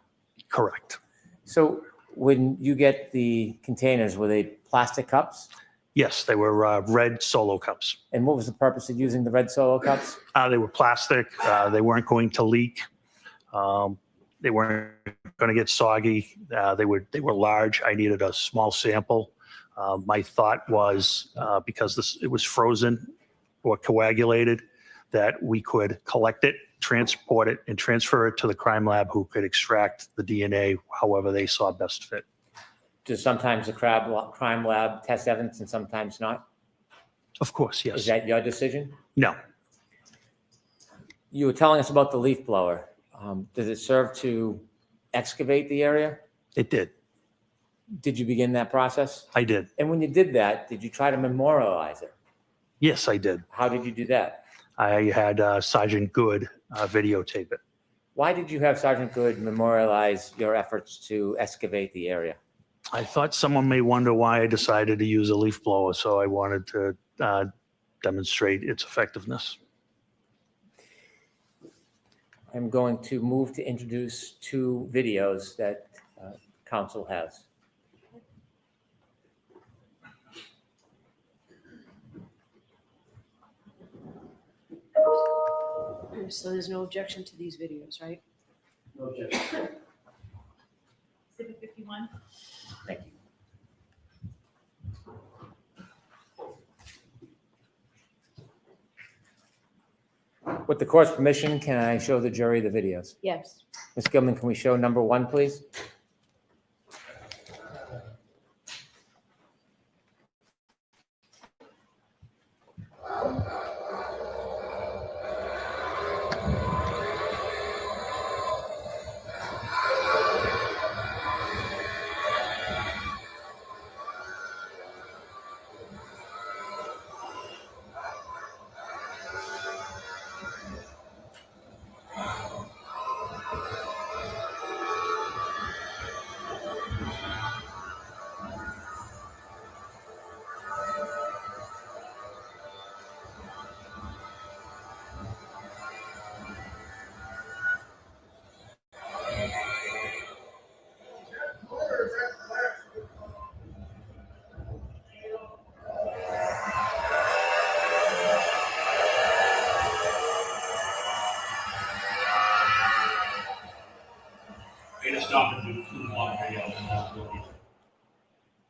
Correct. So when you get the containers, were they plastic cups? Yes, they were red Solo cups. And what was the purpose of using the red Solo cups? They were plastic. They weren't going to leak. They weren't going to get soggy. They were large. I needed a small sample. My thought was because it was frozen or coagulated, that we could collect it, transport it, and transfer it to the crime lab, who could extract the DNA however they saw best fit. Does sometimes the crime lab test evidence and sometimes not? Of course, yes. Is that your decision? No. You were telling us about the leaf blower. Does it serve to excavate the area? It did. Did you begin that process? I did. And when you did that, did you try to memorialize it? Yes, I did. How did you do that? I had Sergeant Good videotape it. Why did you have Sergeant Good memorialize your efforts to excavate the area? I thought someone may wonder why I decided to use a leaf blower, so I wanted to demonstrate its effectiveness. I'm going to move to introduce 2 videos that council has. So there's no objection to these videos, right? No objection. Exhibit 51. Thank you. With the court's permission, can I show the jury the videos? Yes. Ms. Gilman, can we show number 1, please?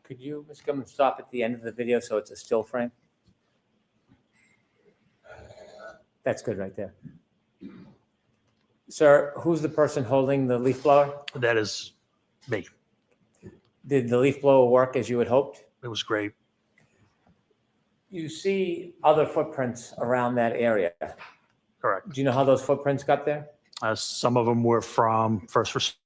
Could you, Ms. Gilman, stop at the end of the video so it's a still frame? That's good right there. Sir, who's the person holding the leaf blower? That is me. Did the leaf blower work as you had hoped? It was great. You see other footprints around that area. Correct. Do you know how those footprints got there? Some of them were from first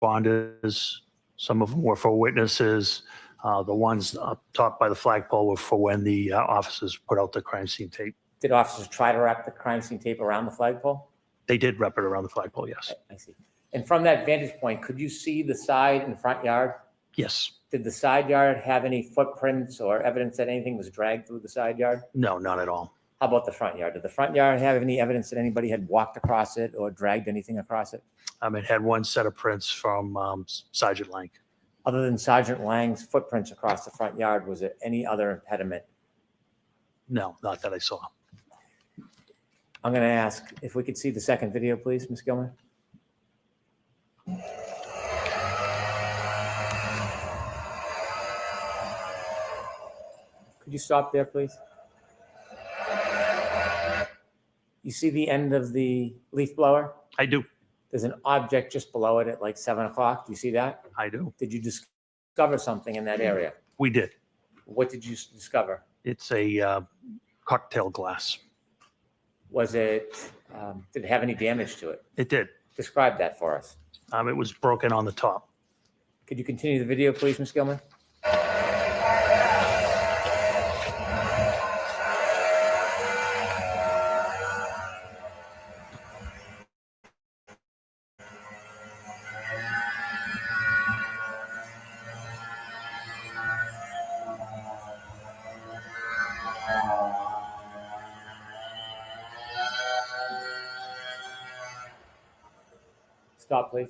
responders. Some of them were for witnesses. The ones up top by the flagpole were for when the officers put out the crime scene tape. Did officers try to wrap the crime scene tape around the flagpole? They did wrap it around the flagpole, yes. I see. And from that vantage point, could you see the side and front yard? Yes. Did the side yard have any footprints or evidence that anything was dragged through the side yard? No, not at all. How about the front yard? Did the front yard have any evidence that anybody had walked across it or dragged anything across it? It had one set of prints from Sergeant Lang. Other than Sergeant Lang's footprints across the front yard, was there any other impediment? No, not that I saw. I'm going to ask if we could see the second video, please, Ms. Gilman. Could you stop there, please? You see the end of the leaf blower? I do. There's an object just below it at like 7 o'clock. Do you see that? I do. Did you discover something in that area? We did. What did you discover? It's a cocktail glass. Was it, did it have any damage to it? It did. Describe that for us. It was broken on the top. Could you continue the video, please, Ms. Gilman? Stop, please.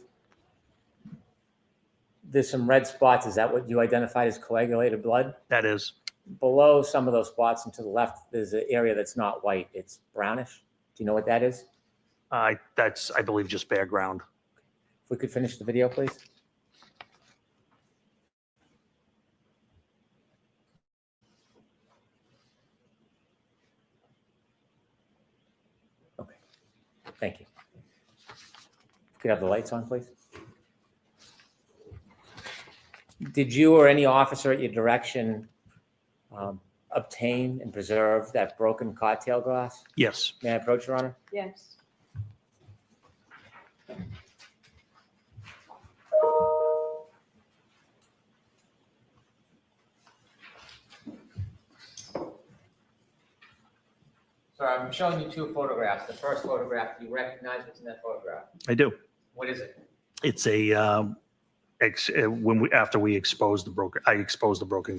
There's some red spots. Is that what you identified as coagulated blood? That is. Below some of those spots and to the left, there's an area that's not white. It's brownish. Do you know what that is? That's, I believe, just bare ground. If we could finish the video, please. Okay. Thank you. Could have the lights on, please. Did you or any officer at your direction obtain and preserve that broken cocktail glass? Yes. May I approach, Your Honor? Yes. Sir, I'm showing you two photographs. The first photograph, do you recognize what's in that photograph? I do. What is it? It's a after we exposed the broken, I exposed the broken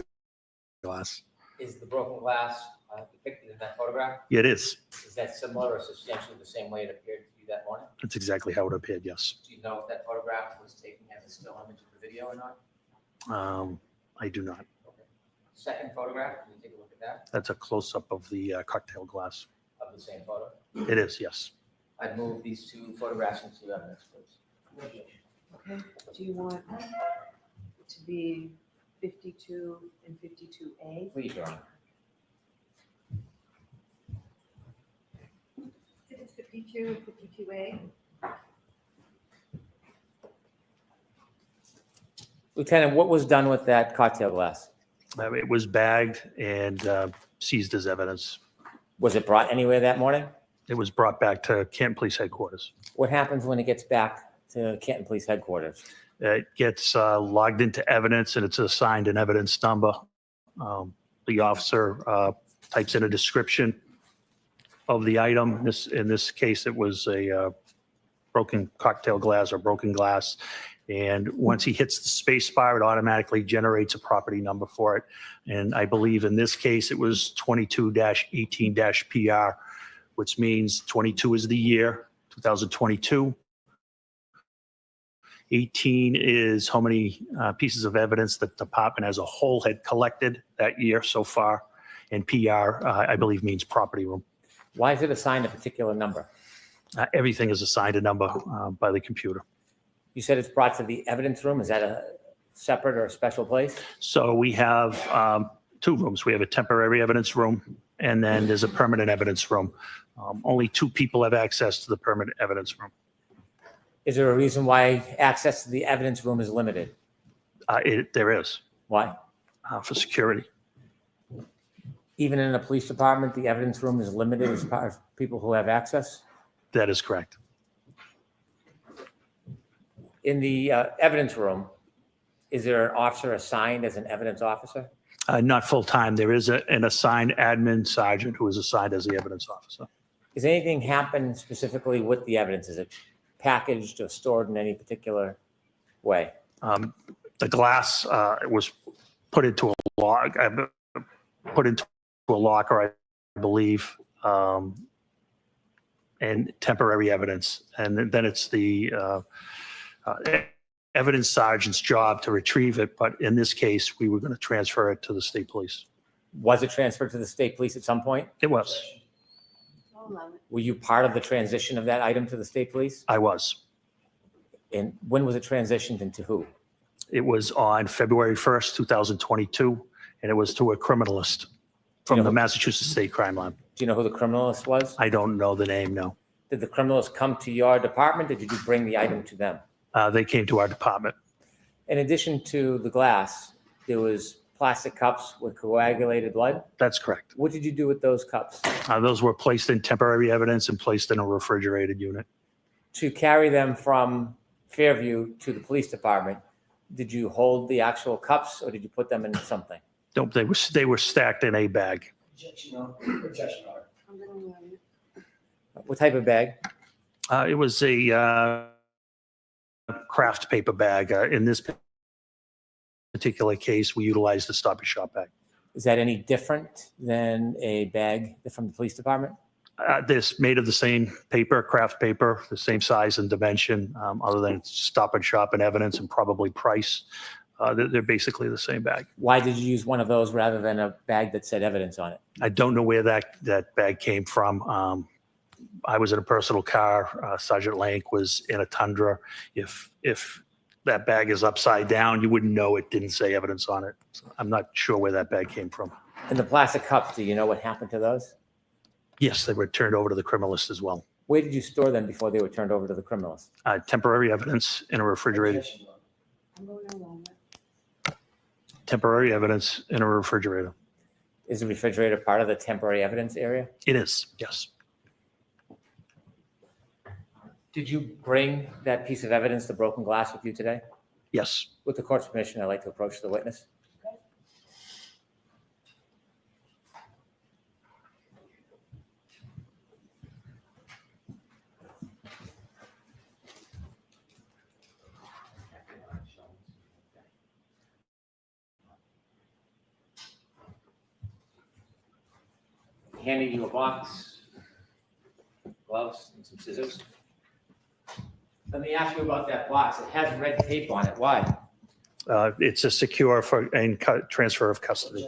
glass. Is the broken glass depicted in that photograph? It is. Is that similar or substantially the same way it appeared to you that morning? That's exactly how it appeared. Yes. Do you know if that photograph was taken as a still image of the video or not? I do not. Okay. Second photograph, can you take a look at that? That's a close up of the cocktail glass. Of the same photo? It is. Yes. I'd move these two photographs into evidence, please. Okay, do you want to be 52 and 52A? Please, Your Honor. It's 52 and 52A. Lieutenant, what was done with that cocktail glass? It was bagged and seized as evidence. Was it brought anywhere that morning? It was brought back to Canton Police Headquarters. What happens when it gets back to Canton Police Headquarters? It gets logged into evidence and it's assigned an evidence number. The officer types in a description of the item. In this case, it was a broken cocktail glass or broken glass. And once he hits the space bar, it automatically generates a property number for it. And I believe in this case, it was 22-18-PR, which means 22 is the year, 2022. 18 is how many pieces of evidence the department as a whole had collected that year so far. And PR, I believe, means property room. Why is it assigned a particular number? Everything is assigned a number by the computer. You said it's brought to the evidence room. Is that a separate or a special place? So we have two rooms. We have a temporary evidence room, and then there's a permanent evidence room. Only two people have access to the permanent evidence room. Is there a reason why access to the evidence room is limited? There is. Why? For security. Even in a police department, the evidence room is limited as far as people who have access? That is correct. In the evidence room, is there an officer assigned as an evidence officer? Not full-time. There is an assigned admin sergeant who is assigned as the evidence officer. Does anything happen specifically with the evidence? Is it packaged or stored in any particular way? The glass was put into a locker, I believe, and temporary evidence. And then it's the evidence sergeant's job to retrieve it. But in this case, we were going to transfer it to the state police. Was it transferred to the state police at some point? It was. Were you part of the transition of that item to the state police? I was. And when was it transitioned and to who? It was on February 1st, 2022, and it was to a criminalist from the Massachusetts State Crime Lab. Do you know who the criminalist was? I don't know the name, no. Did the criminalist come to your department or did you bring the item to them? They came to our department. In addition to the glass, there was plastic cups with coagulated blood? That's correct. What did you do with those cups? Those were placed in temporary evidence and placed in a refrigerated unit. To carry them from Fairview to the police department, did you hold the actual cups or did you put them in something? Nope, they were stacked in a bag. What type of bag? It was a craft paper bag. In this particular case, we utilized the Stop and Shop bag. Is that any different than a bag from the police department? This made of the same paper, craft paper, the same size and dimension, other than Stop and Shop and evidence and probably price. They're basically the same bag. Why did you use one of those rather than a bag that said evidence on it? I don't know where that bag came from. I was in a personal car. Sergeant Lank was in a Tundra. If that bag is upside down, you wouldn't know it didn't say evidence on it. So I'm not sure where that bag came from. And the plastic cups, do you know what happened to those? Yes, they were turned over to the criminalist as well. Where did you store them before they were turned over to the criminalist? Temporary evidence in a refrigerator. Temporary evidence in a refrigerator. Is the refrigerator part of the temporary evidence area? It is, yes. Did you bring that piece of evidence, the broken glass, with you today? Yes. With the court's permission, I'd like to approach the witness. Handing you a box, gloves, and some scissors. Let me ask you about that box. It has red tape on it. Why? It's a secure and transfer of custody.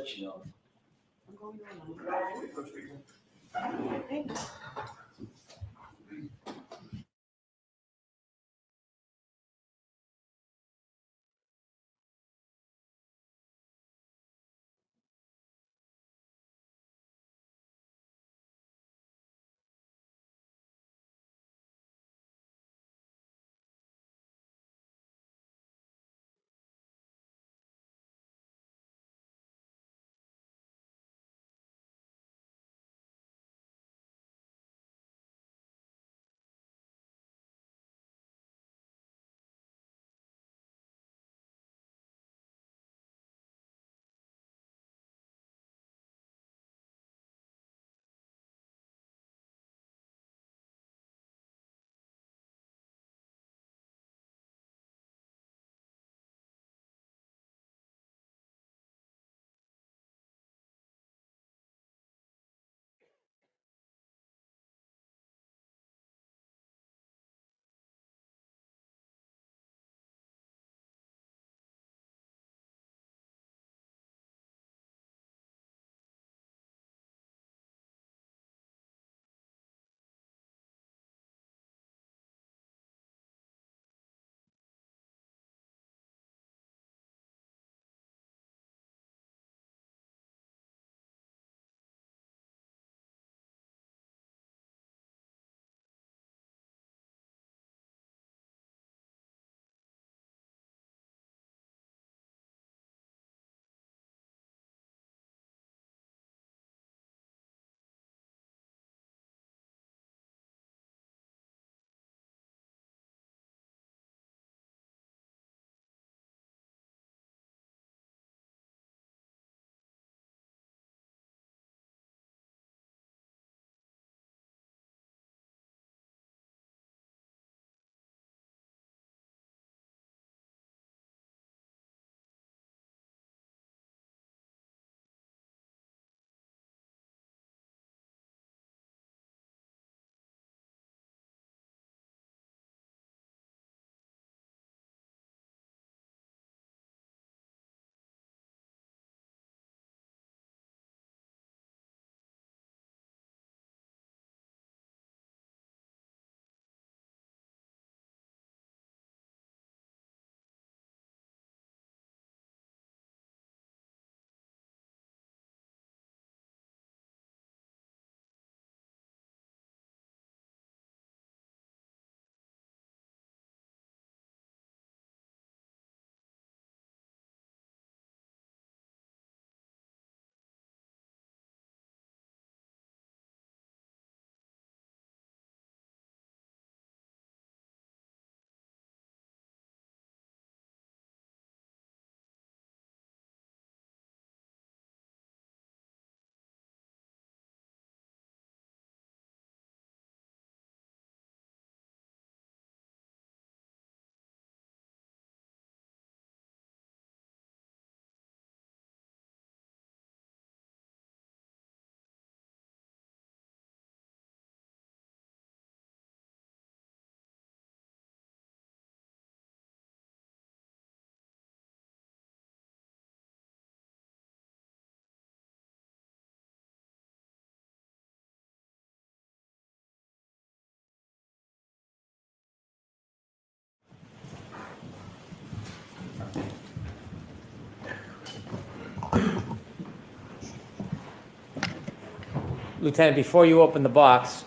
Lieutenant, before you open the box,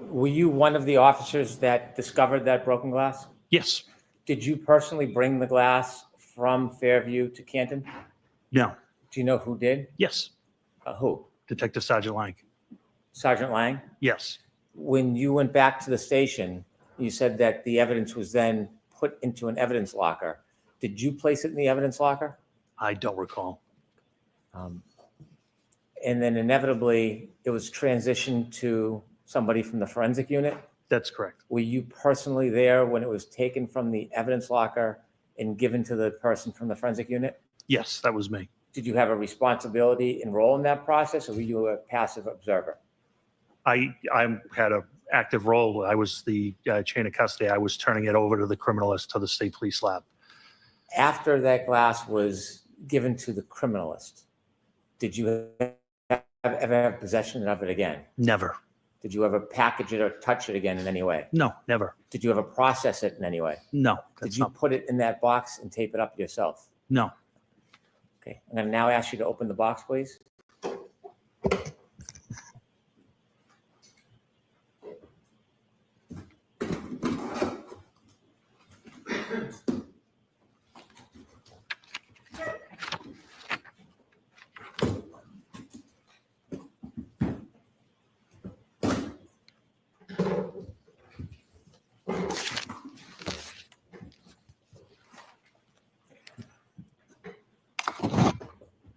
were you one of the officers that discovered that broken glass? Yes. Did you personally bring the glass from Fairview to Canton? No. Do you know who did? Yes. Who? Detective Sergeant Lang. Sergeant Lang? Yes. When you went back to the station, you said that the evidence was then put into an evidence locker. Did you place it in the evidence locker? I don't recall. And then inevitably, it was transitioned to somebody from the forensic unit? That's correct. Were you personally there when it was taken from the evidence locker and given to the person from the forensic unit? Yes, that was me. Did you have a responsibility and role in that process, or were you a passive observer? I had an active role. I was the chain of custody. I was turning it over to the criminalist, to the state police lab. After that glass was given to the criminalist, did you ever have possession of it again? Never. Did you ever package it or touch it again in any way? No, never. Did you ever process it in any way? No. Did you put it in that box and tape it up yourself? No. Okay, I'm going to now ask you to open the box, please.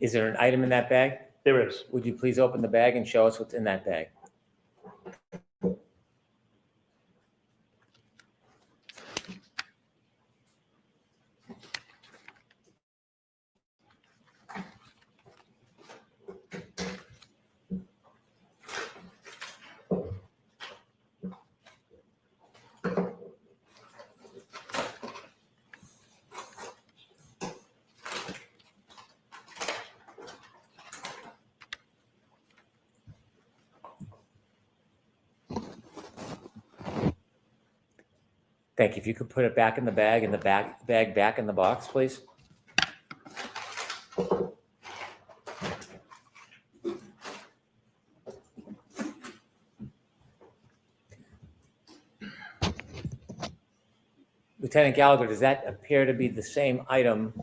Is there an item in that bag? There is. Would you please open the bag and show us what's in that bag? Thank you. If you could put it back in the bag and the bag back in the box, please. Lieutenant Gallagher, does that appear to be the same item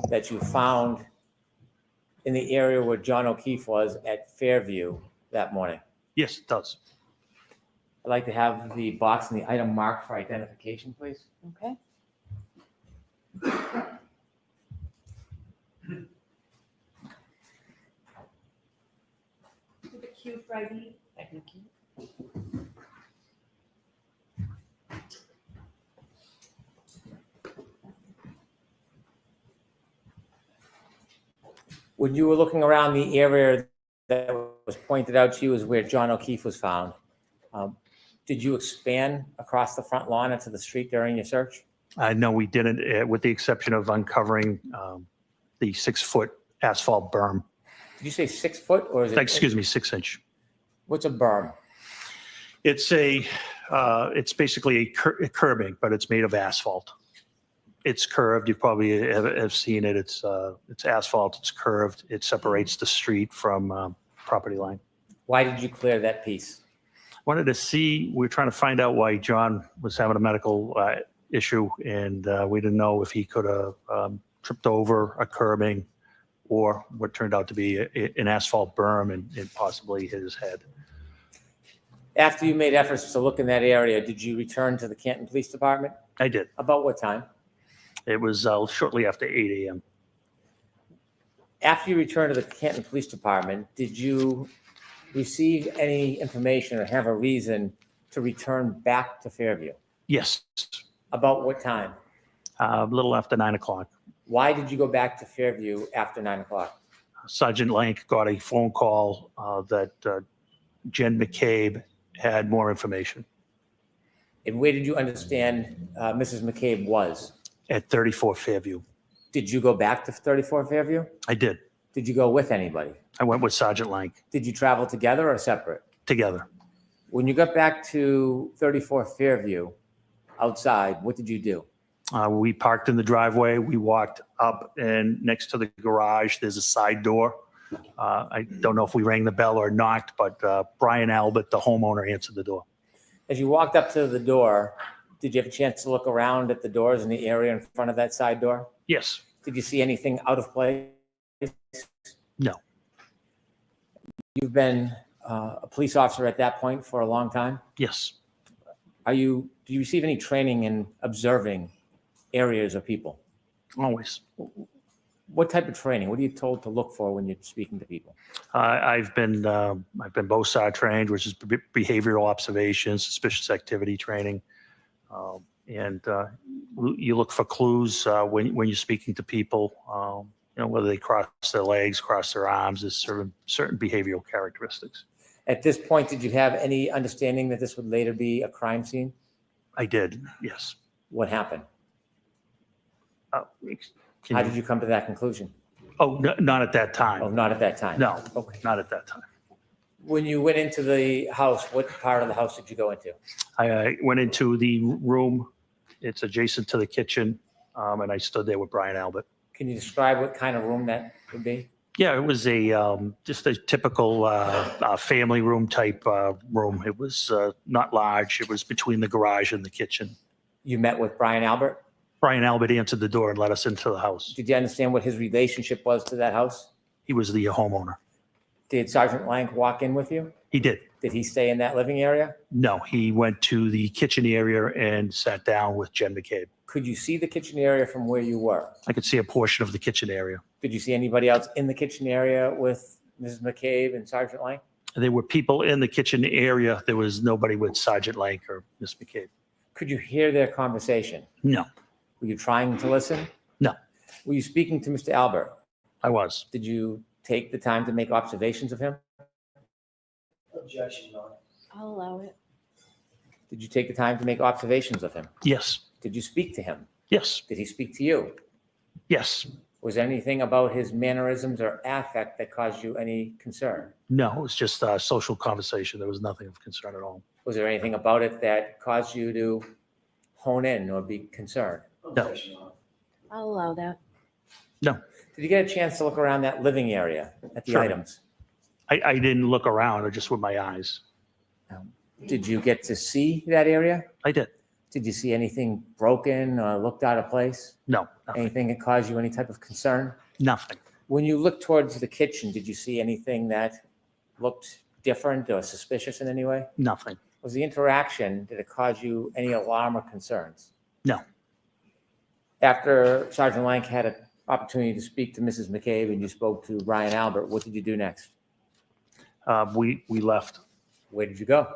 that you found in the area where John O'Keefe was at Fairview that morning? Yes, it does. I'd like to have the box and the item marked for identification, please. Okay. To the queue for ID. Thank you. When you were looking around the area that was pointed out to you as where John O'Keefe was found, did you expand across the front lawn into the street during your search? No, we didn't, with the exception of uncovering the 6-foot asphalt berm. Did you say 6 foot or is it? Excuse me, 6-inch. What's a berm? It's basically a curbing, but it's made of asphalt. It's curved. You probably have seen it. It's asphalt. It's curved. It separates the street from property line. Why did you clear that piece? Wanted to see, we were trying to find out why John was having a medical issue, and we didn't know if he could have tripped over a curbing or what turned out to be an asphalt berm and possibly hit his head. After you made efforts to look in that area, did you return to the Canton Police Department? I did. About what time? It was shortly after 8 a.m. After you returned to the Canton Police Department, did you receive any information or have a reason to return back to Fairview? Yes. About what time? A little after 9 o'clock. Why did you go back to Fairview after 9 o'clock? Sergeant Lank got a phone call that Jen McCabe had more information. And where did you understand Mrs. McCabe was? At 34 Fairview. Did you go back to 34 Fairview? I did. Did you go with anybody? I went with Sergeant Lank. Did you travel together or separate? Together. When you got back to 34 Fairview outside, what did you do? We parked in the driveway. We walked up, and next to the garage, there's a side door. I don't know if we rang the bell or not, but Brian Albert, the homeowner, answered the door. As you walked up to the door, did you have a chance to look around at the doors in the area in front of that side door? Yes. Did you see anything out of place? No. You've been a police officer at that point for a long time? Yes. Do you receive any training in observing areas or people? Always. What type of training? What are you told to look for when you're speaking to people? I've been BOSAR trained, which is behavioral observation, suspicious activity training. And you look for clues when you're speaking to people, whether they cross their legs, cross their arms, there's certain behavioral characteristics. At this point, did you have any understanding that this would later be a crime scene? I did, yes. What happened? Can How you- did you come to that conclusion? Oh, not at that time. Oh, not at that time? No, Okay. not at that time. When you went into the house, what part of the house did you go into? I went into the room. It's adjacent to the kitchen, and I stood there with Brian Albert. Can you describe what kind of room that would be? Yeah, it was just a typical family room type room. It was not large. It was between the garage and the kitchen. You met with Brian Albert? Brian Albert answered the door and let us into the house. Did you understand what his relationship was to that house? He was the homeowner. Did Sergeant Lank walk in with you? He did. Did he stay in that living area? No, he went to the kitchen area and sat down with Jen McCabe. Could you see the kitchen area from where you were? I could see a portion of the kitchen area. Did you see anybody else in the kitchen area with Mrs. McCabe and Sergeant Lank? There were people in the kitchen area. There was nobody with Sergeant Lank or Miss McCabe. Could you hear their conversation? No. Were you trying to listen? No. Were you speaking to Mr. Albert? I was. Did you take the time to make observations of him? Objection, Your Honor. I'll allow it. Did you take the time to make observations of him? Yes. Did you speak to him? Yes. Did he speak to you? Yes. Was there anything about his mannerisms or affect that caused you any concern? No, it was just a social conversation. There was nothing of concern at all. Was there anything about it that caused you to hone in or be concerned? No. I'll allow that. No. Did you get a chance to look around that living area at the Sure. items? I didn't look around, just with my eyes. Did you get to see that area? I did. Did you see anything broken or looked out of place? No, nothing. Anything that caused you any type of concern? Nothing. When you looked towards the kitchen, did you see anything that looked different or suspicious in any way? Nothing. Was the interaction, did it cause you any alarm or concerns? No. After Sergeant Lank had an opportunity to speak to Mrs. McCabe and you spoke to Ryan Albert, what did you do next? We left. Where did you go?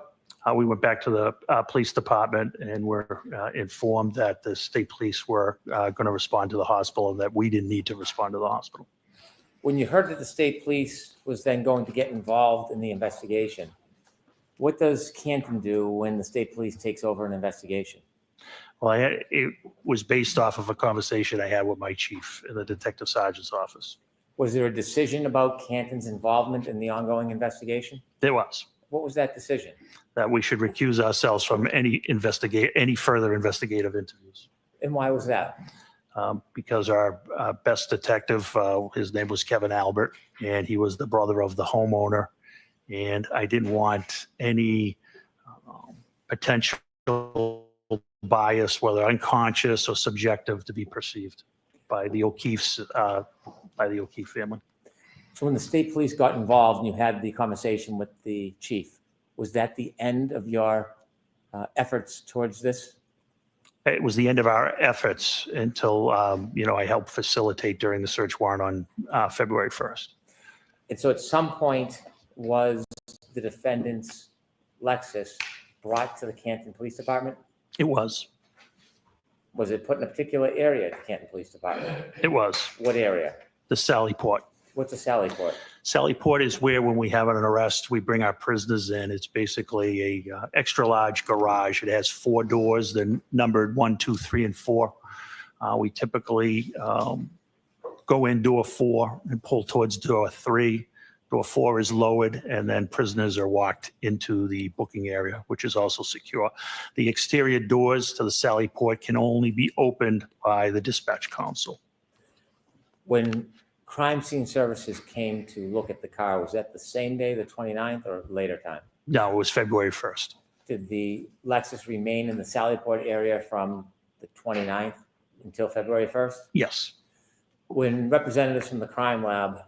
We went back to the police department and were informed that the state police were going to respond to the hospital and that we didn't need to respond to the hospital. When you heard that the state police was then going to get involved in the investigation, what does Canton do when the state police takes over an investigation? Well, it was based off of a conversation I had with my chief in the detective sergeant's office. Was there a decision about Canton's involvement in the ongoing investigation? There was. What was that decision? That we should recuse ourselves from any further investigative interviews. And why was that? Because our best detective, his name was Kevin Albert, and he was the brother of the homeowner. And I didn't want any potential bias, whether unconscious or subjective, to be perceived by the O'Keefe's, by the O'Keefe family. So when the state police got involved and you had the conversation with the chief, was that the end of your efforts towards this? It was the end of our efforts until, I helped facilitate during the search warrant on February 1st. And so at some point, was the defendant's Lexus brought to the Canton Police Department? It was. Was it put in a particular area at the Canton Police Department? It was. What area? The Sally Port. What's a Sally Port? Sally Port is where, when we have an arrest, we bring our prisoners in. It's basically a extra large garage. It has 4 doors. They're numbered 1, 2, 3, and 4. We typically go in door 4 and pull towards door 3. Door 4 is lowered, and then prisoners are walked into the booking area, which is also secure. The exterior doors to the Sally Port can only be opened by the dispatch council. When crime scene services came to look at the car, was that the same day, the 29th, or later time? No, it was February 1st. Did the Lexus remain in the Sallyport area from the 29th until February 1st? Yes. When representatives from the crime lab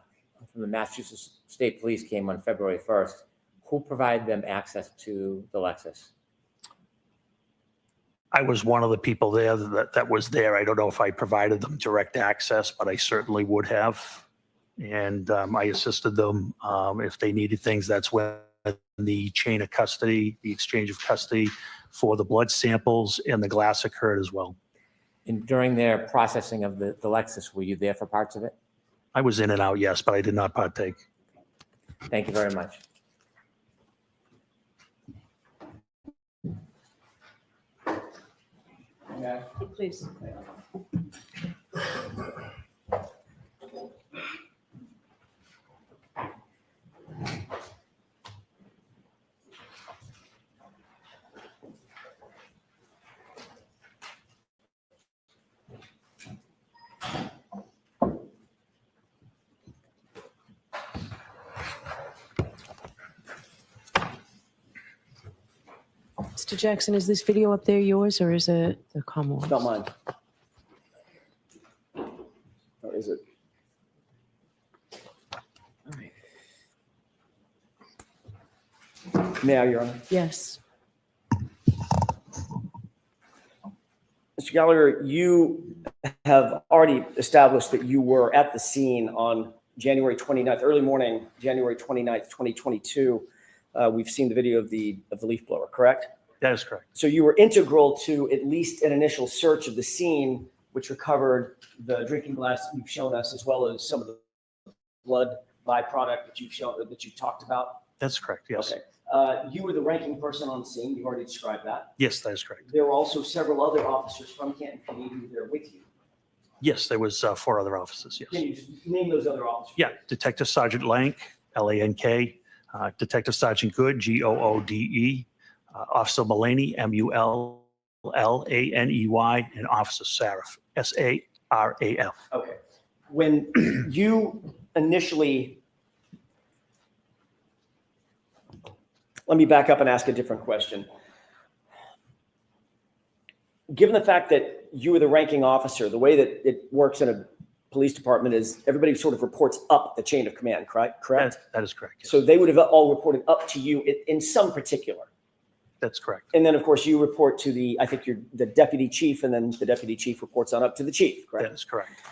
from the Massachusetts State Police came on February 1st, who provided them access to the Lexus? I was one of the people there that was there. I don't know if I provided them direct access, but I certainly would have. And I assisted them if they needed things. That's when the chain of custody, the exchange of custody for the blood samples and the glass occurred as well. And during their processing of the Lexus, were you there for parts of it? I was in and out, yes, but I did not partake. Thank you very much. Please. Mr. Jackson, is this video up there yours or is it the Commonwealth? It's not mine. Or is it? All right. May I, Your Honor? Yes. Mr. Gallagher, you have already established that you were at the scene on January 29th, early morning, January 29th, 2022. We've seen the video of the leaf blower, correct? That is correct. So you were integral to at least an initial search of the scene, which recovered the drinking glass that you've shown us, as well as some of the blood byproduct that you've talked about. That's correct, yes. Okay. You were the ranking person on the scene. You've already described that. Yes, that is correct. There were also several other officers from Canton PD who were there with you. Yes, there was 4 other officers, yes. Can you just name those other officers? Yeah, Detective Sergeant Lank, Lank, Detective Sergeant Good, Goode, Officer Mullaney, Mullaney, and Officer Saraf, Saraf. Okay. When you initially, let me back up and ask a different question. Given the fact that you were the ranking officer, the way that it works in a police department is everybody sort of reports up the chain of command, correct? That is correct. Yes. So they would have all reported up to you in some particular. That's correct. And then, of course, you report to I think you're the deputy chief, and then the deputy chief reports on up to the chief, correct? That is correct.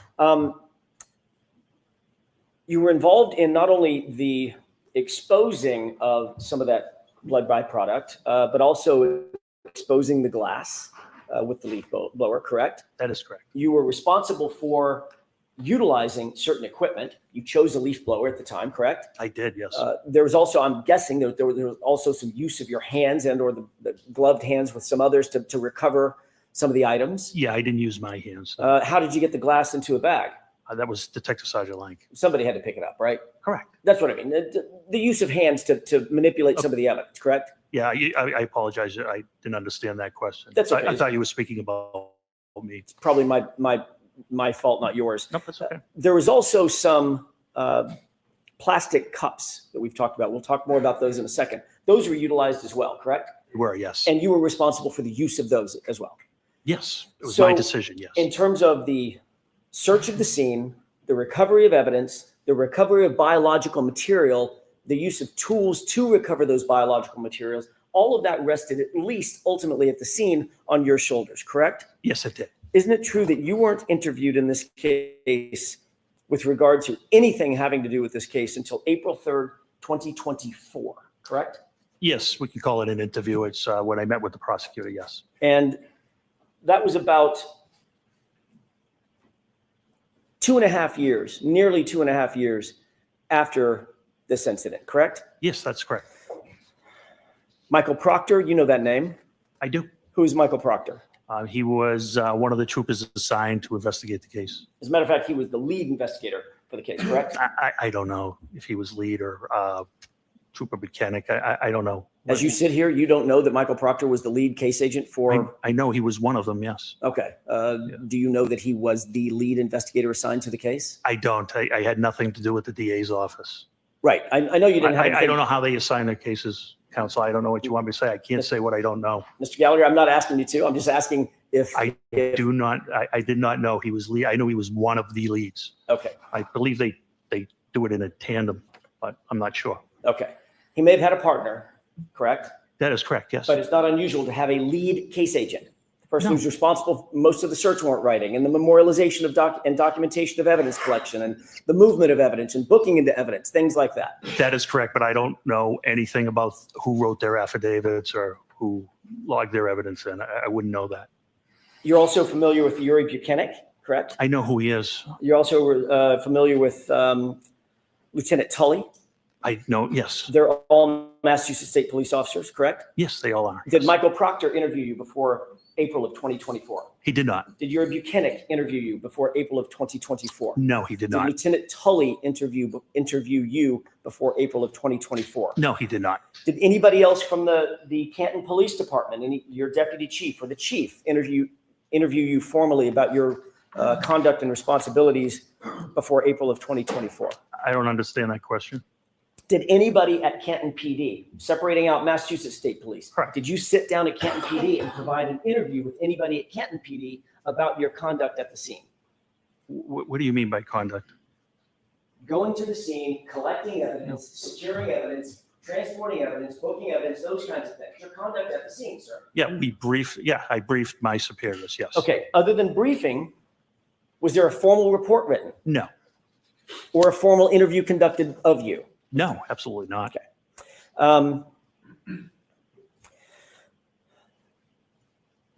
You were involved in not only the exposing of some of that blood byproduct, but also exposing the glass with the leaf blower, correct? That is correct. You were responsible for utilizing certain equipment. You chose a leaf blower at the time, correct? I did, yes. There was also, I'm guessing, there was also some use of your hands and or the gloved hands with some others to recover some of the items. Yeah, I didn't use my hands. How did you get the glass into a bag? That was Detective Sergeant Lank. Somebody had to pick it up, right? Correct. That's what I mean. The use of hands to manipulate some of the evidence, correct? Yeah, I apologize. I didn't understand that question. That's okay. I thought you were speaking about me. It's probably my fault, not yours. No, that's okay. There was also some plastic cups that we've talked about. We'll talk more about those in a second. Those were utilized as well, correct? They were, yes. And you were responsible for the use of those as well. Yes, it was my decision, yes. In terms of the search of the scene, the recovery of evidence, the recovery of biological material, the use of tools to recover those biological materials, all of that rested at least ultimately at the scene on your shoulders, correct? Yes, it did. Isn't it true that you weren't interviewed in this case with regard to anything having to do with this case until April 3rd, 2024, correct? Yes, we can call it an interview. It's when I met with the prosecutor, yes. And that was about 2.5 years, nearly 2.5 years after this incident, correct? Yes, that's correct. Michael Proctor, you know that name? I do. Who's Michael Proctor? He was one of the troopers assigned to investigate the case. As a matter of fact, he was the lead investigator for the case, correct? I don't know if he was lead or trooper mechanic. I don't know As you sit here, you don't know that Michael Proctor was the lead case agent for? I know he was one of them, yes. Okay. Do you know that he was the lead investigator assigned to the case? I don't. I had nothing to do with the DA's office. Right. I know you didn't have. I don't know how they assign their cases, counsel. I don't know what you want me to say. I can't say what I don't know. Mr. Gallagher, I'm not asking you to. I'm just asking if. I did not know he was lead. I know he was one of the leads. Okay. I believe they do it in a tandem, but I'm not sure. Okay. He may have had a partner, correct? That is correct, yes. But it's not unusual to have a lead case agent, the person who's responsible for most of the search warrant writing and the memorialization of documentation of evidence collection and the movement of evidence and booking into evidence, things like that. That is correct, but I don't know anything about who wrote their affidavits or who logged their evidence in. I wouldn't know that. You're also familiar with Yuri Buchanan, correct? I know who he is. You're also familiar with Lieutenant Tully? I know, yes. They're all Massachusetts State Police officers, correct? Yes, they all are. Did Michael Proctor interview you before April of 2024? He did not. Did Yuri Buchanan interview you before April of 2024? No, he did not. Did Lieutenant Tully interview you before April of 2024? No, he did not. Did anybody else from the Canton Police Department, your deputy chief or the chief, interview you formally about your conduct and responsibilities before April of 2024? I don't understand that question. Did anybody at Canton PD, separating out Massachusetts State Police, did you sit down at Canton PD and provide an interview with anybody at Canton PD about your conduct at the scene? What do you mean by conduct? Going to the scene, collecting evidence, securing evidence, transporting evidence, booking evidence, those kinds of things. Your conduct at the scene, sir. Yeah, I briefed my superiors, yes. Okay, other than briefing, was there a formal report written? No. Or a formal interview conducted of you? No, absolutely not. Okay.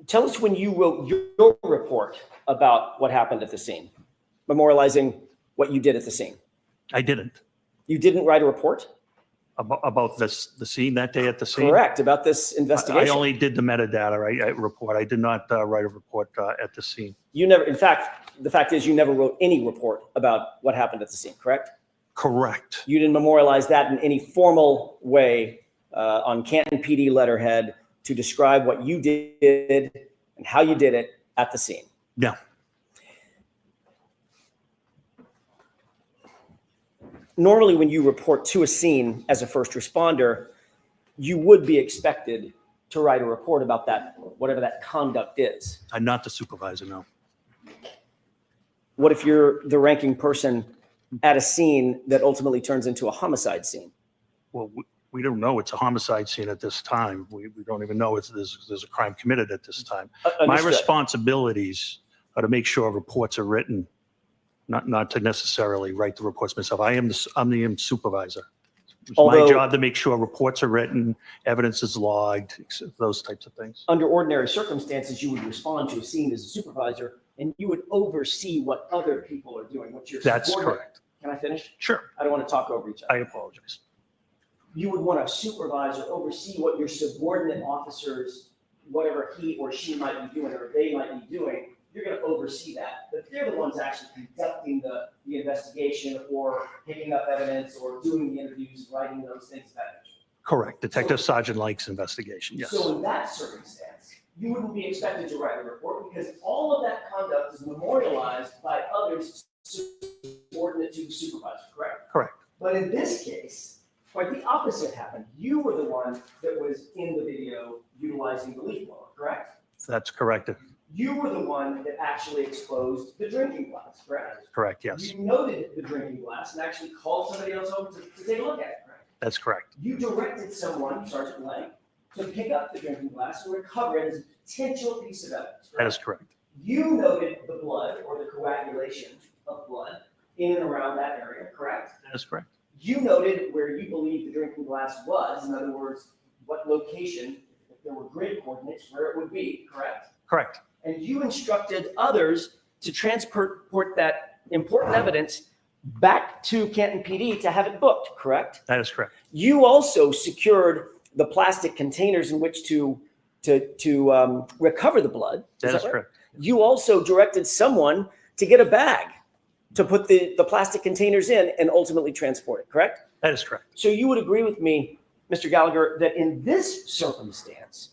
Tell us when you wrote your report about what happened at the scene, memorializing what you did at the scene. I didn't. You didn't write a report? About the scene that day at the scene? Correct, about this investigation. I only did the metadata report. I did not write a report at the scene. You never, in fact, the fact is you never wrote any report about what happened at the scene, correct? Correct. You didn't memorialize that in any formal way on Canton PD letterhead to describe what you did and how you did it at the scene? No. Normally, when you report to a scene as a first responder, you would be expected to write a report about that, whatever that conduct is. I'm not the supervisor, no. What if you're the ranking person at a scene that ultimately turns into a homicide scene? Well, we don't know it's a homicide scene at this time. We don't even know there's a crime committed at this time. My responsibilities are to make sure reports are written, not to necessarily write the reports myself. I'm the supervisor. It's my job to make sure reports are written, evidence is logged, those types of things. Under ordinary circumstances, you would respond to a scene as a supervisor and you would oversee what other people are doing. That's correct. Can I finish? Sure. I don't want to talk over each other. I apologize. You would want a supervisor oversee what your subordinate officers, whatever he or she might be doing or they might be doing. You're going to oversee that. But they're the ones actually conducting the investigation or picking up evidence or doing the interviews, writing those things back. Correct. Detective Sergeant Lake's investigation, yes. So in that circumstance, you wouldn't be expected to write a report because all of that conduct is memorialized by others subordinate to the supervisor, correct? Correct. But in this case, quite the opposite happened. You were the one that was in the video utilizing the leaf blower, correct? That's correct. You were the one that actually exposed the drinking glass, correct? Correct, yes. You noted the drinking glass and actually called somebody else over to take a look at it, correct? That's correct. You directed someone, Sergeant Lang, to pick up the drinking glass and recover it as a potential piece of evidence, correct? That is correct. You noted the blood or the coagulation of blood in and around that area, correct? That is correct. You noted where you believe the drinking glass was, in other words, what location, if there were grid coordinates, where it would be, correct? Correct. And you instructed others to transport that important evidence back to Canton PD to have it booked, correct? That is correct. You also secured the plastic containers in which to recover the blood. That is right? correct. You also directed someone to get a bag to put the plastic containers in and ultimately transport it, correct? That is correct. So you would agree with me Mr. Gallagher, that in this circumstance,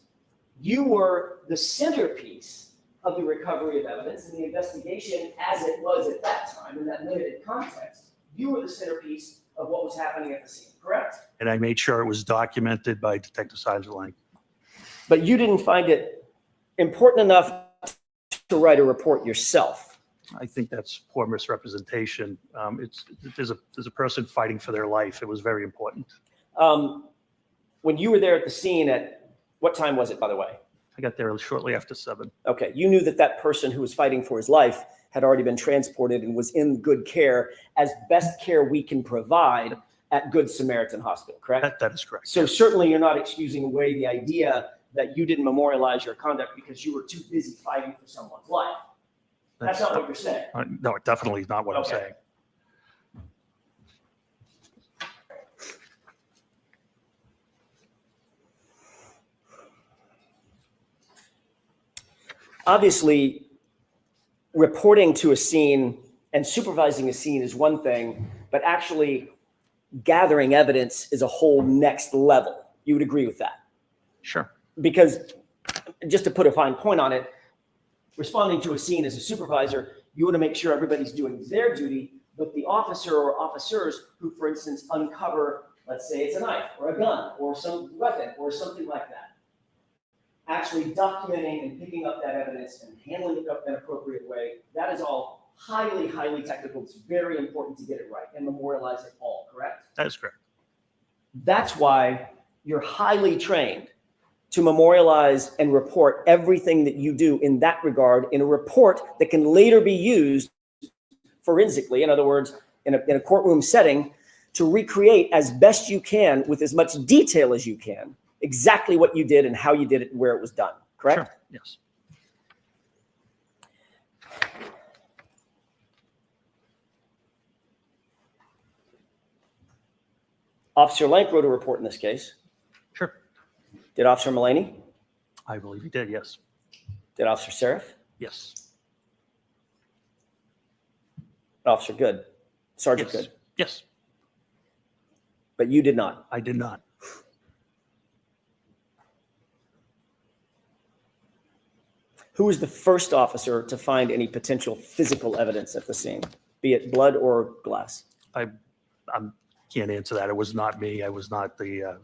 you were the centerpiece of the recovery of evidence and the investigation as it was at that time in that limited context. You were the centerpiece of what was happening at the scene, correct? And I made sure it was documented by Detective Sergeant Lang. But you didn't find it important enough to write a report yourself. I think that's poor misrepresentation. There's a person fighting for their life. It was very important. When you were there at the scene at, what time was it, by the way? I got there shortly after 7. Okay, you knew that that person who was fighting for his life had already been transported and was in good care, as best care we can provide at Good Samaritan Hospital, correct? That is correct. So certainly you're not excusing away the idea that you didn't memorialize your conduct because you were too busy fighting for someone's life. That's not what you're saying. No, definitely not what I'm Okay. saying. Obviously, reporting to a scene and supervising a scene is one thing, but actually gathering evidence is a whole next level. You would agree with that? Sure. Because just to put a fine point on it, responding to a scene as a supervisor, you want to make sure everybody's doing their duty, but the officer or officers who, for instance, uncover, let's say it's a knife or a gun or some weapon or something like that, actually documenting and picking up that evidence and handling it up in an appropriate way, that is all highly, highly technical. It's very important to get it right and memorialize it all, correct? That is correct. That's why you're highly trained to memorialize and report everything that you do in that regard in a report that can later be used forensically, in other words, in a courtroom setting, to recreate as best you can with as much detail as you can exactly what you did and how you did it and where it was done, correct? Sure. Yes. Officer Lank wrote a report in this case. Sure. Did Officer Mullaney? I believe he did, yes. Did Officer Seraph? Yes. Officer Good? Sergeant Yes. Good? Yes. But you did not? I did not. Who was the first officer to find any potential physical evidence at the scene, be it blood or glass? I can't answer that. It was not me. I was not the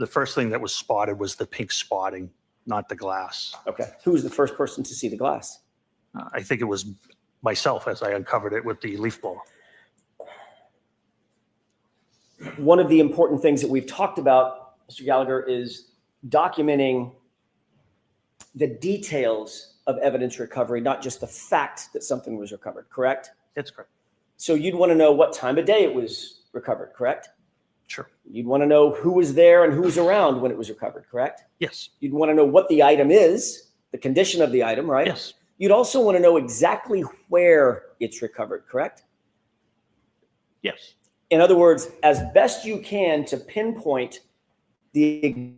first thing that was spotted was the pink spotting, not the glass. Okay. Who was the first person to see the glass? I think it was myself as I uncovered it with the leaf blower. One of the important things that we've talked about, Mr. Gallagher, is documenting the details of evidence recovery, not just the fact that something was recovered, correct? That's correct. So you'd want to know what time of day it was recovered, correct? Sure. You'd want to know who was there and who was around when it was recovered, correct? Yes. You'd want to know what the item is, the condition of the item, right? Yes. You'd also want to know exactly where it's recovered, correct? Yes. In other words, as best you can to pinpoint the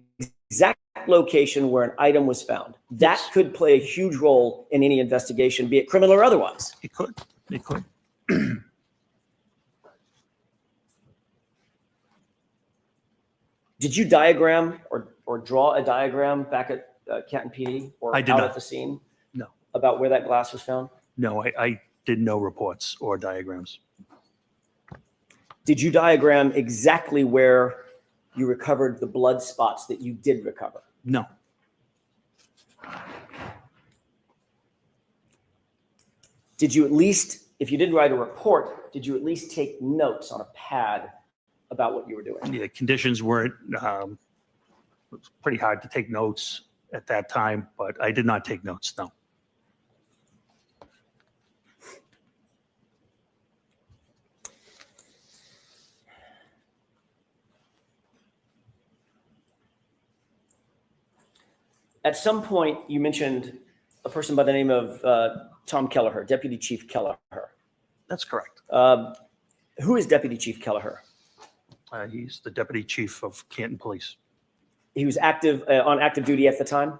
exact location where an item was found. That could play a huge role in any investigation, be it criminal or otherwise. It could. It could. Did you diagram or draw a diagram back at Canton PD or I did out not. at the scene? No. About where that glass was found? No, I did no reports or diagrams. Did you diagram exactly where you recovered the blood spots that you did recover? No. Did you at least, if you didn't write a report, did you at least take notes on a pad about what you were doing? The conditions weren't, it was pretty hard to take notes at that time, but I did not take notes, no. At some point, you mentioned a person by the name of Tom Kelleher, Deputy Chief Kelleher. That's correct. Who is Deputy Chief Kelleher? He's the Deputy Chief of Canton Police. He was active on active duty at the time?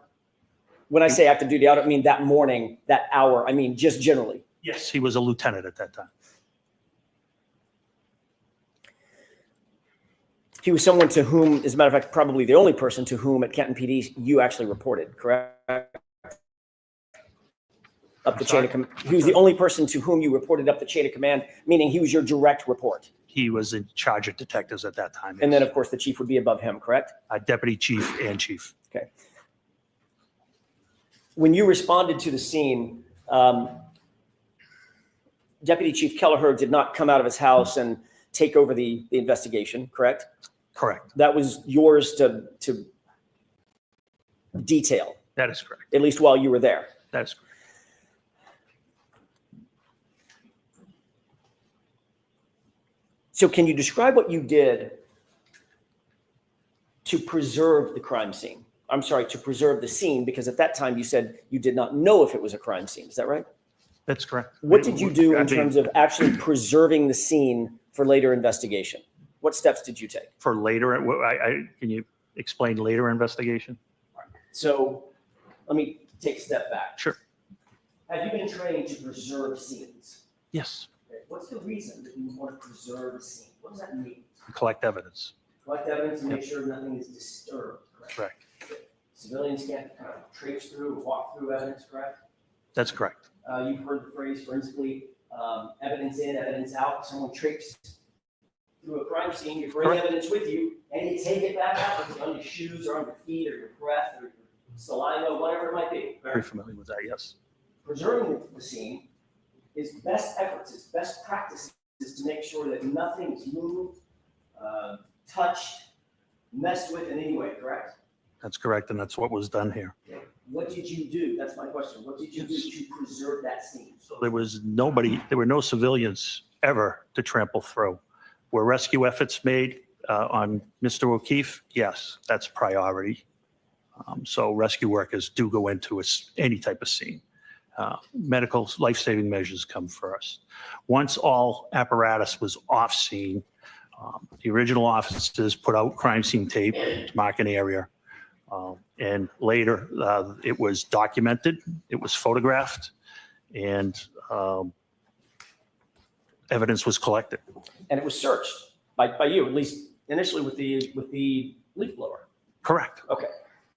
When I say active duty, I don't mean that morning, that hour. I mean just generally. Yes, he was a lieutenant at that time. He was someone to whom, as a matter of fact, probably the only person to whom at Canton PD you actually reported, correct? Up the chain of command. He was the only person to whom you reported up the chain of command, meaning he was your direct report. He was in charge of detectives at that time. And then, of course, the chief would be above him, correct? Deputy chief and chief. Okay. When you responded to the scene, Deputy Chief Kelleher did not come out of his house and take over the investigation, correct? Correct. That was yours to detail, That is correct. at least while you were there. That is correct. So can you describe what you did to preserve the crime scene? I'm sorry, to preserve the scene, because at that time you said you did not know if it was a crime scene. Is that right? That's correct. What did you do in terms of actually preserving the scene for later investigation? What steps did you take? For later, can you explain later investigation? So let me take a step back. Sure. Have you been trained to preserve scenes? Yes. Okay. What's the reason that you want to preserve a scene? What does that mean? Collect evidence. Collect evidence and make sure nothing is disturbed, correct? Correct. Civilians can't kind of traipse through or walk through evidence, correct? That's correct. You've heard the phrase forensically, evidence in, evidence out. Someone traipses through a crime scene, you bring Correct. evidence with you, and you take it back out, whether it's on your shoes or on your feet or your breath or your saliva, whatever it might be. Very familiar with that, yes. Preserving the scene is best efforts, it's best practices to make sure that nothing is moved, touched, messed with in any way, correct? That's correct, and that's what was done here. Okay. What did you do? That's my question. What did you do to preserve that scene? So there were no civilians ever to trample through. Were rescue efforts made on Mr. O'Keefe? Yes, that's priority. So rescue workers do go into any type of scene. Medical life-saving measures come first. Once all apparatus was off scene, the original officers put out crime scene tape to mark an area. And later, it was documented, it was photographed, and evidence was collected. And it was searched by you, at least initially with the leaf blower. Correct. Okay.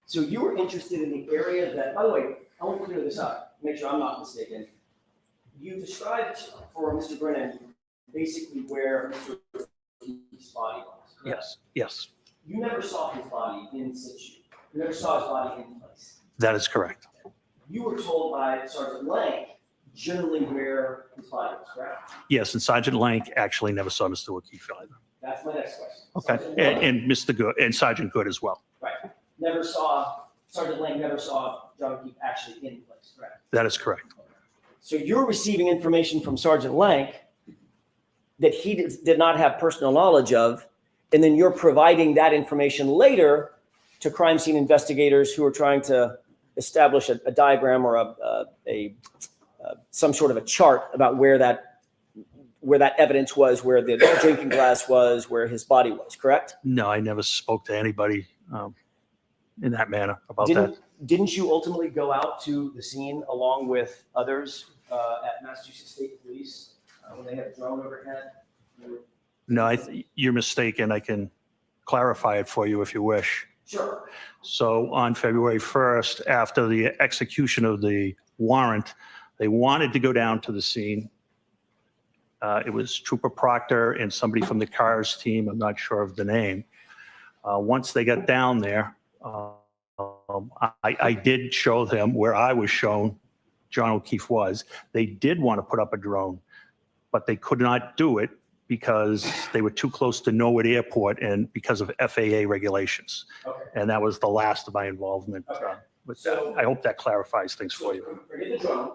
So you were interested in the area that, by the way, I want to clear this up, make sure I'm not mistaken. You described for Mr. Brennan basically where Mr. O'Keefe's body was. Correct? Yes, yes, You never saw his body in situ. You never saw his body in place. that is correct. You were told by Sergeant Lang generally where his body was, correct? Yes, and Sergeant Lank actually never saw Mr. O'Keefe either. That's my next question. Okay, Sergeant Lang- and Mr. Good, and Sergeant Good as well. Right. Sergeant Lang never saw John O'Keefe actually in place, correct? That is correct. So you're receiving information from Sergeant Lank that he did not have personal knowledge of, and then you're providing that information later to crime scene investigators who are trying to establish a diagram or some sort of a chart about where that evidence was, where the drinking glass was, where his body was, correct? No, I never spoke to anybody in that manner about that. Didn't you ultimately go out to the scene along with others at Massachusetts State Police when they had a drone overhead? No, you're mistaken. I can clarify it for you if you wish. Sure. So on February 1st, after the execution of the warrant, they wanted to go down to the scene. It was Trooper Proctor and somebody from the CARS team. I'm not sure of the name. Once they got down there, I did show them where I was shown John O'Keefe was. They did want to put up a drone, but they could not do it because they were too close to Norwood Airport and because of FAA regulations. Okay. And that was the last of my involvement with that. So- I hope that clarifies things for you. Forget the drone.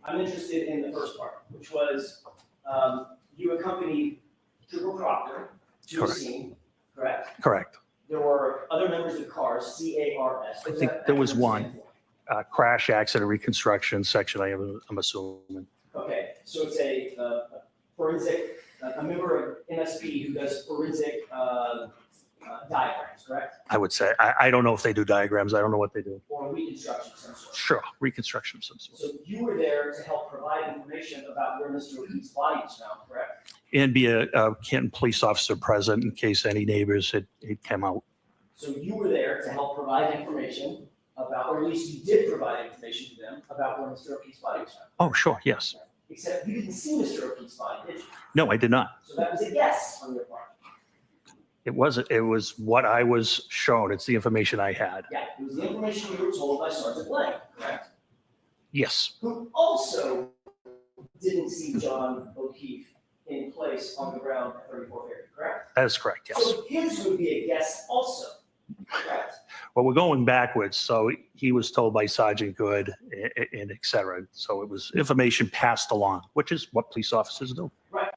I'm interested in the first part, which was you accompanied Trooper Proctor to the Correct. scene, correct? Correct. There were other members of CARS, C-A-R-S. I think there was one. Crash accident reconstruction section, I'm assuming. Okay, so it's a forensic, a member of MSP who does forensic diagrams, correct? I would say. I don't know if they do diagrams. I don't know what they do. Or reconstruction of some sort. Sure, reconstruction of some sort. So you were there to help provide information about where Mr. O'Keefe's body was found, correct? And be a Canton police officer present in case any neighbors had come out. So you were there to help provide information about, or at least you did provide information to them about where Mr. O'Keefe's body was found. Oh, sure, yes. Except you didn't see Mr. O'Keefe's body, did you? No, I did not. So that was a guess on your part. It wasn't. It was what I was shown. It's the information I had. Yeah, it was the information you were told by Sergeant Blank, correct? Yes. Who also didn't see John O'Keefe in place on the ground at 34 Fairview, correct? That is correct, yes. So his would be a guess also, correct? Well, we're going backwards. So he was told by Sergeant Good and et cetera. So it was information passed along, which is what police officers do. Right.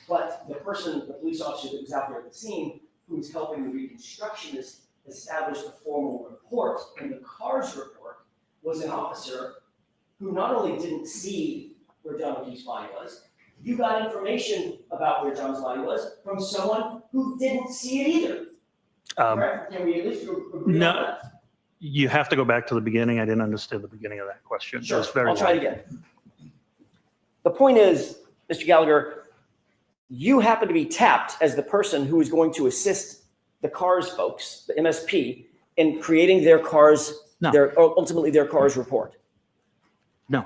But the police officer that was out there at the scene, who was helping the reconstructionist establish the formal report, and the CARS report was an officer who not only didn't see where John O'Keefe's body was, you got information about where John's body was from someone who didn't see it either. Correct? Can we at least agree No. on that? You have to go back to the beginning. I didn't understand the beginning of that question. Sure, It was very I'll try it long. again. The point is, Mr. Gallagher, you happen to be tapped as the person who is going to assist the CARS folks, the MSP, in creating their CARS, No. ultimately their CARS report. No.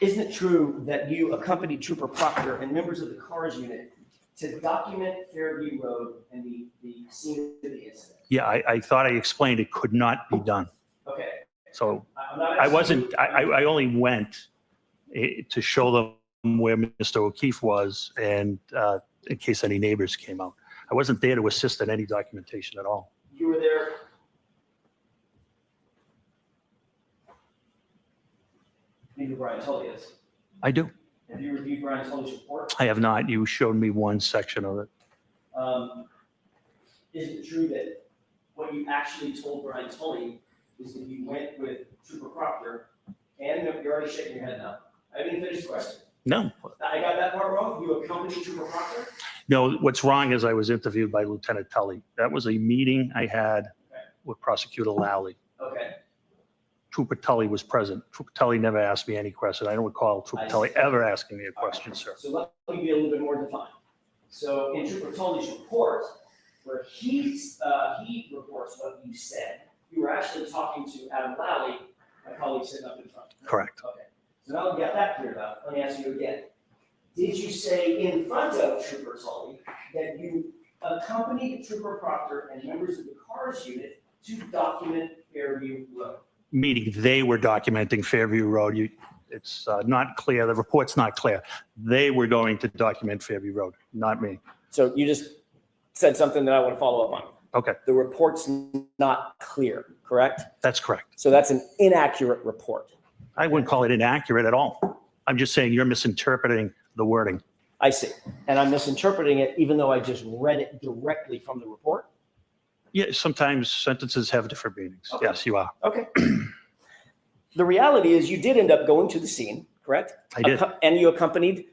Isn't it true that you accompanied Trooper Proctor and members of the CARS unit to document Fairview Road and the scene of the incident? Yeah, I thought I explained it could not be done. Okay. So I'm not I asking wasn't, you- I only went to show them where Mr. O'Keefe was and in case any neighbors came out. I wasn't there to assist in any documentation at all. You were there. Maybe Brian Tully is. I do. Have you reviewed Brian Tully's report? I have not. You showed me one section of it. Is it true that what you actually told Brian Tully is that you went with Trooper Proctor, and you're already shaking your head now. I didn't finish the question. No, I got that part wrong? You accompanied Trooper Proctor? no, what's wrong is I was interviewed by Lieutenant Tully. That was a meeting I had with Prosecutor Lally. Okay. Trooper Tully was present. Trooper Tully never asked me any question. I don't recall Trooper I Tully see. ever asking me a question, sir. So let me be a little bit more defined. So in Trooper Tully's report, where he reports what you said, you were actually talking to Adam Lally, my colleague sitting up in front. Correct. Okay. So now we got that cleared up. Let me ask you again. Did you say in front of Trooper Tully that you accompanied Trooper Proctor and members of the CARS unit to document Fairview Road? Meaning they were documenting Fairview Road. It's not clear. The report's not clear. They were going to document Fairview Road, not me. So you just said something that I want to follow up on. Okay, The report's not clear, correct? that's correct. So that's an inaccurate report. I wouldn't call it inaccurate at all. I'm just saying you're misinterpreting the wording. I see. And I'm misinterpreting it even though I just read it directly from the report? Yeah, sometimes sentences have different meanings. Okay. Yes, you are. Okay. The reality is you did end up going to the scene, correct? I did. And you accompanied,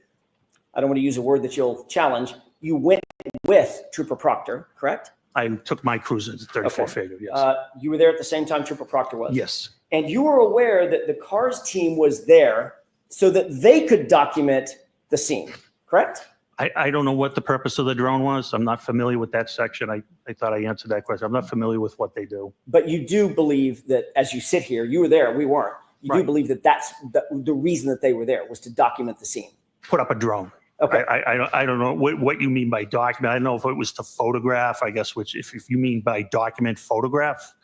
I don't want to use a word that you'll challenge, you went with Trooper Proctor, correct? I took my cruise into 34 Okay. Fairview, yes. You were there at the same time Trooper Proctor was? Yes, And you were aware that the CARS team was there so that they could document the scene, correct? I don't know what the purpose of the drone was. I'm not familiar with that section. I thought I answered that question. I'm not familiar with what they do. But you do believe that as you sit here, you were there, we weren't. You do Right. believe that that's the reason that they were there was to document the scene. Put up a drone. Okay. I don't know what you mean by document. I don't know if it was to photograph, I guess, which if you mean by document photograph,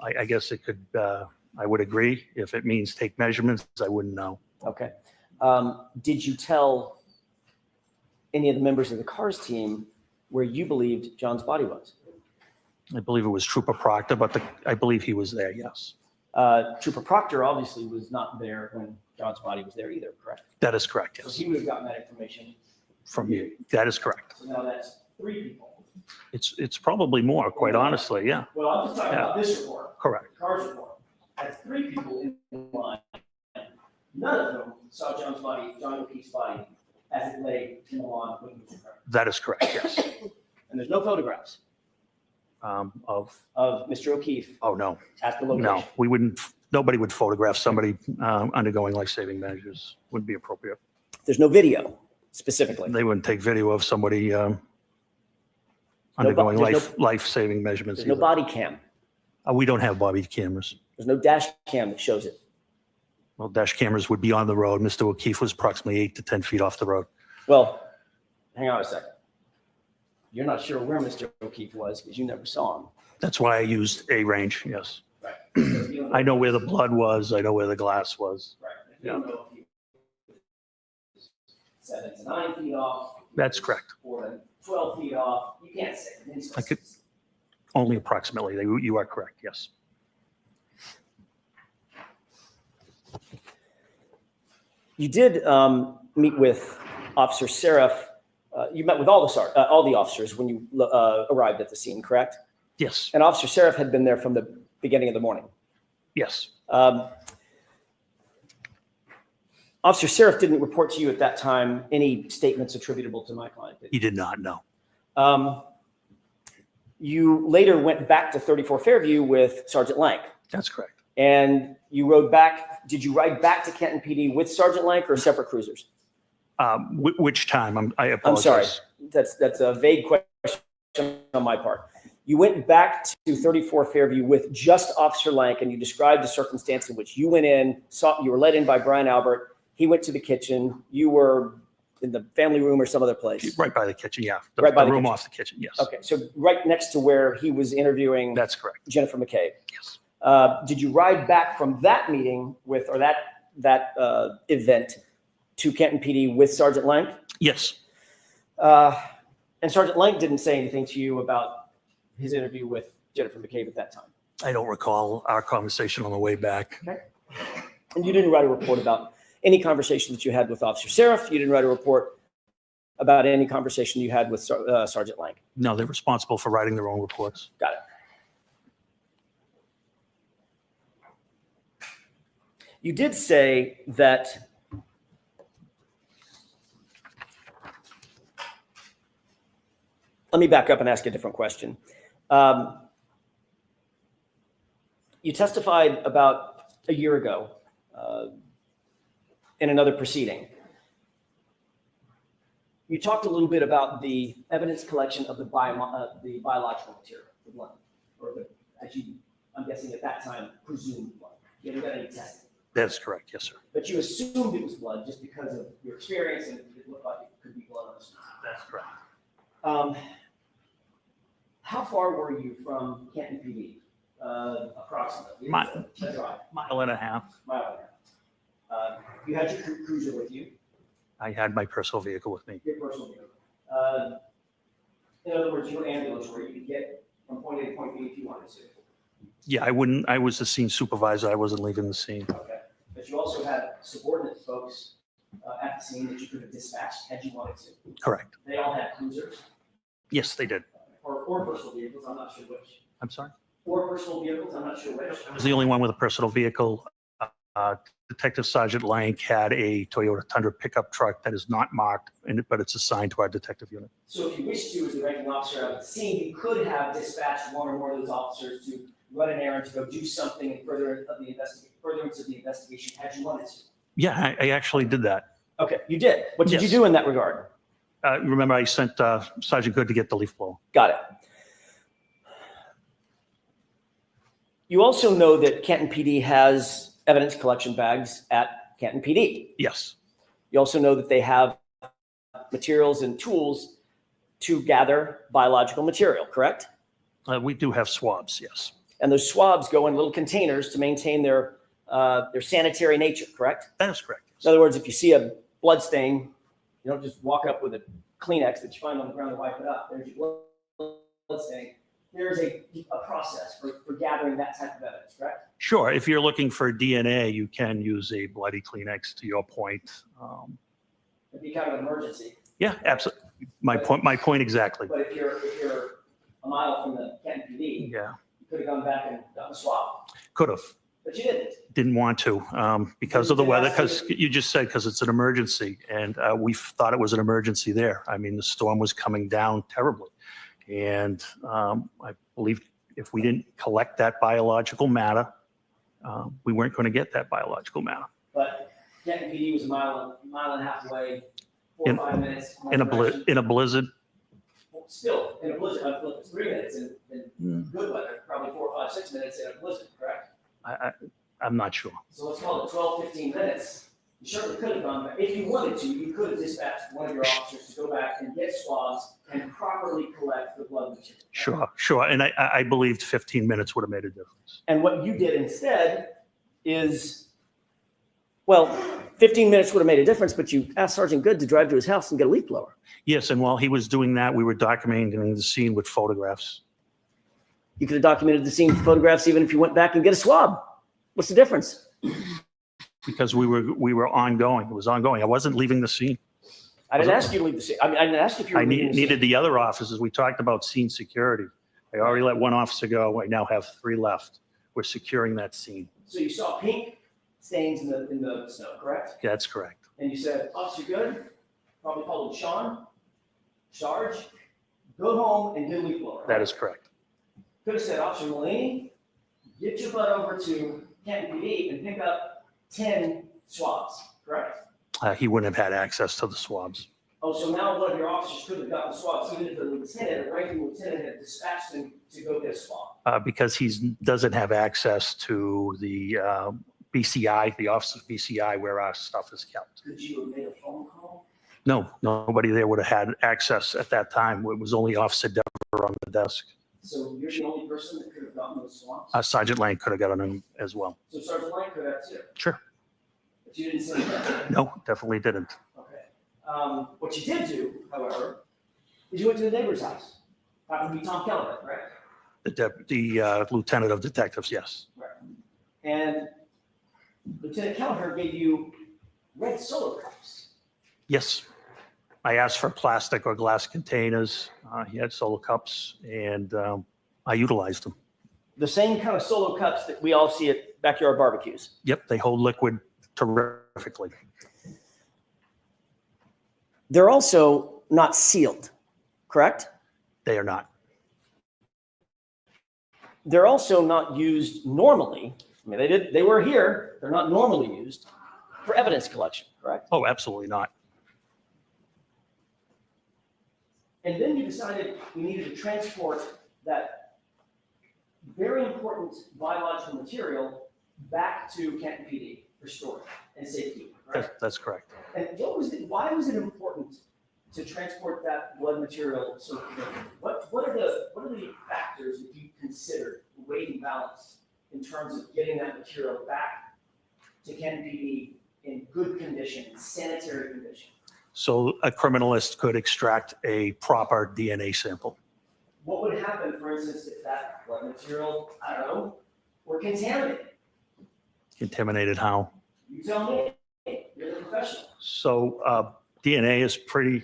I guess it could, I would agree. If it means take measurements, I wouldn't know. Okay. Did you tell any of the members of the CARS team where you believed John's body was? I believe it was Trooper Proctor, but I believe he was there, yes. Trooper Proctor obviously was not there when John's body was there either, correct? That is correct, So yes. he would have gotten that information. From you. That is correct. So now that's 3 people. It's probably more, quite honestly, yeah. Well, I'm just talking Yeah. about this report. Correct. The CARS report. That's 3 people in line none of them saw John O'Keefe's body as it lay in the lawn when he was occurred. That is correct, yes. And there's no photographs Of, of Mr. O'Keefe oh, no, at the location. no, we wouldn't, nobody would photograph somebody undergoing life-saving measures. Wouldn't be appropriate. There's no video specifically. They wouldn't take video of somebody undergoing there's life-saving measurements. There's no either. body cam. We don't have body cameras. There's no dash cam that shows it. Well, dash cameras would be on the road. Mr. O'Keefe was approximately 8 to 10 feet off the road. Well, hang on a second. You're not sure where Mr. O'Keefe was because you never saw him. That's why I used a range, yes. Right. I know where the blood was. I know where the glass was. Right. You don't know if he was 7 to 9 feet off. That's correct. 4 to 12 feet off. You can't say. I could, only approximately. You are correct, yes. You did meet with Officer Seraph. You met with all the officers when you arrived at the scene, correct? Yes. And Officer Seraph had been there from the beginning of the morning. Yes. Officer Seraph didn't report to you at that time any statements attributable to my client, did He did not know. you later went back to 34 Fairview with Sergeant Lank. That's correct. And you rode back. Did you ride back to Canton PD with Sergeant Lank or separate cruisers? Which time? I I'm apologize. sorry. That's a vague question on my part. You went back to 34 Fairview with just Officer Lank, and you described the circumstance in which you went in, you were let in by Brian Albert. He went to the kitchen. You were in the family room or some other place. Right by the kitchen, yeah. Right by the room kitchen. off the kitchen, yes. Okay, so right next to where he was interviewing. That's correct. Jennifer McCabe. Yes. Did you ride back from that meeting with, or that event to Canton PD with Sergeant Lank? Yes. And Sergeant Lank didn't say anything to you about his interview with Jennifer McCabe at that time? I don't recall our conversation on the way back. Okay. And you didn't write a report about any conversation that you had with Officer Seraph? You didn't write a report about any conversation you had with Sergeant Lank? No, they're responsible for writing their own reports. Got it. You did say that let me back up and ask a different question. You testified about a year ago in another proceeding. You talked a little bit about the evidence collection of the biological material, the blood, or I'm guessing at that time, presumed blood. You haven't done any testing. That's correct, yes, sir. But you assumed it was blood just because of your experience and it looked like it could be blood on the street. That's correct. How far were you from Canton PD? Approximately. Mile A drive. Mile and a half. Mile and a half. You had your cruiser with you, I had my personal vehicle with me. your personal vehicle. In other words, your ambulance where you could get from point A to point B if you wanted to. Yeah, I was the scene supervisor. I wasn't leaving the scene. Okay. But you also had subordinate folks at the scene that you could have dispatched had you wanted to. Correct. They all had cruisers Yes, they did. or personal vehicles. I'm not sure which. I'm sorry? Or personal vehicles. I'm not sure which. I was the only one with a personal vehicle. Detective Sergeant Lank had a Toyota Tundra pickup truck that is not marked, but it's assigned to our detective unit. So if you wish to, as the ranking officer at the scene, you could have dispatched one or more of those officers to run an errand, to go do something in furtherance of the investigation had you wanted to. Yeah, I actually did that. Okay, you did. What did you Yes. do in that regard? Remember, I sent Sergeant Good to get the leaf blower. Got it. You also know that Canton PD has evidence collection bags at Canton PD. Yes. You also know that they have materials and tools to gather biological material, correct? We do have swabs, yes. And those swabs go in little containers to maintain their sanitary nature, correct? That is correct. In other words, if you see a blood stain, you don't just walk up with a Kleenex that you find on the ground and wipe it up. There's your blood stain. There's a process for gathering that type of evidence, correct? Sure. If you're looking for DNA, you can use a bloody Kleenex, to your point. It'd be kind of an emergency. Yeah, absolutely. My point exactly. But if you're a mile from the Canton PD, Yeah, you could have gone back and done a swab. could have. But you didn't. Didn't want to because of the weather, because you just said because it's an emergency, and we thought it was an emergency there. I mean, the storm was coming down terribly, and I believe if we didn't collect that biological matter, we weren't going to get that biological matter. But Canton PD was a mile and a half away, 4 or 5 minutes. In a blizzard. Still, in a blizzard, it's 3 minutes in good weather, probably 4, 5, 6 minutes in a blizzard, correct? I'm not sure. So let's call it 12, 15 minutes. You certainly could have gone back. If you wanted to, you could have dispatched one of your officers to go back and get swabs and properly collect the blood material. Sure. And I believed 15 minutes would have made a difference. And what you did instead is, well, 15 minutes would have made a difference, but you asked Sergeant Good to drive to his house and get a leaf blower. Yes, and while he was doing that, we were documenting the scene with photographs. You could have documented the scene with photographs even if you went back and get a swab. What's the difference? Because we were ongoing. It was ongoing. I wasn't leaving the scene. I didn't ask you to leave the scene. I mean, I didn't ask if you were I leaving the scene. needed the other officers. We talked about scene security. I already let one officer go. I now have 3 left. We're securing that scene. So you saw pink stains in the snow, correct? That's correct. And you said, Officer Good, probably called Sean, Sarge, go home and get a leaf blower. That is correct. Could have said, Officer Mulaney, get your butt over to Canton PD and pick up 10 swabs, correct? He wouldn't have had access to the swabs. Oh, so now one of your officers could have gotten swabs, even if the lieutenant, or ranking lieutenant, had dispatched him to go get a swab. Because he doesn't have access to the BCI, the Office of BCI, where our stuff is kept. Could you have made a phone call? No, nobody there would have had access at that time. It was only Officer Dever on the desk. So you're the only person that could have gotten those swabs? Sergeant Lang could have gotten them as well. So Sergeant Lang could have too? Sure. But you didn't say that? No, definitely didn't. Okay. What you did do, however, is you went to the neighbor's house. Happened to be Tom Keller, right? The lieutenant of detectives, yes. Right. And Lieutenant Keller gave you red Solo cups. Yes. I asked for plastic or glass containers. He had Solo cups, and I utilized them. The same kind of Solo cups that we all see at backyard barbecues. Yep, they hold liquid terrifically. They're also not sealed, correct? They are not. They're also not used normally. I mean, they were here. They're not normally used for evidence collection, correct? Oh, absolutely not. And then you decided you needed to transport that very important biological material back to Canton PD for storage and safety, right? That's correct. And why was it important to transport that blood material so quickly? What are the factors that you considered, weight and balance, in terms of getting that material back to Canton PD in good condition, sanitary condition? So a criminalist could extract a proper DNA sample. What would happen, for instance, if that blood material, I don't know, were contaminated? Contaminated how? You tell me. You're the professional. So DNA is pretty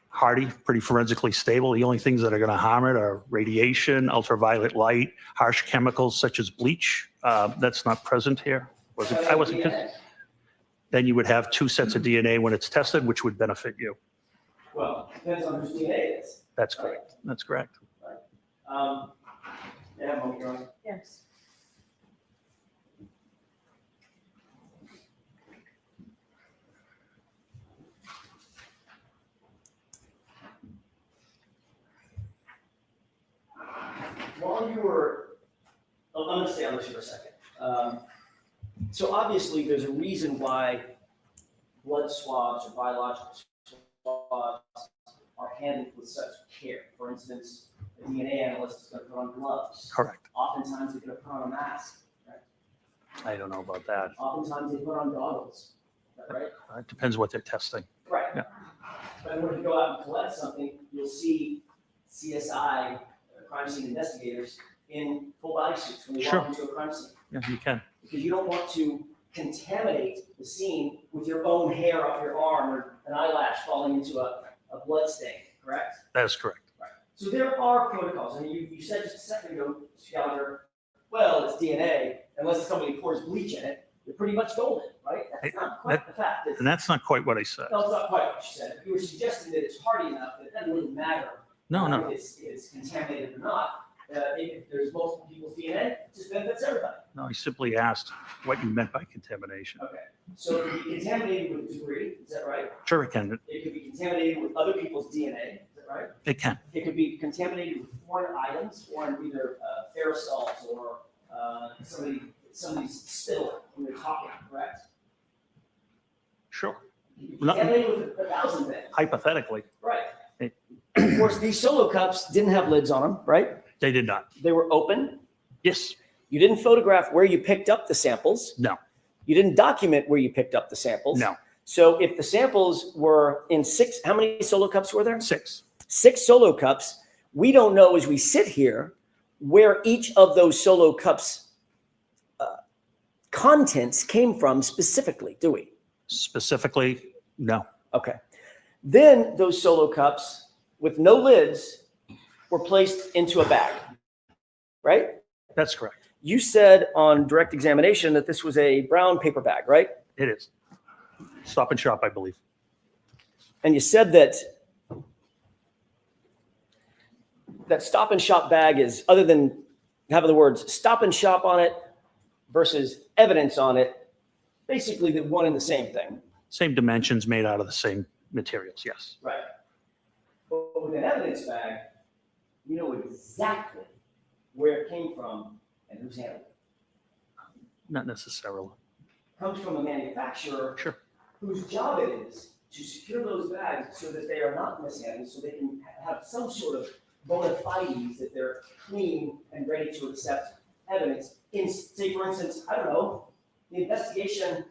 hardy, pretty forensically stable. The only things that are going to harm it are radiation, ultraviolet light, harsh chemicals such as bleach. That's not present here. I wasn't. Then you would have 2 sets of DNA when it's tested, which would benefit you. Well, depends on whose DNA it is. That's correct. That's correct. Yes. While you were, I'm going to stay on this for a second. So obviously there's a reason why blood swabs or biological swabs are handled with such care. For instance, a DNA analyst is going to put on gloves. Correct. Oftentimes they're going to put on a mask, right? I don't know about that. Oftentimes they put on goggles, is that right? It depends what they're testing. Right. Yeah. But when you go out and collect something, you'll see CSI, crime scene investigators, in full body suits when you walk into a crime scene. Yeah, you can. Because you don't want to contaminate the scene with your own hair off your arm or an eyelash falling into a blood stain, correct? That is correct. Right. So there are protocols. I mean, you said just a second ago, Mr. Gallagher, well, it's DNA, unless somebody pours bleach in it, you're pretty much golden, right? That's not quite the fact. And that's not quite what I said. No, it's not quite what you said. You were suggesting that it's hardy enough that it doesn't really matter. No. If it's contaminated or not. If there's multiple people's DNA, it just benefits everybody. No, I simply asked what you meant by contamination. Okay. So it could be contaminated with debris, is that right? Sure, it can. It could be contaminated with other people's DNA, is that right? It can. It could be contaminated with foreign items, foreign either aerosols or somebody's spittle when they're talking, correct? Sure. No. Contaminated with 1,000 things. Hypothetically. Right. Of course, these solo cups didn't have lids on them, right? They did not. They were open? Yes. You didn't photograph where you picked up the samples? No. You didn't document where you picked up the samples? No. So if the samples were in 6, how many solo cups were there? 6. 6 solo cups. We don't know as we sit here where each of those solo cups contents came from specifically, do we? Specifically, no. Okay. Then those solo cups with no lids were placed into a bag, right? That's correct. You said on direct examination that this was a brown paper bag, right? It is. Stop and Shop, I believe. And you said that Stop and Shop bag is, other than having the words Stop and Shop on it versus evidence on it, basically the one and the same thing. Same dimensions, made out of the same materials, yes. Right. But with an evidence bag, you know exactly where it came from and who's handled it. Not necessarily. Comes from a manufacturer Sure. whose job it is to secure those bags so that they are not mishandled, so they can have some sort of bona fides that they're clean and ready to accept evidence in, say, for instance, I don't know, the investigation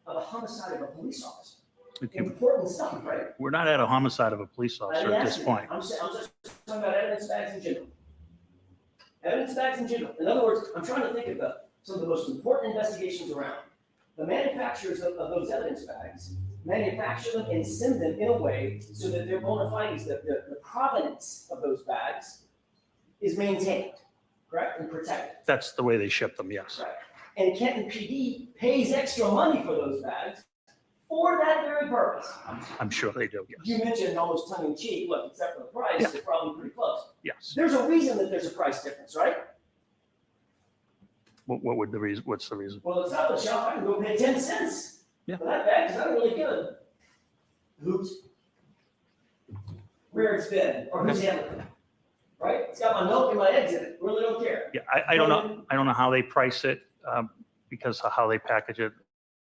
of a homicide of a police officer. Okay. Important stuff, right? We're not at a homicide of a police officer at this point. I'm just talking about evidence bags in general. Evidence bags in general. In other words, I'm trying to think of some of the most important investigations around. The manufacturers of those evidence bags manufacture them and send them in a way so that their bona fides, the provenance of those bags is maintained, correct, and protected. That's the way they ship them, yes. Right. And Kenton PD pays extra money for those bags for that very purpose. I'm sure they do, yes. You mentioned almost tongue in cheek, look, except for the price, Yeah. they're probably pretty close. Yes. There's a reason that there's a price difference, right? What would the reason? What's the reason? Well, it's not the shop, I can go pay 10 cents Yeah. for that bag, because I don't really give a hoot where it's been or who's handling it, right? It's got my milk and my eggs in it, really don't care. Yeah, I don't know. I don't know how they price it because of how they package it.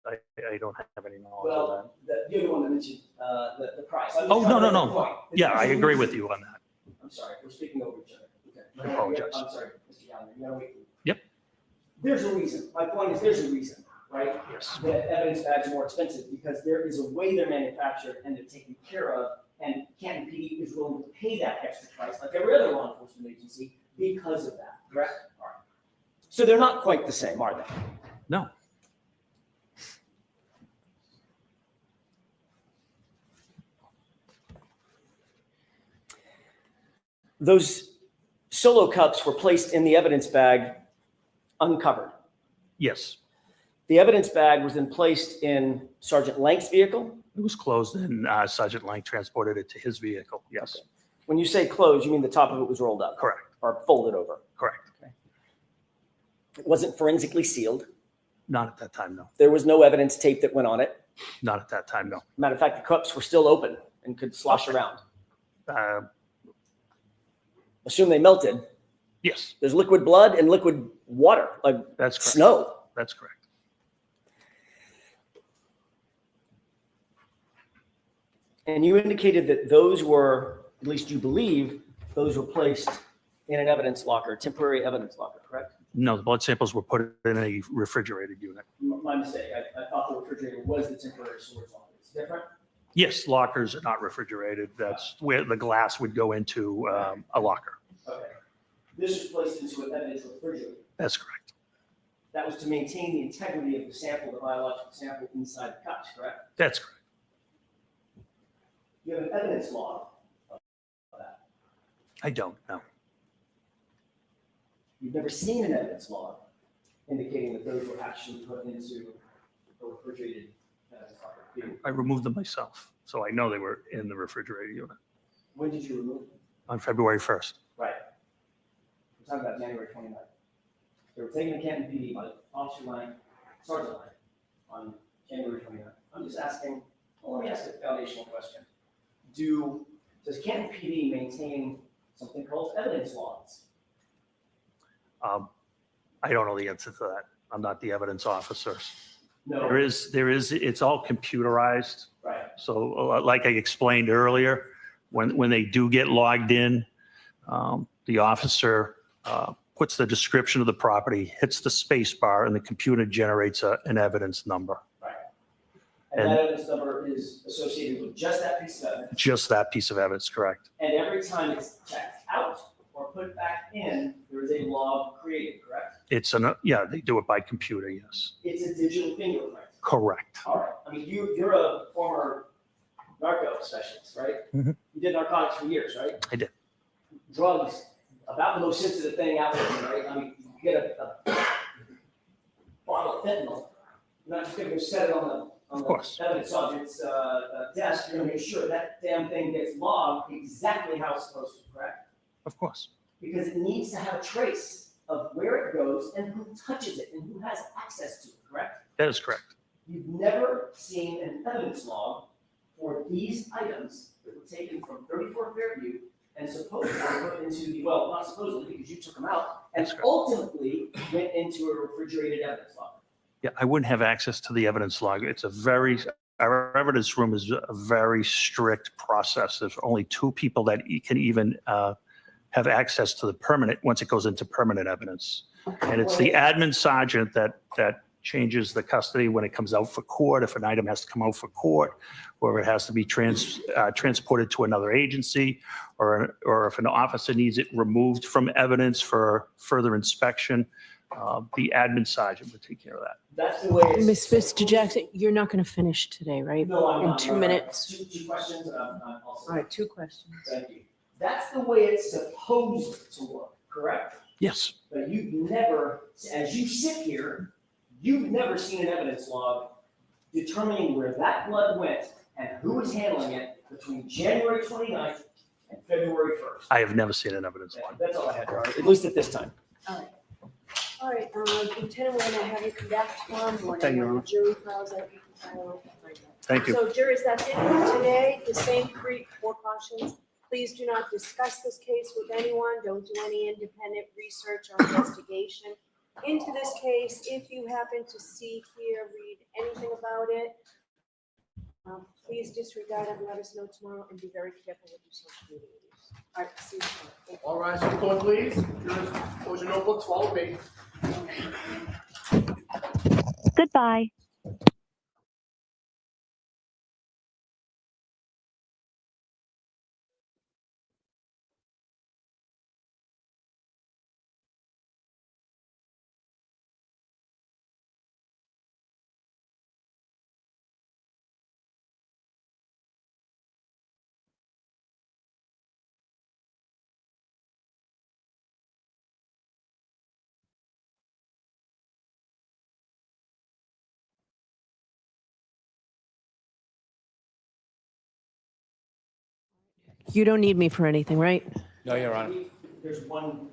I don't have any knowledge of that. You're the one that mentioned the price. I'm just Oh, trying no, to no, make a point. no. Yeah, I agree with you on that. I'm sorry, we're speaking over each other. Okay. I apologize. I'm sorry, Mr. Gallagher, you gotta wait. Yep. There's a reason. My point is, there's a reason, right? Yes. That evidence bags are more expensive because there is a way they're manufactured and they're taken care of, and Canton PD is willing to pay that extra price, like every other law enforcement agency, because of that, correct? All right. So they're not quite the same, are they? No. Those solo cups were placed in the evidence bag uncovered. Yes. The evidence bag was then placed in Sergeant Lank's vehicle. It was closed and Sergeant Lang transported it to his vehicle. Yes. Okay. When you say closed, you mean the top of it was rolled up? Correct. Or folded over? Correct. Okay. It wasn't forensically sealed. Not at that time, no. There was no evidence tape that went on it. Not at that time, no. Matter of fact, the cups were still open and could slosh around. Assume they melted. Yes. There's liquid blood and liquid water, like That's correct. snow. That's correct. And you indicated that those were, at least you believe, those were placed in an evidence locker, temporary evidence locker, correct? No, the blood samples were put in a refrigerated unit. My mistake. I thought the refrigerator was the temporary storage locker. It's different? Yes, lockers are not refrigerated. That's where the glass would go into a locker. Okay. This was placed into an evidence refrigerator. That's correct. That was to maintain the integrity of the sample, the biological sample inside the cups, correct? That's correct. You have an evidence log of that. I don't know. You've never seen an evidence log indicating that those were actually put into a refrigerated evidence log. I removed them myself, so I know they were in the refrigerator unit When did you remove them? on February 1st. Right. We're talking about January 29th. They were taken to Canton PD by Officer Lang, Sergeant Lang, on January 29th. I'm just asking, well, let me ask a foundational question. Does Canton PD maintain something called evidence logs? I don't know the answer to that. I'm not the evidence officer. No. There is, it's all computerized. Right. So like I explained earlier, when they do get logged in, the officer puts the description of the property, hits the space bar, and the computer generates an evidence number. Right. And that evidence number is associated with just that piece of evidence. Just that piece of evidence, correct? And every time it's checked out or put back in, there is a log created, correct? Yeah, they do it by computer, yes. It's a digital fingerprint. Correct. All right. I mean, you're a former narco specialist, right? Mhm. You did narcotics for years, right? I did. Drugs, about the most sensitive thing out there, right? I mean, you get a bottle of fentanyl, you're not just gonna go set it on the evidence subject's desk. You're gonna make sure that damn thing gets logged exactly how it's supposed to, correct? Of course. Because it needs to have a trace of where it goes and who touches it and who has access to it, correct? That is correct. You've never seen an evidence log for these items that were taken from 34 Fairview and supposedly put into the, well, not supposedly because you took them out, and ultimately went into a refrigerated evidence log. Yeah, I wouldn't have access to the evidence log. Our evidence room is a very strict process. There's only 2 people that can even have access to the permanent, once it goes into permanent evidence. And it's the admin sergeant that changes the custody when it comes out for court, if an item has to come out for court, or it has to be transported to another agency, or if an officer needs it removed from evidence for further inspection, the admin sergeant would take care of that. That's the way it's. Mr. Jackson, you're not going to finish today, right? No, I'm not. In 2 minutes. Two questions, and I'm also. All right, 2 questions. Thank you. That's the way it's supposed to work, correct? Yes. But you've never, as you sit here, you've never seen an evidence log determining where that blood went and who was handling it between January 29th and February 1st. I have never seen an evidence log. That's all I had, Robert, at least at this time. All right, Lieutenant, we're gonna have you come back tomorrow morning. Thank you, Your when Honor. the jury files out, you can file right now. Thank you. So jurors, that's it for today. The same 4 cautions. Please do not discuss this case with anyone. Don't do any independent research or investigation into this case. If you happen to see, hear, read anything about it, please disregard it and let us know tomorrow, and be very careful with your social media use. All right, see you tomorrow. Thank you. All rise for the court, please. Jurors, close your notebooks, follow me. Goodbye. You don't need me for anything, right? No, Your Honor. There's one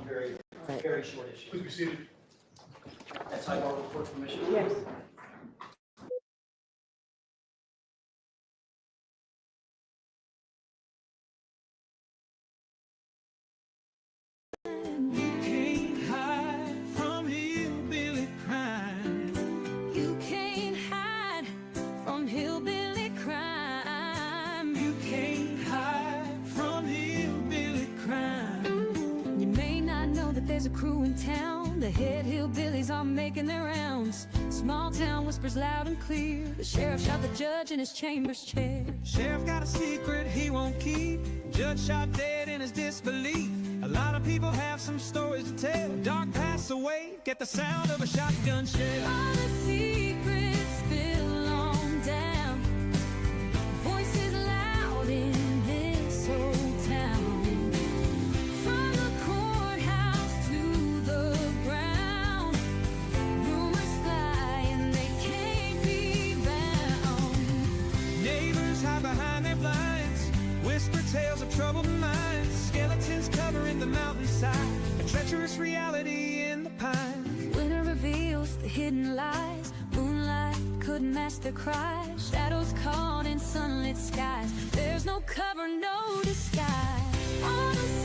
very, very short issue. Please be seated. That's how I go with court permission. Yes. Can't hide from hillbilly crime. You can't hide from hillbilly crime. You can't hide from hillbilly crime. You may not know that there's a crew in town. The head hillbillies are making their rounds. Small town whispers loud and clear. The sheriff shot the judge in his chambers chair. Sheriff got a secret he won't keep. Judge shot dead in his disbelief. A lot of people have some stories to tell. Dark pass away, get the sound of a shotgun shell. All the secrets spill on down. Voices loud in this old town. From the courthouse to a treacherous reality in the pines. Winter reveals the hidden lies. Moonlight couldn't mask the cries. Shadows caught in sunlit skies. There's no cover, no disguise. On a